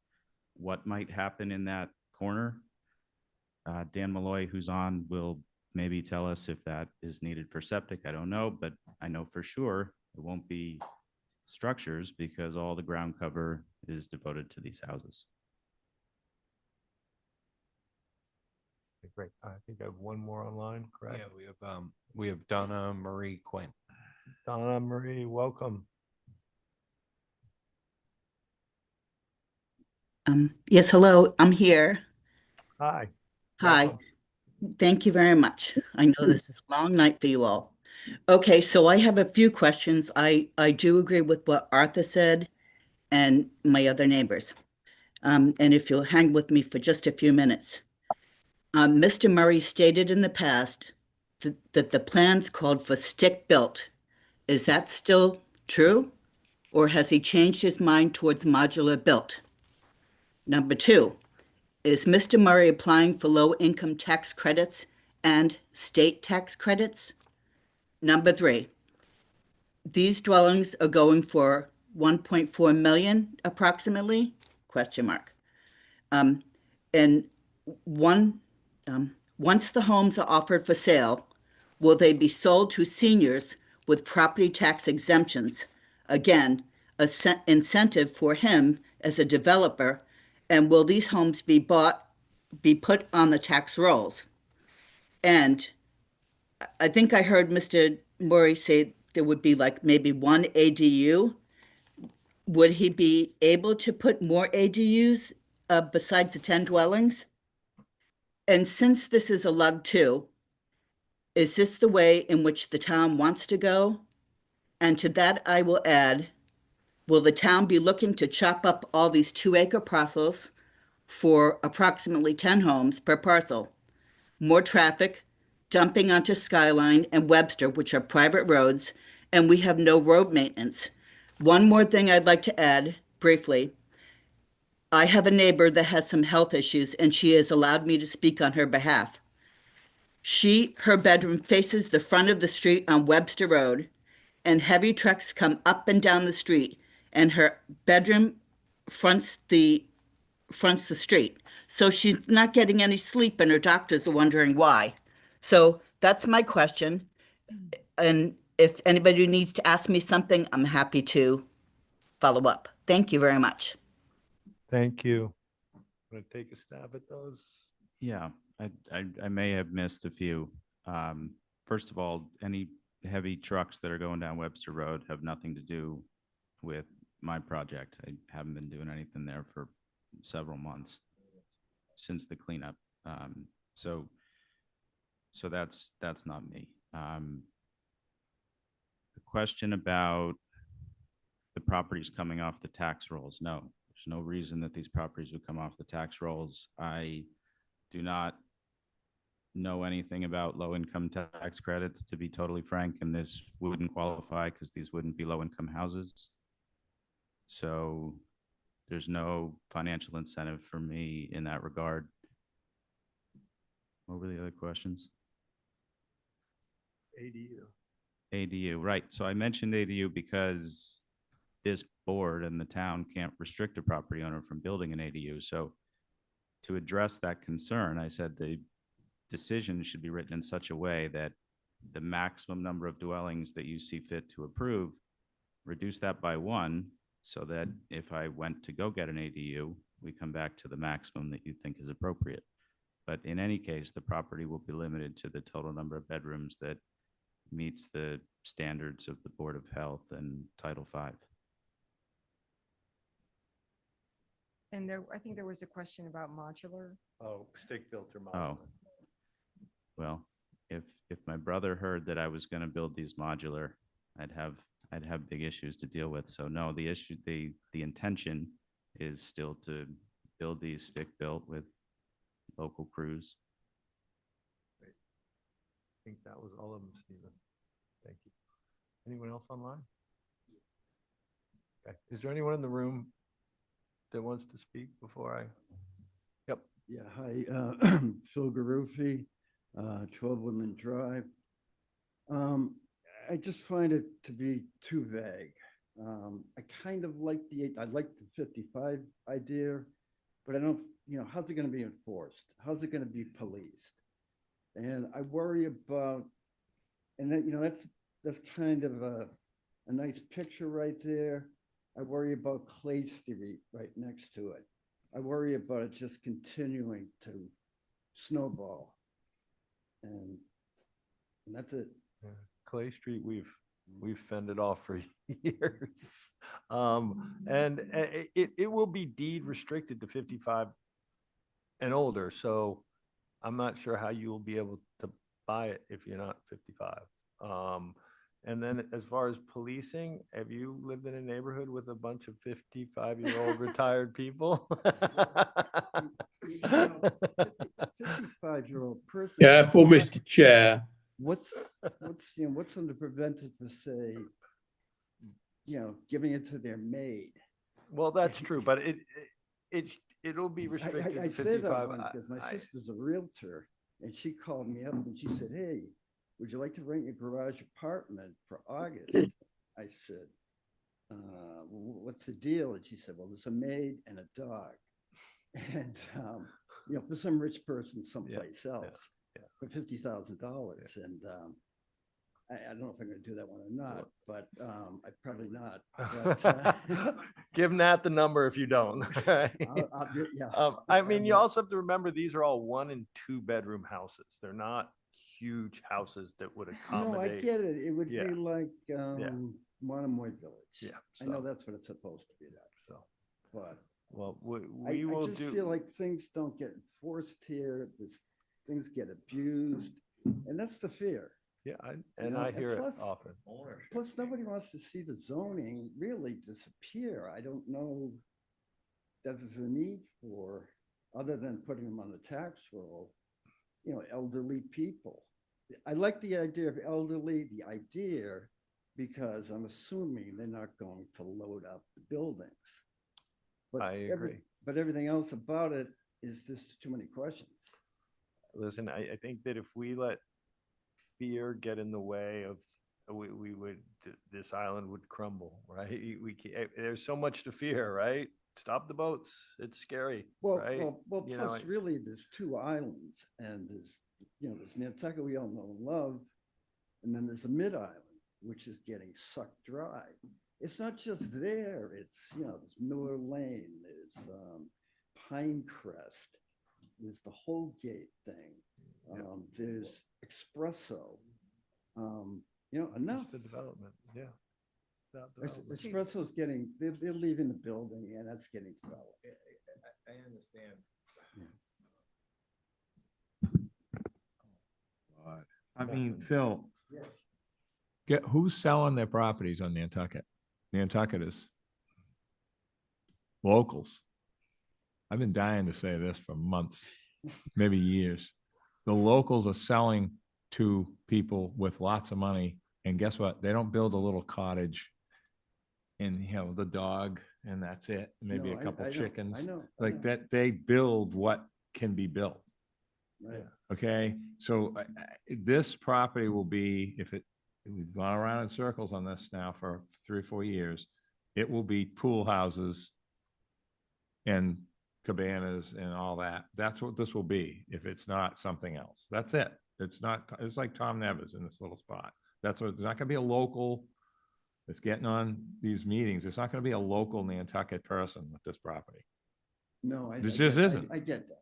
What might happen in that corner? Dan Malloy, who's on, will maybe tell us if that is needed for septic. I don't know, but I know for sure it won't be structures because all the ground cover is devoted to these houses. Okay, great. I think I have one more online, correct? Yeah, we have Donna Marie Quinn. Donna Marie, welcome. Yes, hello, I'm here. Hi. Hi, Welcome. thank you very much. I know this is a long night for you all. Okay, so I have a few questions. I do agree with what Arthur said and my other neighbors. And if you'll hang with me for just a few minutes. Mr. Murray stated in the past that the plans called for stick-built. Is that still true? Or has he changed his mind towards modular built? Number two, is Mr. Murray applying for low income tax credits and state tax credits? Number three, these dwellings are going for 1.4 million approximately? Question mark. And one, once the homes are offered for sale, will they be sold to seniors with property tax exemptions? Again, incentive for him as a developer. And will these homes be put on the tax rolls? And I think I heard Mr. Murray say there would be like maybe one ADU. Would he be able to put more ADUs besides the 10 dwellings? And since this is a lug 2, is this the way in which the town wants to go? And to that I will add, will the town be looking to chop up all these 2-acre parcels for approximately 10 homes per parcel? More traffic, dumping onto Skyline and Webster, which are private roads, and we have no road maintenance. One more thing I'd like to add briefly. I have a neighbor that has some health issues, and she has allowed me to speak on her behalf. Her bedroom faces the front of the street on Webster Road, and heavy trucks come up and down the street, and her bedroom fronts the street. So she's not getting any sleep, and her doctors are wondering why. So that's my question. And if anybody needs to ask me something, I'm happy to follow up. Thank you very much. Thank you. Want to take a stab at those? Yeah, I may have missed a few. First of all, any heavy trucks that are going down Webster Road have nothing to do with my project. I haven't been doing anything there for several months since the cleanup. So that's not me. The question about the properties coming off the tax rolls, no, there's no reason that these properties would come off the tax rolls. I do not know anything about low-income tax credits, to be totally frank, and this wouldn't qualify because these wouldn't be low-income houses. So there's no financial incentive for me in that regard. What were the other questions? ADU. ADU, right. So I mentioned ADU because this board and the town can't restrict a property owner from building an ADU. So to address that concern, I said the decision should be written in such a way that the maximum number of dwellings that you see fit to approve, reduce that by 1, so that if I went to go get an ADU, we come back to the maximum that you think is appropriate. But in any case, the property will be limited to the total number of bedrooms that meets the standards of the Board of Health and Title V. And I think there was a question about modular. Oh, stick built or Oh, modular. well, if my brother heard that I was going to build these modular, I'd have big issues to deal with. So no, the intention is still to build these stick built with local crews. I think that was all of them, Stephen. Thank you. Anyone else online? Okay. Is there anyone in the room that wants to speak before I? Yep. Yeah, hi, Phil Garufi, 12 Woodland Drive. I just find it to be too vague. I kind of like I like the 55 idea, but I don't, how's it going to be enforced? How's it going to be policed? And I worry about, and then, that's kind of a nice picture right there. I worry about Clay Street right next to it. I worry about it just continuing to snowball. And that's it. Clay Street, we've fended off for years. And it will be deed restricted to 55 and older. So I'm not sure how you will be able to buy it if you're not 55. And then as far as policing, have you lived in a neighborhood with a bunch of 55-year-old retired people? 55-year-old person. Yeah, for Mr. Chair. What's on the preventive for, say, giving it to their maid? Well, that's true, but it'll be restricted I to say 55. that because my sister's a realtor, and she called me up and she said, "Hey, would you like to rent your garage apartment for August?" I said, "What's the deal?" And she said, "Well, there's a maid and a dog, and for some rich person someplace else for $50,000." And I don't know if I'm going to do that one or not, but I probably not. But, give Nat the number if you don't. I mean, you but- also have to remember these are all 1 and 2 bedroom houses. They're not huge houses that would No, I accommodate. get it. It would Yeah. be like Monomoy Village. Yeah, I know so- that's what it's supposed to be like. So, But well, I we will just do. feel like things don't get enforced here. Things get abused, and that's the fear. Yeah, I hear it often. Plus, nobody wants to see the zoning really disappear. I don't know. There's a need for, other than putting them on the tax roll, elderly people. I like the idea of elderly, because I'm assuming they're not going to load up the buildings. But I agree. But everything else about it is just too many questions. Listen, I think that if we let fear get in the way of, we would, this island would crumble, right? We can't, there's so much to fear, right? Stop the boats. It's scary, right? Well, You plus know, really there's 2 islands, and there's Nantucket we all know and love, and then there's the mid island, which is getting sucked dry. It's not just there, it's, there's Miller Lane, there's Pinecrest, there's the Holgate thing, there's Espresso, enough. the development, yeah. Espresso's they're leaving the building, and that's getting developed. I understand. I mean, Phil, Yes. who's selling their properties on Nantucket? Nantucket is locals. I've been dying to say this for months, maybe years. The locals are selling to people with lots of money, and guess what? They don't build a little cottage and, the dog, and that's it. Maybe No, a couple I know, chickens. I know. Like that, they build what can be built. Right. Okay, so this property will be, we've gone around in circles on this now for 3 or 4 years. It will be pool houses and cabanas and all that. That's what this will be if it's not something else. That's it. It's like Tom Nevers in this little spot. That's what, there's not gonna be a local that's getting on these meetings. It's not gonna be a local Nantucket person with this property. No, This just isn't. I get that.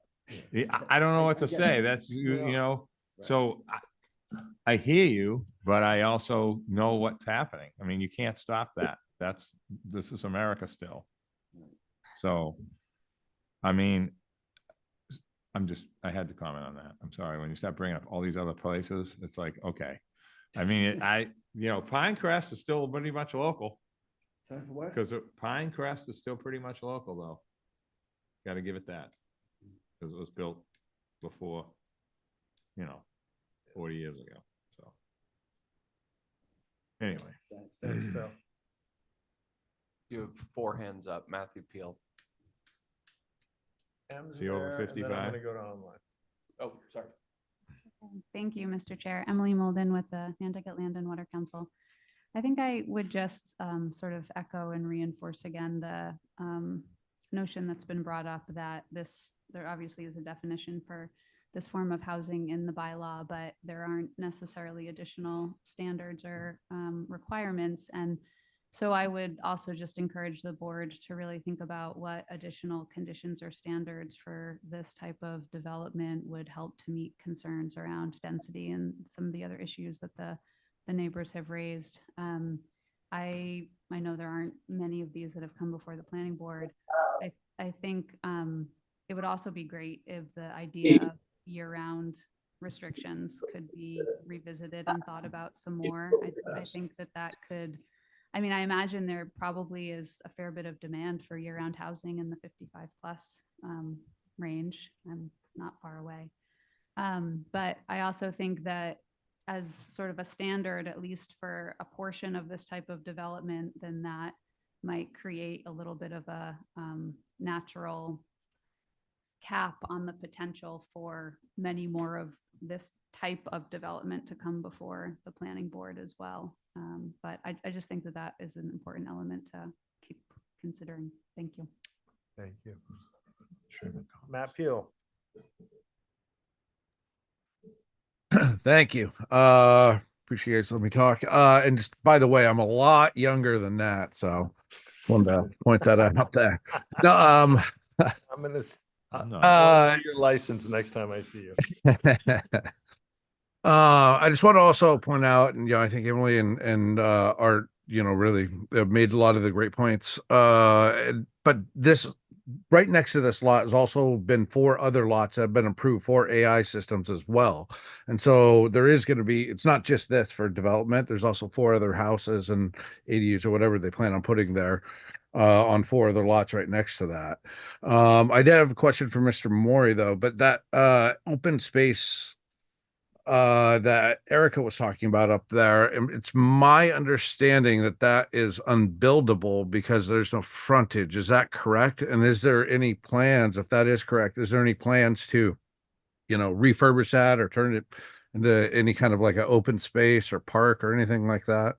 I don't know what to I get say. that. That's, Right. so I hear you, but I also know what's happening. I mean, you can't stop that. This is America still. So, I mean, I had to comment on that. I'm sorry. When you start bringing up all these other places, it's like, okay. I mean, Pinecrest is still pretty much local. Time for what? Because Pinecrest is still pretty much local, though. Got to give it that. Because it was built before, 40 years ago. So, anyway. Thanks, Phil. You have 4 hands up. Matthew Peel. M's Is he over there, and then I'm 55? gonna go to online. Oh, sorry. Thank you, Mr. Chair. Emily Molden with the Nantucket Land and Water Council. I think I would just sort of echo and reinforce again the notion that's been brought up that there obviously is a definition for this form of housing in the bylaw, but there aren't necessarily additional standards or requirements. And so I would also just encourage the board to really think about what additional conditions or standards for this type of development would help to meet concerns around density and some of the other issues that the neighbors have raised. I know there aren't many of these that have come before the planning board. I think it would also be great if the idea of year-round restrictions could be revisited and thought about some more. I think that could, I mean, I imagine there probably is a fair bit of demand for year-round housing in the 55 plus range. I'm not far away. But I also think that as sort of a standard, at least for a portion of this type of development, then that might create a little bit of a natural cap on the potential for many more of this type of development to come before the planning board as well. But I just think that is an important element to keep considering. Thank you. Thank you. Matt Peel. Thank you. Appreciate you guys letting me talk. And just by the way, I'm a lot younger than that, so wanted to point that out there. No, I'm gonna your license next time I see you. I just want to also point out, and I think Emily and Art, really have made a lot of the great points. But this right next to this lot has also been 4 other lots that have been approved for AI systems as well. And so there is going to be, it's not just this for development. There's also 4 other houses and ADUs or whatever they plan on putting there on 4 other lots right next to that. I did have a question for Mr. Mori though, but that open space that Erica was talking about up there, it's my understanding that is unbuildable because there's no frontage. Is that correct? And is there any plans, if that is correct, is there any plans to, refurbish that or turn it into any kind of like an open space or park or anything like that?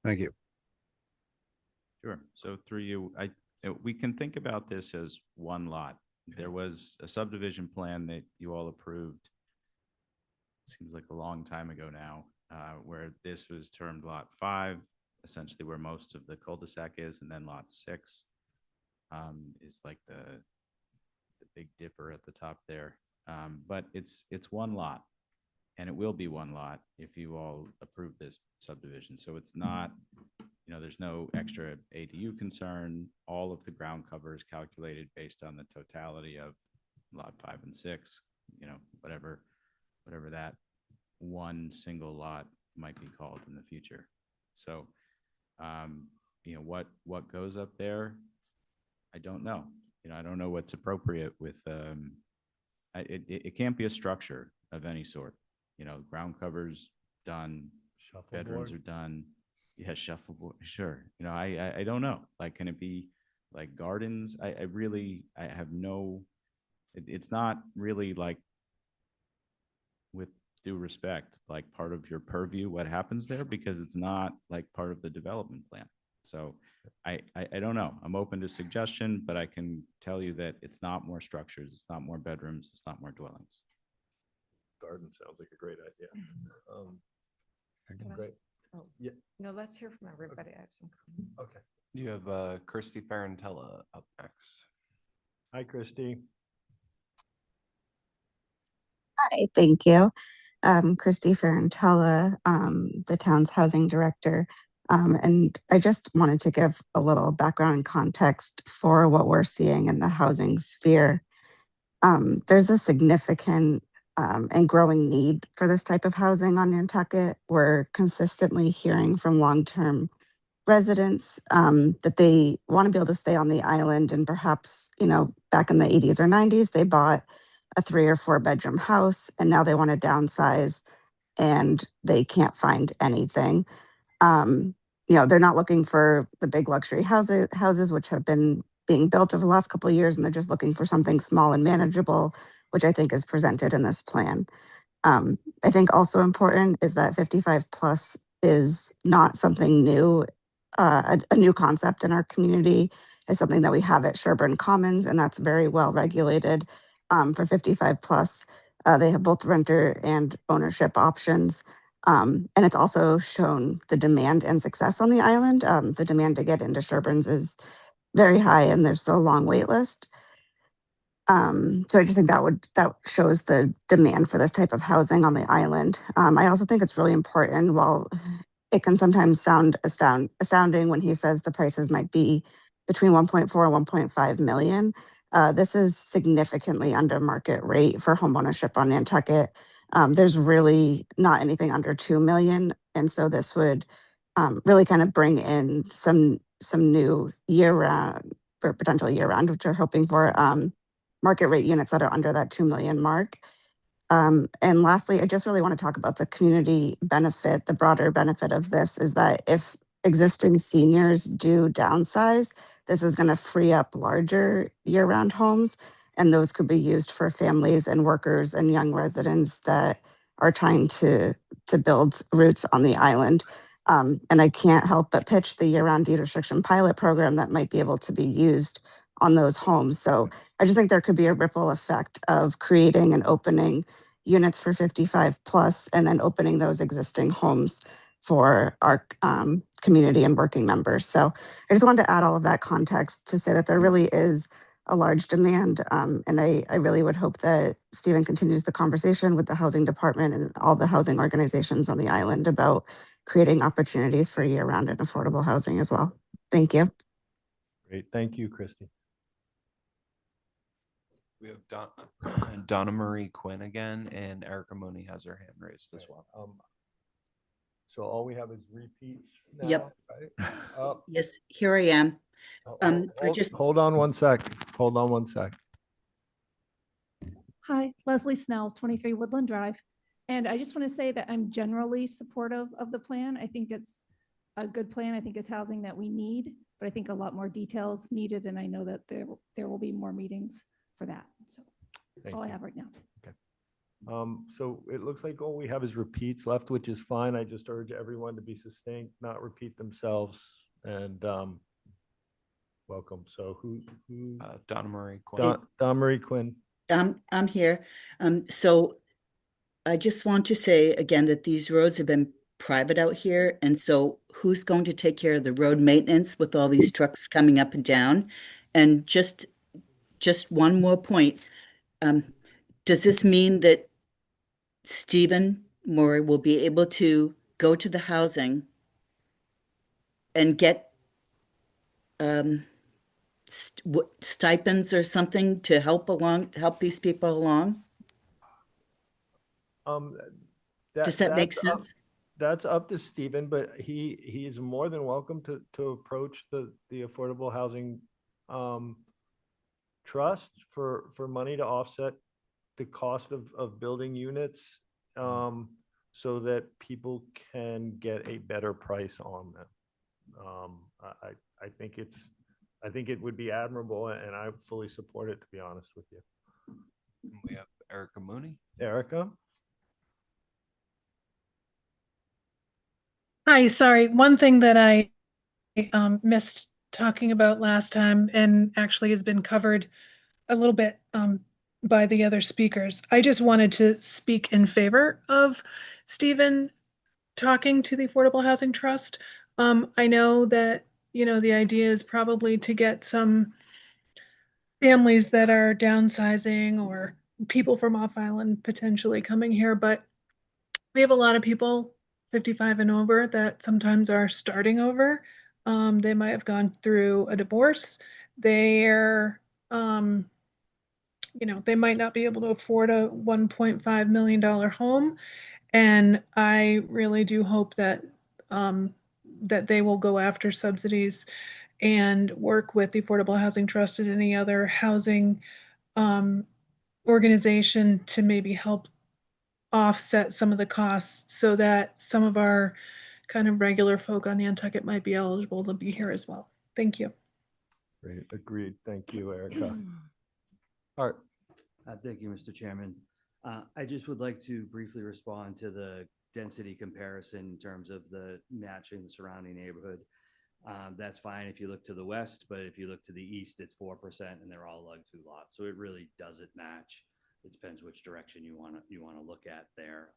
Thank you. Sure. So through you, we can think about this as one lot. There was a subdivision plan that you all approved, seems like a long time ago now, where this was termed lot 5, essentially where most of the cul-de-sac is, and then lot 6 is like the Big Dipper at the top there. But it's one lot, and it will be one lot if you all approve this subdivision. So it's not, there's no extra ADU concern. All of the ground cover is calculated based on the totality of lot 5 and 6, whatever that one single lot might be called in the future. So, what goes up there, I don't know. I don't know what's appropriate with, it can't be a structure of any sort. Ground covers done, bedrooms are done. Yeah, shuffleboard, sure. I don't know. Like, can it be like gardens? I have no, it's not really like, with due respect, like part of your purview what happens there, because it's not like part of the development plan. So I don't know. I'm open to suggestion, but I can tell you that it's not more structures, it's not more bedrooms, it's not more dwellings. Garden sounds like a great idea. Great. Oh, yeah. No, let's hear from everybody. I have some comments. Okay. You have Christy Farentella up next. Hi, Christy. Hi, thank you. Christy Farentella, the town's housing director. And I just wanted to give a little background and context for what we're seeing in the housing sphere. There's a significant and growing need for this type of housing on Nantucket. We're consistently hearing from long-term residents that they want to be able to stay on the island, and perhaps, back in the 80s or 90s, they bought a 3 or 4 bedroom house, and now they want to downsize and they can't find anything. They're not looking for the big luxury houses which have been being built over the last couple of years, and they're just looking for something small and manageable which I think is presented in this plan. I think also important is that 55 plus is not something new, a new concept in our community. It's something that we have at Sherburne Commons, and that's very well regulated. For 55 plus, they have both renter and ownership options. And it's also shown the demand and success on the island. The demand to get into Sherburne's is very high, and there's still a long wait list. So I just think that shows the demand for this type of housing on the island. I also think it's really important. While it can sometimes sound astounding when he says the prices might be between 1.4 and 1.5 million, this is significantly under market rate for homeownership on Nantucket. There's really not anything under 2 million, and so this would really kind of bring in some new year-round or potentially year-round, which we're hoping for. Market rate units that are under that 2 million mark. And lastly, I just really want to talk about the community benefit. The broader benefit of this is that if existing seniors do downsize, this is going to free up larger year-round homes, and those could be used for families and workers and young residents that are trying to build roots on the island. And I can't help but pitch the year-round deed restriction pilot program that might be able to be used on those homes. So I just think there could be a ripple effect of creating and opening units for 55 plus, and then opening those existing homes for our community and working members. So I just wanted to add all of that context to say that there really is a large demand. And I really would hope that Stephen continues the conversation with the housing department and all the housing organizations on the island about creating opportunities for year-round and affordable housing as well. Thank you. Great. Thank you, Christy. We have Donna Marie Quinn again, and Erica Mooney has her hand raised as well. So all we have is repeats now, Yep. right? Yes, here I am. Hold on one sec. Hold on one sec. Hi, Leslie Snell, 23 Woodland Drive. And I just want to say that I'm generally supportive of the plan. I think it's a good plan. I think it's housing that we need, but I think a lot more details needed. And I know that there will be more meetings for that. So that's all I have right now. Okay. So it looks like all we have is repeats left, which is fine. I just urge everyone to be succinct, not repeat themselves, and welcome. So who Donna Marie Quinn. Donna Marie Quinn. I'm here. So I just want to say again that these roads have been private out here. And so who's going to take care of the road maintenance with all these trucks coming up and down? And just one more point. Does this mean that Stephen Murray will be able to go to the housing and get stipends or something to help these people along? Does that make sense? That's up to Stephen, but he is more than welcome to approach the Affordable Housing Trust for money to offset the cost of building units, so that people can get a better price on them. I think it would be admirable, and I fully support it, to be honest with you. We have Erica Mooney. Erica? Hi, sorry. One thing that I missed talking about last time, and actually has been covered a little bit by the other speakers. I just wanted to speak in favor of Stephen talking to the Affordable Housing Trust. I know that, the idea is probably to get some families that are downsizing or people from off island potentially coming here, but we have a lot of people 55 and over that sometimes are starting over. They might have gone through a divorce. They're, they might not be able to afford a $1.5 million home. And I really do hope that that they will go after subsidies and work with the Affordable Housing Trust and any other housing organization to maybe help offset some of the costs so that some of our kind of regular folk on Nantucket might be eligible to be here as well. Thank you. Great. Agreed. Thank you, Erica. Art. Thank you, Mr. Chairman. I just would like to briefly respond to the density comparison in terms of the matching the surrounding neighborhood. That's fine if you look to the west, but if you look to the east, it's 4% and they're all lug two lots. So it really doesn't match. It depends which direction you want to look at there.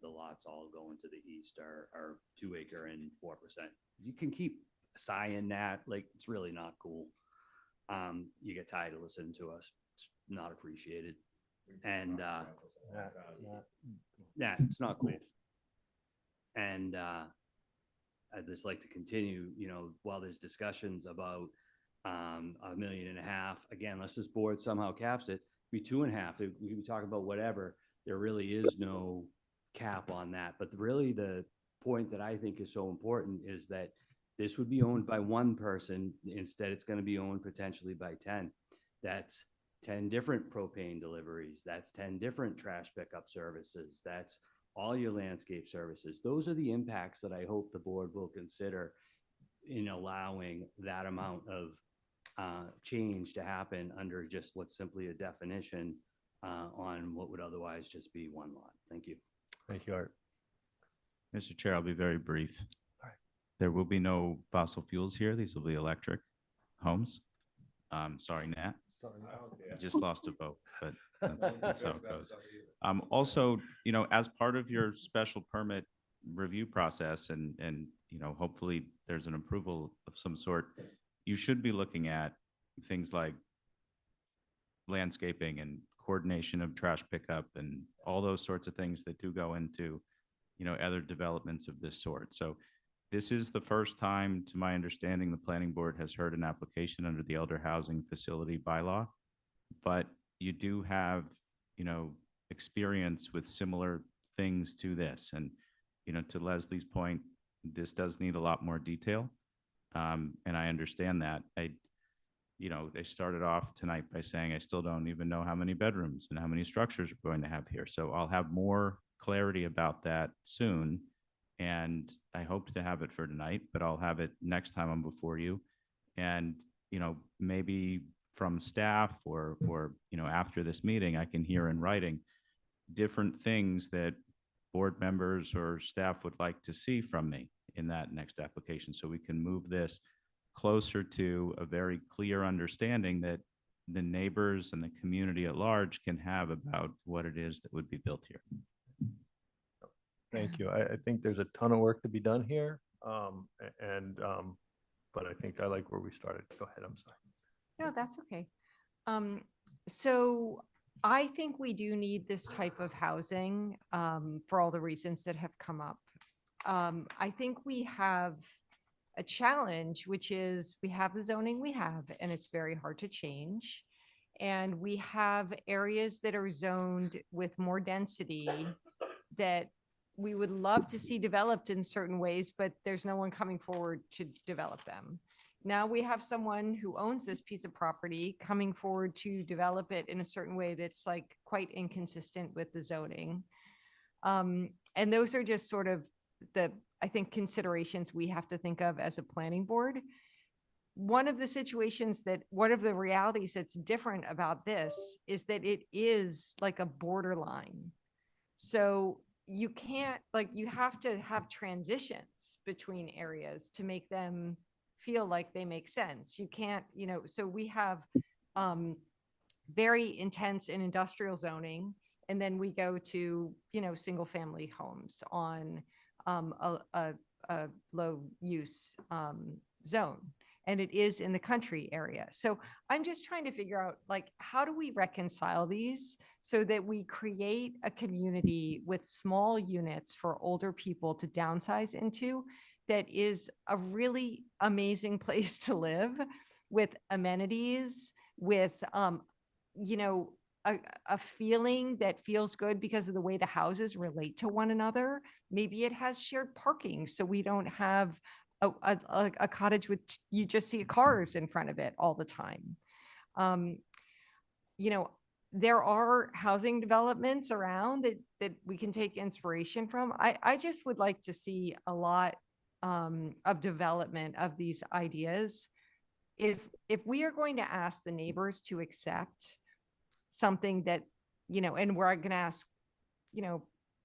The lots all going to the east are 2 acre and 4%. You can keep saying that, like, it's really not cool. You get tired of listening to us. It's not appreciated. And yeah, it's not cool. And I'd just like to continue, while there's discussions about $1.5 million, again, unless this board somehow caps it, be 2.5. We can talk about whatever. There really is no cap on that. But really the point that I think is so important is that this would be owned by one person. Instead, it's going to be owned potentially by 10. That's 10 different propane deliveries. That's 10 different trash pickup services. That's all your landscape services. Those are the impacts that I hope the board will consider in allowing that amount of change to happen under just what's simply a definition on what would otherwise just be one lot. Thank you. Thank you, Art. Mr. Chair, I'll be very brief. There will be no fossil fuels here. These will be electric homes. Sorry, Nat. I just lost a vote, but that's how it goes. Also, as part of your special permit review process and hopefully there's an approval of some sort, you should be looking at things like landscaping and coordination of trash pickup and all those sorts of things that do go into, other developments of this sort. So this is the first time, to my understanding, the planning board has heard an application under the elder housing facility bylaw, but you do have, experience with similar things to this. And, to Leslie's point, this does need a lot more detail. And I understand that. They started off tonight by saying, I still don't even know how many bedrooms and how many structures we're going to have here. So I'll have more clarity about that soon. And I hope to have it for tonight, but I'll have it next time I'm before you. And, maybe from staff or after this meeting, I can hear in writing different things that board members or staff would like to see from me in that next application. So we can move this closer to a very clear understanding that the neighbors and the community at large can have about what it is that would be built here. Thank you. I think there's a ton of work to be done here. But I think I like where we started. Go ahead. I'm sorry. No, that's okay. So I think we do need this type of housing for all the reasons that have come up. I think we have a challenge, which is we have the zoning we have, and it's very hard to change. And we have areas that are zoned with more density that we would love to see developed in certain ways, but there's no one coming forward to develop them. Now we have someone who owns this piece of property coming forward to develop it in a certain way that's like quite inconsistent with the zoning. And those are just sort of I think, considerations we have to think of as a planning board. One of the realities that's different about this is that it is like a borderline. So you can't, you have to have transitions between areas to make them feel like they make sense. You can't, so we have very intense and industrial zoning, and then we go to, single family homes on a low use zone, and it is in the country area. So I'm just trying to figure out, how do we reconcile these so that we create a community with small units for older people to downsize into that is a really amazing place to live, with amenities, with a feeling that feels good because of the way the houses relate to one another. Maybe it has shared parking, so we don't have a cottage with, you just see cars in front of it all the time. There are housing developments around that we can take inspiration from. I just would like to see a lot of development of these ideas. If we are going to ask the neighbors to accept something that, and we're going to ask,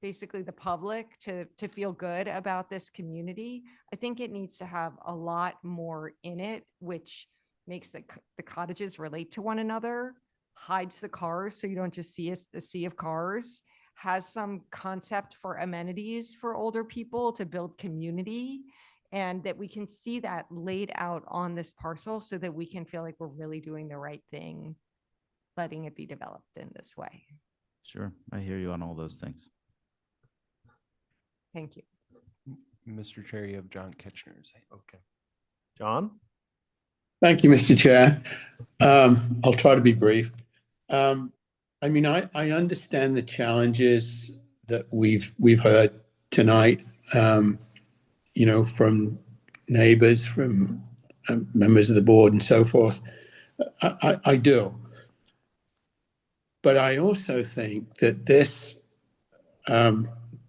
basically the public to feel good about this community. I think it needs to have a lot more in it, which makes the cottages relate to one another, hides the cars so you don't just see a sea of cars, has some concept for amenities for older people to build community, and that we can see that laid out on this parcel so that we can feel like we're really doing the right thing, letting it be developed in this way. Sure, I hear you on all those things. Thank you. Mr. Chair, you have John Kitchener's. Okay. John? Thank you, Mr. Chair. I'll try to be brief. I mean, I understand the challenges that we've heard tonight, from neighbors, from members of the board and so forth. I do. But I also think that this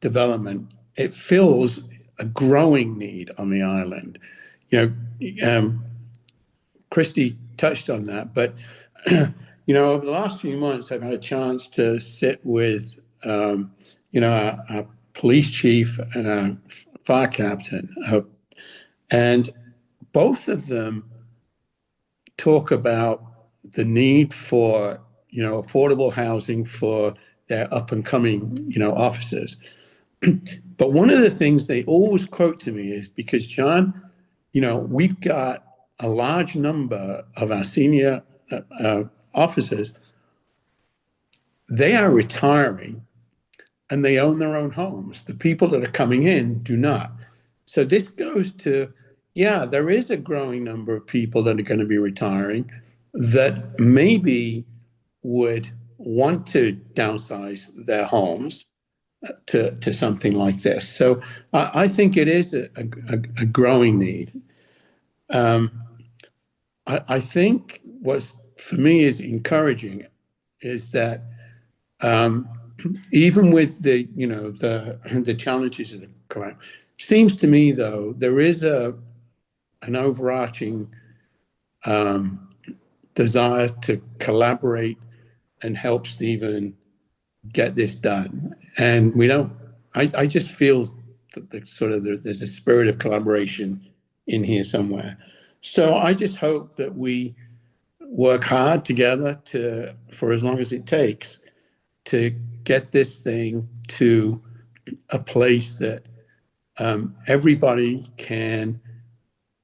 development, it fills a growing need on the island. Christy touched on that, but over the last few months, I've had a chance to sit with, our police chief and our fire captain, and both of them talk about the need for, affordable housing for their up and coming, officers. But one of the things they always quote to me is, because John, we've got a large number of our senior officers, they are retiring and they own their own homes. The people that are coming in do not. So this goes to, yeah, there is a growing number of people that are going to be retiring that maybe would want to downsize their homes to something like this. So I think it is a growing need. I think what's for me is encouraging is that even with the challenges that are coming, seems to me though there is an overarching desire to collaborate and help Stephen get this done. And I just feel that there's a spirit of collaboration in here somewhere. So I just hope that we work hard together for as long as it takes to get this thing to a place that everybody can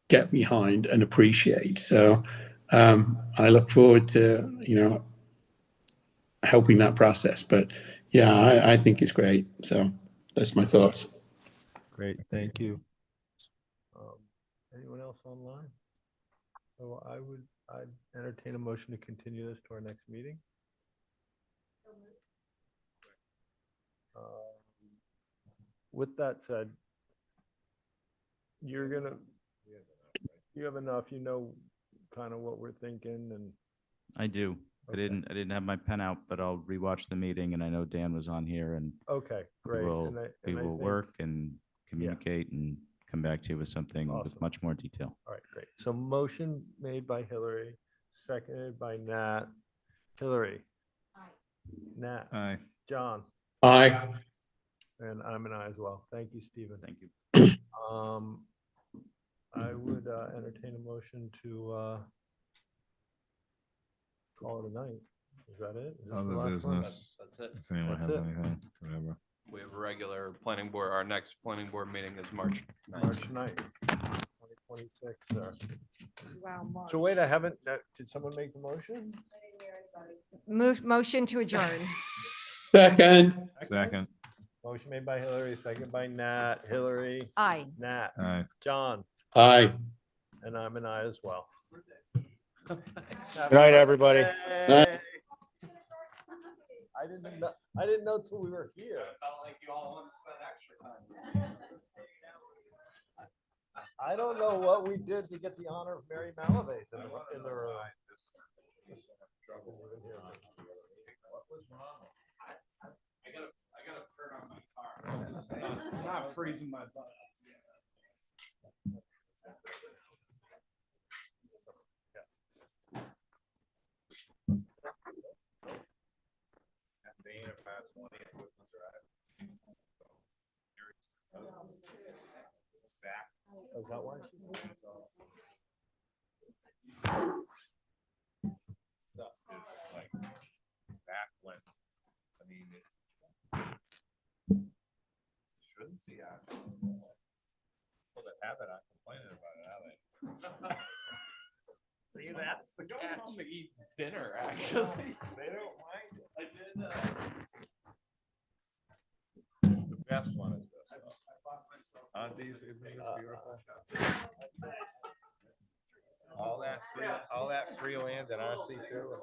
get behind and appreciate. So I look forward to, helping that process. But yeah, I think it's great. So that's my thoughts. Great, thank you. Anyone else online? So I'd entertain a motion to continue this to our next meeting. With that said, you have enough, kind of what we're thinking, and I do. Okay. I didn't have my pen out, but I'll rewatch the meeting, and I know Dan was on here, and okay, great. we will And I think- work and communicate and come back to you with something Awesome. with much more detail. All right, great. So motion made by Hillary, seconded by Nat. Hillary. Aye. Nat. Aye. John. Aye. And I'm an aye as well. Thank you, Stephen. Thank you. I would entertain a motion to call it a night. Is that it? Is this the Other last one? business. That's it. If anyone That's has it. anything, whatever. We have a regular planning board. Our next planning board meeting is March 9th. March 9th, 2026. Wow. So wait, I haven't, did someone make the motion? Motion to adjourn. Second. Second. Motion made by Hillary, second by Nat. Hillary. Aye. Nat. Aye. John. Aye. And I'm an aye as well. Good night, everybody. Night. I didn't know till we were here. Felt like you all want to spend extra time. I don't know what we did to get the honor of Mary Malaves in the room. What was wrong? I gotta turn on my car. I'm not freezing my butt. Is that why she's? Stuff is like back when, I mean, it shouldn't be out. Well, they have it, I'm complaining about it, are they? See, that's the catch. To eat dinner, actually. They don't mind it. I did, The best one is this, though. Aren't these, isn't this beautiful? All that free land in RC2.